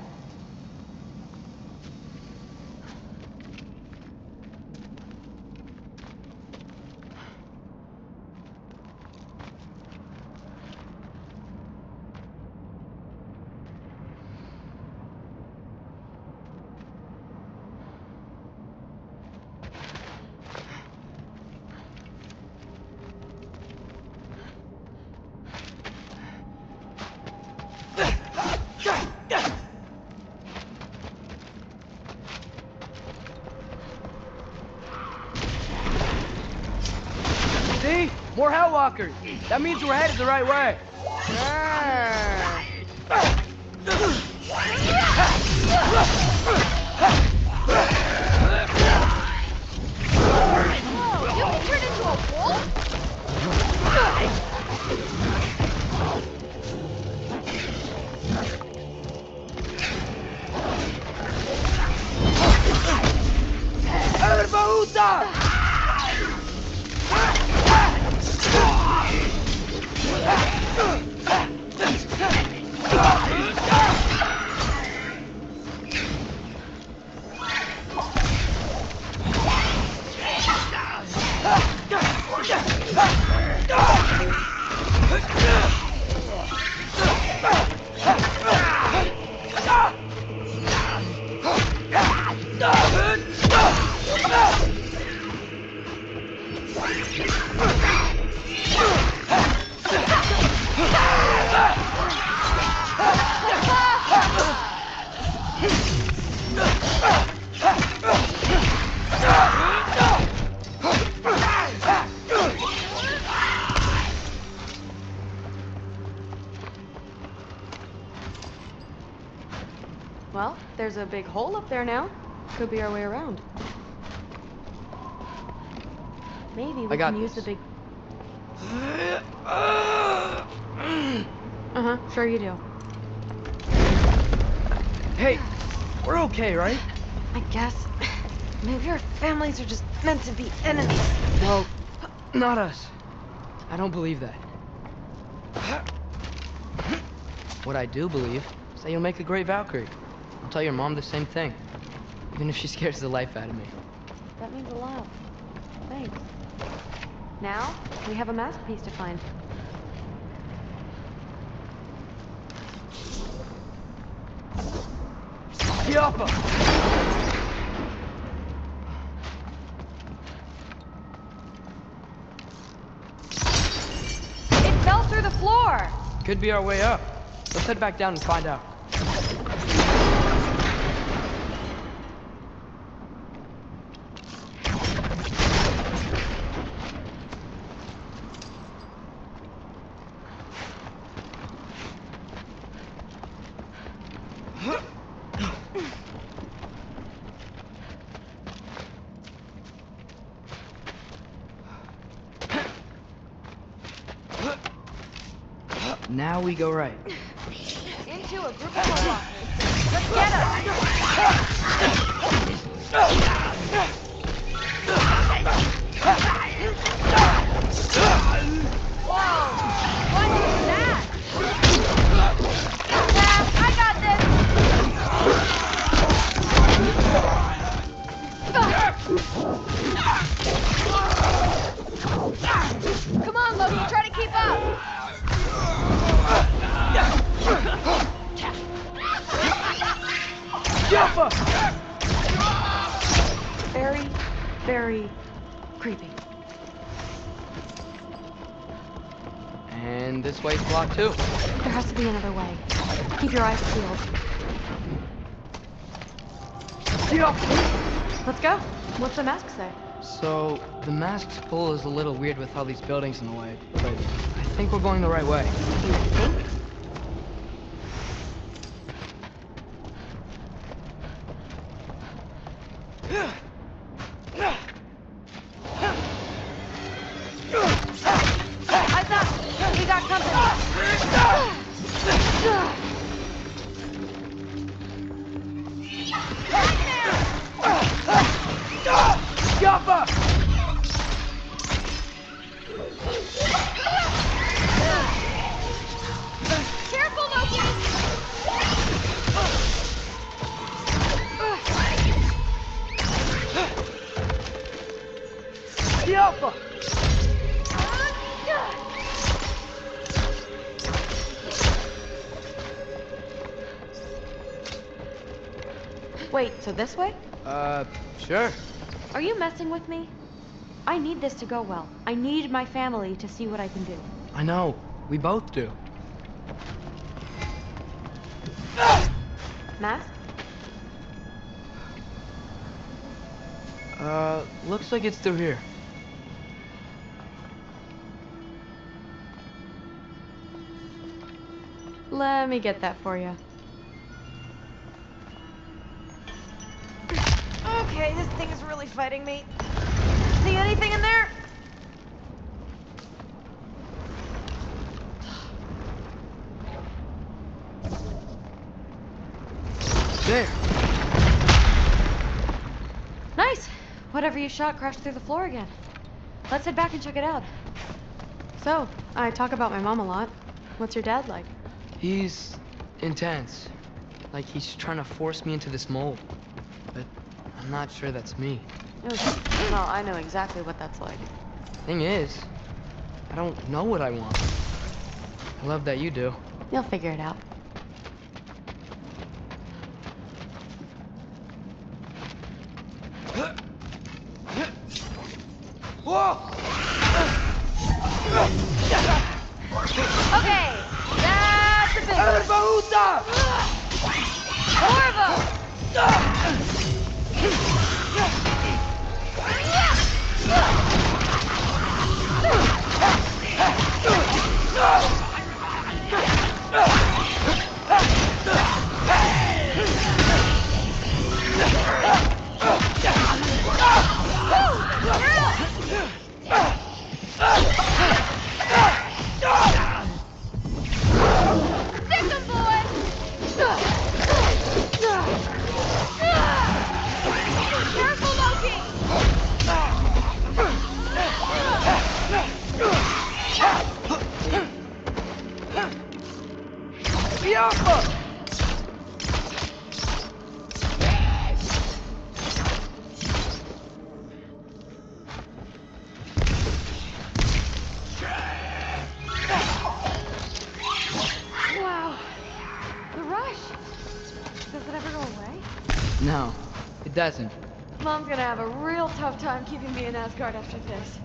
See? More Hellwalkers. That means we're headed the right way. Whoa, you can turn into a wolf? Well, there's a big hole up there now. Could be our way around. Maybe we can use the big... Uh-huh, sure you do. Hey, we're okay, right? I guess. Maybe our families are just meant to be enemies. Well, not us. I don't believe that. What I do believe is that you'll make a great Valkyrie. I'll tell your mom the same thing, even if she scares the life out of me. That means a lot. Thanks. Now, we have a masterpiece to find. Yappa! It fell through the floor! Could be our way up. Let's head back down and find out. Now we go right. Into a group of Hellwalkers. Let's get us! Whoa! What is that? I got this! Come on, Loki, try to keep up! Very, very creepy. And this way's blocked too. There has to be another way. Keep your eyes peeled. Let's go. What's the mask say? So, the mask's pull is a little weird with all these buildings in the way, but I think we're going the right way. You think? Eyes up! We got company! Yappa! Careful, Loki! Wait, so this way? Sure. Are you messing with me? I need this to go well. I need my family to see what I can do. I know. We both do. Mask? Looks like it's through here. Let me get that for you. Okay, this thing is really fighting me. See anything in there? There. Nice. Whatever you shot crashed through the floor again. Let's head back and check it out. So, I talk about my mom a lot. What's your dad like? He's intense. Like he's trying to force me into this mold. But I'm not sure that's me. Oh, well, I know exactly what that's like. Thing is, I don't know what I want. I love that you do. You'll figure it out. Okay, that's a big one. Wow, the rush. Does it ever go away? No, it doesn't. Mom's gonna have a real tough time keeping me in Asgard after this.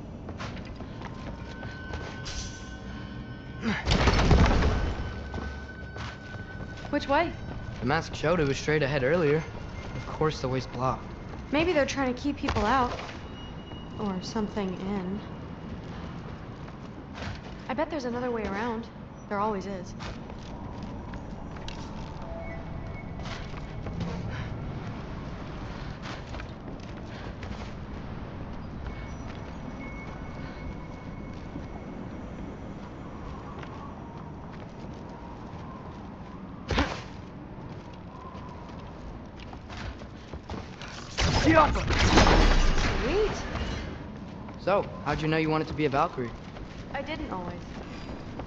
Which way? The mask showed it was straight ahead earlier. Of course the way's blocked. Maybe they're trying to keep people out. Or something in. I bet there's another way around. There always is. Sweet. So, how'd you know you wanted to be a Valkyrie? I didn't always.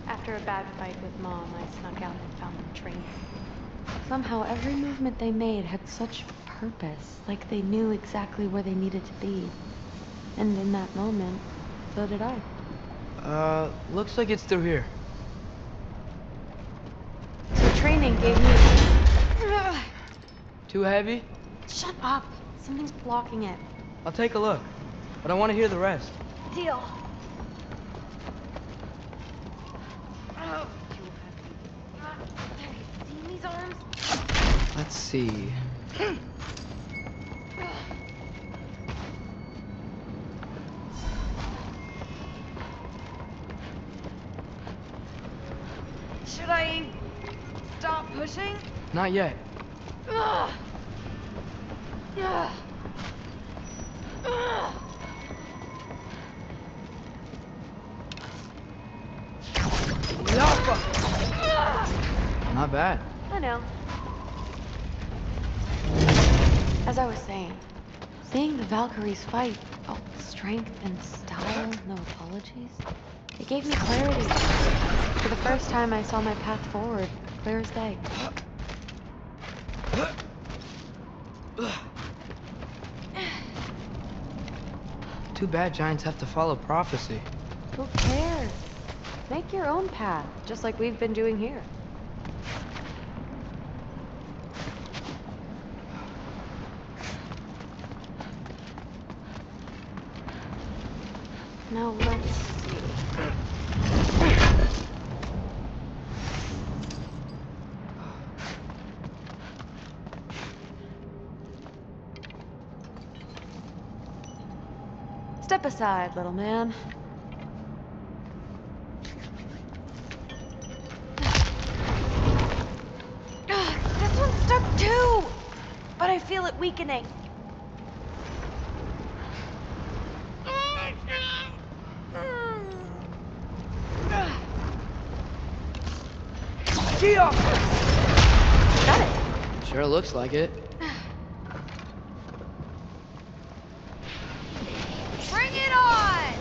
After a bad fight with Mom, I snuck out and found them training. Somehow, every movement they made had such purpose, like they knew exactly where they needed to be. And in that moment, so did I. Looks like it's through here. So training gave me... Too heavy? Shut up! Something's blocking it. I'll take a look, but I want to hear the rest. Deal. Oh, see these arms? Let's see. Should I stop pushing? Not yet. Ugh. Ugh. Ugh. Not bad. I know. As I was saying, seeing the Valkyries fight, oh, strength and style, no apologies, it gave me clarity. For the first time, I saw my path forward, clear as day. Too bad giants have to follow prophecy. Who cares? Make your own path, just like we've been doing here. Now let's see. Step aside, little man. This one's stuck too, but I feel it weakening. Got it. Sure looks like it. Bring it on!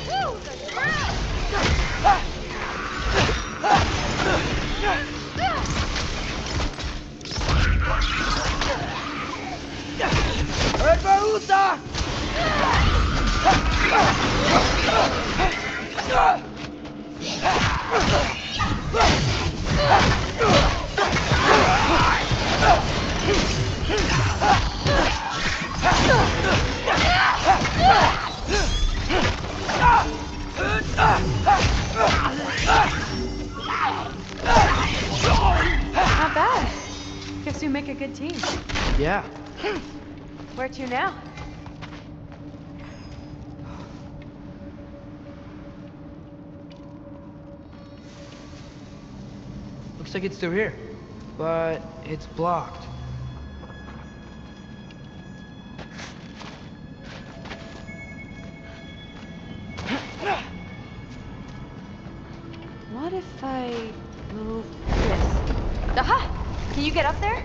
Woo, the thrill! Not bad. Guess you make a good team. Yeah. Where to now? Looks like it's through here, but it's blocked. What if I move this? Aha! Can you get up there?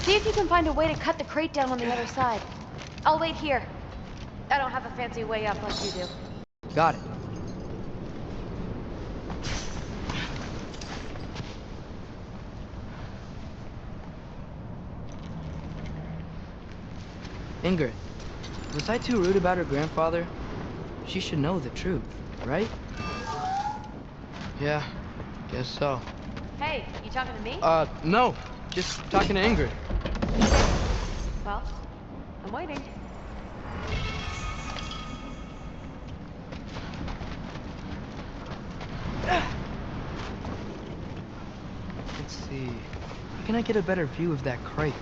See if you can find a way to cut the crate down on the other side. I'll wait here. I don't have a fancy way up like you do. Got it. Ingrid, was I too rude about her grandfather? She should know the truth, right? Yeah, guess so. Hey, you talking to me? No. Just talking to Ingrid. Well, I'm waiting. Let's see. How can I get a better view of that crate?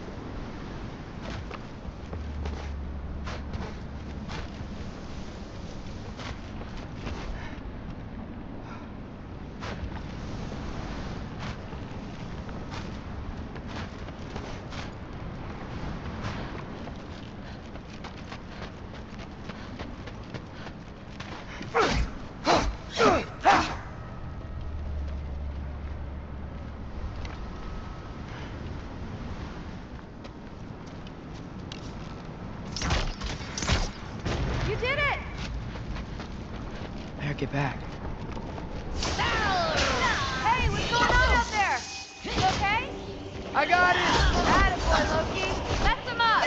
You did it! Better get back. Hey, what's going on out there? You okay? I got it! Attaboy, Loki. Mess him up!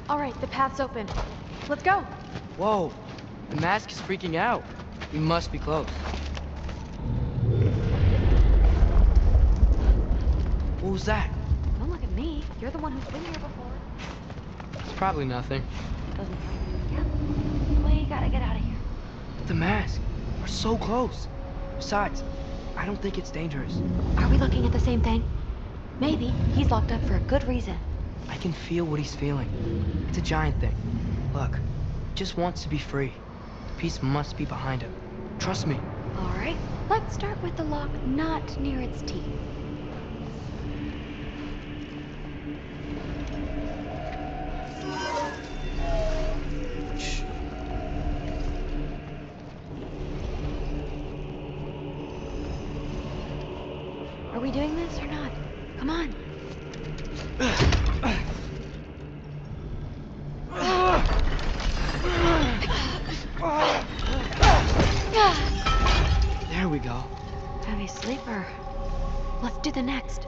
All right, the path's open. Let's go. Whoa, the mask is freaking out. We must be close. What was that? Don't look at me. You're the one who's been here before. It's probably nothing. Doesn't yeah. We gotta get out of here. The mask. We're so close. Besides, I don't think it's dangerous. Are we looking at the same thing? Maybe. He's locked up for a good reason. I can feel what he's feeling. It's a giant thing. Look, he just wants to be free. The piece must be behind him. Trust me. All right. Let's start with the lock not near its teeth. Are we doing this or not? Come on. There we go. Heavy sleeper. Let's do the next.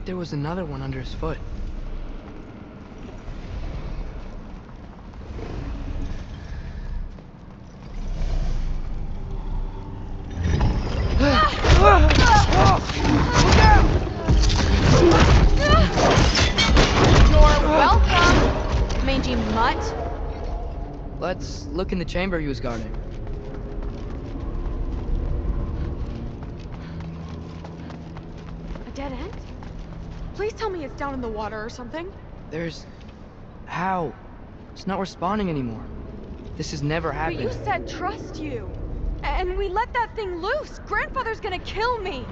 There was another one under his foot. You're welcome, mangy mutt. Let's look in the chamber he was guarding. A dead end? Please tell me it's down in the water or something. There's... How? It's not responding anymore. This has never happened. But you said trust you. And we let that thing loose. Grandfather's gonna kill me.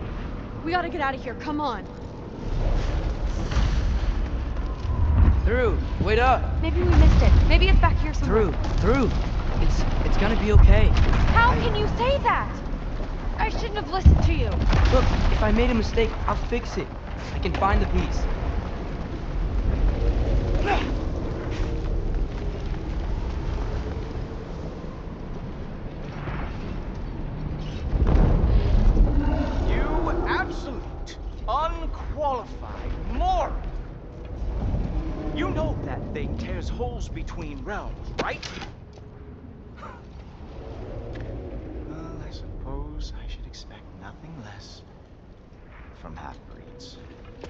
We gotta get out of here. Come on. Through. Wait up. Maybe we missed it. Maybe it's back here somewhere. Through. It's gonna be okay. How can you say that? I shouldn't have listened to you. Look, if I made a mistake, I'll fix it. I can find the piece. You absolute, unqualified moron! You know that thing tears holes between realms, right? Well, I suppose I should expect nothing less from half-breeds.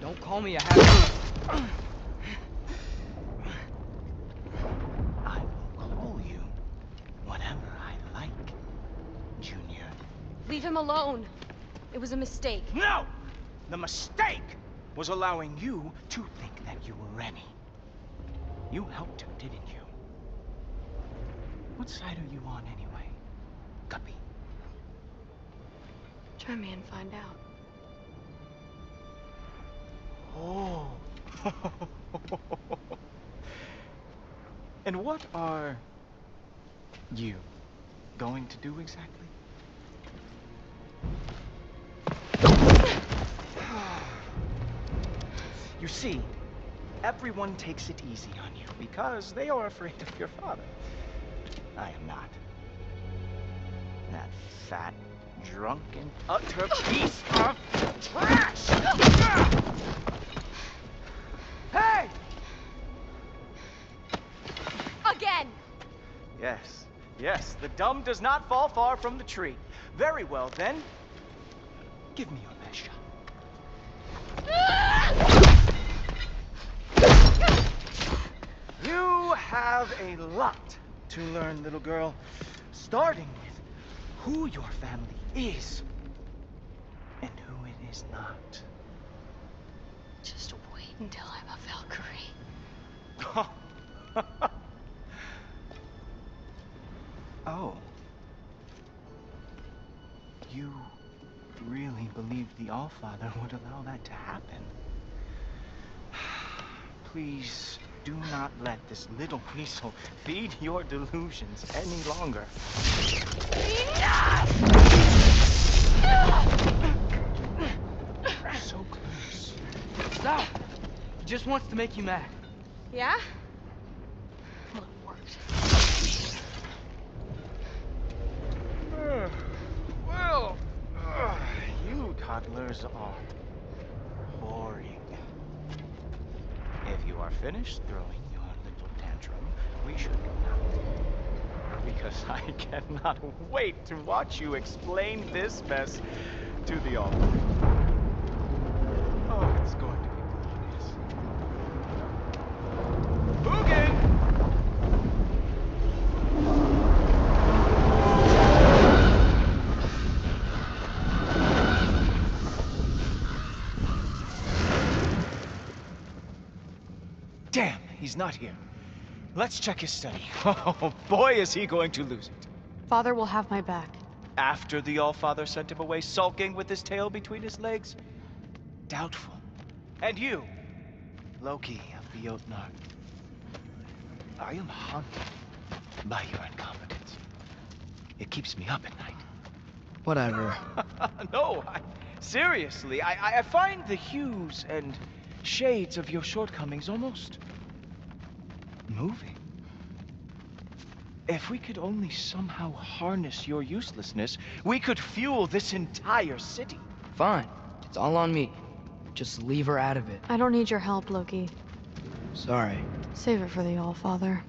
Don't call me a half... I will call you whatever I like, Junior. Leave him alone. It was a mistake. No! The mistake was allowing you to think that you were Remy. You helped him, didn't you? What side are you on anyway, Guppy? Try me and find out. Oh. And what are you going to do exactly? You see, everyone takes it easy on you because they are afraid of your father. I am not. That fat, drunken, utter piece of trash! Hey! Again! Yes, yes, the dumb does not fall far from the tree. Very well, then. Give me your best shot. You have a lot to learn, little girl. Starting with who your family is and who it is not. Just wait until I'm a Valkyrie. Oh. You really believed the Allfather would allow that to happen? please do not let this little weasel feed your delusions any longer. So close. Stop! He just wants to make you mad. Yeah? Well, you toddlers are boring. If you are finished throwing your little tantrum, we should go now. Because I cannot wait to watch you explain this mess to the Almighty. Oh, it's going to be glorious. Boogie! Damn, he's not here. Let's check his study. Oh, boy, is he going to lose it. Father will have my back. After the Allfather sent him away sulking with his tail between his legs? Doubtful. And you, Loki of the Jotnar. I am haunted by your incompetence. It keeps me up at night. Whatever. No, seriously, I find the hues and shades of your shortcomings almost moving. If we could only somehow harness your uselessness, we could fuel this entire city. Fine. It's all on me. Just leave her out of it. I don't need your help, Loki. Sorry. Save it for the Allfather.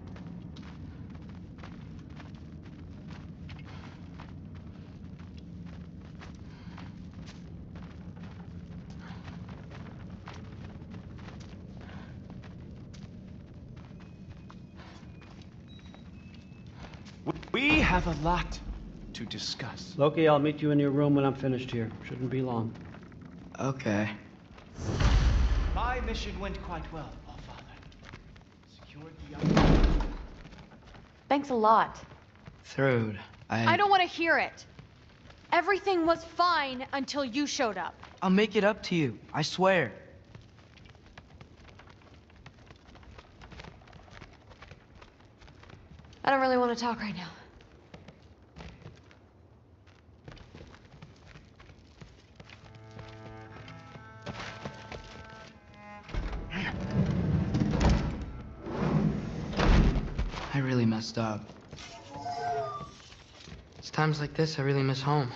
We have a lot to discuss. Loki, I'll meet you in your room when I'm finished here. Shouldn't be long. Okay. My mission went quite well, Allfather. Secured the Thanks a lot. Thrud, I don't want to hear it. Everything was fine until you showed up. I'll make it up to you. I swear. I don't really want to talk right now. I really messed up. It's times like this I really miss home.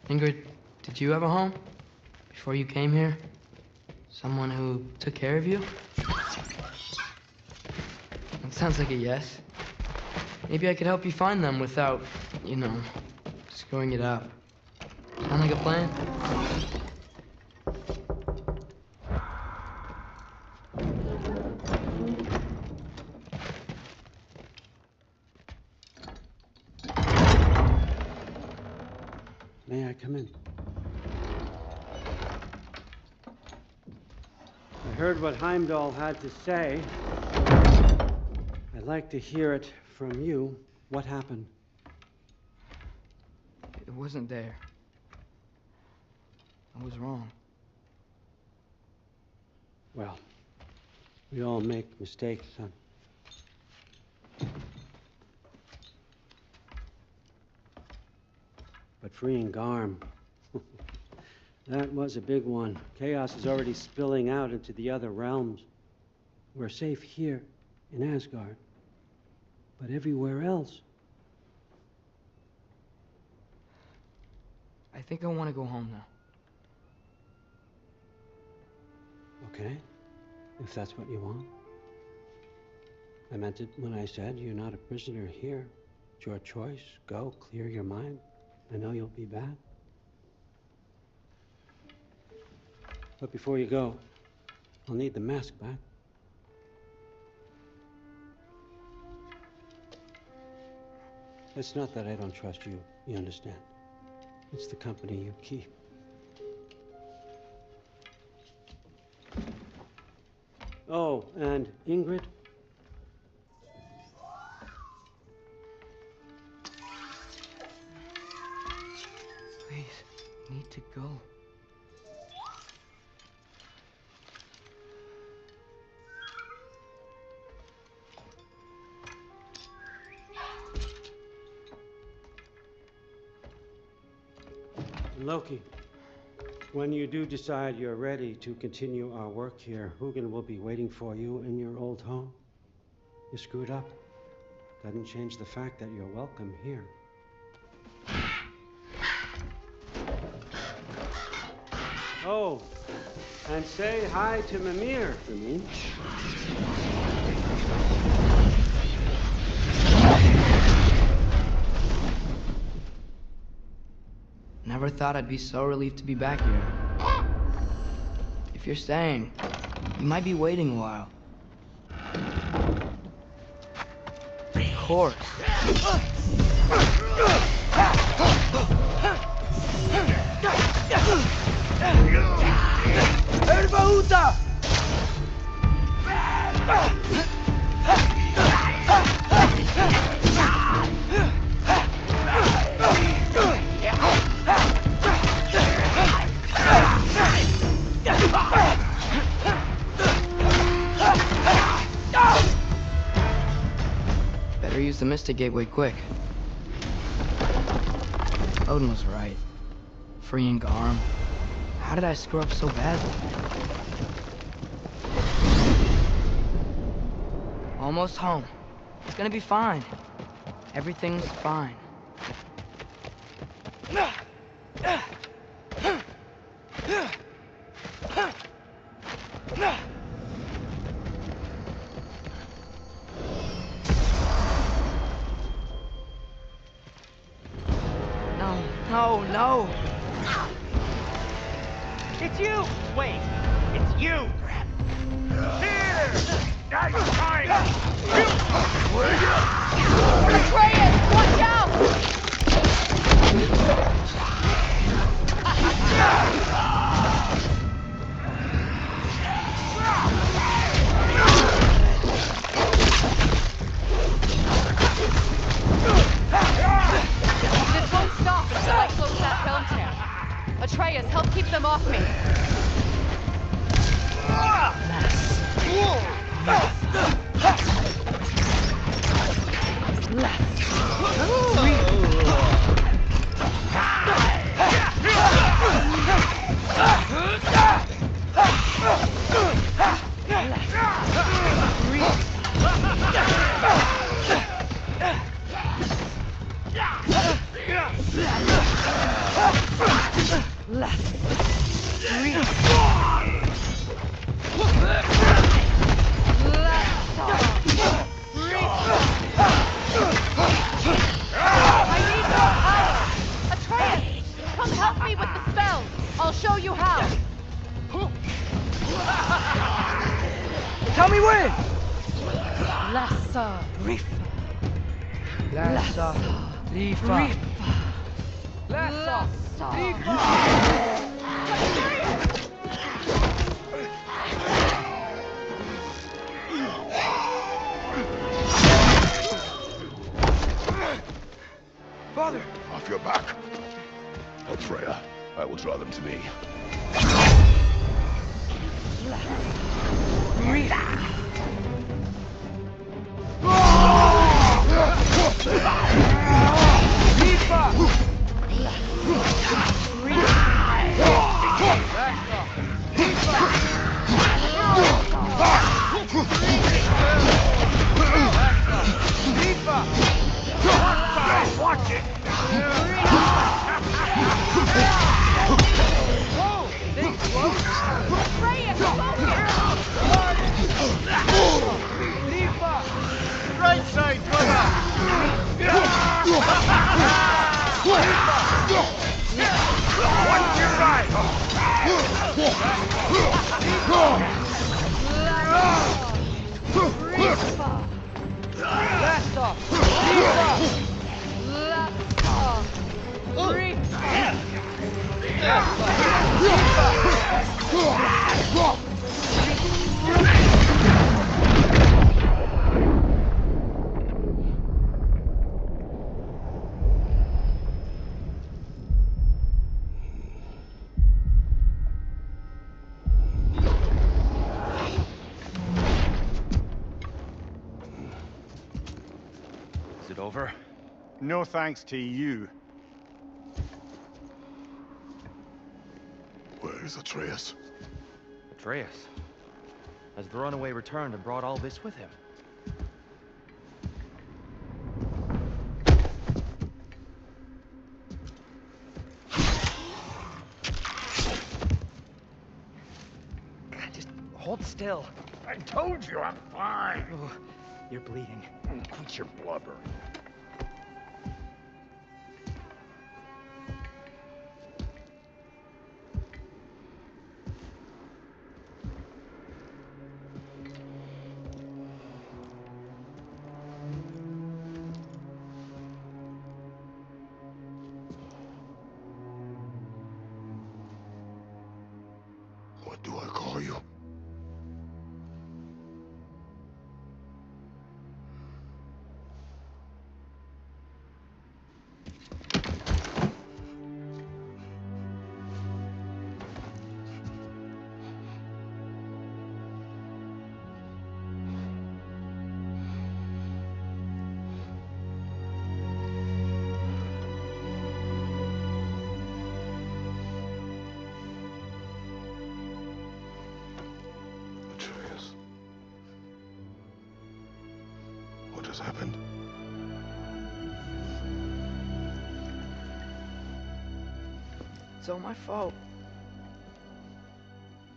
Ingrid, did you have a home? Before you came here? Someone who took care of you? That sounds like a yes. Maybe I could help you find them without, you know, screwing it up. Sound like a plan? May I come in? I heard what Heimdall had to say. I'd like to hear it from you. What happened? It wasn't there. I was wrong. Well, we all make mistakes, son. But freeing Garm, that was a big one. Chaos is already spilling out into the other realms. We're safe here in Asgard. But everywhere else. I think I want to go home now. Okay, if that's what you want. I meant it when I said you're not a prisoner here. It's your choice. Go, clear your mind. I know you'll be back. But before you go, I'll need the mask back. It's not that I don't trust you, you understand? It's the company you keep. Oh, and Ingrid? Please, I need to go. Loki, when you do decide you're ready to continue our work here, Hugin will be waiting for you in your old home. You screwed up. Doesn't change the fact that you're welcome here. Oh, and say hi to Mimir for me. Never thought I'd be so relieved to be back here. If you're staying, you might be waiting a while. Of course. Herbahuta! Better use the Mystic Gateway quick. Odin was right. Freeing Garm. How did I screw up so badly? Almost home. It's gonna be fine. Everything's fine. No! It's you! Wait, it's you! Here! Nice time! Atreus, watch out! This won't stop until I close that film champ. Atreus, help keep them off me. Show you how! Tell me when! Lassa Rifa. Lassa Rifa. Lassa Rifa. Father! Off your back. Help Freya. I will draw them to me. Watch it! Freya, focus! Right side, brother! Watch your right! Last off! Is it over? No thanks to you. Where's Atreus? Atreus? Has the runaway returned and brought all this with him? God, just hold still. I told you I'm fine. Oh, you're bleeding. Quit your blubber. What do I call you? Atreus. What has happened? It's all my fault.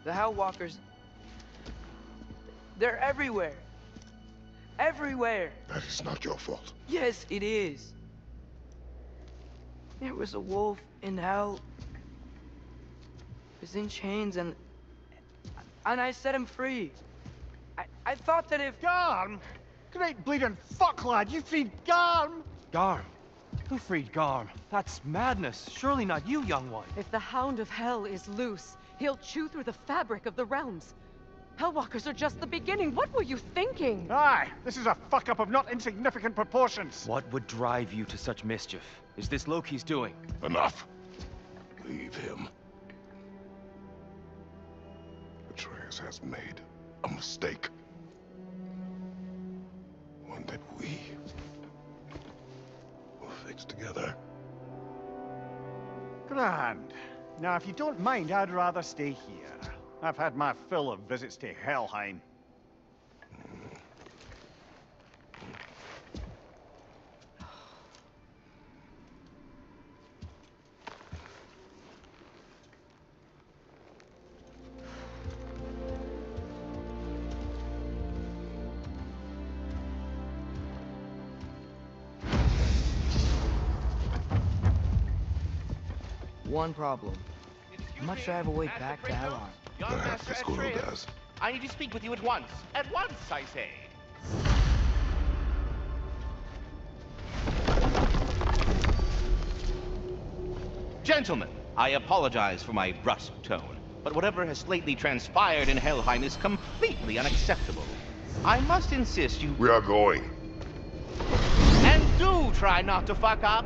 The Hellwalkers... they're everywhere. Everywhere. That is not your fault. Yes, it is. There was a wolf in hell. He was in chains and I set him free. I thought that if... Garm? Great bleeding fuck, lad. You freed Garm? Garm? Who freed Garm? That's madness. Surely not you, young one. If the Hound of Hell is loose, he'll chew through the fabric of the realms. Hellwalkers are just the beginning. What were you thinking? Aye, this is a fuck-up of not insignificant proportions. What would drive you to such mischief? Is this Loki's doing? Enough. Leave him. Atreus has made a mistake. One that we will fix together. Grand. Now, if you don't mind, I'd rather stay here. I've had my fill of visits to Helheim. One problem. How much do I have a way back to Helheim? Young Master Atreus, I need to speak with you at once. At once, I say. Gentlemen, I apologize for my brusque tone, but whatever has lately transpired in Helheim is completely unacceptable. I must insist you... We are going. And do try not to fuck up.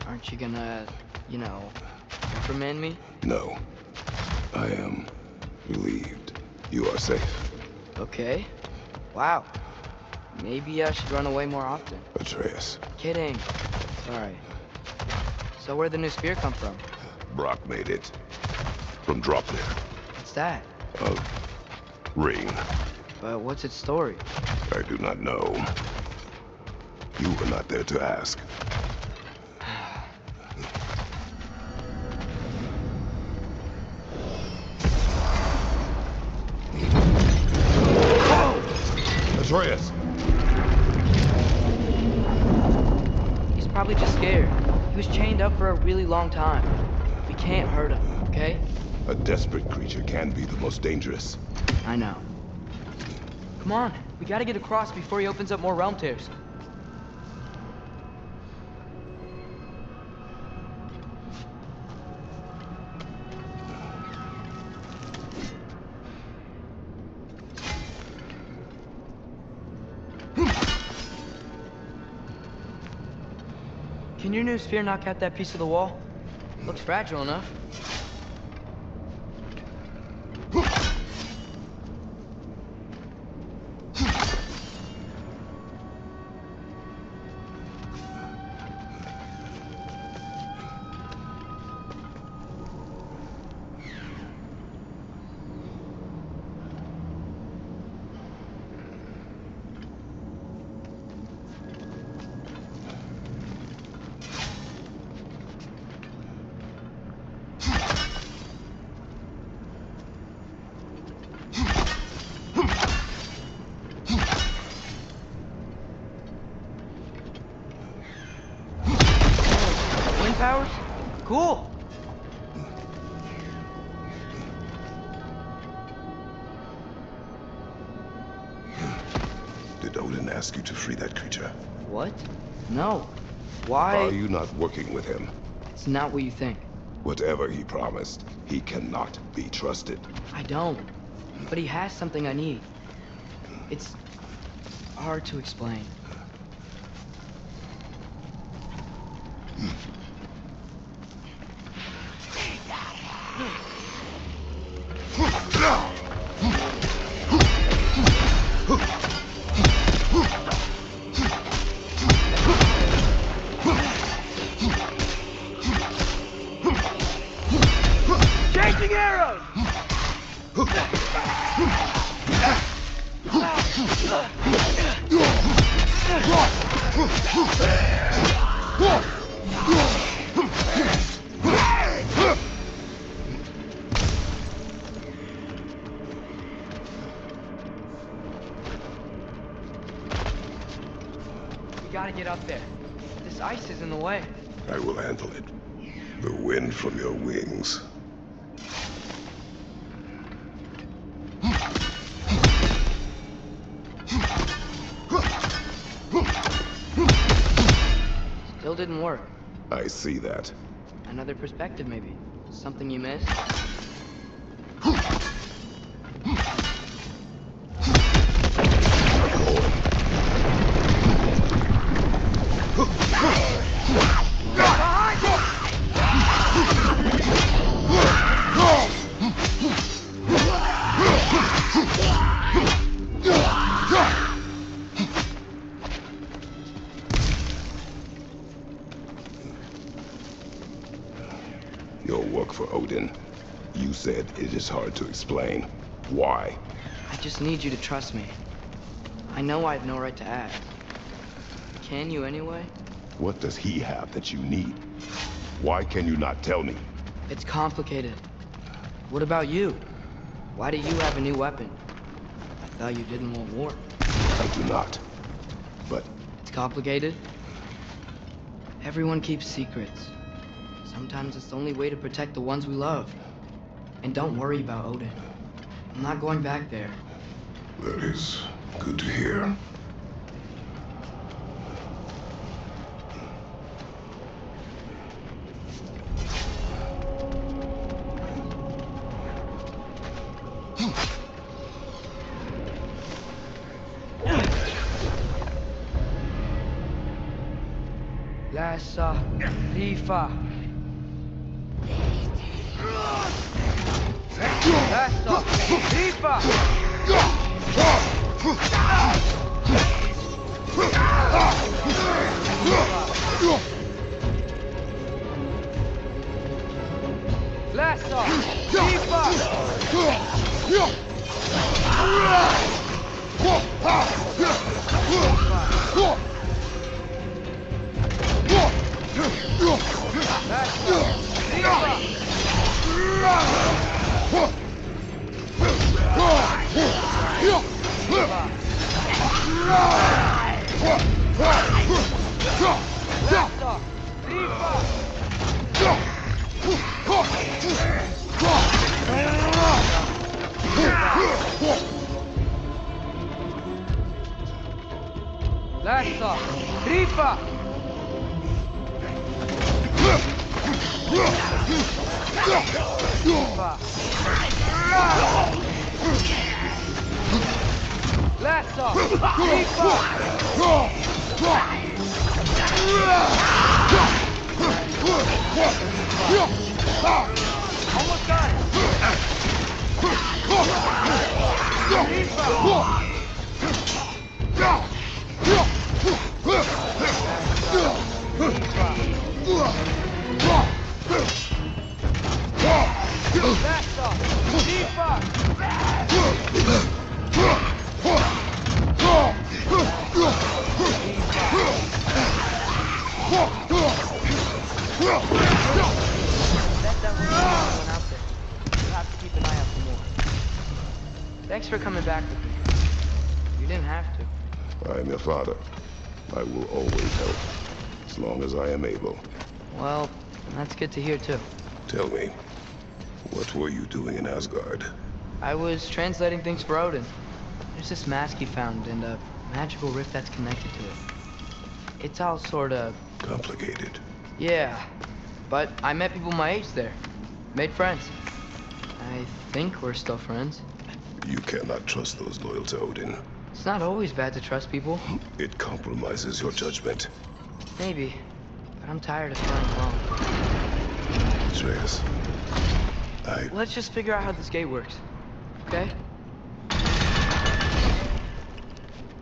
Aren't you gonna, you know, reprimand me? No. I am relieved. You are safe. Okay. Wow. Maybe I should run away more often. Atreus. Kidding. Sorry. So where'd the new spear come from? Brock made it. From Dropnir. What's that? A ring. But what's its story? I do not know. You were not there to ask. Atreus! He's probably just scared. He was chained up for a really long time. We can't hurt him, okay? A desperate creature can be the most dangerous. I know. Come on, we gotta get across before he opens up more realm tears. Can your new spear knock out that piece of the wall? Looks fragile enough. Did Odin ask you to free that creature? What? No. Why? Are you not working with him? It's not what you think. Whatever he promised, he cannot be trusted. I don't. But he has something I need. It's hard to explain. Chasing arrows! We gotta get up there. This ice is in the way. I will handle it. The wind from your wings. Still didn't work. I see that. Another perspective, maybe. Something you missed? Your work for Odin. You said it is hard to explain. Why? I just need you to trust me. I know I have no right to ask. Can you anyway? What does he have that you need? Why can you not tell me? It's complicated. What about you? Why do you have a new weapon? I thought you didn't want war. I do not. But It's complicated. Everyone keeps secrets. Sometimes it's the only way to protect the ones we love. And don't worry about Odin. I'm not going back there. that is good to hear. Lassa, Lifa. Lassa, Lifa. Lassa, Lassa, Rifa! Lassa, Almost got it! Thanks for coming back with me. You didn't have to. I am your father. I will always help, as long as I am able. Well, that's good to hear too. Tell me, what were you doing in Asgard? I was translating things for Odin. There's this mask he found, and magical rift that's connected to it. It's all sort of... complicated. Yeah, but I met people my age there. Made friends. I think we're still friends. You cannot trust those loyal to Odin. It's not always bad to trust people. It compromises your judgment. Maybe, but I'm tired of feeling alone. Atreus, Let's just figure out how this gate works, okay?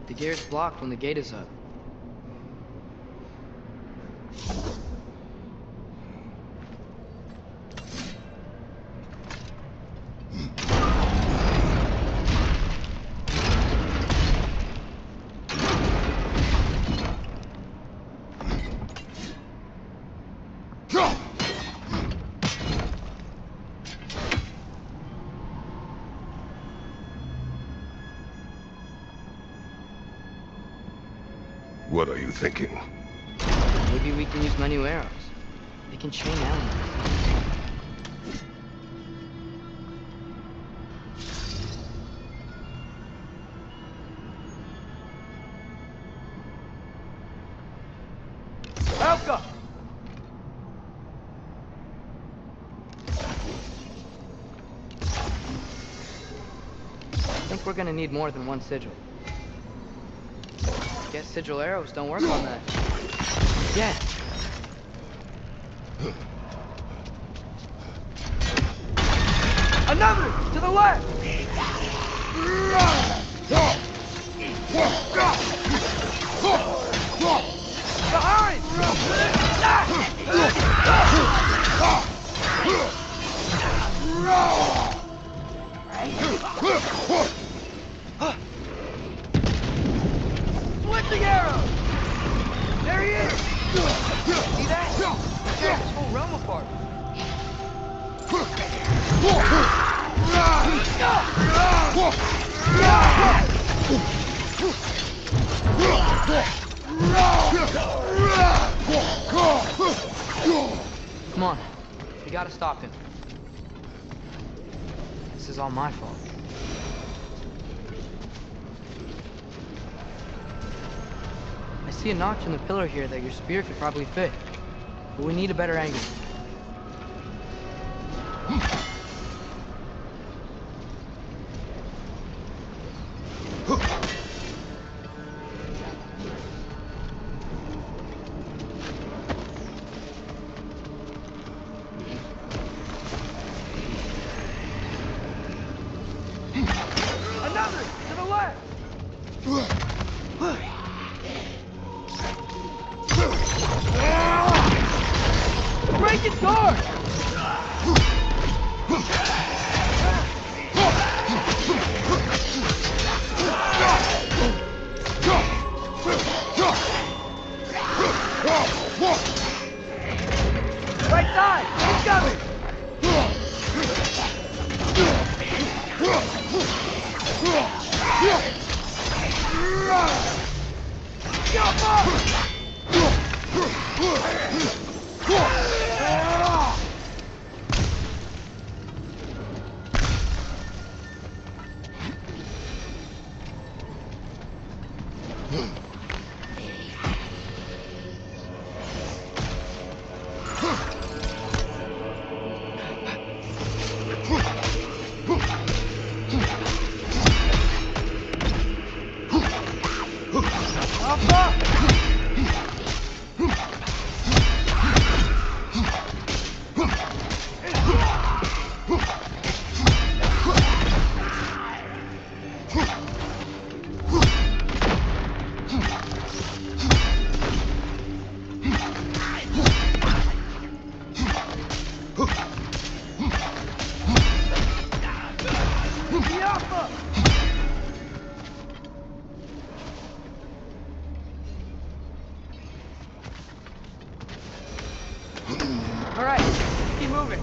The gear's blocked when the gate is up. What are you thinking? Maybe we can use my new arrows. They can chain elements. Elka! I think we're gonna need more than one sigil. Guess sigil arrows don't work on that. Yeah. Another! To the left! Behind! Switching arrows! There he is! See that? Tear this whole realm apart. Come on. We gotta stop him. This is all my fault. I see a notch in the pillar here that your spear could probably fit. But we need a better angle. Another! To the left! Break his guard! Right side! He's coming! Jump up! All right, keep moving.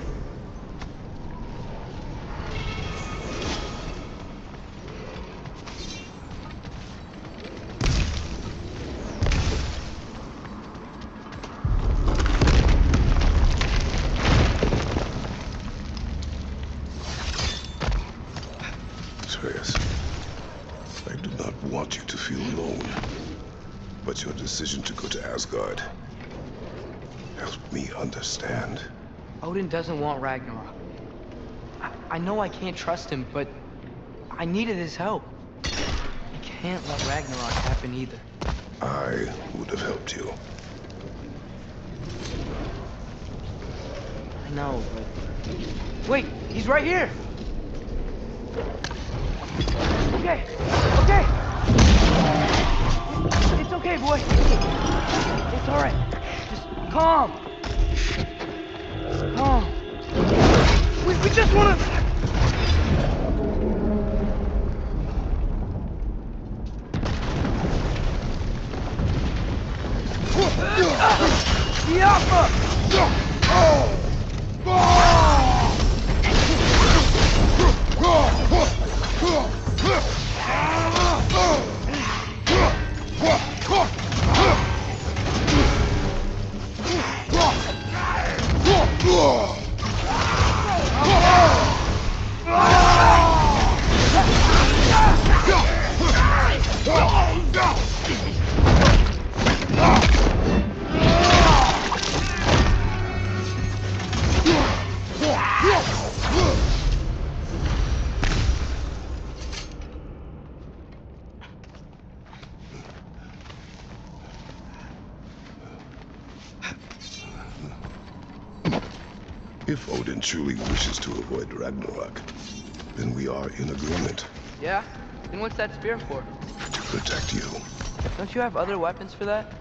Atreus, I do not want you to feel alone. But your decision to go to Asgard helped me understand. Odin doesn't want Ragnarok. I know I can't trust him, but I needed his help. I can't let Ragnarok happen either. I would have helped you. I know, but... Wait, he's right here! Okay, okay! It's okay, boy. It's all right. Just calm. Calm. We just want to... If Odin truly wishes to avoid Ragnarok, then we are in agreement. Yeah? Then what's that spear for? To protect you. Don't you have other weapons for that?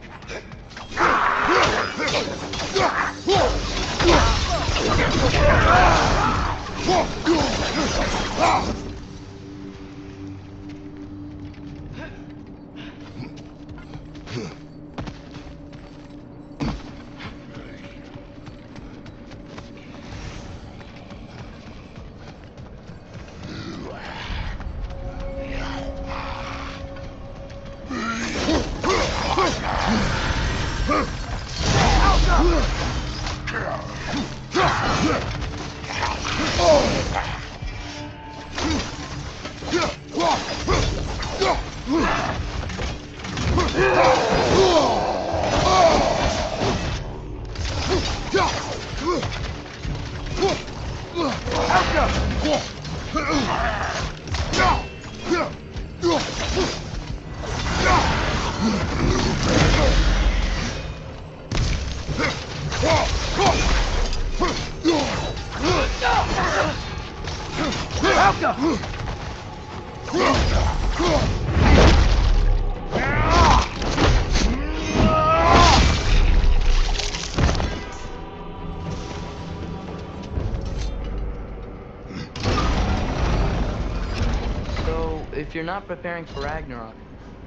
If you're not preparing for Ragnarok,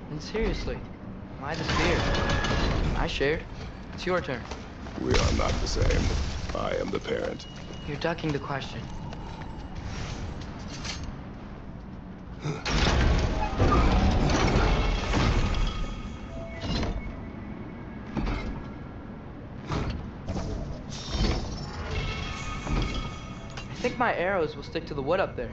then seriously, why the spear? I shared. It's your turn. We are not the same. I am the parent. You're ducking the question. I think my arrows will stick to the wood up there.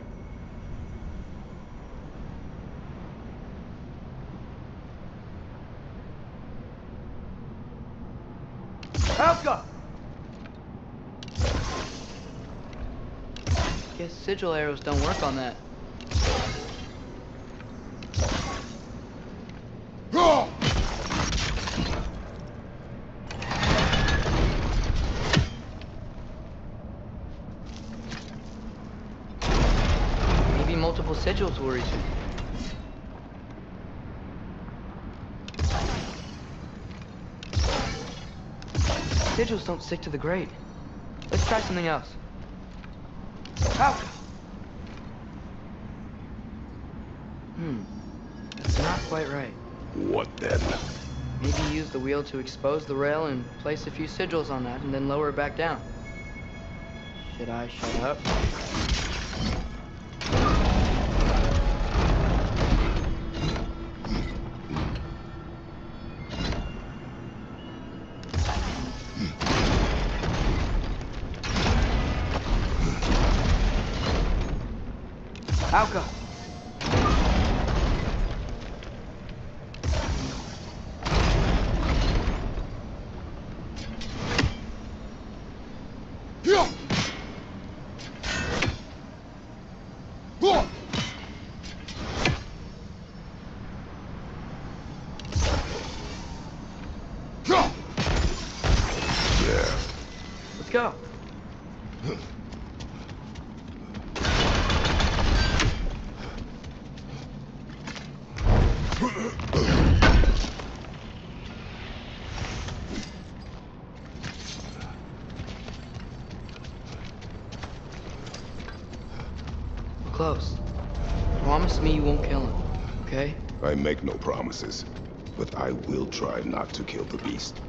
Helga! Guess sigil arrows don't work on that. Maybe multiple sigils will reach it. Sigils don't stick to the grate. Let's try something else. How? That's not quite right. What then? Maybe use the wheel to expose the rail and place a few sigils on that and then lower it back down. Should I shut up? Alka! go. We're close. Promise me you won't kill him, okay? I make no promises, but I will try not to kill the beast.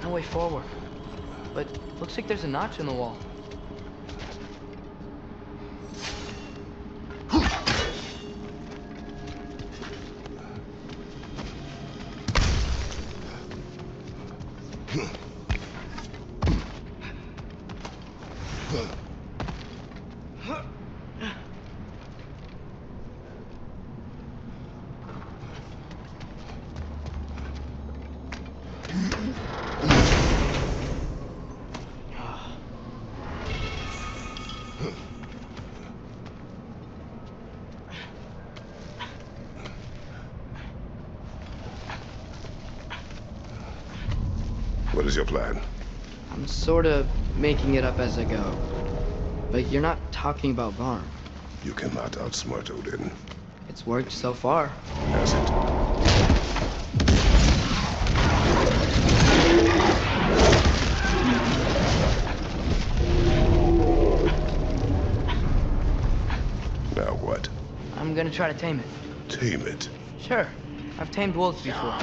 No way forward. But looks like there's a notch in the wall. What is your plan? I'm sort of making it up as I go. But you're not talking about Garm. You cannot outsmart Odin. It's worked so far. Has it? Now what? I'm gonna try to tame it. Tame it? Sure. I've tamed wolves before.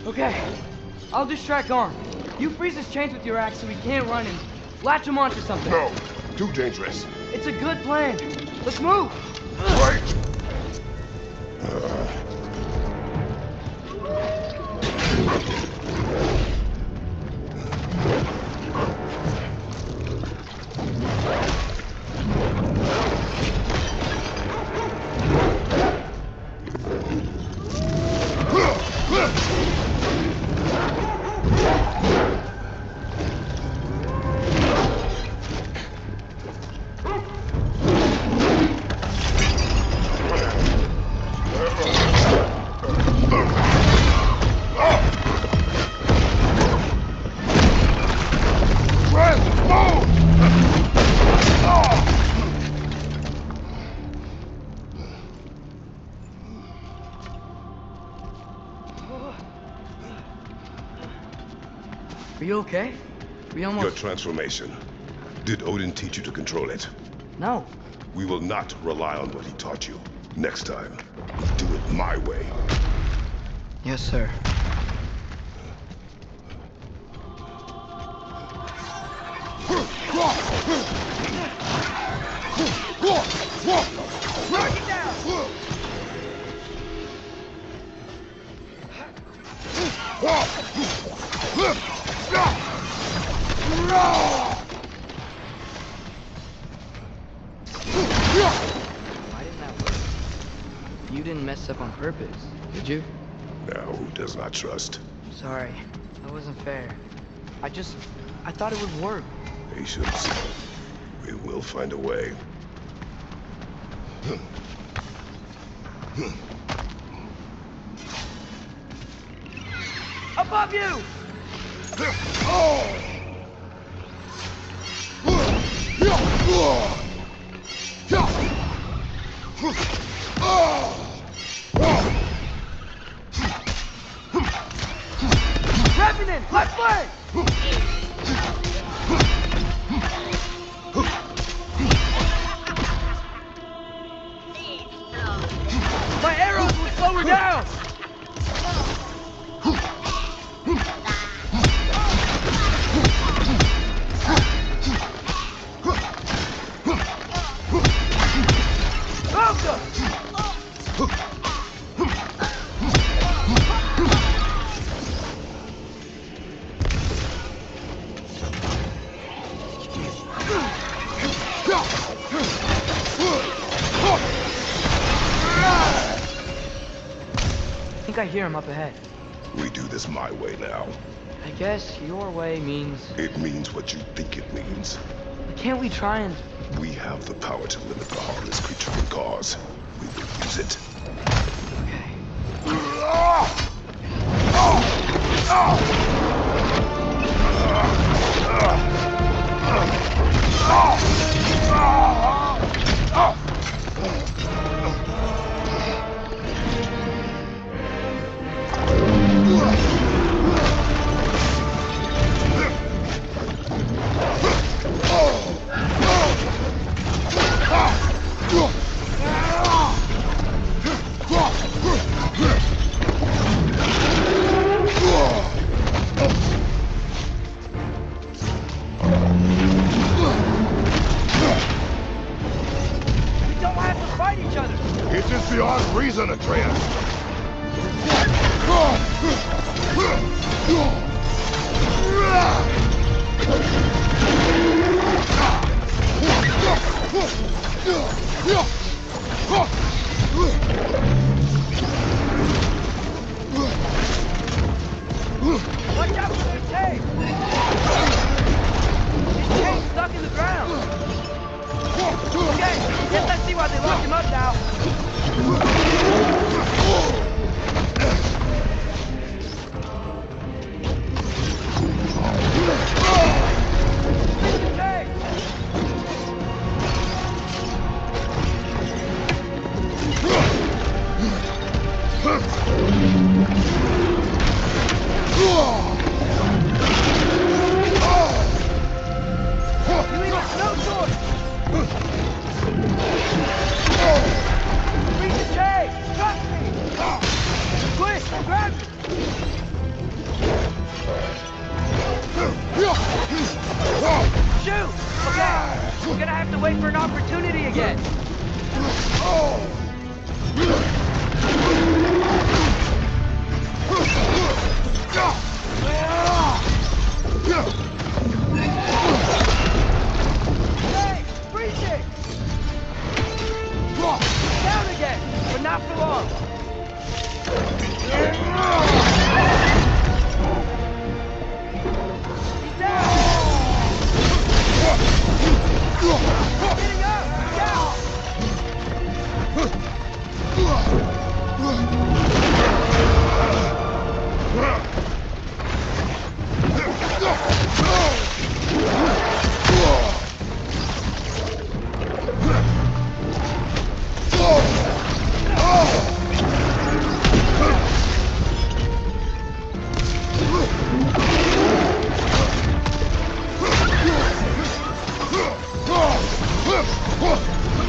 Okay, I'll distract Arm. You freeze his chains with your axe so he can't run and latch him onto something. No, too dangerous. It's a good plan. Let's move. Wait. Are you okay? We almost... Your transformation. Did Odin teach you to control it? No. We will not rely on what he taught you. Next time, we'll do it my way. Yes, sir. Why didn't that work? You didn't mess up on purpose, did you? Now, who does not trust? Sorry, that wasn't fair. I thought it would work. Patience. We will find a way. Above you! I think I hear him up ahead. We do this my way now. I guess your way means... It means what you think it means. Can't we try and... We have the power to limit the harm this creature can cause. We will use it. It is beyond reason, Atreus. Watch out for the tape! His tape's stuck in the ground! Okay, guess I see why they locked him up now.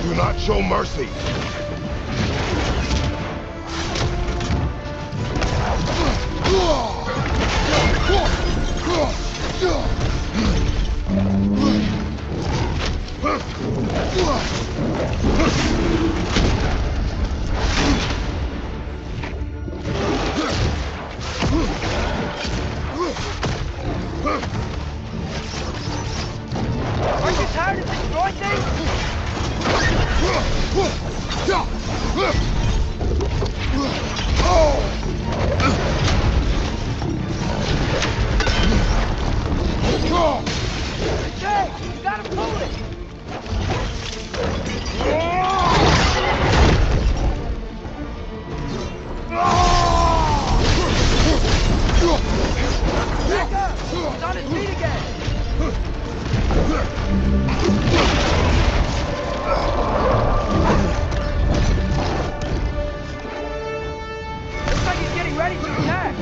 Do not show mercy. Aren't you tired of destroying things? Jay, you gotta pull it! Back up! He's on his feet again! Looks like he's getting ready to attack!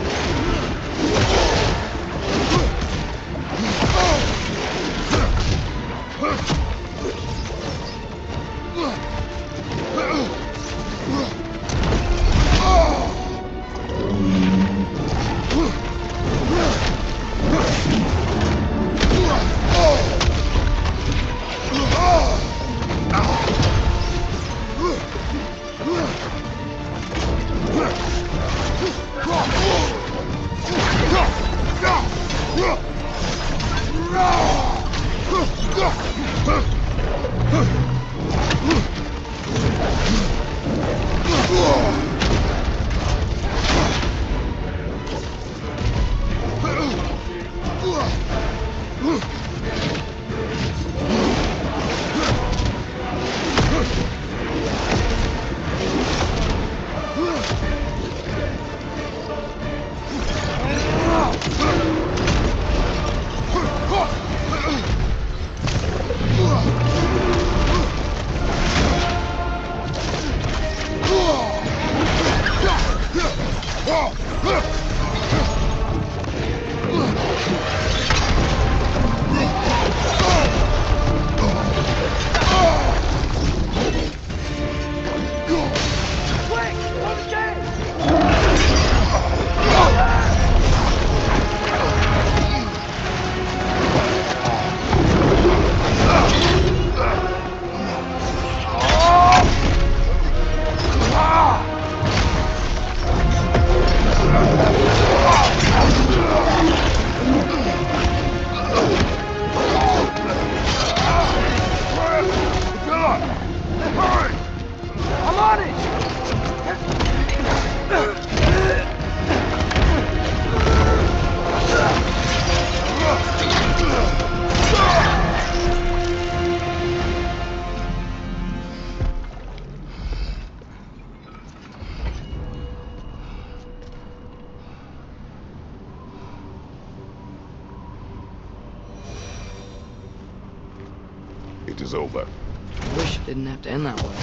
It is over. I wish it didn't have to end that way.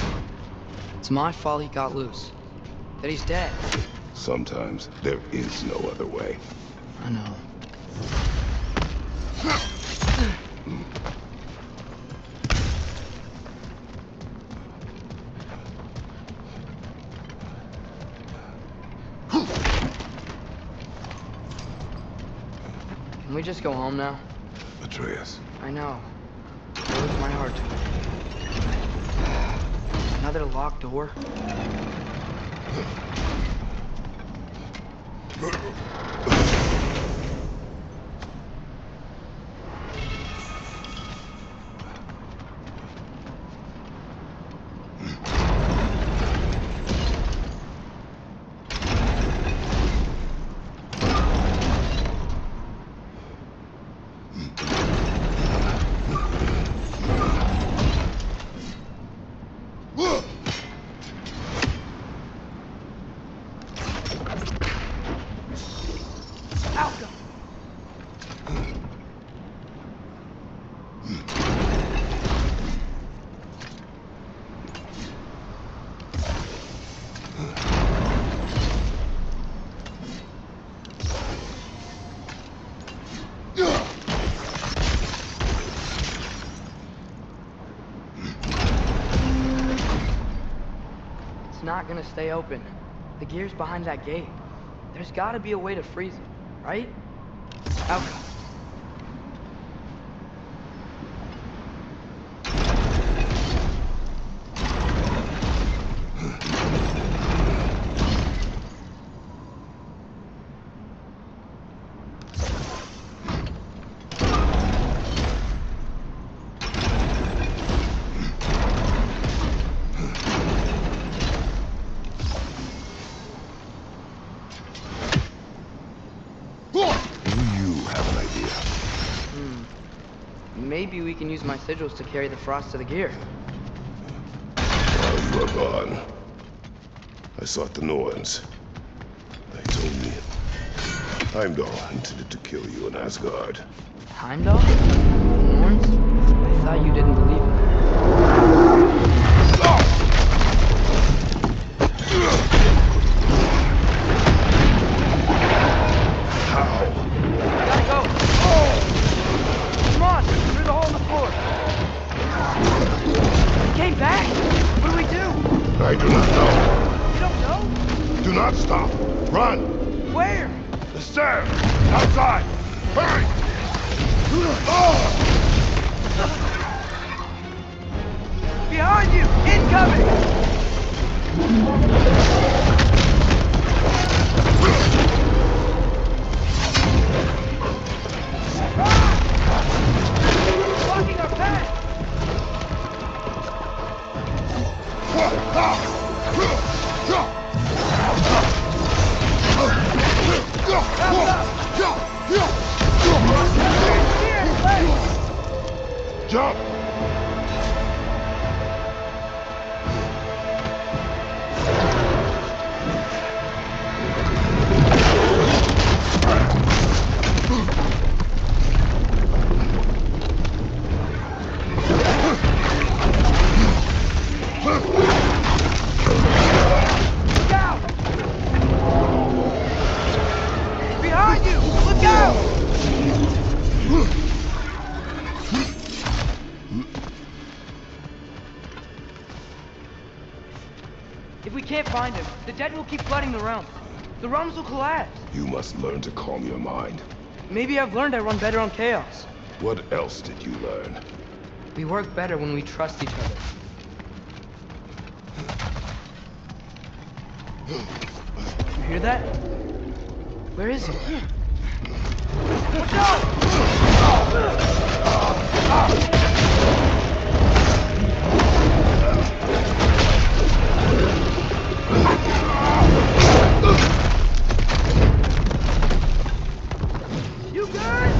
It's my fault he got loose. That he's dead. Sometimes there is no other way. I know. Can we just go home now? Atreus. I know. It breaks my heart. Another locked door. It's not gonna stay open. The gear's behind that gate. There's gotta be a way to freeze it, right? Outcome. Maybe we can use my sigils to carry the frost to the gear. While you are gone, I sought the Norns. They told me Heimdall intended to kill you in Asgard. Heimdall? The Norns? I thought you didn't believe in them. I do not know. You don't know? Do not stop. Run! Where? The stairs! Outside! Hurry! Behind you! Incoming! Blocking our path! Jump! Behind you! Look out! If we can't find him, the dead will keep flooding the realm. The realms will collapse. You must learn to calm your mind. Maybe I've learned I run better on chaos. What else did you learn? We work better when we trust each other. You hear that? Where is he? Watch out! You good?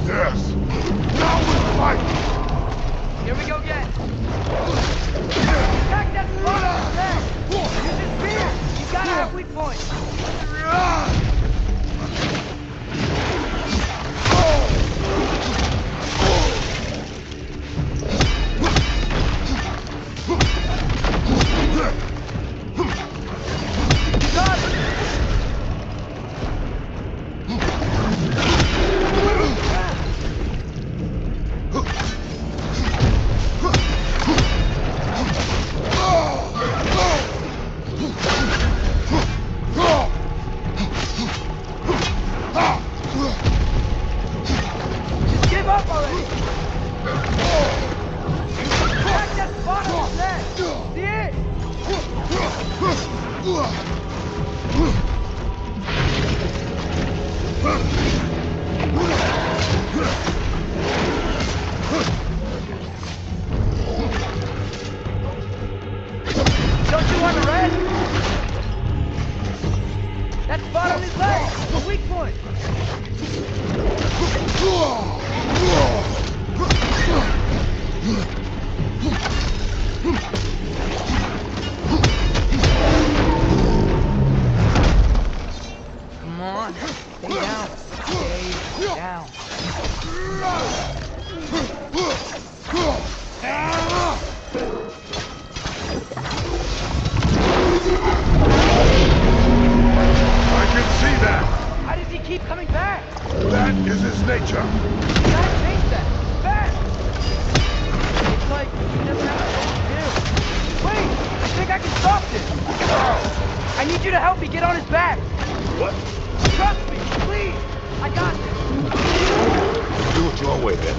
Yes! Now we fight! Here we go again. Attack that front! Use his spear! You gotta have weak points! That spot on his leg! The weak point! Come on. Stay down. Stay down. I can see that! How does he keep coming back? That is his nature. You gotta change that. Fast! It's like you never have to do. Wait! I think I can stop this! I need you to help me get on his back! What? Trust me, please! I got this! Do it your way then.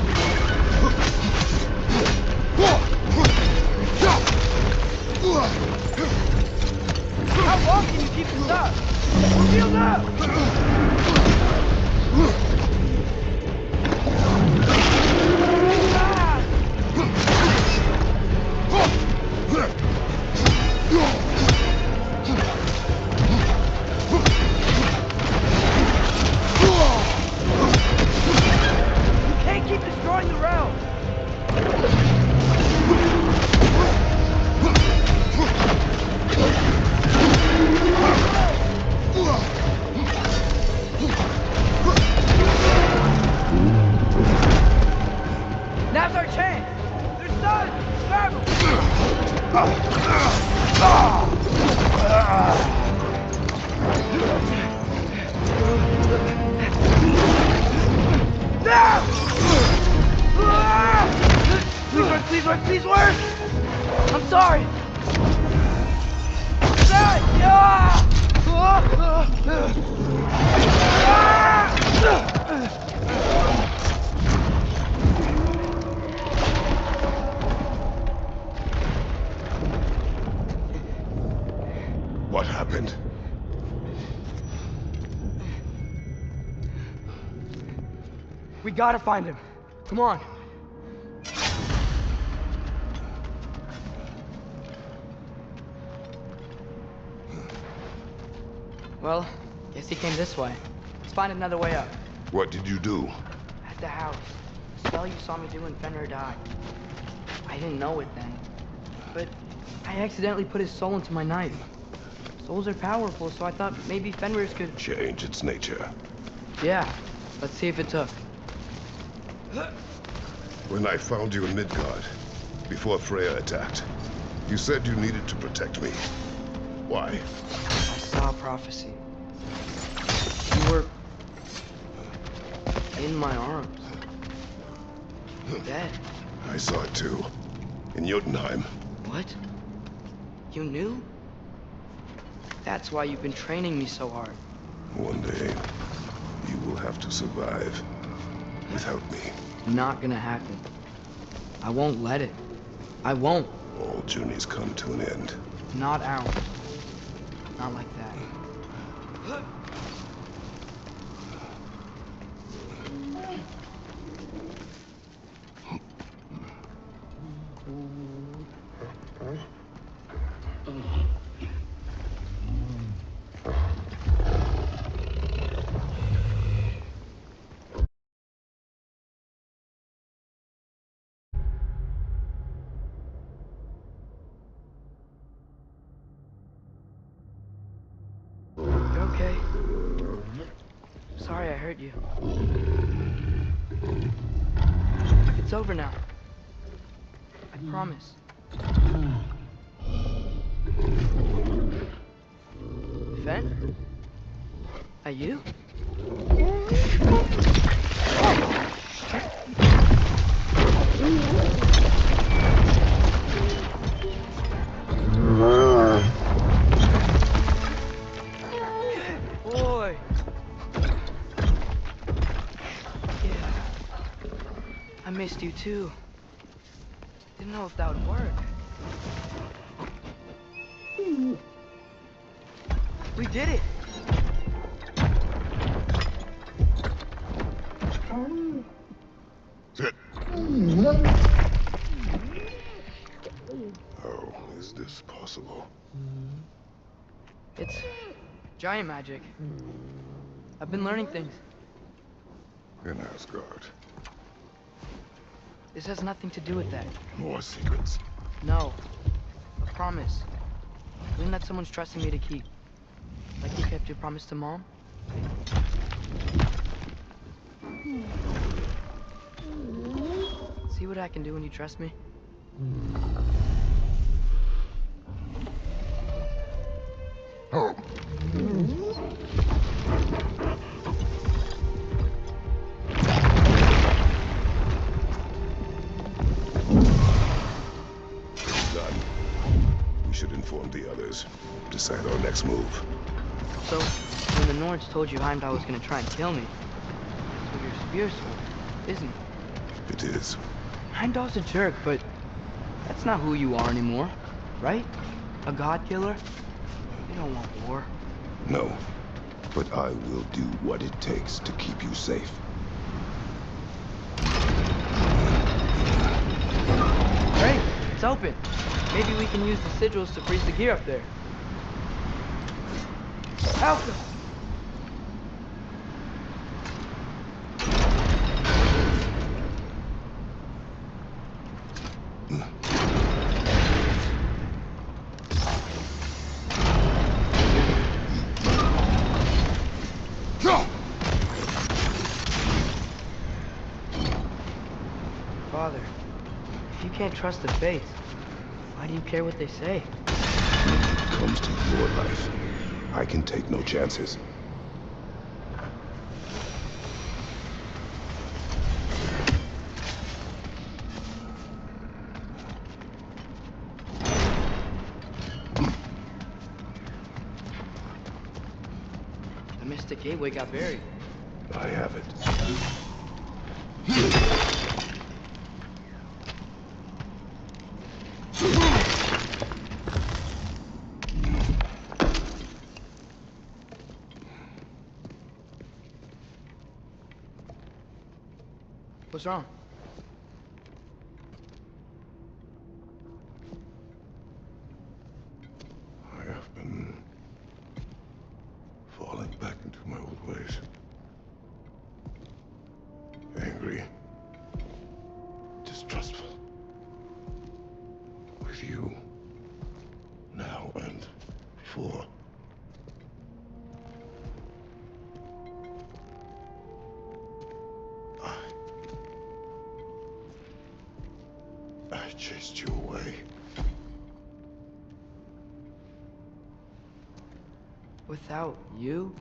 How long can you keep this up? We're wheeled up! You can't keep destroying the realm! Now's our chance! There's sun! Travel! No! Please work, please work, please work! I'm sorry! What happened? We gotta find him. Come on. Well, guess he came this way. Let's find another way up. What did you do? At the house. The spell you saw me do when Fenrir died. I didn't know it then. But I accidentally put his soul into my knife. Souls are powerful, so I thought maybe Fenrir's could... Change its nature. Yeah. Let's see if it took. When I found you in Midgard, before Freya attacked, you said you needed to protect me. Why? I saw a prophecy. You were... in my arms. Dead. I saw it too. In Jotunheim. What? You knew? That's why you've been training me so hard. One day, you will have to survive without me. Not gonna happen. I won't let it. I won't. All journeys come to an end. Not ours. Not like that. Okay. Sorry I hurt you. It's over now. I promise. Fen? Are you? Boy. Yeah. I missed you too. Didn't know if that would work. We did it. Sit. How is this possible? It's Giant magic. I've been learning things. In Asgard. This has nothing to do with that. More secrets. No. A promise. Something that someone's trusting me to keep. Like you kept your promise to Mom? See what I can do when you trust me? Home. Done. We should inform the others. Decide our next move. So, when the Norse told you Heimdall was gonna try and kill me, that's what your spear's for, isn't it? It is. Heimdall's a jerk, but that's not who you are anymore, right? A god killer? You don't want war. No. But I will do what it takes to keep you safe. Great, it's open. Maybe we can use the sigils to freeze the gear up there. Alpha! Father, if you can't trust the faith, why do you care what they say? When it comes to your life, I can take no chances. The Mystic Gateway got buried. I have it. What's wrong? I have been falling back into my old ways. Angry. Distrustful. With you. Now and before. I chased you away. Without you,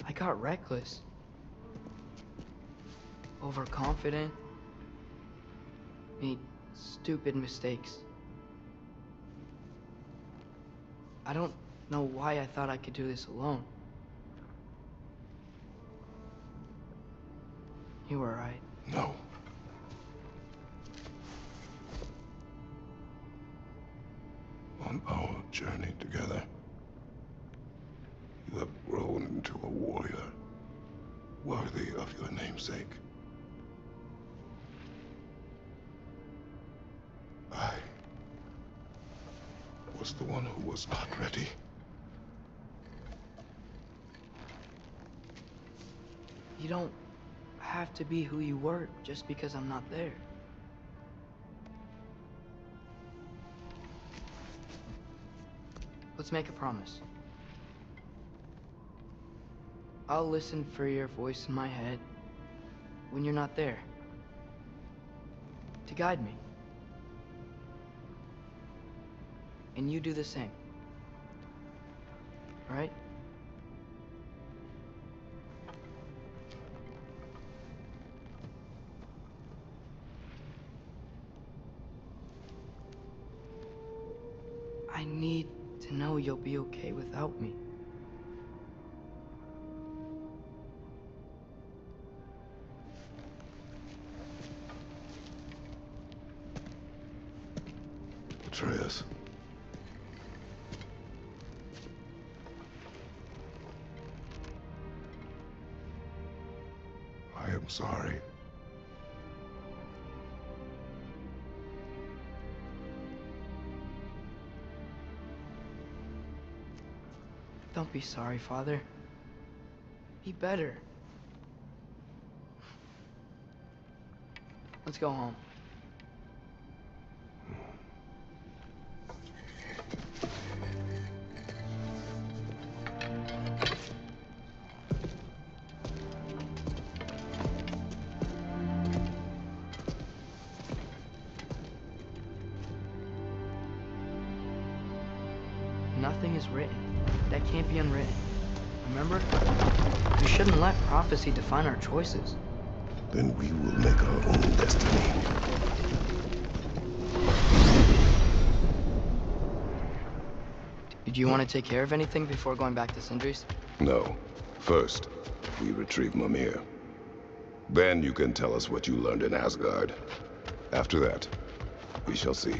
I got reckless. Overconfident. Made stupid mistakes. I don't know why I thought I could do this alone. You were right. No. On our journey together, you have grown into a warrior worthy of your namesake. I was the one who was not ready. You don't have to be who you were just because I'm not there. Let's make a promise. I'll listen for your voice in my head when you're not there, to guide me. And you do the same. Right? I need to know you'll be okay without me. Atreus. I am sorry. Don't be sorry, Father. Be better. Let's go home. Nothing is written that can't be unwritten. Remember? We shouldn't let prophecy define our choices. Then we will make our own destiny. Did you want to take care of anything before going back to Sindri's? No. First, we retrieve Mimir. Then you can tell us what you learned in Asgard. After that, we shall see.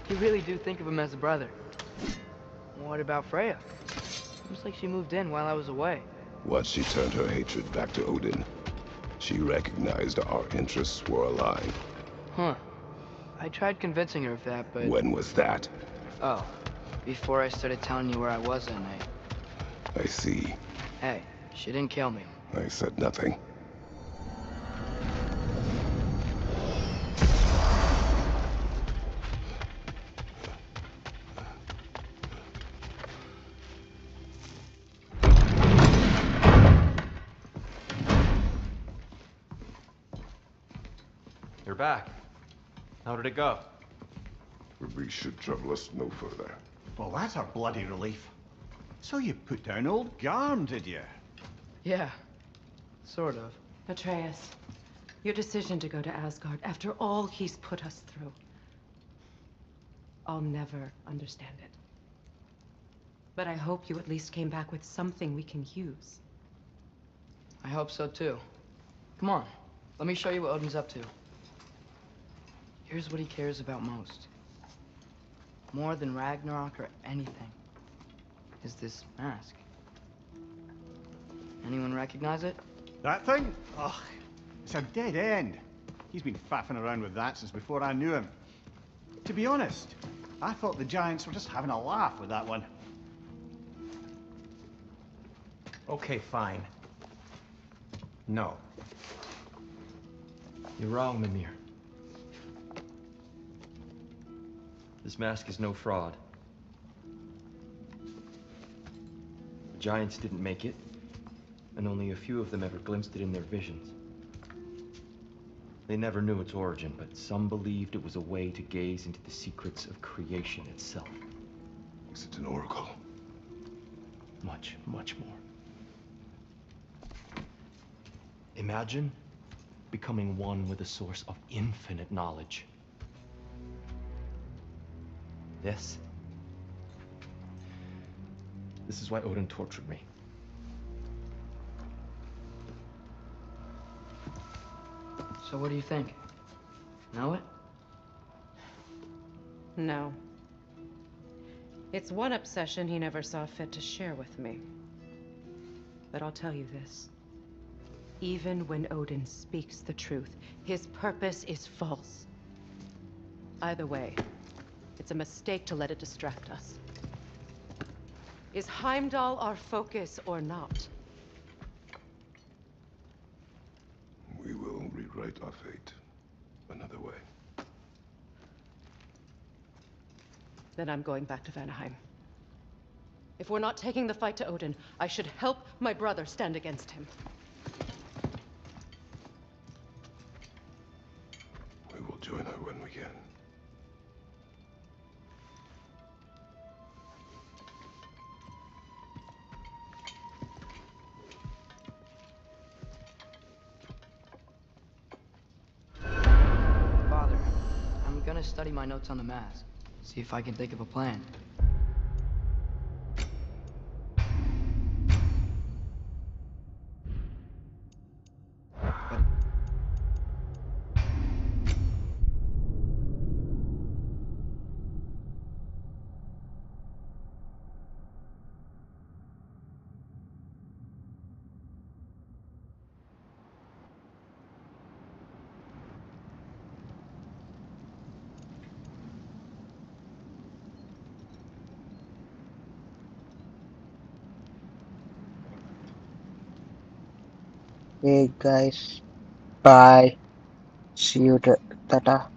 You really do think of him as a brother. What about Freya? Seems like she moved in while I was away. Once she turned her hatred back to Odin, she recognized our interests were aligned. Huh. I tried convincing her of that, but... When was that? Oh, before I started telling you where I was that night. I see. Hey, she didn't kill me. I said nothing. You're back. How did it go? We should trouble us no further. Well, that's a bloody relief. So you put down old Garm, did you? Yeah, sort of. Atreus, your decision to go to Asgard after all he's put us through. I'll never understand it. But I hope you at least came back with something we can use. I hope so too. Come on, let me show you what Odin's up to. Here's what he cares about most. More than Ragnarok or anything. Is this mask. Anyone recognize it? That thing? Ugh, it's a dead end. He's been faffing around with that since before I knew him. To be honest, I thought the giants were just having a laugh with that one. Okay, fine. No. You're wrong, Mimir. This mask is no fraud. The giants didn't make it, and only a few of them ever glimpsed it in their visions. They never knew its origin, but some believed it was a way to gaze into the secrets of creation itself. Is it an oracle? Much, much more. Imagine becoming one with a source of infinite knowledge. This is why Odin tortured me. So what do you think? Know it? No. It's one obsession he never saw fit to share with me. But I'll tell you this. Even when Odin speaks the truth, his purpose is false. Either way, it's a mistake to let it distract us. Is Heimdall our focus or not? We will rewrite our fate another way. Then I'm going back to Vanaheim. If we're not taking the fight to Odin, I should help my brother stand against him. We will join her when we can. Father, I'm gonna study my notes on the mask. See if I can think of a plan. Hey guys, bye. See you, Tata.